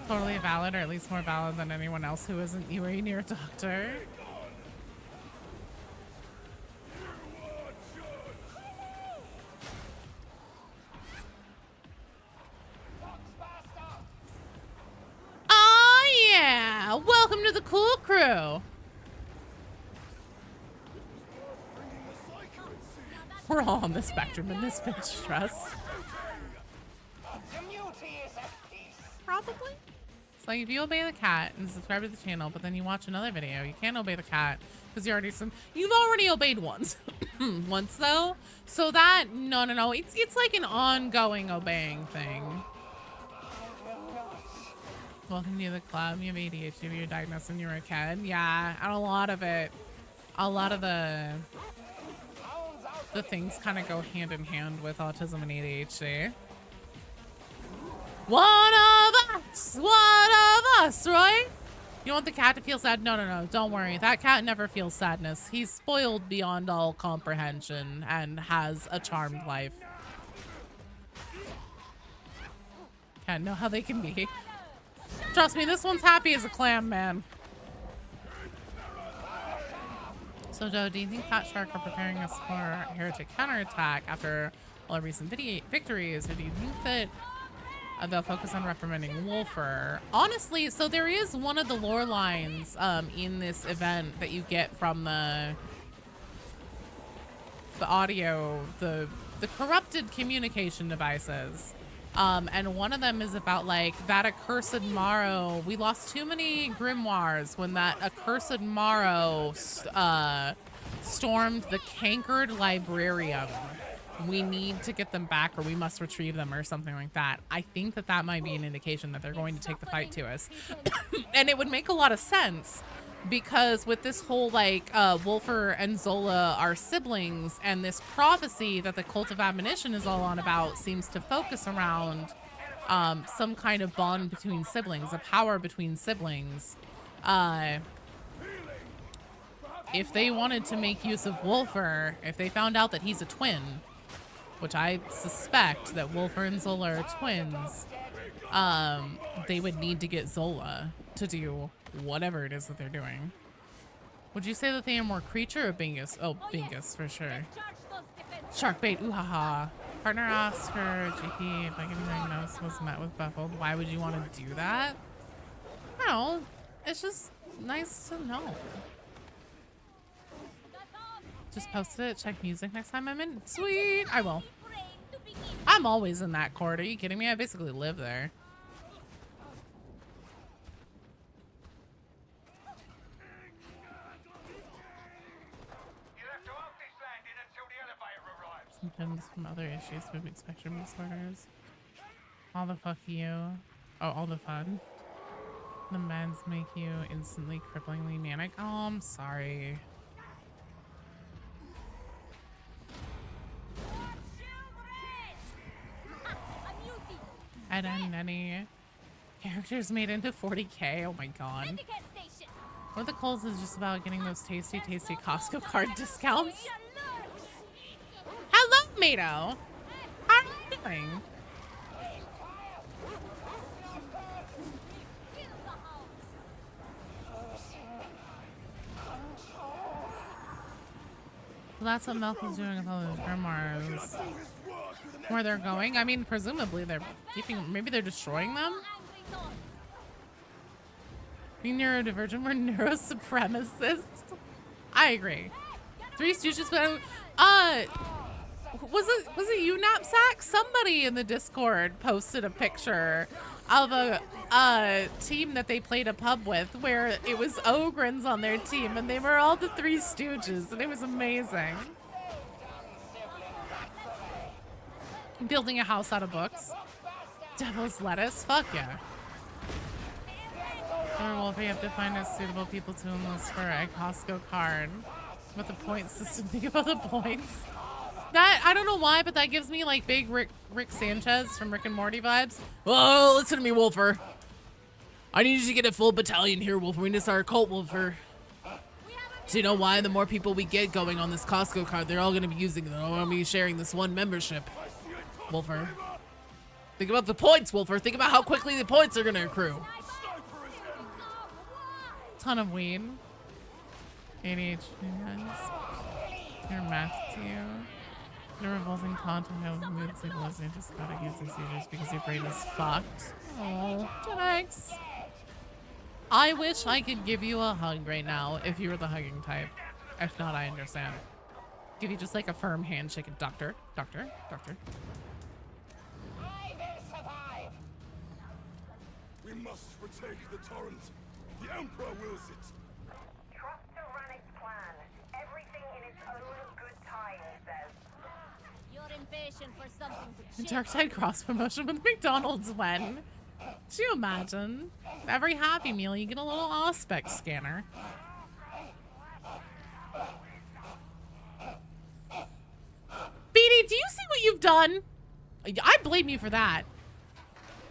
Totally valid, or at least more valid than anyone else who isn't you or near a doctor. Oh yeah! Welcome to the cool crew. We're all on the spectrum in this bitch, trust. Probably. It's like if you obey the cat and subscribe to the channel, but then you watch another video, you can't obey the cat because you've already obeyed once. Once though. So that no. It's like an ongoing obeying thing. Welcome to the club. You have ADHD, you're diagnosed when you were a kid. Yeah, and a lot of it. A lot of the things kind of go hand in hand with autism and ADHD. One of us, right? You want the cat to feel sad? No, don't worry. That cat never feels sadness. He's spoiled beyond all comprehension and has a charmed life. Can't know how they can be. Trust me, this one's happy as a clam, man. So, Joe, do you think Fatshark are preparing us for a heretic counterattack after all our recent victories, or do you think that they'll focus on reprimanding Wolfer? Honestly, so there is one of the lore lines in this event that you get from the audio, the corrupted communication devices. And one of them is about like that accursed Morrow. We lost too many grimoires when that accursed Morrow stormed the cankered librarium. We need to get them back, or we must retrieve them, or something like that. I think that might be an indication that they're going to take the fight to us. And it would make a lot of sense because with this whole like Wolfer and Zola are siblings, and this prophecy that the Cult of Admonition is all on about seems to focus around some kind of bond between siblings, a power between siblings. If they wanted to make use of Wolfer, if they found out that he's a twin, which I suspect that Wolfer and Zola are twins, they would need to get Zola to do whatever it is that they're doing. Would you say that they are more creature or Bingus? Oh, Bingus for sure. Shark bait, ooh ha ha. Partner asks for GP if I can diagnose was met with baffled. Why would you want to do that? I don't know. It's just nice to know. Just posted it. Check music next time I'm in. Sweet. I will. I'm always in that court. Are you kidding me? I basically live there. Symptoms from other issues, movement spectrum disorders. All the fuck you. Oh, all the fun. The meds make you instantly cripplingly manic. Oh, I'm sorry. And any characters made into 40k. Oh my god. One of the calls is just about getting those tasty Costco card discounts. Hello, Mato. How are you doing? Well, that's what Melk is doing with all those grimoires. Where they're going? I mean, presumably they're keeping, maybe they're destroying them? Being neurodivergent, we're neurosupremacists. I agree. Three Stooges, but was it you, Knapsack? Somebody in the Discord posted a picture of a team that they played a pub with where it was Ogrins on their team and they were all the Three Stooges and it was amazing. Building a house out of books. Devil's lettuce? Fuck yeah. Wolf, you have to find us suitable people to enlist for a Costco card. What the point system, think about the points. That, I don't know why, but that gives me like big Rick Sanchez from Rick and Morty vibes. Oh, listen to me, Wolfer. I need you to get a full battalion here, Wolfer. We need to start a cult, Wolfer. So you know why? The more people we get going on this Costco card, they're all going to be using it. They're all going to be sharing this one membership. Wolfer. Think about the points, Wolfer. Think about how quickly the points are going to accrue. Ton of weed. ADHD meds. Your math to you. The revolving content of mood signals and psychotic seizures because your brain is fucked. Oh, thanks. I wish I could give you a hug right now if you were the hugging type. If not, I understand. Give you just like a firm handshake and doctor. We must retake the torrent. The Emperor wills it. Trust Tyrannic's plan. Everything in its own good time, he says. You're impatient for something to The change. Darktide cross promotion with McDonald's when? Could you imagine? Every Happy Meal you get a little Auspex scanner. BD, do you see what you've done? I blame you for that.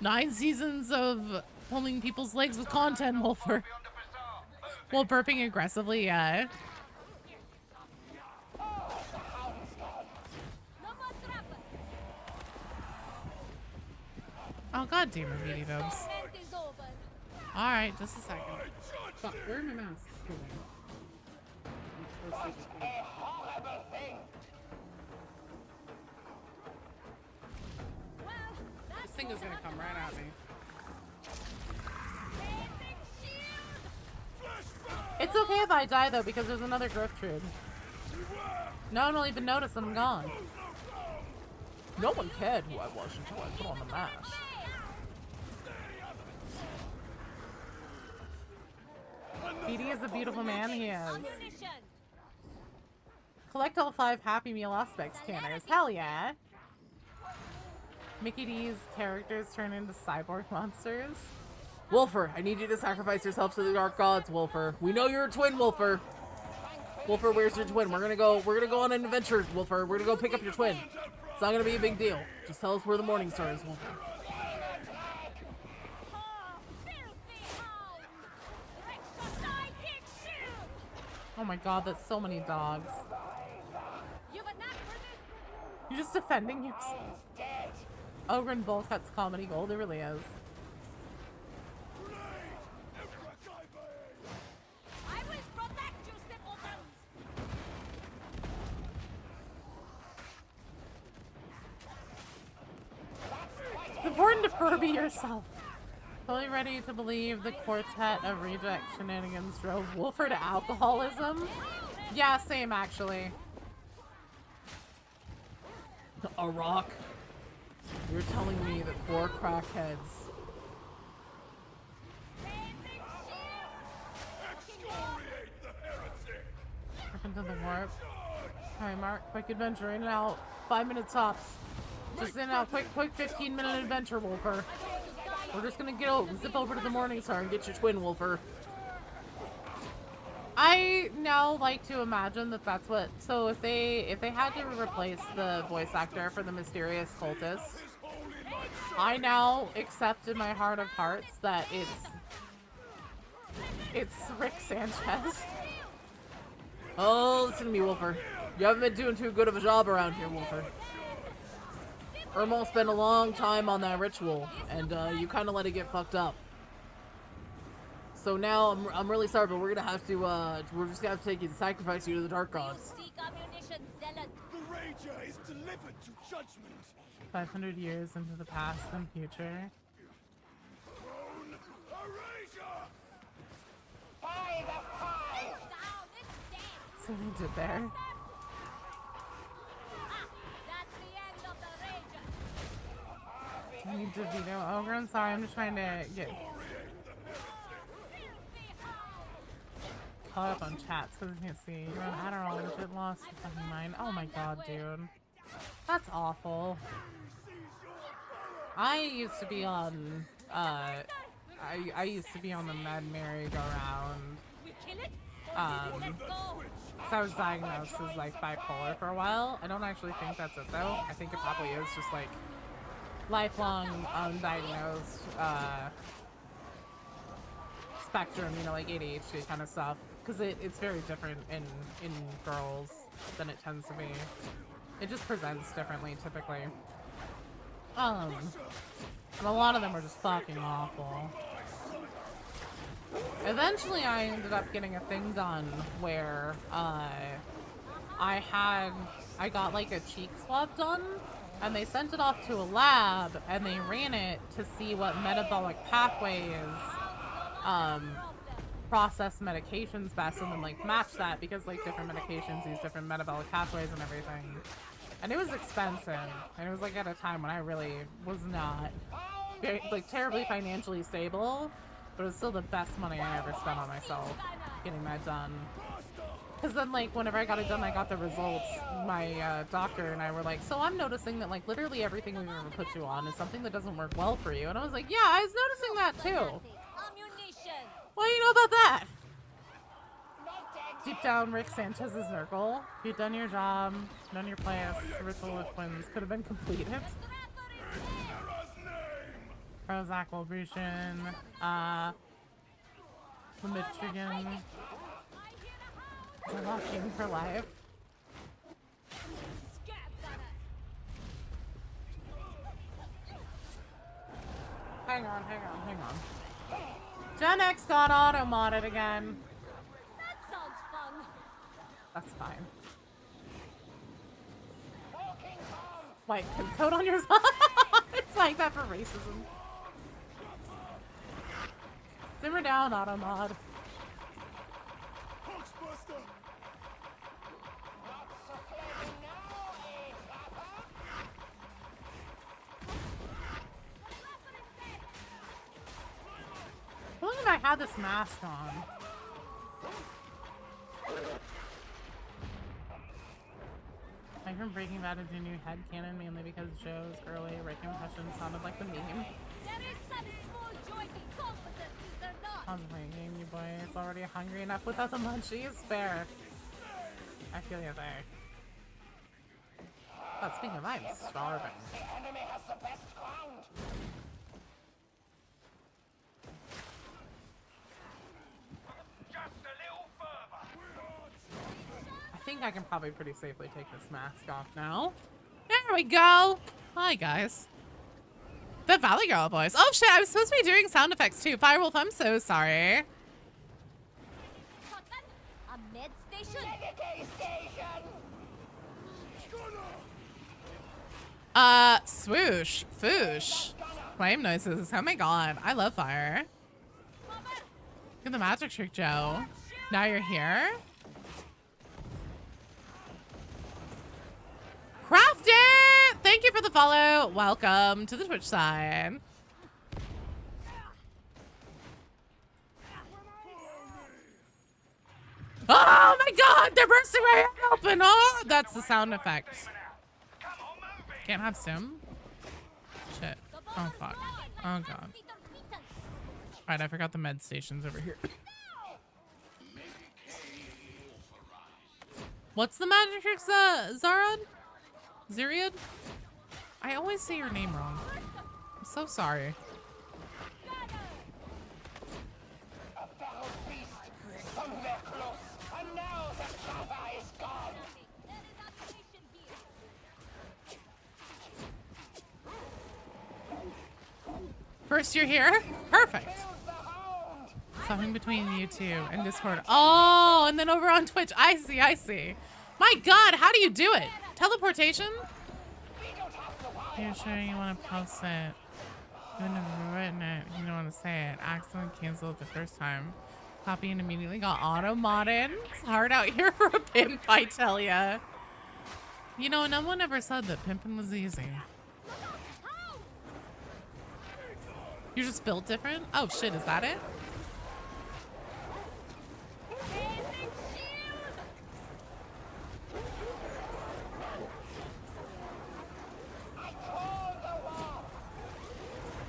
9 seasons of pulling people's legs with content while burping aggressively, yeah. Oh god damn it, BD Dubs. Alright, just a second. Fuck, where are my masks? This thing is gonna come right at me. It's okay if I die though, because there's another growth trade. No one will even notice that I'm gone. No one cared who I was until I put on the mask. BD is a beautiful man, he is. Collect all 5 Happy Meal Auspex scanners. Hell yeah. Mickey D's characters turn into cyborg monsters. Wolfer, I need you to sacrifice yourself to the dark gods, Wolfer. We know you're a twin, Wolfer. Wolfer, where's your twin? We're gonna go on an adventure, Wolfer. We're gonna go pick up your twin. It's not gonna be a big deal. Just tell us where the morning star is, Wolfer. Oh my god, that's so many dogs. You're just defending yourself. Ogre and Bull cuts comedy gold, it really is. I will protect you, simpletons! It's important to Furby yourself. Fully ready to believe the quartet of reject shenanigans drove Wolfer to alcoholism? Yeah, same actually. A rock? You're telling me that 4 crackheads. Up into the warp. Alright, Mark, quick adventure, in and out. 5 minutes tops. Just in and out, quick 15-minute adventure, Wolfer. We're just gonna zip over to the Morning Star and get your twin, Wolfer. I now like to imagine that that's what. So if they had to replace the voice actor for the mysterious cultist, I now accept in my heart of hearts that it's Rick Sanchez. Oh, listen to me, Wolfer. You haven't been doing too good of a job around here, Wolfer. Ermal spent a long time on that ritual, and you kind of let it get fucked up. So now I'm really sorry, but we're gonna have to we're just gonna have to take you to sacrifice you to the dark gods. Seek ammunition, zealot. The Rager is delivered to judgment. 500 years into the past and future. So they did there. That's the end of the Rager. I need to Dino Ogre. I'm sorry, I'm just trying to get caught up on chats because I can't see. You're on Adderall and shit lost your fucking mind. Oh my god, dude. That's awful. I used to be on I used to be on the Mad merry-go-round. So I was diagnosed as like bipolar for a while. I don't actually think that's it though. I think it probably is just like lifelong undiagnosed spectrum, you know, like ADHD kind of stuff. Because it's very different in girls than it tends to be. It just presents differently typically. And a lot of them are just fucking awful. Eventually I ended up getting a thing done where I got like a cheek swab done, and they sent it off to a lab and they ran it to see what metabolic pathways process medications best, and then like match that, because like different medications use different metabolic pathways and everything. And it was expensive, and it was like at a time when I really was not very, like terribly financially stable, but it was still the best money I ever spent on myself getting that done. Because then like whenever I got it done, I got the results. My doctor and I were like, so I'm noticing that like literally everything we've ever put you on is something that doesn't work well for you. And I was like, yeah, I was noticing that too. What do you know about that? Deep down, Rick Sanchez's circle. You've done your job, done your place. The ritual of twins could have been completed. Prozac Evolution, the Michigan, Walking for Life. Hang on. Gen X got auto-modded again. That sounds fun. That's fine. White coat on yours. It's like that for racism. Simmer down, auto-mod. How long have I had this mask on? I'm from Breaking Bad into new headcanon mainly because Joe's early Rick impression sounded like the meme. There is some small joy in competence. enough without the munchies. Fair. I feel you there. But speaking of, I'm starving. The enemy has the best ground. Just a little further. I think I can probably pretty safely take this mask off now. There we go. Hi, guys. The Valley Girl voice. Oh, shit. I was supposed to be doing sound effects, too. Firewolf, I'm so sorry. A med station? Swoosh. Foosh. Flame noises. Oh, my God. I love fire. Look at the magic trick, Joe. Now you're here? Craft it! Thank you for the follow. Welcome to the Twitch side. Oh my God! They're bursting my head open! Oh, that's the sound effect. Can't have sim. Shit. Oh fuck. Oh God. Alright, I forgot the med stations over here. What's the magic trick, Zarad? Ziriad? I always say your name wrong. I'm so sorry. A feral beast from Neclos, and now the cover is gone. First you're here? Perfect. Something between you two and Discord. Oh, and then over on Twitch. I see, I see. My God, how do you do it? Teleportation? You're sure you want to post it? You wouldn't have written it. You don't want to say it. Accidentally canceled the first time. Copy and immediately got auto-modded. It's hard out here for a pimp, I tell ya. You know, no one ever said that pimping was easy. You're just built different? Oh shit, is that it?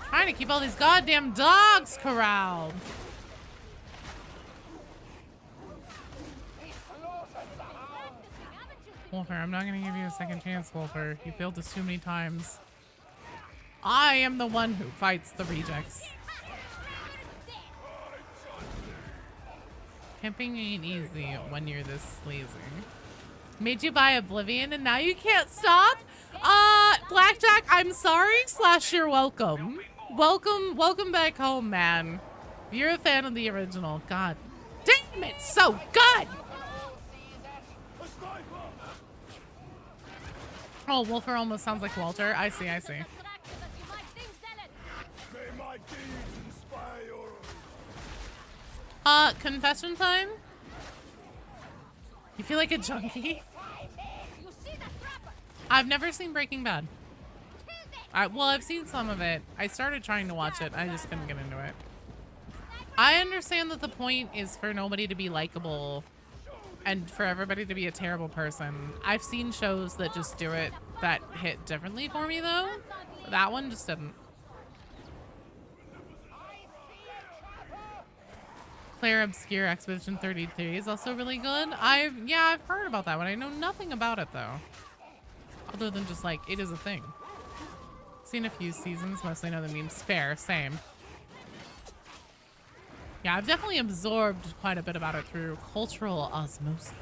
Trying to keep all these goddamn dogs corralled. Wolfer, I'm not gonna give you a second chance, Wolfer. You failed us too many times. I am the one who fights the rejects. Pimping ain't easy when you're this sleazy. Made you buy Oblivion and now you can't stop? Blackjack, I'm sorry / you're welcome. Welcome back home, man. You're a fan of the original. God damn it, so good! Oh, Wolfer almost sounds like Walter. I see, I see. Confession time? You feel like a junkie? I've never seen Breaking Bad. Well, I've seen some of it. I started trying to watch it. I just couldn't get into it. I understand that the point is for nobody to be likable and for everybody to be a terrible person. I've seen shows that just do it that hit differently for me, though. That one just didn't. Claire Obscure Expedition 33 is also really good. I've heard about that one. I know nothing about it, though. Other than just, like, it is a thing. Seen a few seasons, mostly know the memes. Fair, same. Yeah, I've definitely absorbed quite a bit about it through cultural osmosis.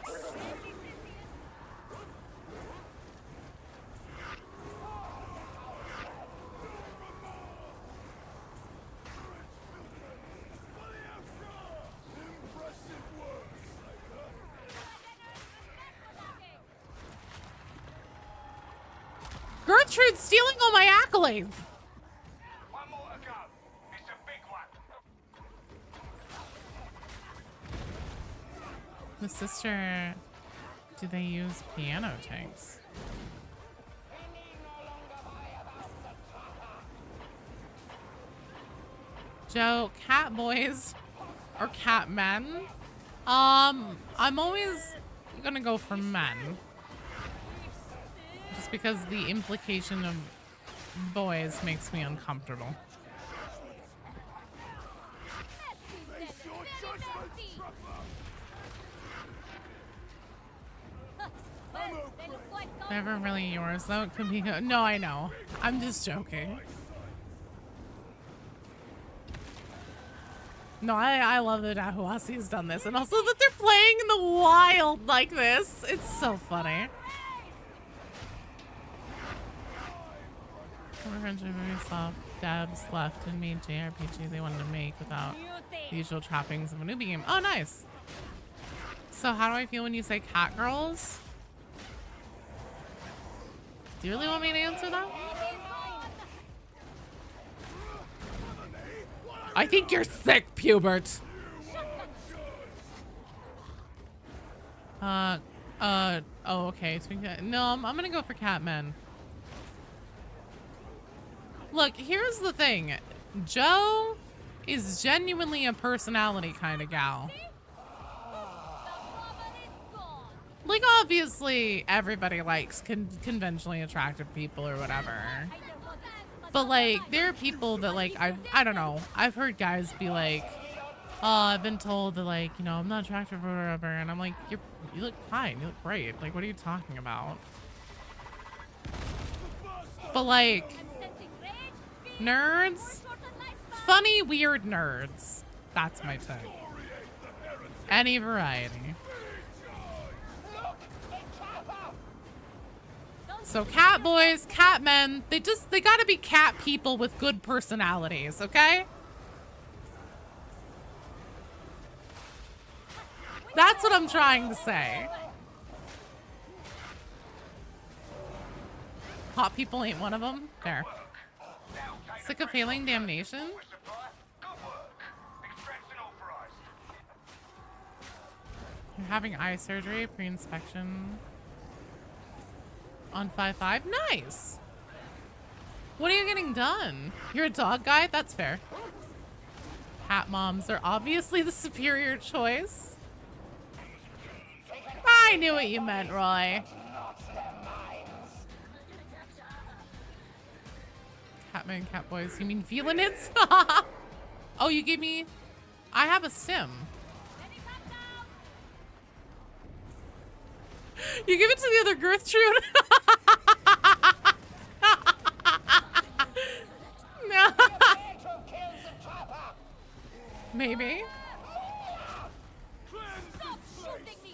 Gertrude's stealing all my accolades. One more to go. It's a big one. The sister, do they use piano tanks? Joe, cat boys or cat men? I'm always gonna go for men. Just because the implication of boys makes me uncomfortable. Never really yours though. It could be. No, I know. I'm just joking. No, I love that Ahuasi has done this, and also that they're playing in the wild like this. It's so funny. Very soft dabs left and made JRPG they wanted to make without the usual trappings of a newbie game. Oh, nice. So how do I feel when you say cat girls? Do you really want me to answer that? I think you're sick, Pubert. Oh, okay. No, I'm gonna go for Catmen. Look, here's the thing. Joe is genuinely a personality kind of gal. Like, obviously, everybody likes conventionally attractive people or whatever. But, like, there are people that, like, I don't know. I've heard guys be like, oh, I've been told that, like, you know, I'm not attractive or whatever. And I'm like, you look fine. You look great. Like, what are you talking about? But, like, nerds? Funny, weird nerds. That's my type. Any variety. So cat boys, cat men, they gotta be cat people with good personalities, okay? That's what I'm trying to say. Hot people ain't one of them. There. Sick of failing damnation? You're having eye surgery, pre-inspection. On 5/5? Nice. What are you getting done? You're a dog guy? That's fair. Cat moms are obviously the superior choice. I knew what you meant, Roy. Catman, cat boys. You mean felinids? Oh, you gave me... I have a sim. You give it to the other Gertrude. No. Maybe.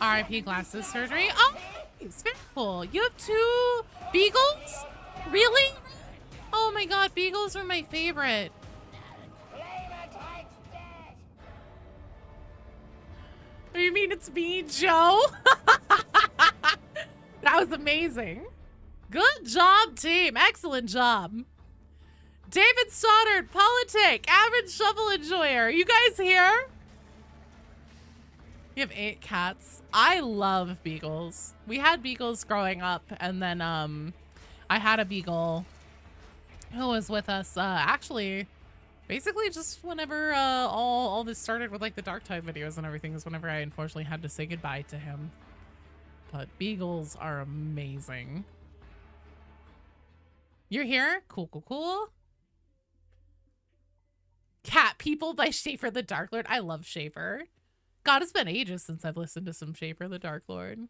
RIP glasses surgery. Oh, it's very cool. You have 2 beagles? Really? Oh my god, beagles are my favorite. You mean it's me, Joe? That was amazing. Good job, team. Excellent job. David Stoddard, politic, average shovel enjoyer. You guys here? You have 8 cats. I love beagles. We had beagles growing up, and then I had a beagle who was with us actually basically just whenever all this started with like the Darktide videos and everything is whenever I unfortunately had to say goodbye to him. But beagles are amazing. You're here? Cool, cool, cool. Cat People by Schaefer the Dark Lord. I love Schaefer. God, it's been ages since I've listened to some Schaefer the Dark Lord.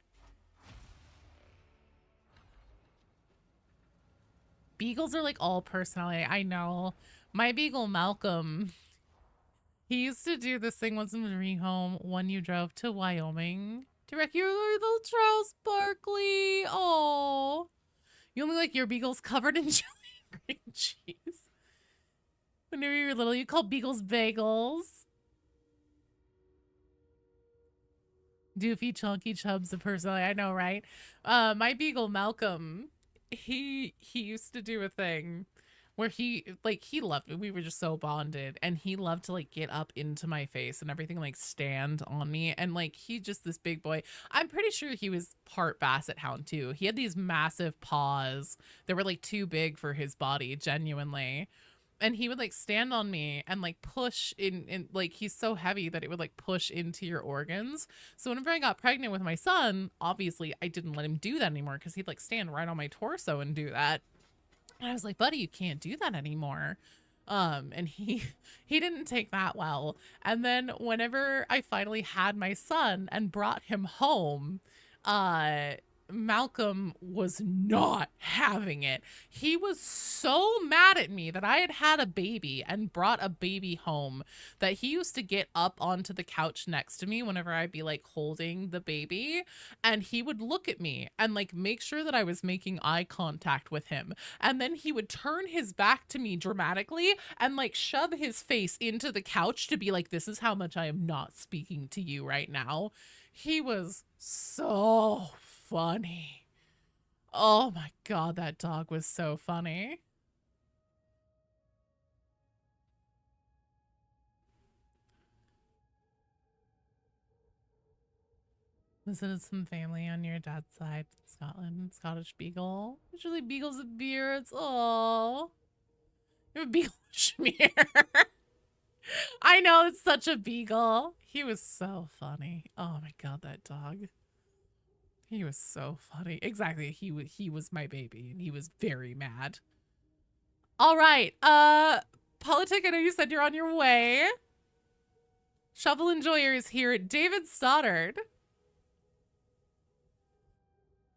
Beagles are like all personality. I know. My beagle Malcolm, he used to do this thing once in the rehome when you drove to Wyoming to rescue little Charles Barkley. Oh, you only like your beagles covered in chili and green cheese. Whenever you were little, you called beagles bagels. Doofy, chunky chubs of personality. I know, right? My beagle Malcolm, he used to do a thing where he loved me. We were just so bonded, and he loved to like get up into my face and everything, like stand on me, and like he just this big boy. I'm pretty sure he was part basset hound too. He had these massive paws that were like too big for his body, genuinely. And he would like stand on me and like push in like he's so heavy that it would like push into your organs. So whenever I got pregnant with my son, obviously I didn't let him do that anymore because he'd like stand right on my torso and do that. And I was like, buddy, you can't do that anymore. And he didn't take that well. And then whenever I finally had my son and brought him home, Malcolm was not having it. He was so mad at me that I had had a baby and brought a baby home that he used to get up onto the couch next to me whenever I'd be like holding the baby, and he would look at me and like make sure that I was making eye contact with him. And then he would turn his back to me dramatically and like shove his face into the couch to be like, this is how much I am not speaking to you right now. He was so funny. Oh my god, that dog was so funny. Visited some family on your dad's side, Scotland. Scottish Beagle. Usually beagles and beards. Oh, you're a beagle schmear. I know, it's such a beagle. He was so funny. Oh my god, that dog. He was so funny. Exactly. He was my baby and he was very mad. All right. Politic, I know you said you're on your way. Shovel Enjoyer is here. David Stoddard.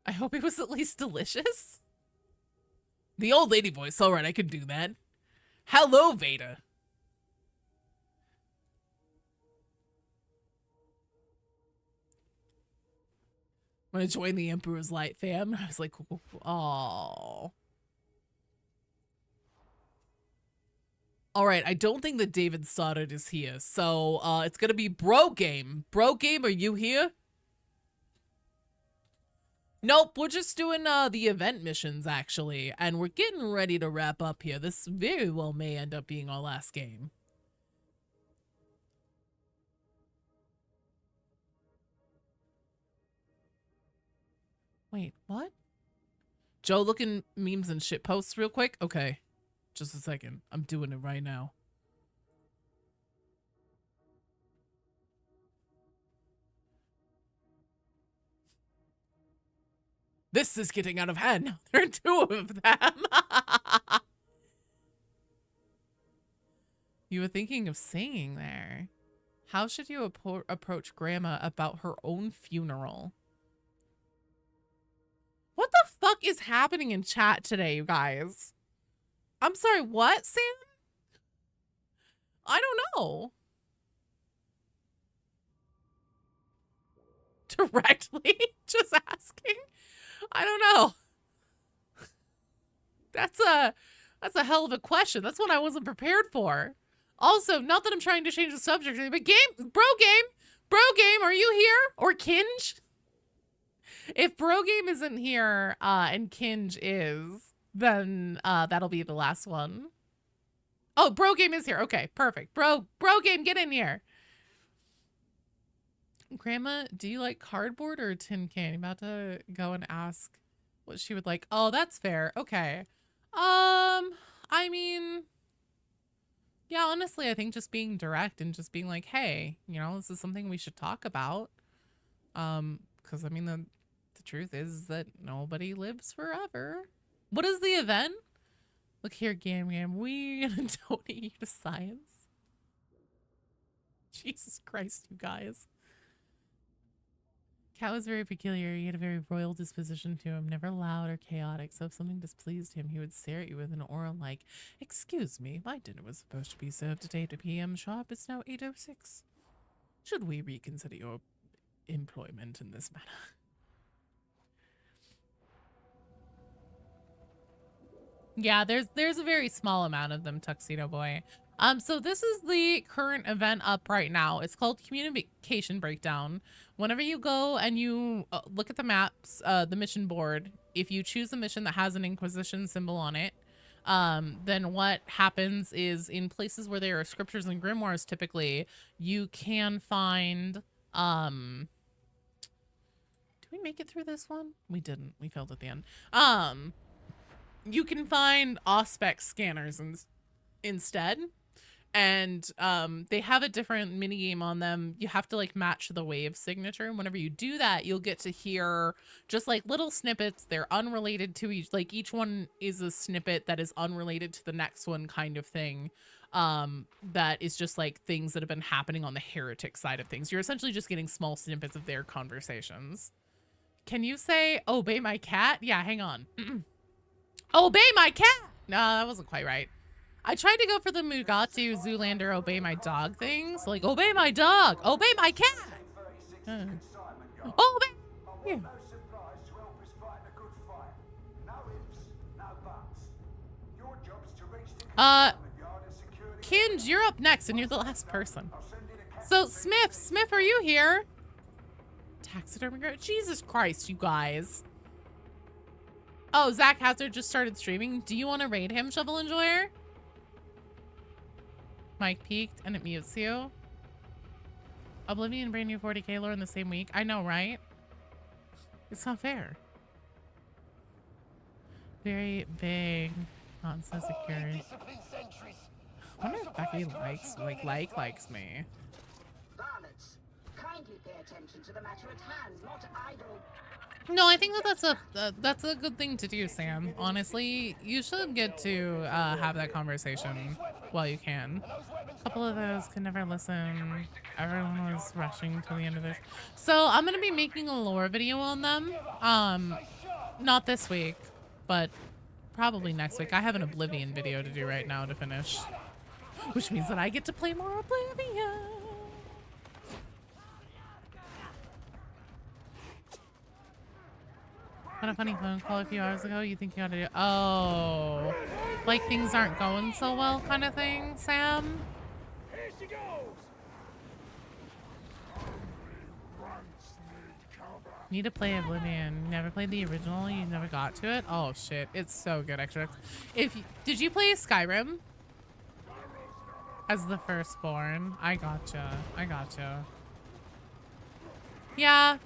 I hope it was at least delicious. The old lady voice. All right, I can do that. Hello, Veda. When I joined the Emperor's Light fam, I was like, oh. All right, I don't think that David Stoddard is here, so it's gonna be Bro Game. Bro Game, are you here? Nope, we're just doing the event missions, actually, and we're getting ready to wrap up here. This very well may end up being our last game. Wait, what? Joe, looking memes and shit posts real quick? Okay, just a second. I'm doing it right now. This is getting out of hand. Now there are two of them. You were thinking of singing there. How should you approach Grandma about her own funeral? What the fuck is happening in chat today, you guys? I'm sorry, what, Sam? I don't know. Directly? Just asking? I don't know. That's a hell of a question. That's one I wasn't prepared for. Also, not that I'm trying to change the subject, but Bro Game, are you here? Or Kinge? If Bro Game isn't here, and Kinge is, then that'll be the last one. Oh, Bro Game is here. Okay, perfect. Bro Game, get in here. Grandma, do you like cardboard or a tin can? I'm about to go and ask what she would like. Oh, that's fair. Okay. I mean, yeah, honestly, I think just being direct and just being like, hey, you know, this is something we should talk about. Because I mean, the truth is that nobody lives forever. What is the event? Look here, Gam, we gonna donate you to science. Jesus Christ, you guys. Cat was very peculiar. He had a very royal disposition to him, never loud or chaotic, so if something displeased him, he would stare at you with an aura like, excuse me, my dinner was supposed to be served at 8 p.m. sharp. It's now 8:06. Should we reconsider your employment in this manner? Yeah, there's a very small amount of them, Tuxedo Boy. So this is the current event up right now. It's called Communication Breakdown. Whenever you go and you look at the maps, the mission board, if you choose a mission that has an Inquisition symbol on it, then what happens is in places where there are scriptures and grimoires, typically, you can find, did we make it through this one? We didn't. We failed at the end. You can find Auspex scanners instead. and they have a different mini game on them. You have to like match the wave signature, and whenever you do that, you'll get to hear just like little snippets. They're unrelated to each one is a snippet that is unrelated to the next one, kind of thing. That is just like things that have been happening on the heretic side of things. You're essentially just getting small snippets of their conversations. Can you say obey my cat? Yeah, hang on. Obey my cat. No, that wasn't quite right. I tried to go for the Mugatu Zoolander obey my dog thing. So like, obey my dog, obey my cat. Obey. No supplies to help us fight the good fight. No ifs, no buts. Your job's to reach the consignment yard and secure the Kinj, you're up next, and you're the last person. So Smith, are you here? Taxidermy girl. Jesus Christ, you guys. Oh, Zach Hazard just started streaming. Do you want to raid him, Shovel Enjoyer? Mike peaked and it mutes you. Oblivion and brand new 40k lore in the same week. I know, right? It's not fair. Very big, not so secure. I wonder if Becky likes me. Varlets, kindly pay attention to the matter at hand, not idle. No, I think that's a good thing to do, Sam. Honestly, you should get to have that conversation while you can. A couple of those could never listen. Everyone was rushing to the end of this. So I'm gonna be making a lore video on them. Not this week, but probably next week. I have an Oblivion video to do right now to finish, which means that I get to play more Oblivion. Got a funny phone call a few hours ago. You think you ought to do? Oh, like things aren't going so well, kind of thing, Sam. Here she goes. Need to play Oblivion. Never played the original. You never got to it. Oh shit, it's so good. Extra. Did you play Skyrim as the firstborn? I gotcha. Yeah.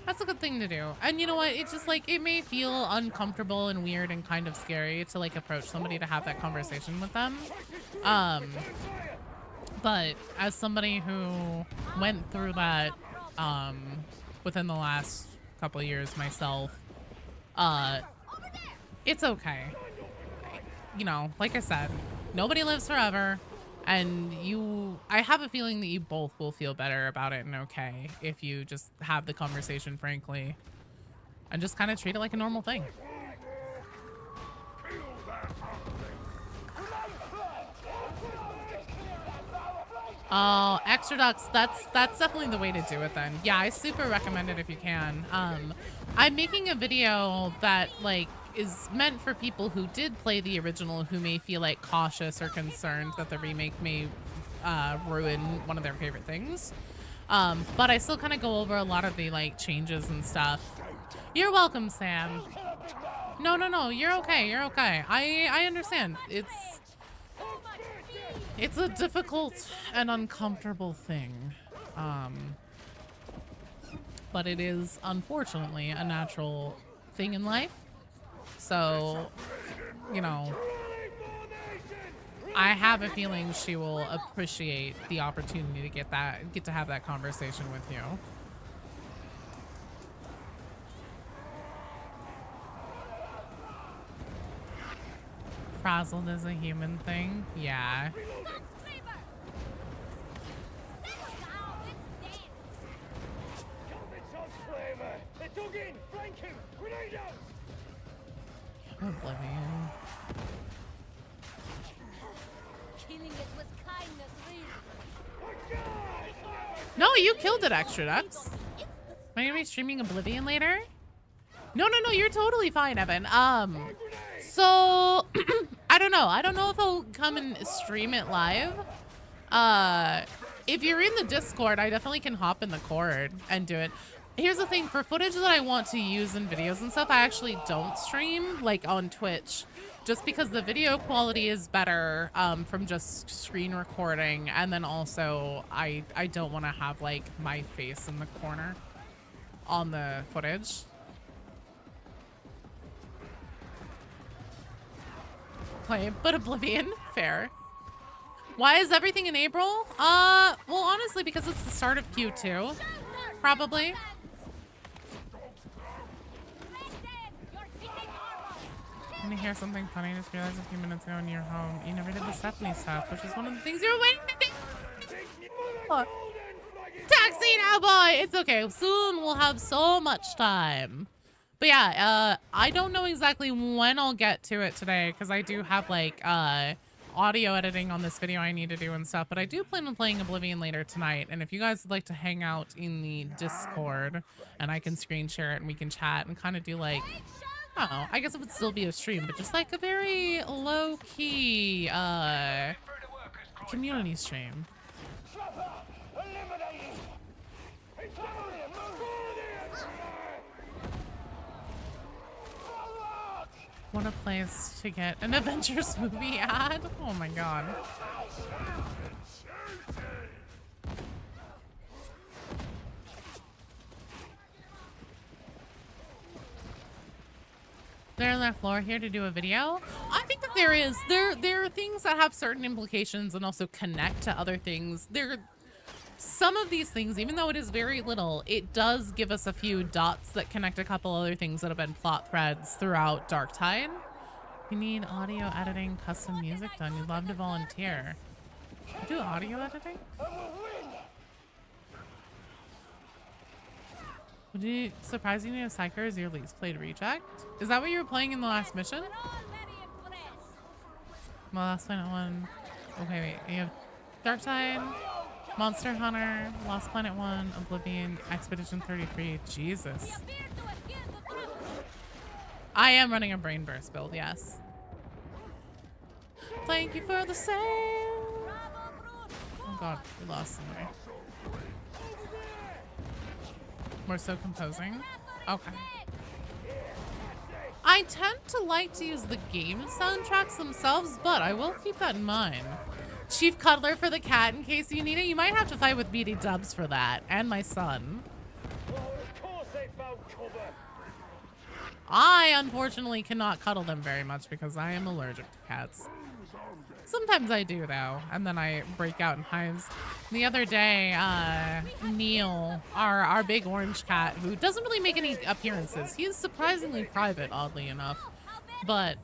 That's a good thing to do. And you know what? It's just like, it may feel uncomfortable and weird and kind of scary to like approach somebody to have that conversation with them. But as somebody who went through that within the last couple of years myself, it's okay. You know, like I said, nobody lives forever. And I have a feeling that you both will feel better about it and okay if you just have the conversation frankly and just kind of treat it like a normal thing. Oh, extra ducks, that's definitely the way to do it then. Yeah, I super recommend it if you can. I'm making a video that like is meant for people who did play the original who may feel like cautious or concerned that the remake may ruin one of their favorite things. But I still kind of go over a lot of the like changes and stuff. You're welcome, Sam. No, you're okay. I understand. It's a difficult and uncomfortable thing. But it is unfortunately a natural thing in life. So, you know, I have a feeling she will appreciate the opportunity to get to have that conversation with you. Frazzled is a human thing. Yeah. Oblivion. Killing it with kindness, really. No, you killed it, Extra Ducks. Am I gonna be streaming Oblivion later? No, you're totally fine, Evan. So I don't know. I don't know if I'll come and stream it live. If you're in the Discord, I definitely can hop in the Cord and do it. Here's the thing, for footage that I want to use in videos and stuff, I actually don't stream like on Twitch just because the video quality is better from just screen recording, and then also I don't want to have like my face in the corner on the footage. Play, but Oblivion, fair. Why is everything in April? Well, honestly, because it's the start of Q2. Probably. I'm gonna hear something funny. I just realized a few minutes ago in your home, you never did the Stephanie stuff, which is one of the things you were waiting to do. Tuxedo boy! It's okay. Soon we'll have so much time. But yeah, I don't know exactly when I'll get to it today, because I do have, like, audio editing on this video I need to do and stuff, but I do plan on playing Oblivion later tonight, and if you guys would like to hang out in the Discord, and I can screen share it, and we can chat, and kind of do, like, I don't know, I guess it would still be a stream, but just, like, a very low-key, community stream. What a place to get an Avengers movie ad. Oh my god. They're on the floor here to do a video. I think that there is. There are things that have certain implications and also connect to other things. Some of these things, even though it is very little, it does give us a few dots that connect a couple other things that have been plot threads throughout Darktide. You need audio editing, custom music done. You'd love to volunteer. You do audio editing? Would you surprise you to Psyker as your least played reject? Is that what you were playing in the last mission? Well, Last Planet 1. Okay, wait. You have Darktide, Monster Hunter, Lost Planet 1, Oblivion, Expedition 33. Jesus. I am running a brain burst build, yes. Thank you for the sale. Oh god, we lost somebody. We're so composing. Okay. I tend to like to use the game soundtracks themselves, but I will keep that in mind. Chief Cuddler for the cat in case you need it. You might have to fight with BD Dubs for that, and my son. I unfortunately cannot cuddle them very much because I am allergic to cats. Sometimes I do though, and then I break out in hives. The other day, Neil, our big orange cat, who doesn't really make any appearances, he is surprisingly private, oddly enough, but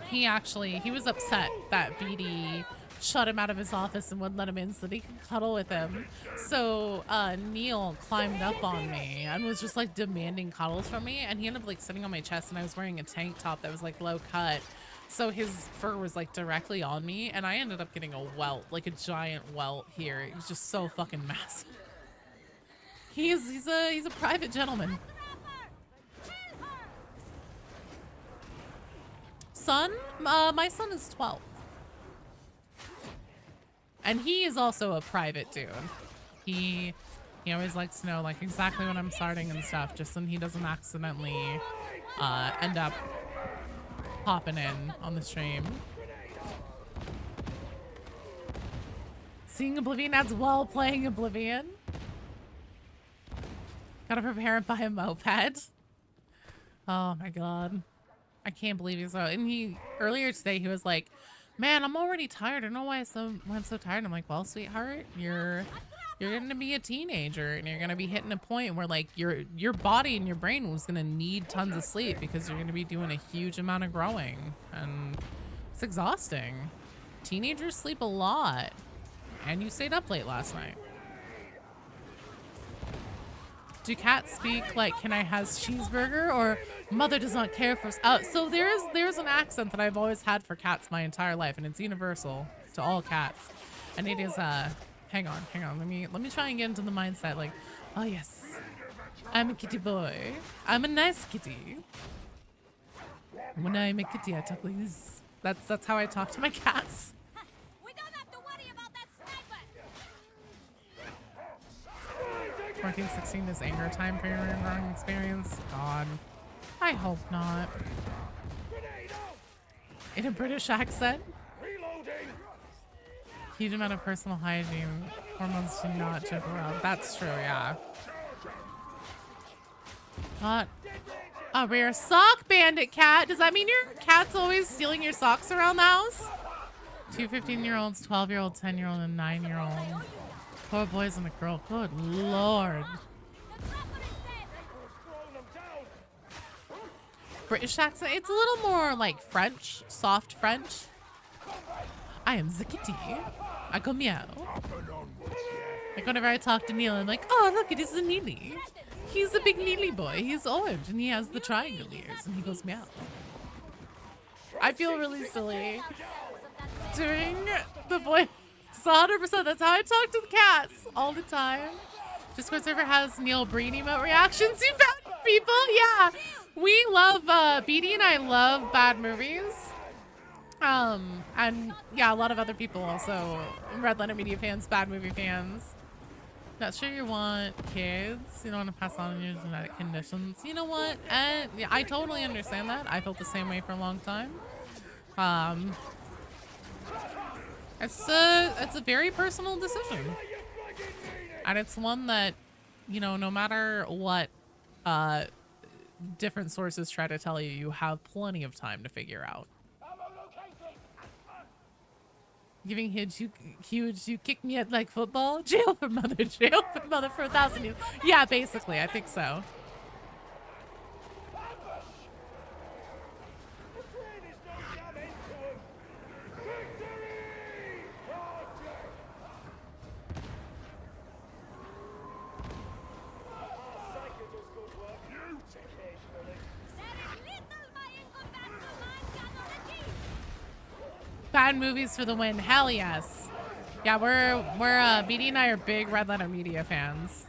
he was upset that BD shut him out of his office and wouldn't let him in so that he could cuddle with him. So Neil climbed up on me and was just like demanding cuddles from me, and he ended up like sitting on my chest, and I was wearing a tank top that was like low cut, so his fur was like directly on me, and I ended up getting a welt, like a giant welt here. It was just so fucking massive. He's a private gentleman. Son? My son is 12. And he is also a private dude. He always likes to know like exactly when I'm starting and stuff, just so he doesn't accidentally end up popping in on the stream. Seeing Oblivion adds while playing Oblivion. Gotta prepare and buy a moped. Oh my god. I can't believe he's so. And earlier today he was like, man, I'm already tired. I don't know why I'm so tired. I'm like, well, sweetheart, you're gonna be a teenager, and you're gonna be hitting a point where like your body and your brain was gonna need tons of sleep because you're gonna be doing a huge amount of growing, and it's exhausting. Teenagers sleep a lot, and you stayed up late last night. Do cats speak like, can I has cheeseburger, or mother does not care for? So there's an accent that I've always had for cats my entire life, and it's universal to all cats, and it is hang on, let me try and get into the mindset like, oh yes, I'm a kitty boy, I'm a nice kitty. When I'm a kitty I talk like this. That's how I talk to my cats. We don't have to worry about that sniper. 1416 is anger time for your running experience. God, I hope not. In a British accent. Huge amount of personal hygiene. Hormones do not jump around. That's true, yeah. What? A rare sock bandit cat. Does that mean your cat's always stealing your socks around the house? Two 15-year-olds, 12-year-old, 10-year-old, and 9-year-old. 4 boys and a girl. Good lord. British accent. It's a little more like French, soft French. I am the kitty. I go meow. Like whenever I talk to Neil, I'm like, oh look, it is the Neely. He's a big Neely boy. He's orange and he has the triangle ears and he goes meow. I feel really silly doing the voice. It's 100%. That's how I talk to the cats all the time. Discord server has Neil Breen emote reactions. You found people? Yeah. We love, BD and I love bad movies. And yeah, a lot of other people also, Red Letter Media fans, bad movie fans. Not sure you want kids. You don't want to pass on your genetic conditions. You know what? And yeah, I totally understand that. I felt the same way for a long time. It's a very personal decision. And it's one that, you know, no matter what, different sources try to tell you, you have plenty of time to figure out. Giving huge, you kick me at like football? Jail for mother for 1,000 years. Yeah, basically, I think so. Bad movies for the win. Hell yes. Yeah, we're BD and I are big Red Letter Media fans.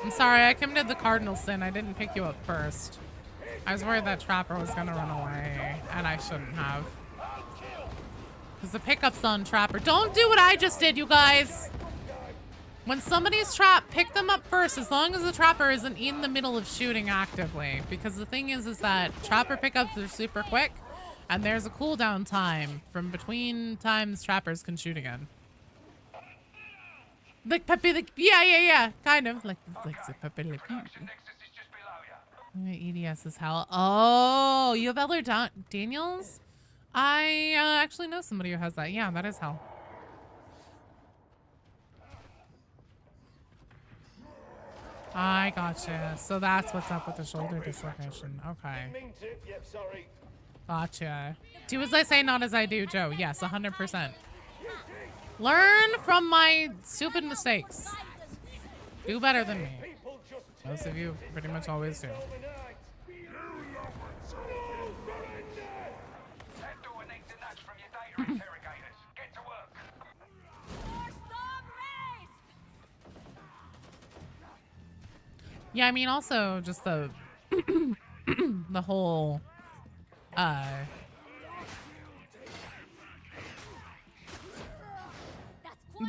I'm sorry, I committed the cardinal sin. I didn't pick you up first. I was worried that Trapper was gonna run away, and I shouldn't have. Because the pickup's on Trapper. Don't do what I just did, you guys! When somebody's trapped, pick them up first, as long as the Trapper isn't in the middle of shooting actively. Because the thing is that Trapper pickups are super quick, and there's a cooldown time from between times Trappers can shoot again. Like Pepe, like, yeah, kind of. Like the Pepe Le Pew. EDS is hell. Oh, you have Elder Daniels? I actually know somebody who has that. Yeah, that is hell. I gotcha. So that's what's up with the shoulder dislocation. Okay. Gotcha. Do as I say, not as I do, Joe. Yes, 100%. Learn from my stupid mistakes. Do better than me. Most of you pretty much always do. Yeah, I mean, also just the the whole the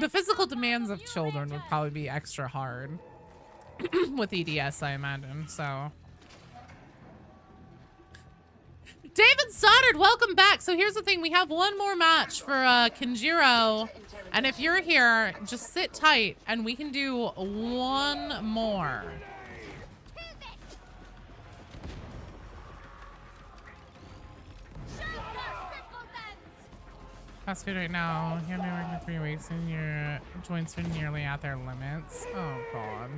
physical demands of children would probably be extra hard with EDS, I imagine. So David Stoddard, welcome back. So here's the thing, we have one more match for Kinjiro, and if you're here, just sit tight and we can do one more. Fast food right now. You're only working for 3 weeks and your joints are nearly at their limits. Oh god.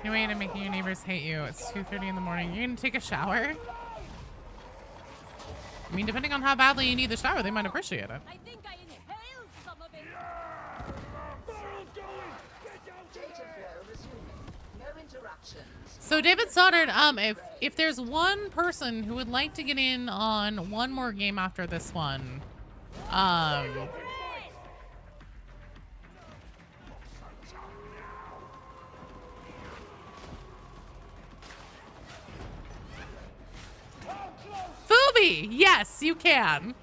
You're waiting to make your neighbors hate you. It's 2:30 in the morning. You're gonna take a shower? I mean, depending on how badly you need the shower, they might appreciate it. I think I inhaled some of it. Data flow resuming. No interruptions. So David Stoddard, if there's one person who would like to get in on one more game after this one, Fubi, yes, you can.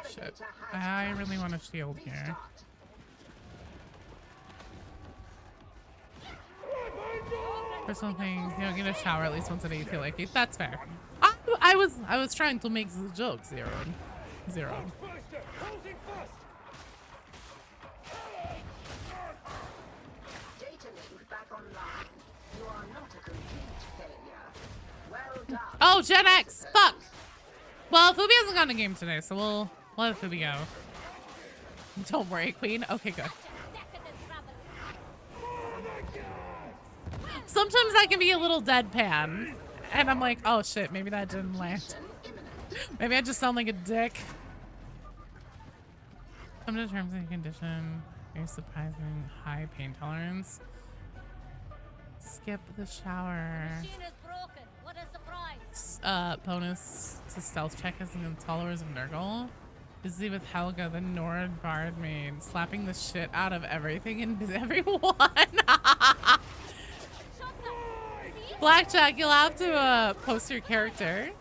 Shit. I really want a shield here. Personal thing, you don't get a shower at least once a day. You feel like it. That's fair. I was trying to make the joke, Zero. Oh, Gen X! Fuck! Well, Phoebe hasn't gotten a game today, so we'll let Phoebe go. Don't worry, Queen. Okay, good. Sometimes I can be a little deadpan. And I'm like, oh shit, maybe that didn't land. Maybe I just sound like a dick. Come to terms and condition. Very surprising high pain tolerance. Skip the shower. What a surprise. Bonus to stealth check as in the followers of Nurgle. Busy with Helga, the Nord bard maid, slapping the shit out of everything and everyone. Blackjack, you'll have to post your character.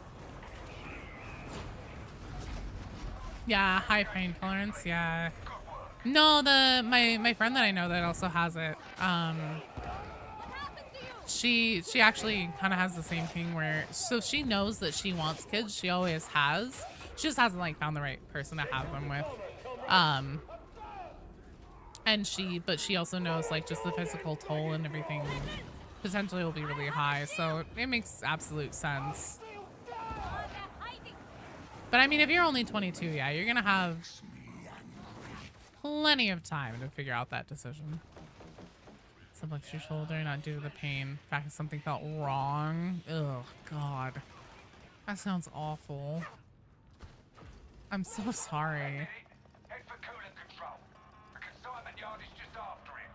Yeah, high pain tolerance. Yeah. No, my friend that I know that also has it. She actually kind of has the same thing where, so she knows that she wants kids. She always has. She just hasn't like found the right person to have them with. But she also knows like just the physical toll and everything potentially will be really high. So it makes absolute sense. But I mean, if you're only 22, yeah, you're gonna have plenty of time to figure out that decision. Subluxury your shoulder, not due to the pain. In fact, if something felt wrong. Ugh, God. That sounds awful. I'm so sorry. Head for coolant control. The consignment yard is just after him.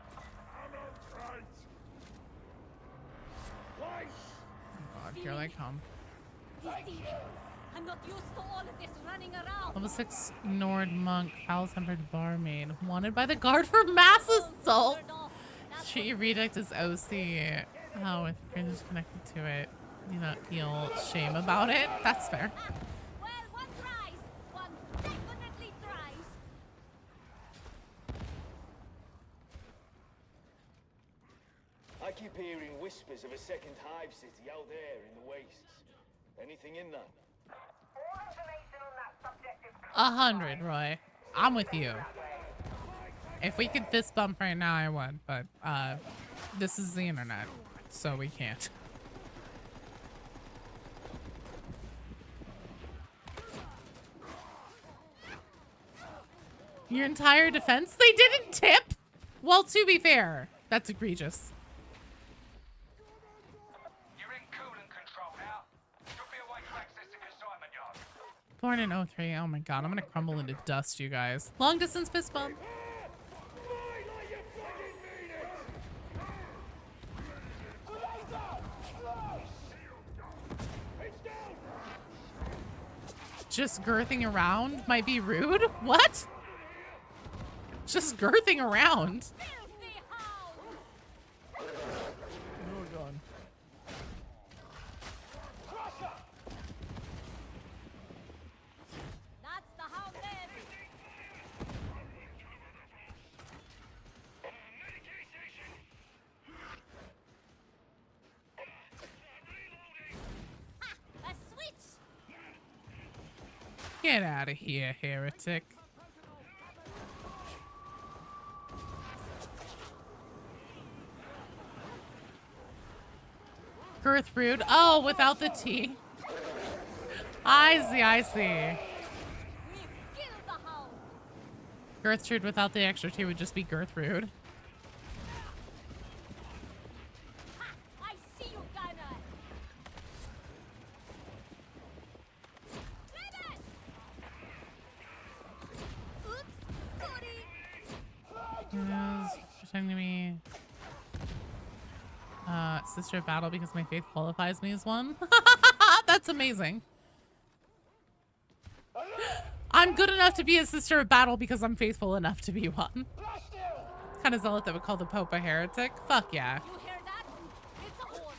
God, here I come. I'm not used to all of this running around. Level 6 Nord monk, foul-tempered barmaid, wanted by the guard for mass assault. Treat your reject as OC. Oh, if you're just connected to it, do not feel shame about it. That's fair. Well, one tries. One definitely tries. I keep hearing whispers of a second hive city out there in the wastes. Anything in that? All information on that subject is 100, Roy. I'm with you. If we could fist bump right now, I would. But this is the internet, so we can't. Your entire defense? They didn't tip? Well, to be fair, that's egregious. You're in coolant control now. Should be a way to access the consignment yard. Born in 03. Oh my god, I'm gonna crumble into dust, you guys. Long distance fist bump. Just girthing around might be rude? What? Just girthing around. Oh god. That's the hound there. Ha! A switch. Get out of here, heretic. Girthrude. Oh, without the T. I see, I see. Girthrude without the extra T would just be Girthrude. I see you, Gunner. Oops, sorry. Pretending to be sister of battle because my faith qualifies me as one. That's amazing. I'm good enough to be a sister of battle because I'm faithful enough to be one. Kind of zealot that would call the Pope a heretic. Fuck yeah. You hear that? It's a horse.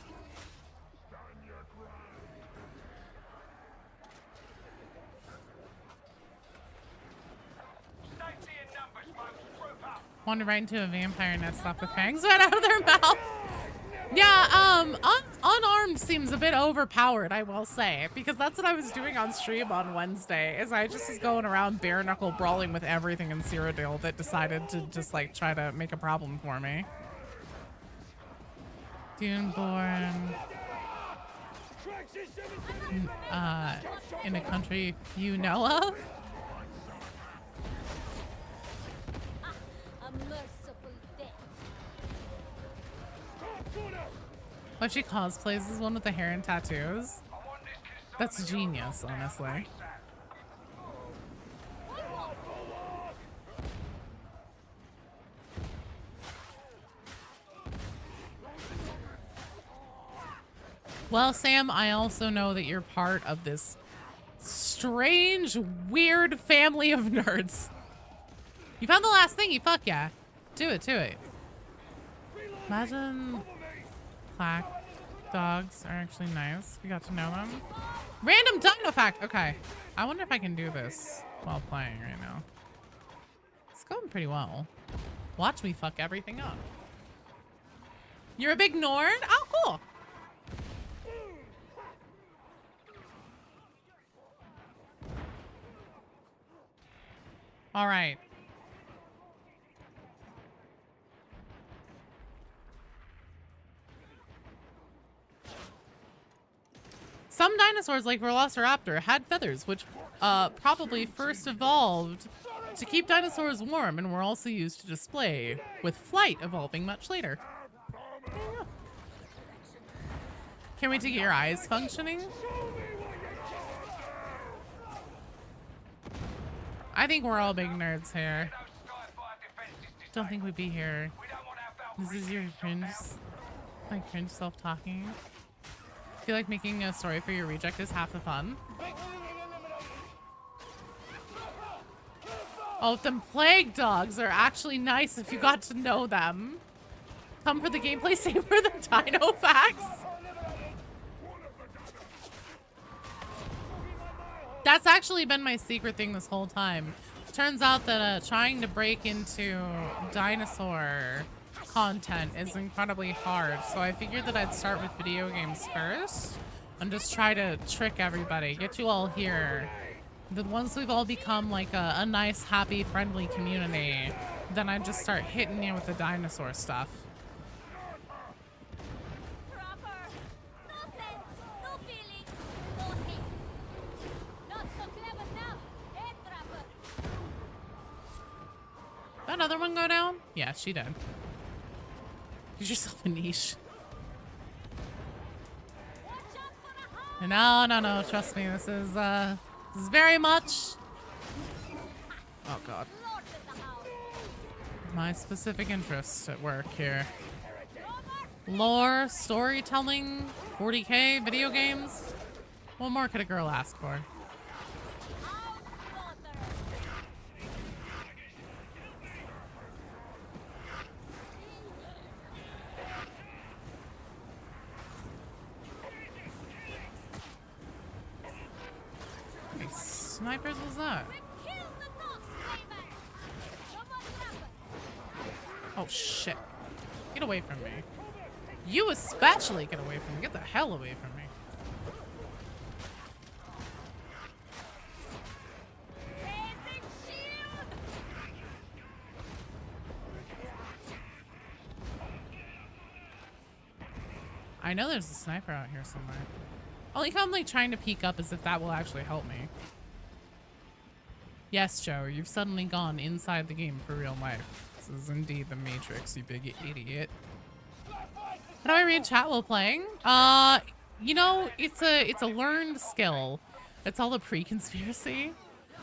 Safety in numbers, folks. Group up. Wandered right into a vampire net, slapped the fangs right out of their mouth. Yeah, unarmed seems a bit overpowered, I will say, because that's what I was doing on stream on Wednesday, is I just was going around bare knuckle brawling with everything in Cyrodiil that decided to just like try to make a problem for me. Duneborn. in a country you know of. A merciful death. What she cosplays is one with the hair and tattoos. That's genius, honestly. Well, Sam, I also know that you're part of this strange, weird family of nerds. You found the last thingy, fuck yeah. Do it, do it. Imagine black dogs are actually nice. We got to know them. Random dino fact. Okay. I wonder if I can do this while playing right now. It's going pretty well. Watch me fuck everything up. You're a big Nord? Oh, cool. All right. Some dinosaurs, like Velociraptor, had feathers, which probably first evolved to keep dinosaurs warm and were also used to display, with flight evolving much later. There you go. Can't wait to get your eyes functioning. I think we're all big nerds here. Don't think we'd be here. This is your cringe, my cringe self-talking. I feel like making a story for your reject is half the fun. Oh, them plague dogs are actually nice if you got to know them. Come for the gameplay, same for the dino facts. That's actually been my secret thing this whole time. Turns out that trying to break into dinosaur content is incredibly hard. So I figured that I'd start with video games first and just try to trick everybody, get you all here. Then once we've all become like a nice, happy, friendly community, then I'd just start hitting you with the dinosaur stuff. That another one go down? Yeah, she did. Use yourself a niche. No, trust me, this is very much... Oh god. My specific interests at work here. Lore, storytelling, 40K, video games. What more could a girl ask for? Snipers was that? Oh shit. Get away from me. You especially get away from me. Get the hell away from me. I know there's a sniper out here somewhere. I like how I'm like trying to peek up as if that will actually help me. Yes, Joe, you've suddenly gone inside the game for real life. This is indeed the Matrix, you big idiot. How do I read chat while playing? You know, it's a learned skill. It's all a pre-conspiracy.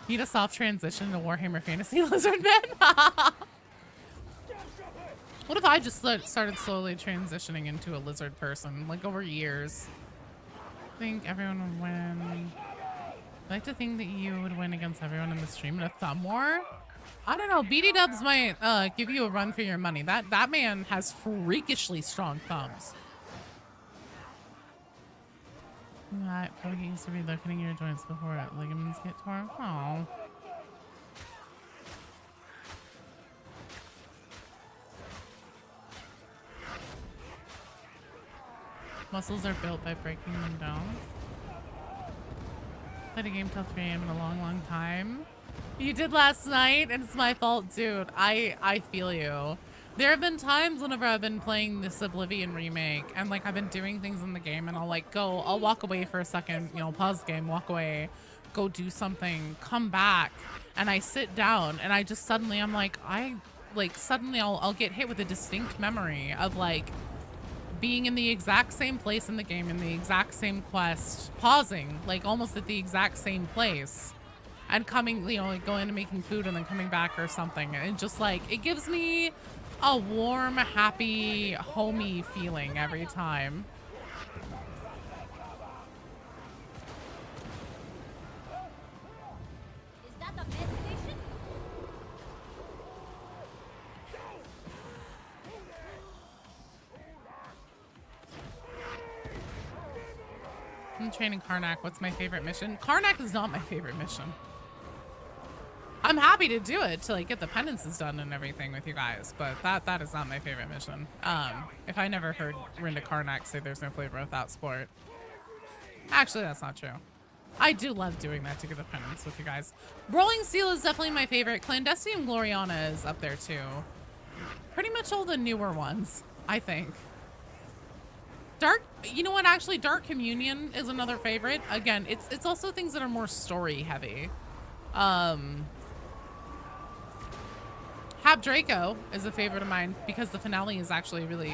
Need a soft transition to Warhammer Fantasy Lizardman? What if I just started slowly transitioning into a lizard person, like over years? I think everyone would win. I like to think that you would win against everyone in the stream in a thumb war. I don't know. BD Dubs might give you a run for your money. That man has freakishly strong thumbs. Yeah, probably get used to relooking your joints before ligaments get torn. Oh. Muscles are built by breaking them down. Played a game till 3 AM in a long time. You did last night, and it's my fault, dude. I feel you. There have been times whenever I've been playing this Oblivion remake and like I've been doing things in the game and I'll walk away for a second, you know, pause the game, walk away, go do something, come back, and I sit down and I just suddenly I'm like, suddenly I'll get hit with a distinct memory of like being in the exact same place in the game, in the exact same quest, pausing, like almost at the exact same place. And coming, you know, like going and making food and then coming back or something. And just like, it gives me a warm, happy, homey feeling every time. Is that the med station? I'm training Karnak. What's my favorite mission? Karnak is not my favorite mission. I'm happy to do it to like get the penances done and everything with you guys, but that is not my favorite mission. If I never heard Rinda Karnak say there's no flavor without sport. Actually, that's not true. I do love doing that to get the penance with you guys. Rolling Seal is definitely my favorite. Clandestine Gloriana is up there too. Pretty much all the newer ones, I think. You know what? Actually, Dark Communion is another favorite. Again, it's also things that are more story heavy. Hab Draco is a favorite of mine because the finale is actually really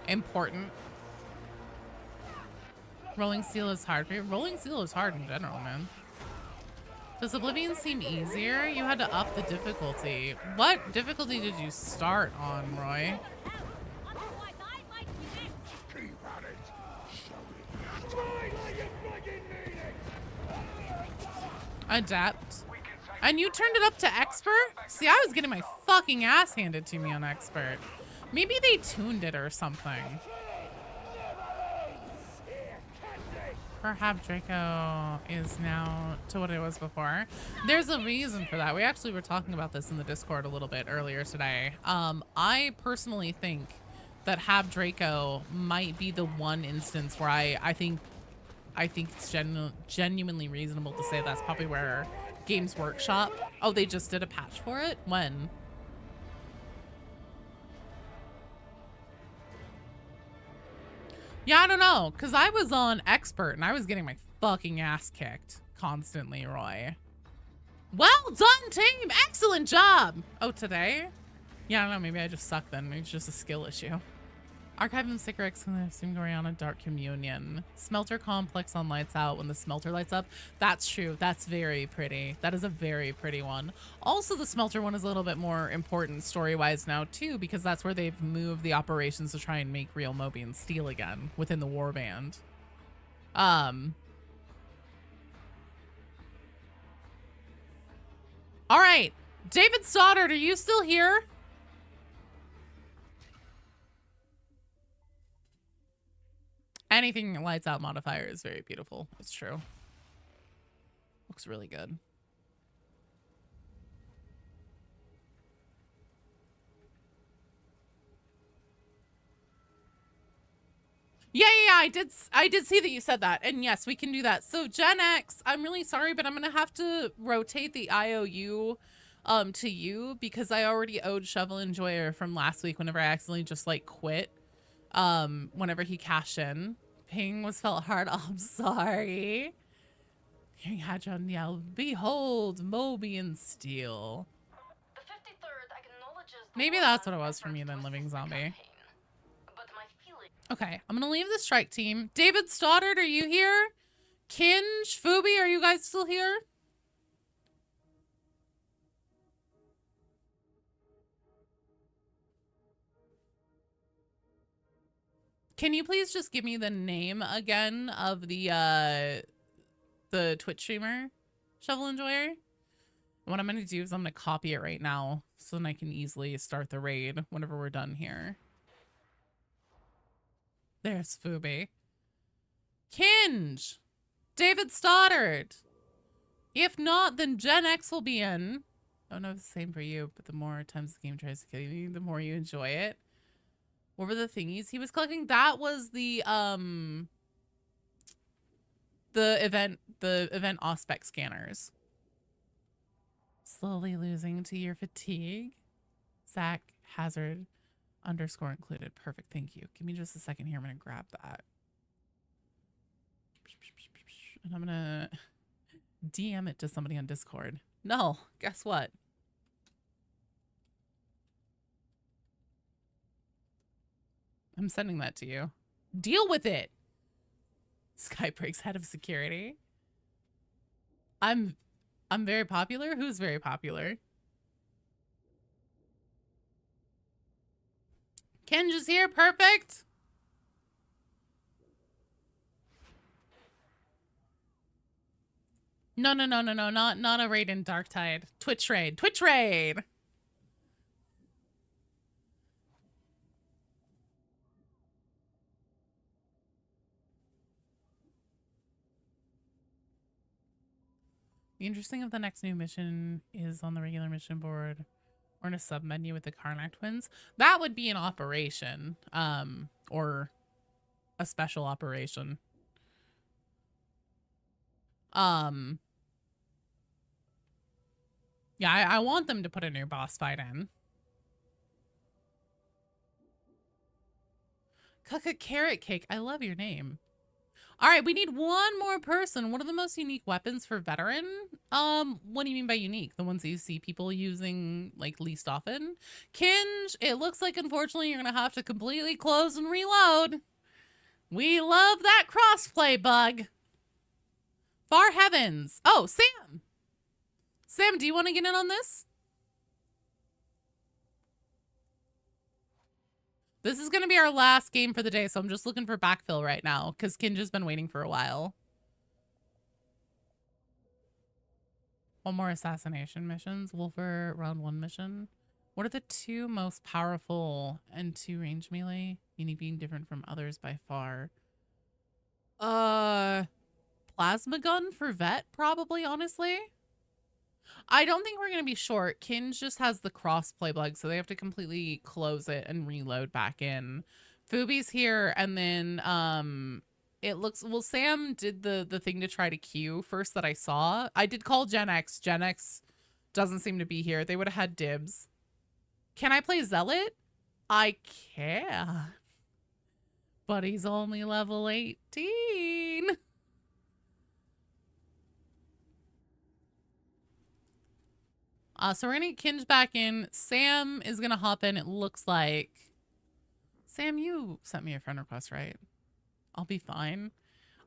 important. Rolling Seal is hard for you. Rolling Seal is hard in general, man. Does Oblivion seem easier? You had to up the difficulty. What difficulty did you start on, Roy? Adept. And you turned it up to expert? See, I was getting my fucking ass handed to me on expert. Maybe they tuned it or something. Perhaps Draco is now to what it was before. There's a reason for that. We actually were talking about this in the Discord a little bit earlier today. I personally think that Hab Draco might be the one instance where I think it's genuinely reasonable to say that's probably where Games Workshop. Oh, they just did a patch for it? When? Yeah, I don't know. Because I was on expert and I was getting my fucking ass kicked constantly, Roy. Well done, team! Excellent job! Oh, today? Yeah, I don't know. Maybe I just suck then. Maybe it's just a skill issue. Archive and Sycorax, Gloriana, Dark Communion. Smelter Complex on Lights Out when the smelter lights up. That's true. That's very pretty. That is a very pretty one. Also, the smelter one is a little bit more important story-wise now, too, because that's where they've moved the operations to try and make real Mobian steel again within the warband. All right. David Stoddard, are you still here? Anything lights out modifier is very beautiful. It's true. Looks really good. Yeah, I did see that you said that. And yes, we can do that. So Gen X, I'm really sorry, but I'm going to have to rotate the IOU to you because I already owed Shovel Enjoyer from last week whenever I accidentally just like quit. Whenever he cashed in. Ping was felt hard. Oh, I'm sorry. Hearing Hadron yell, "Behold, Mobian steel." The 53rd acknowledges Maybe that's what it was for me then, Living Zombie. Okay, I'm gonna leave the strike team. David Stoddard, are you here? Kinge, Fubi, are you guys still here? Can you please just give me the name again of the Twitch streamer, Shovel Enjoyer? What I'm going to do is I'm going to copy it right now so then I can easily start the raid whenever we're done here. There's Fubi. Kinge! David Stoddard! If not, then Gen X will be in. I don't know if it's the same for you, but the more times the game tries to kill you, the more you enjoy it. What were the thingies he was collecting? That was the event Auspex scanners. Slowly losing to your fatigue. Zach hazard underscore included. Perfect. Thank you. Give me just a second here. I'm going to grab that. And I'm going to DM it to somebody on Discord. No, guess what? I'm sending that to you. Deal with it. Skybreak's head of security. I'm very popular. Who's very popular? Kenj is here. Perfect. No. Not a raid in Darktide. Twitch raid. Twitch raid. The interesting of the next new mission is on the regular mission board or in a sub menu with the Karnak twins. That would be an operation, or a special operation. Yeah, I want them to put a new boss fight in. Cucka Carrot Cake. I love your name. All right, we need one more person. What are the most unique weapons for veteran? What do you mean by unique? The ones that you see people using like least often? Kinj, it looks like unfortunately you're gonna have to completely close and reload. We love that crossplay bug. Far heavens. Oh, Sam. Sam, do you want to get in on this? This is going to be our last game for the day, so I'm just looking for backfill right now because Kinj has been waiting for a while. One more assassination missions. Wolfer round 1 mission. What are the 2 most powerful and 2 range melee? Meaning being different from others by far. Plasma gun for vet, probably, honestly. I don't think we're going to be short. Kinj just has the crossplay bug, so they have to completely close it and reload back in. Fubi's here, and then it looks... Well, Sam did the thing to try to queue first that I saw. I did call Gen X. Gen X doesn't seem to be here. They would have had dibs. Can I play Zealot? I can. But he's only level 18. So we're gonna get Kinj back in. Sam is gonna hop in, it looks like. Sam, you sent me a friend request, right? I'll be fine.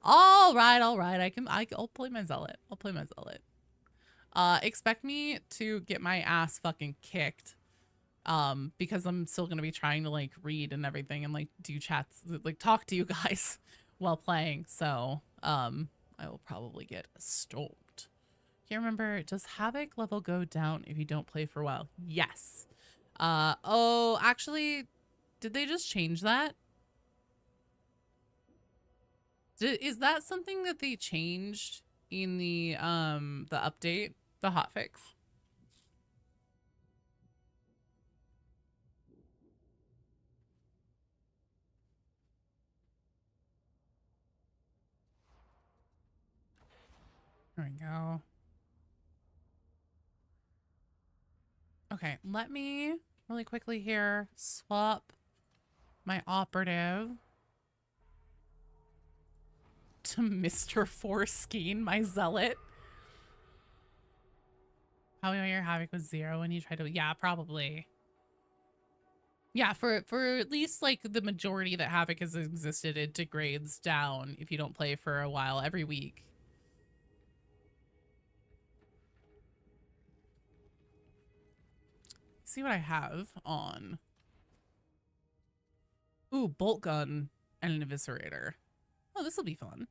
All right. I'll play my Zealot. I'll play my Zealot. Expect me to get my ass fucking kicked. Because I'm still gonna be trying to like read and everything and like do chats, like talk to you guys while playing. So, I will probably get stomped. Can't remember, does Havoc level go down if you don't play for a while? Yes. Oh, actually, did they just change that? Is that something that they changed in the update, the hotfix? There we go. Okay, let me really quickly here swap my operative to Mr. Foreskin, my Zealot. How many your Havoc was 0 when you tried to... Yeah, probably. Yeah, for at least like the majority that Havoc has existed, it degrades down if you don't play for a while every week. See what I have on. Ooh, bolt gun and an eviscerator. Oh, this will be fun.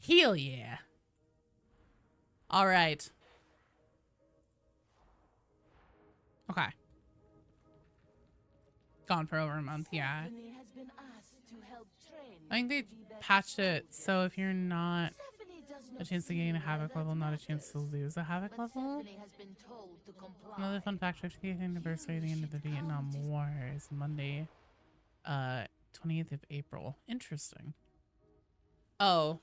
Hell yeah. All right. Okay. Gone for over a month, yeah. I think they patched it so if you're not a chance to gain a Havoc level, not a chance to lose a Havoc level. Another fun fact, 50th anniversary of the end of the Vietnam War is Monday, 20th of April. Interesting. Oh.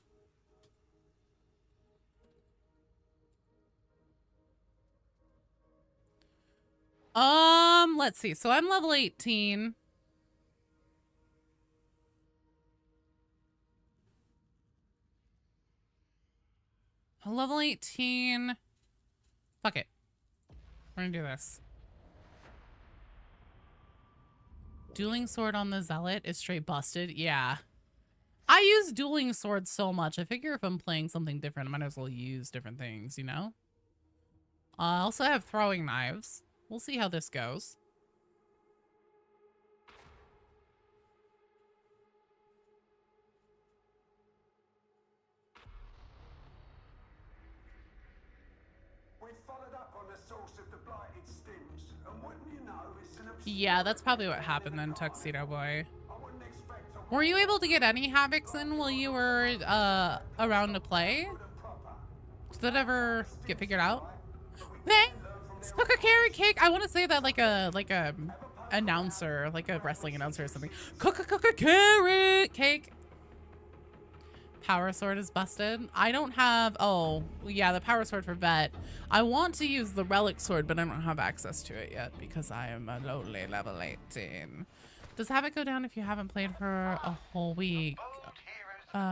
Let's see. So I'm level 18. Level 18. Fuck it. We're gonna do this. Dueling sword on the zealot is straight busted. Yeah. I use dueling swords so much. I figure if I'm playing something different, I might as well use different things, you know? I also have throwing knives. We'll see how this goes. Yeah, that's probably what happened then, Tuxedo Boy. Were you able to get any Havocs in while you were around to play? Did that ever get figured out? Thanks, Cooker Carrot Cake. I want to say that like a announcer, like a wrestling announcer or something. Cooker Carrot Cake. Power sword is busted. I don't have, oh yeah, the power sword for vet. I want to use the relic sword, but I don't have access to it yet because I am a lowly level 18. Does Havoc go down if you haven't played for a whole week? Maybe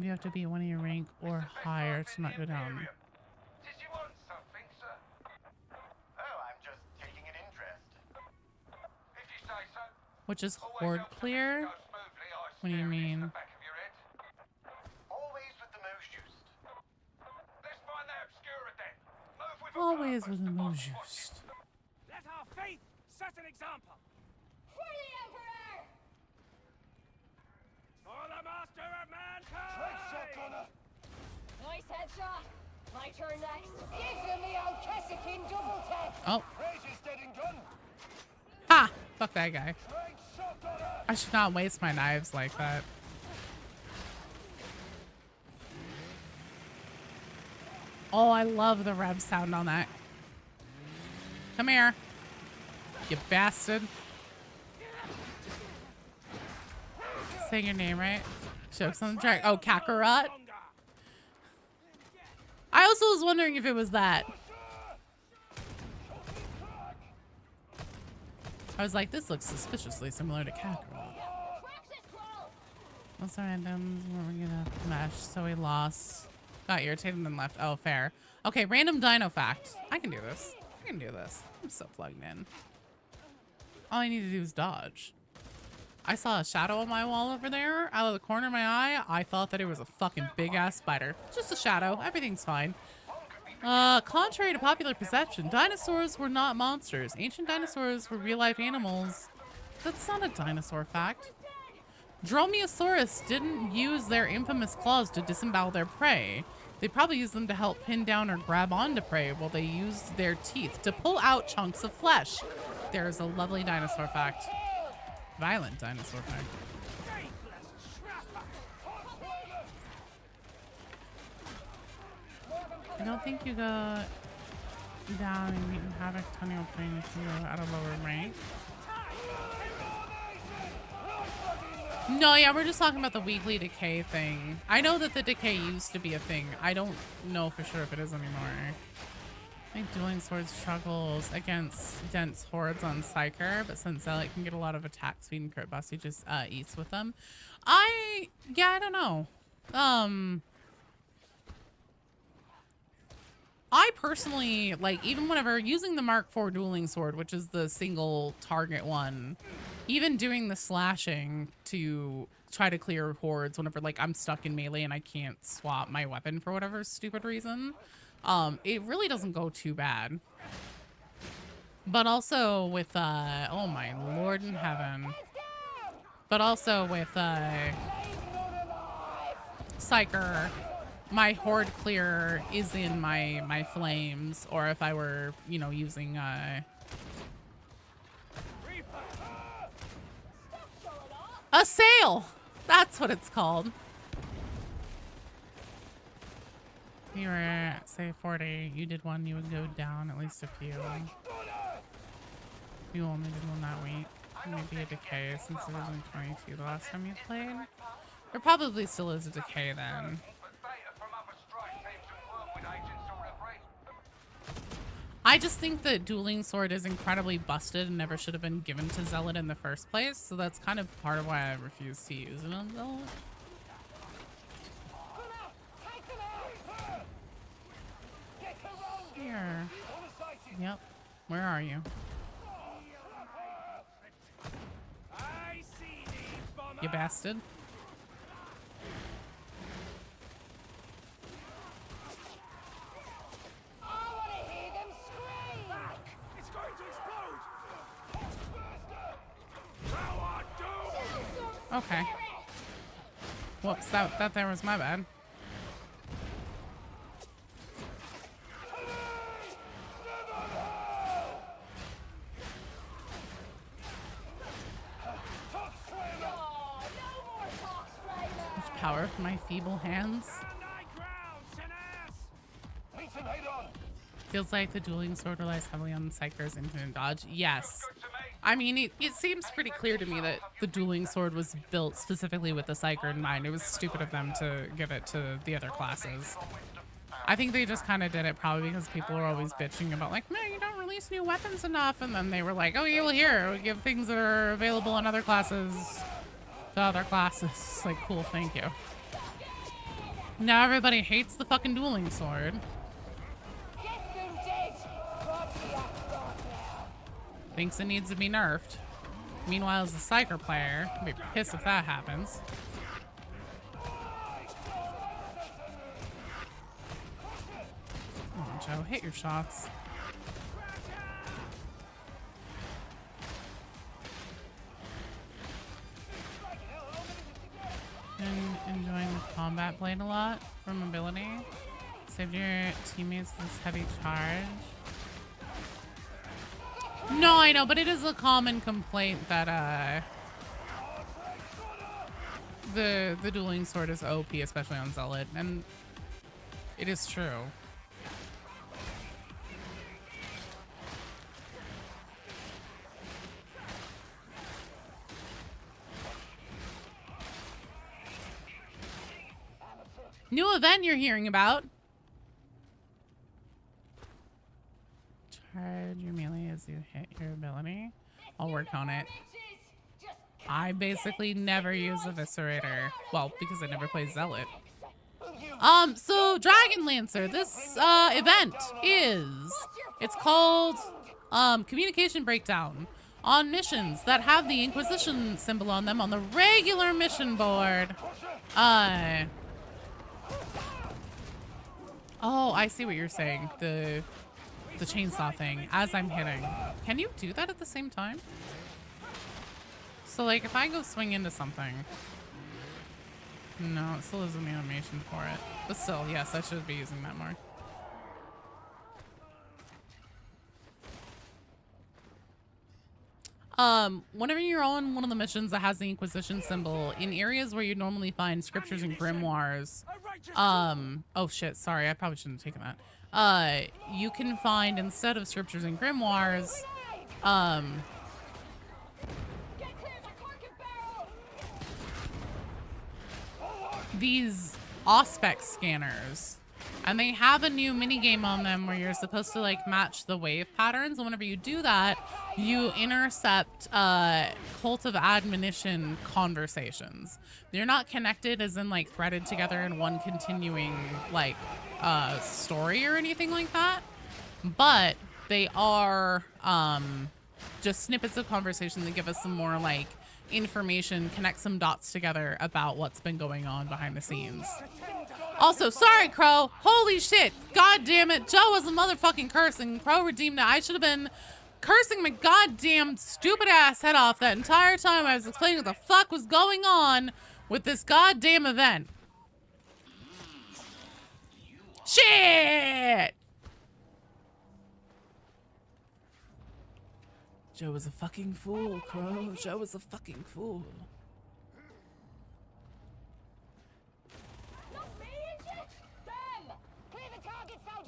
you have to be one of your rank or higher to not go down. Did you want something, sir? Oh, I'm just taking an interest. If you say so. Which is horde clear? What do you mean? Always with the most used. Let's find that obscura then. Move with Always with the most used. Let our faith set an example. For the Emperor! For the master of mankind! Nice headshot. My turn next. Give them the old Kessikin double tap. Oh. Ha! Fuck that guy. I should not waste my knives like that. Oh, I love the rev sound on that. Come here, you bastard. Say your name right. Jokes on the track. Oh, Kakarot. I also was wondering if it was that. I was like, this looks suspiciously similar to Kakarot. What's our randoms? We're gonna mesh, so we lost. Got irritated and left. Oh, fair. Okay, random dino fact. I can do this. I can do this. I'm so plugged in. All I need to do is dodge. I saw a shadow on my wall over there out of the corner of my eye. I thought that it was a fucking big ass spider. Just a shadow. Everything's fine. Contrary to popular perception, dinosaurs were not monsters. Ancient dinosaurs were real-life animals. That's not a dinosaur fact. Dromaeosaurus didn't use their infamous claws to disembowel their prey. They probably used them to help pin down or grab onto prey while they used their teeth to pull out chunks of flesh. There's a lovely dinosaur fact. Violent dinosaur fact. I don't think you go down and meet Havoc tunnel train if you're at a lower rank. No, yeah, we're just talking about the weekly decay thing. I know that the decay used to be a thing. I don't know for sure if it is anymore. I think dueling swords struggles against dense hordes on Psyker, but since Zealot can get a lot of attack speed and crit buffs, he just eats with them. I don't know. I personally, like, even whenever using the Mark IV dueling sword, which is the single target one, even doing the slashing to try to clear hordes whenever, like, I'm stuck in melee and I can't swap my weapon for whatever stupid reason, it really doesn't go too bad. But also with, oh my lord in heaven. But also with, Psyker, my horde clear is in my flames, or if I were, you know, using, a sail! That's what it's called. You were at, say, 40. You did one, you would go down at least a few. You only did one that week. Maybe a decay since it was in 22 the last time you played. There probably still is a decay then. I just think that Dueling Sword is incredibly busted and never should have been given to Zealot in the first place. So that's kind of part of why I refuse to use it on Zealot. Here. Yep. Where are you? You bastard. Okay. Whoops, that there was my bad. Power of my feeble hands. Feels like the Dueling Sword relies heavily on Psyker's infinite dodge. Yes. I mean, it seems pretty clear to me that the Dueling Sword was built specifically with the Psyker in mind. It was stupid of them to give it to the other classes. I think they just kind of did it probably because people are always bitching about like, man, you don't release new weapons enough. And then they were like, oh yeah, well here, we give things that are available in other classes to other classes. It's like, cool, thank you. Now everybody hates the fucking Dueling Sword. Thinks it needs to be nerfed. Meanwhile, as a Psyker player, I'd be pissed if that happens. Come on, Joe, hit your shots. Been enjoying the combat blade a lot for mobility. Saved your teammates this heavy charge. No, I know, but it is a common complaint that the Dueling Sword is OP, especially on Zealot, and it is true. New event you're hearing about. Charge your melee as you hit your ability. I'll work on it. I basically never use Eviscerator. Well, because I never play Zealot. So Dragon Lancer, this event it's called Communication Breakdown. On missions that have the Inquisition symbol on them on the regular mission board. Oh, I see what you're saying. The chainsaw thing as I'm hitting. Can you do that at the same time? So like if I go swing into something. No, it still isn't the animation for it. But still, yes, I should be using that more. Whenever you're on one of the missions that has the Inquisition symbol, in areas where you normally find scriptures and grimoires, oh shit, sorry, I probably shouldn't have taken that. You can find, instead of scriptures and grimoires, these Auspex scanners. And they have a new minigame on them where you're supposed to like match the wave patterns. And whenever you do that, you intercept Cult of Admonition conversations. They're not connected as in like threaded together in one continuing like story or anything like that. But they are just snippets of conversation that give us some more like information, connect some dots together about what's been going on behind the scenes. Also, sorry, Crow. Holy shit. God damn it. Joe was a motherfucking cursing. Crow redeemed it. I should have been cursing my goddamn stupid ass head off that entire time I was explaining what the fuck was going on with this goddamn event. Shit! Joe was a fucking fool, Crow. Joe was a fucking fool.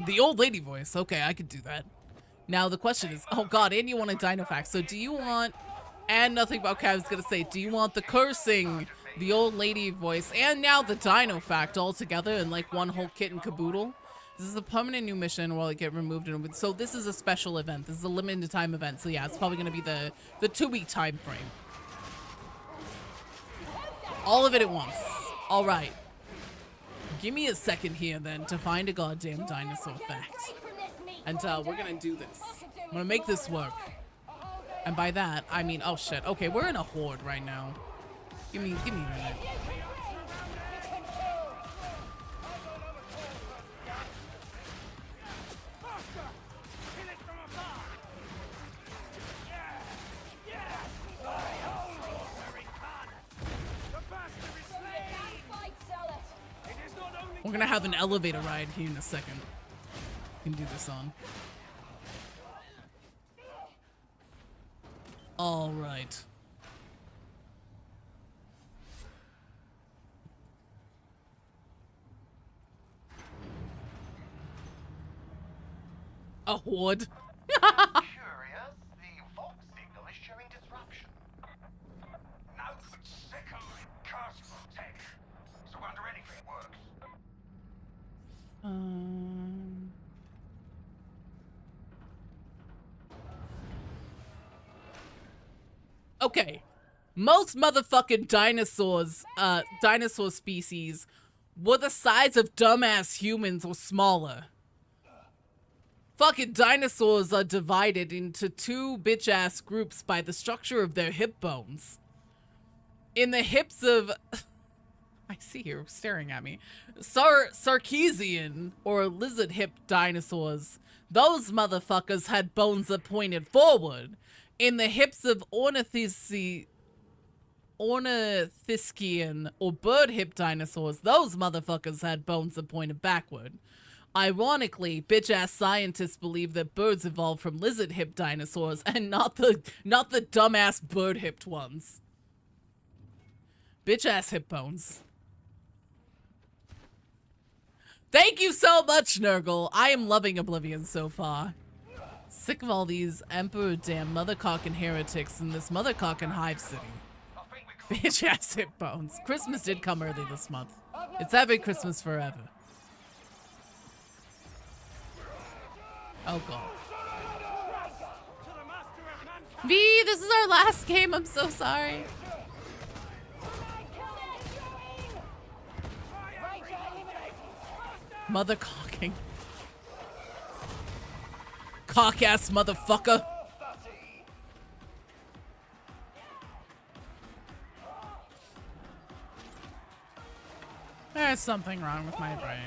The old lady voice. Okay, I could do that. Now the question is, oh god, and you want a Dino fact. So do you want, and nothing about, okay, I was gonna say, do you want the cursing, the old lady voice, and now the Dino fact all together in like one whole kit and caboodle? This is a permanent new mission while it get removed. So this is a special event. This is a limited time event. So yeah, it's probably going to be the 2-week time frame. All of it at once. All right. Give me a second here then to find a goddamn dinosaur fact. And we're going to do this. I'm going to make this work. And by that, I mean, oh shit. Okay, we're in a horde right now. Give me a minute. We're gonna have an elevator ride here in a second. We can do this on. All right. A horde. Curious, the Vox signal is showing disruption. No sickle curse tech. So under anything works. Okay. Most motherfucking dinosaur species were the size of dumbass humans or smaller. Fucking dinosaurs are divided into 2 bitch-ass groups by the structure of their hip bones. In the hips of... I see you staring at me. Sarkeesian, or lizard-hip dinosaurs. Those motherfuckers had bones that pointed forward. In the hips of ornithischian, or bird-hip dinosaurs, those motherfuckers had bones that pointed backward. Ironically, bitch-ass scientists believe that birds evolved from lizard-hip dinosaurs and not the dumbass bird-hipped ones. Bitch-ass hip bones. Thank you so much, Nurgle. I am loving Oblivion so far. Sick of all these emperor damn mothercockin' heretics in this mothercockin' hive city. Bitch-ass hip bones. Christmas did come early this month. It's every Christmas forever. Oh god. V, this is our last game. I'm so sorry. Mother cocking. Cock-ass motherfucker. There's something wrong with my brain.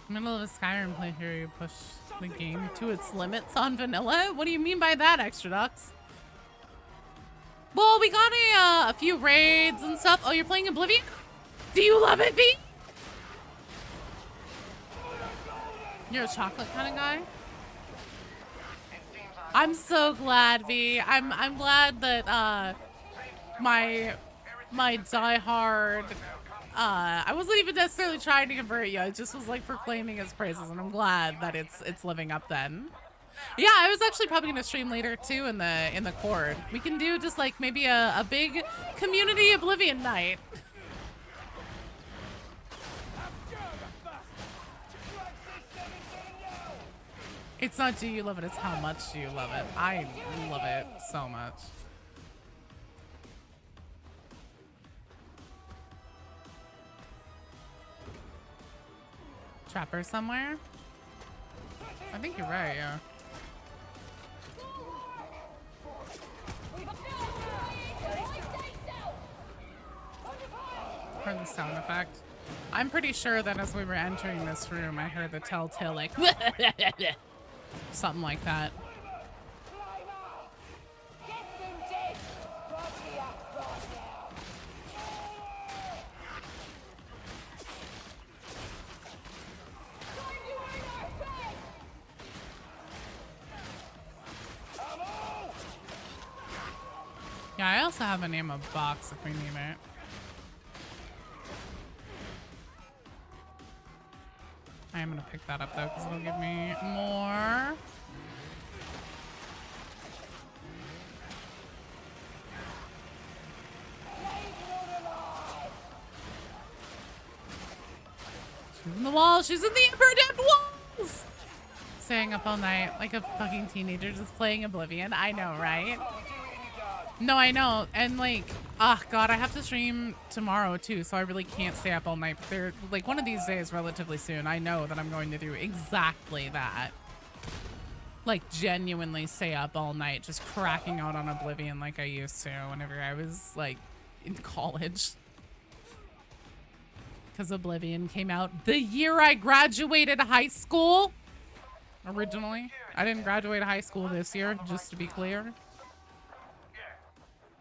Middle of a Skyrim playthrough, you push the game to its limits on vanilla? What do you mean by that, Extra Ducks? Well, we got a few raids and stuff. Oh, you're playing Oblivion? Do you love it, V? You're a chocolate kind of guy? I'm so glad, V. I'm glad that my diehard. I wasn't even necessarily trying to convert you. I just was like proclaiming his praises, and I'm glad that it's living up then. Yeah, I was actually probably gonna stream later too in the Cord. We can do just like maybe a big community Oblivion night. It's not do you love it, it's how much do you love it. I love it so much. Trapper somewhere? I think you're right, yeah. Heard the sound effect. I'm pretty sure that as we were entering this room, I heard the telltale like something like that. Yeah, I also have an ammo box if we need it. I I'm gonna pick that up though, because it'll give me more. She's in the wall. She's in the Emperor Damned walls. Staying up all night like a fucking teenager just playing Oblivion. I know, right? No, I know. And like, oh god, I have to stream tomorrow too, so I really can't stay up all night. But they're like one of these days relatively soon. I know that I'm going to do exactly that. Like genuinely stay up all night just cracking out on Oblivion like I used to whenever I was like in college. Because Oblivion came out the year I graduated high school. Originally. I didn't graduate high school this year, just to be clear.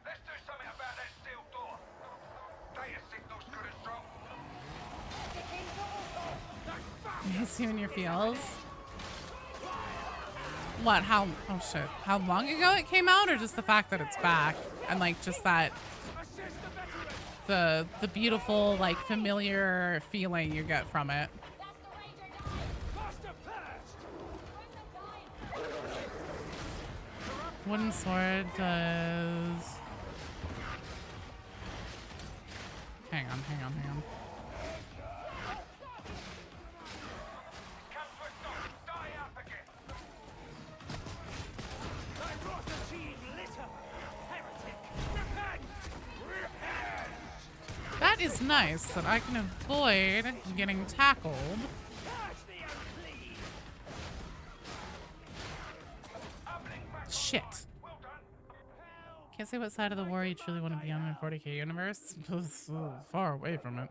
Let's do something about that steel door. Data signal's good and strong. Nice you in your feels. What? How? Oh shit. How long ago it came out, or just the fact that it's back and like just that the beautiful like familiar feeling you get from it. Wooden sword does. Hang on. That is nice that I can avoid getting tackled. Shit. Can't say what side of the war you truly want to be on in a 40k universe. Far away from it.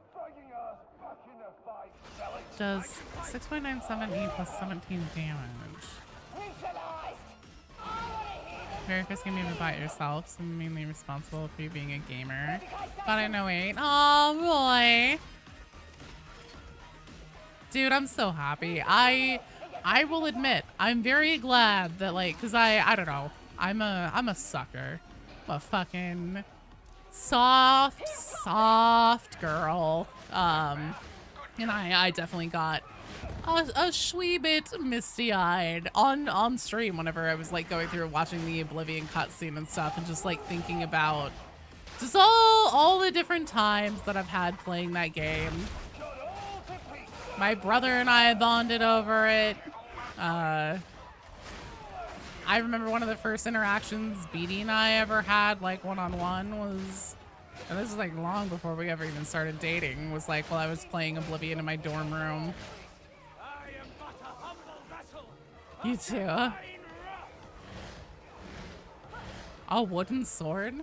Does 6.97 E plus 17 damage. Very first game you ever bought yourself, so I'm mainly responsible for you being a gamer. But I know 8. Oh boy. Dude, I'm so happy. I will admit, I'm very glad that like, cause I don't know, I'm a sucker. I'm a fucking soft girl. And I definitely got a shwee bit misty-eyed on stream whenever I was like going through watching the Oblivion cutscene and stuff, and just like thinking about just all the different times that I've had playing that game. My brother and I bonded over it. I remember one of the first interactions BD and I ever had, like one-on-one, was, and this is like long before we ever even started dating, was like while I was playing Oblivion in my dorm room. You too. A wooden sword?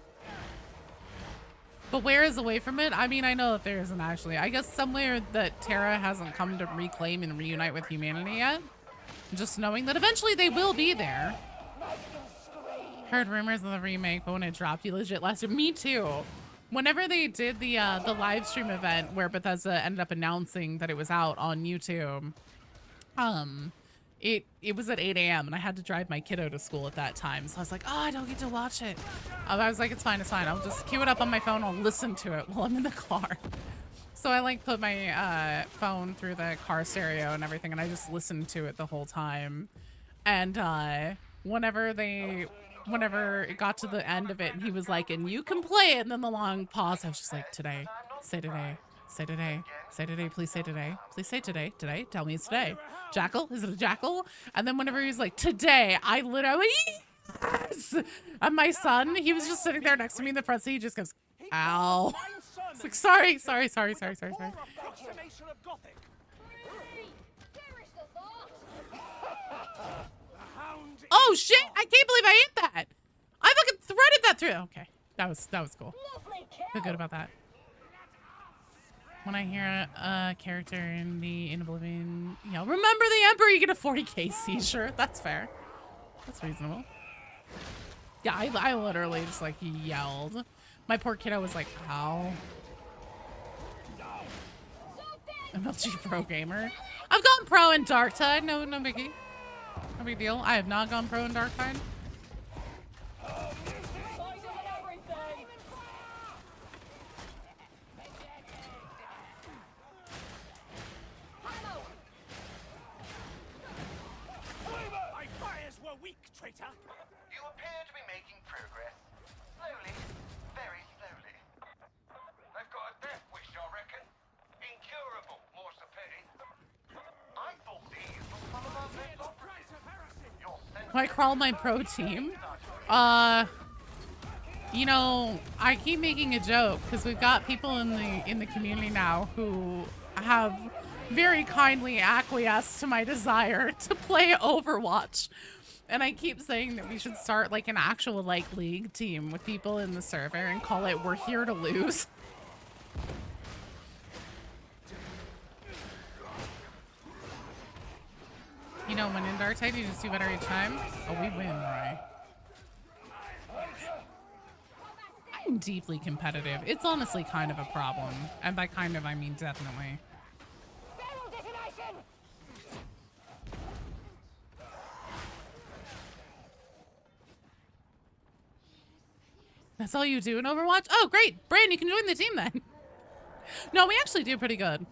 But where is away from it? I mean, I know that there isn't actually. I guess somewhere that Terra hasn't come to reclaim and reunite with humanity yet. Just knowing that eventually they will be there. Heard rumors of the remake, but when it dropped, you legit lasted. Me too. Whenever they did the live stream event where Bethesda ended up announcing that it was out on YouTube, it was at 8 a.m. and I had to drive my kiddo to school at that time. So I was like, oh, I don't get to watch it. I was like, it's fine. I'll just queue it up on my phone. I'll listen to it while I'm in the car. So I like put my phone through the car stereo and everything, and I just listened to it the whole time. And whenever it got to the end of it and he was like, and you can play it, and then the long pause, I was just like, today, say today, say today, say today, please say today, please say today, today, tell me it's today. Jackal, is it a jackal? And then whenever he was like, today, I literally, yes! And my son, he was just sitting there next to me in the front seat, he just goes, ow. It's like, sorry. Oh shit, I can't believe I hit that. I fucking threaded that through. Okay, that was cool. Feel good about that. When I hear a character in Oblivion, you know, remember the Emperor, you get a 40k seizure. That's fair. That's reasonable. Yeah, I literally just like yelled. My poor kiddo was like, how? MLG pro gamer. I've gone pro in Darktide. No biggie. No big deal. I have not gone pro in Darktide. I crawl my pro team? You know, I keep making a joke because we've got people in the community now who have very kindly acquiesced to my desire to play Overwatch. And I keep saying that we should start like an actual like league team with people in the server and call it We're Here to Lose. You know, when in Darktide, you just do better each time. Oh, we win, right? I'm deeply competitive. It's honestly kind of a problem. And by kind of, I mean definitely. That's all you do in Overwatch? Oh, great. Brain, you can join the team then. No, we actually do pretty good.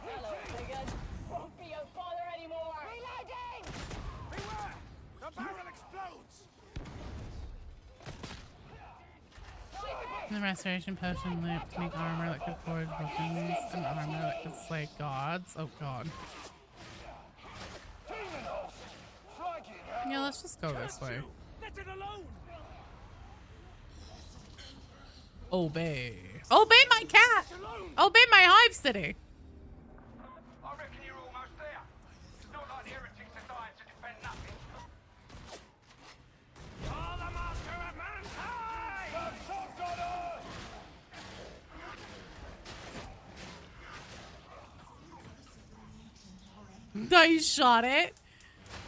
Hello, Biggin. Won't be your father anymore. Reloading! Beware! The barrel explodes! The restoration potion lamp to make armor that could forge weapons and armor that could slay gods. Oh god. Yeah, let's just go this way. Let it alone! Obey. Obey my cat! Obey my hive city! I reckon you're almost there. It's not like the heretics are dying to defend nothing. Oh, the master of mankind! I shot it.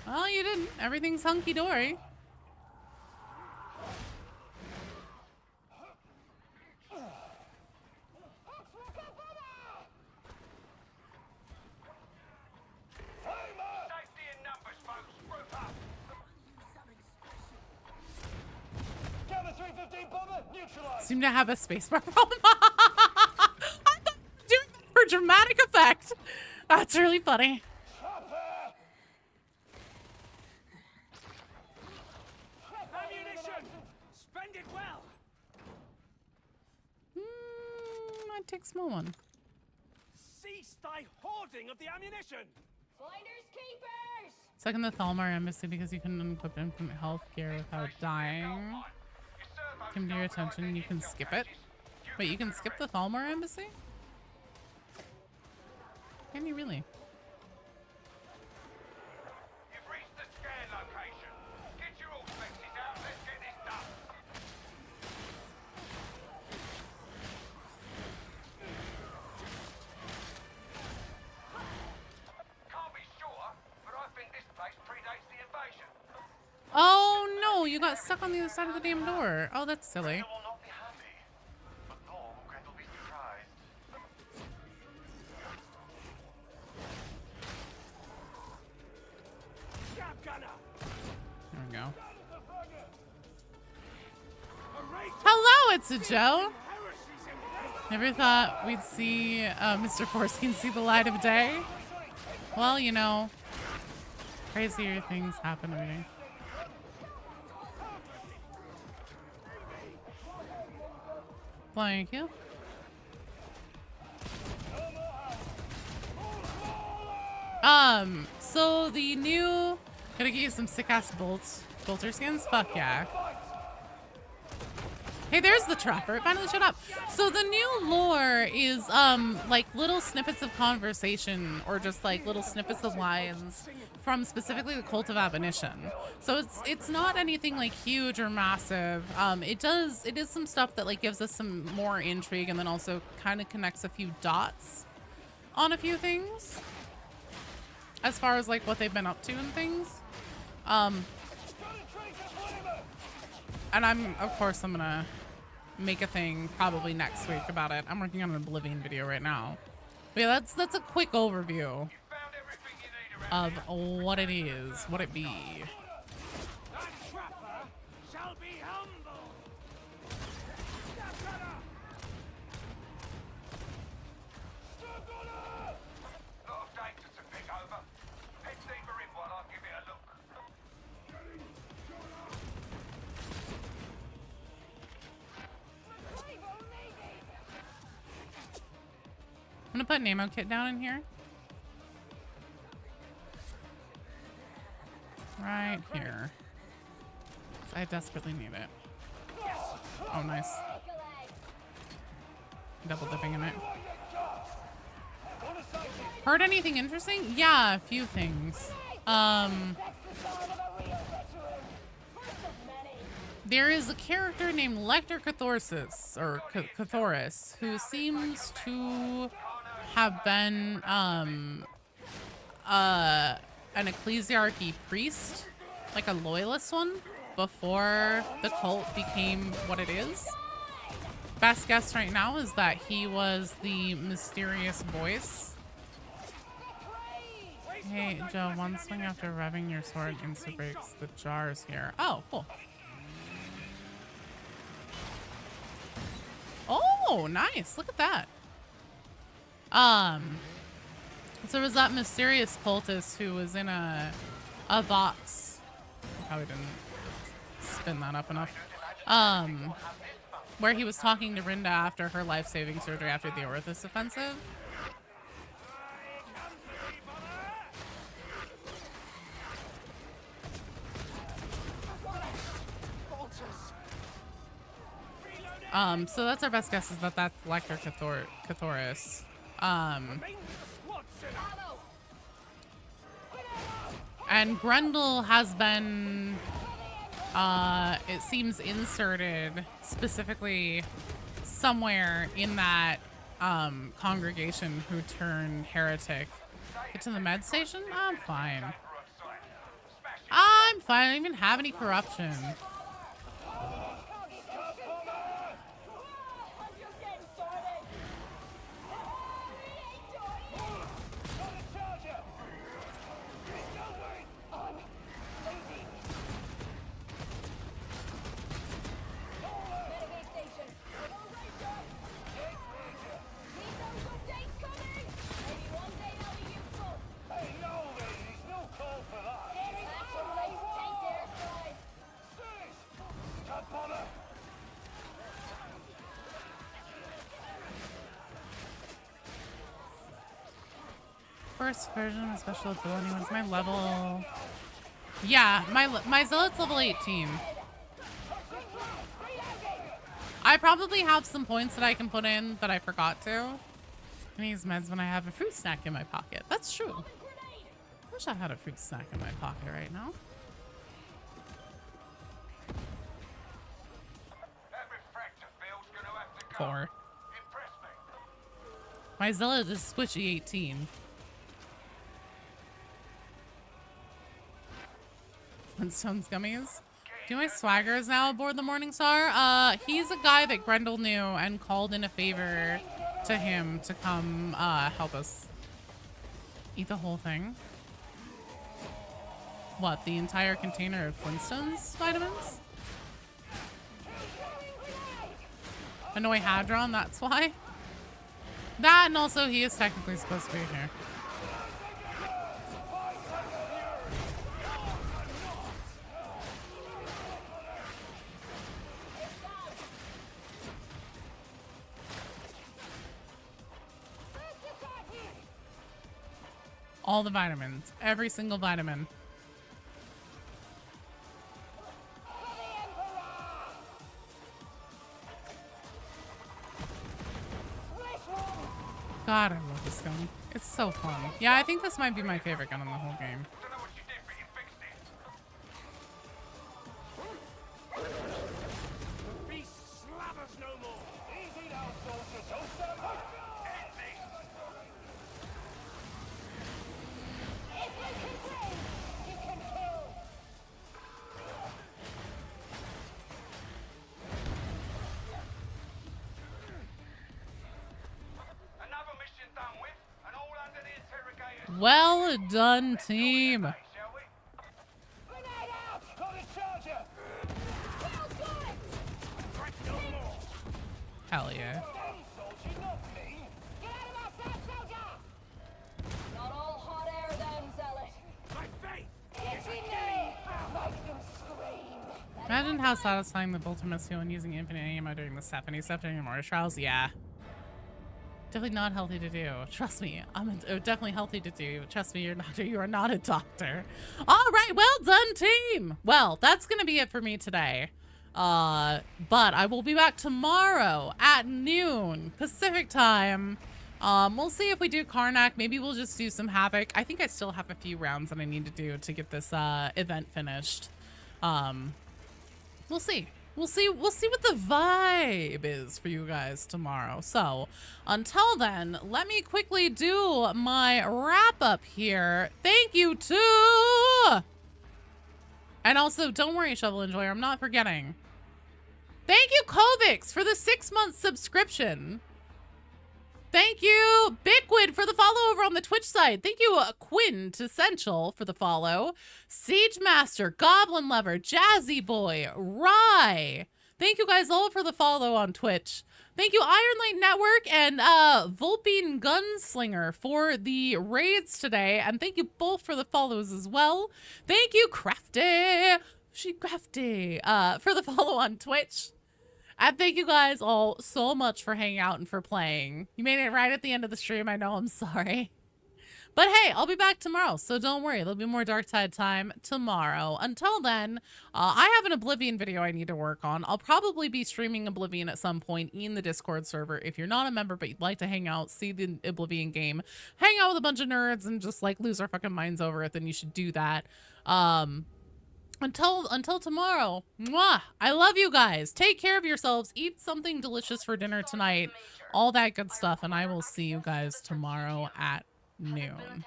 Well, you didn't. Everything's hunky-dory. Safety in numbers, folks. Group up. Cover 315 bomber, neutralized. Seem to have a spacebar problem. I thought you were doing that for dramatic effect. That's really funny. Ammunition! Spend it well! I'd take small one. Cease thy hoarding of the ammunition! Finders keepers! Second the Thalmor embassy because you can unequip infinite health gear without dying. Come to your attention, you can skip it. Wait, you can skip the Thalmor embassy? Can you really? You've reached the scan location. Get your auspexes out, let's get this done. Can't be sure, but I think this place predates the invasion. Oh no, you got stuck on the other side of the damn door. Oh, that's silly. will not be happy, but Thor will Gretel be surprised. Scab gunner! There we go. Erase Hello, it's a Joe. heresies in place! Never thought we'd see Mr. Forskin see the light of day. Well, you know, crazier things happen to me. Thank you. So the new, gotta get you some sick ass bolter skins. Fuck yeah. Hey, there's the trapper. It finally showed up. So the new lore is like little snippets of conversation or just like little snippets of lines from specifically the Cult of Admonition. So it's not anything like huge or massive. It is some stuff that like gives us some more intrigue and then also kind of connects a few dots on a few things as far as like what they've been up to and things. And of course I'm gonna make a thing probably next week about it. I'm working on an Oblivion video right now. But yeah, that's a quick overview of what it is, what it be. That trapper shall be humble! Scab gunner! Lot of data to pick over. Head deeper in while I give it a look. I'm gonna put an ammo kit down in here. here. I desperately need it. Oh, nice. Double dipping in it. Heard anything interesting? Yeah, a few things. There is a character named Lector Cathorsis, or Cathoris, who seems to have been an ecclesiarchy priest, like a loyalist one, before the cult became what it is. Best guess right now is that he was the mysterious voice. Hey, Joe, one swing after revving your sword insta breaks the jars here. Oh, cool. Oh, nice. Look at that. So there was that mysterious cultist who was in a box. Probably didn't spin that up enough. Where he was talking to Rinda after her life-saving surgery after the Orthus offensive. So that's our best guess, is that that's Lector Cathoris. And Grendel has been, it seems, inserted specifically somewhere in that congregation who turned heretic. Get to the med station? I'm fine. I'm fine. I don't even have any corruption. First version of special ability was my level. Yeah, my zealot's level 18. I probably have some points that I can put in that I forgot to. I use meds when I have a fruit snack in my pocket. That's true. I wish I had a fruit snack in my pocket right now. Four. My zealot is squishy 18. Flintstones gummies. Do my swaggers now aboard the Morningstar? He's a guy that Grendel knew and called in a favor to him to come help us. Eat the whole thing. What, the entire container of Flintstones vitamins? Annoy Hadron, that's why. That, and also he is technically supposed to be here. All the vitamins. Every single vitamin. God, I love this gun. It's so fun. Yeah, I think this might be my favorite gun in the whole game. Well done, team. Hell yeah. Not all hot air then, Zealot. Imagine how satisfying the bolter must feel when using infinite ammo during the Stephanie Stephanie Memorial Trials. Yeah. Definitely not healthy to do. Trust me, definitely healthy to do. Trust me, you are not a doctor. All right, well done, team. Well, that's gonna be it for me today. But I will be back tomorrow at noon Pacific time. We'll see if we do Karnak. Maybe we'll just do some Havoc. I think I still have a few rounds that I need to do to get this event finished. We'll see. We'll see what the vibe is for you guys tomorrow. So until then, let me quickly do my wrap up here. Thank you too. And also, don't worry, Shovel Enjoyer, I'm not forgetting. Thank you, Kovix, for the 6-month subscription. Thank you, Bickwid, for the follow over on the Twitch side. Thank you, Quintessential, for the follow. Siege Master, Goblin Lover, Jazzy Boy, Rye. Thank you guys all for the follow on Twitch. Thank you, Iron Light Network and Vulpine Gunslinger for the raids today. And thank you both for the follows as well. Thank you, Crafty, for the follow on Twitch. And thank you guys all so much for hanging out and for playing. You made it right at the end of the stream. I know, I'm sorry. But hey, I'll be back tomorrow, so don't worry. There'll be more Darktide time tomorrow. Until then, I have an Oblivion video I need to work on. I'll probably be streaming Oblivion at some point in the Discord server. If you're not a member but you'd like to hang out, see the Oblivion game, hang out with a bunch of nerds and just like lose our fucking minds over it, then you should do that. Until tomorrow, mwah, I love you guys. Take care of yourselves. Eat something delicious for dinner tonight. All that good stuff. And I will see you guys tomorrow at noon.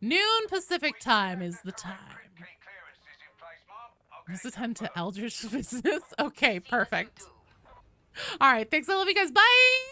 Noon Pacific time is the time. Does it tend to Eldritch business? Okay, perfect. All right, thanks. I love you guys. Bye.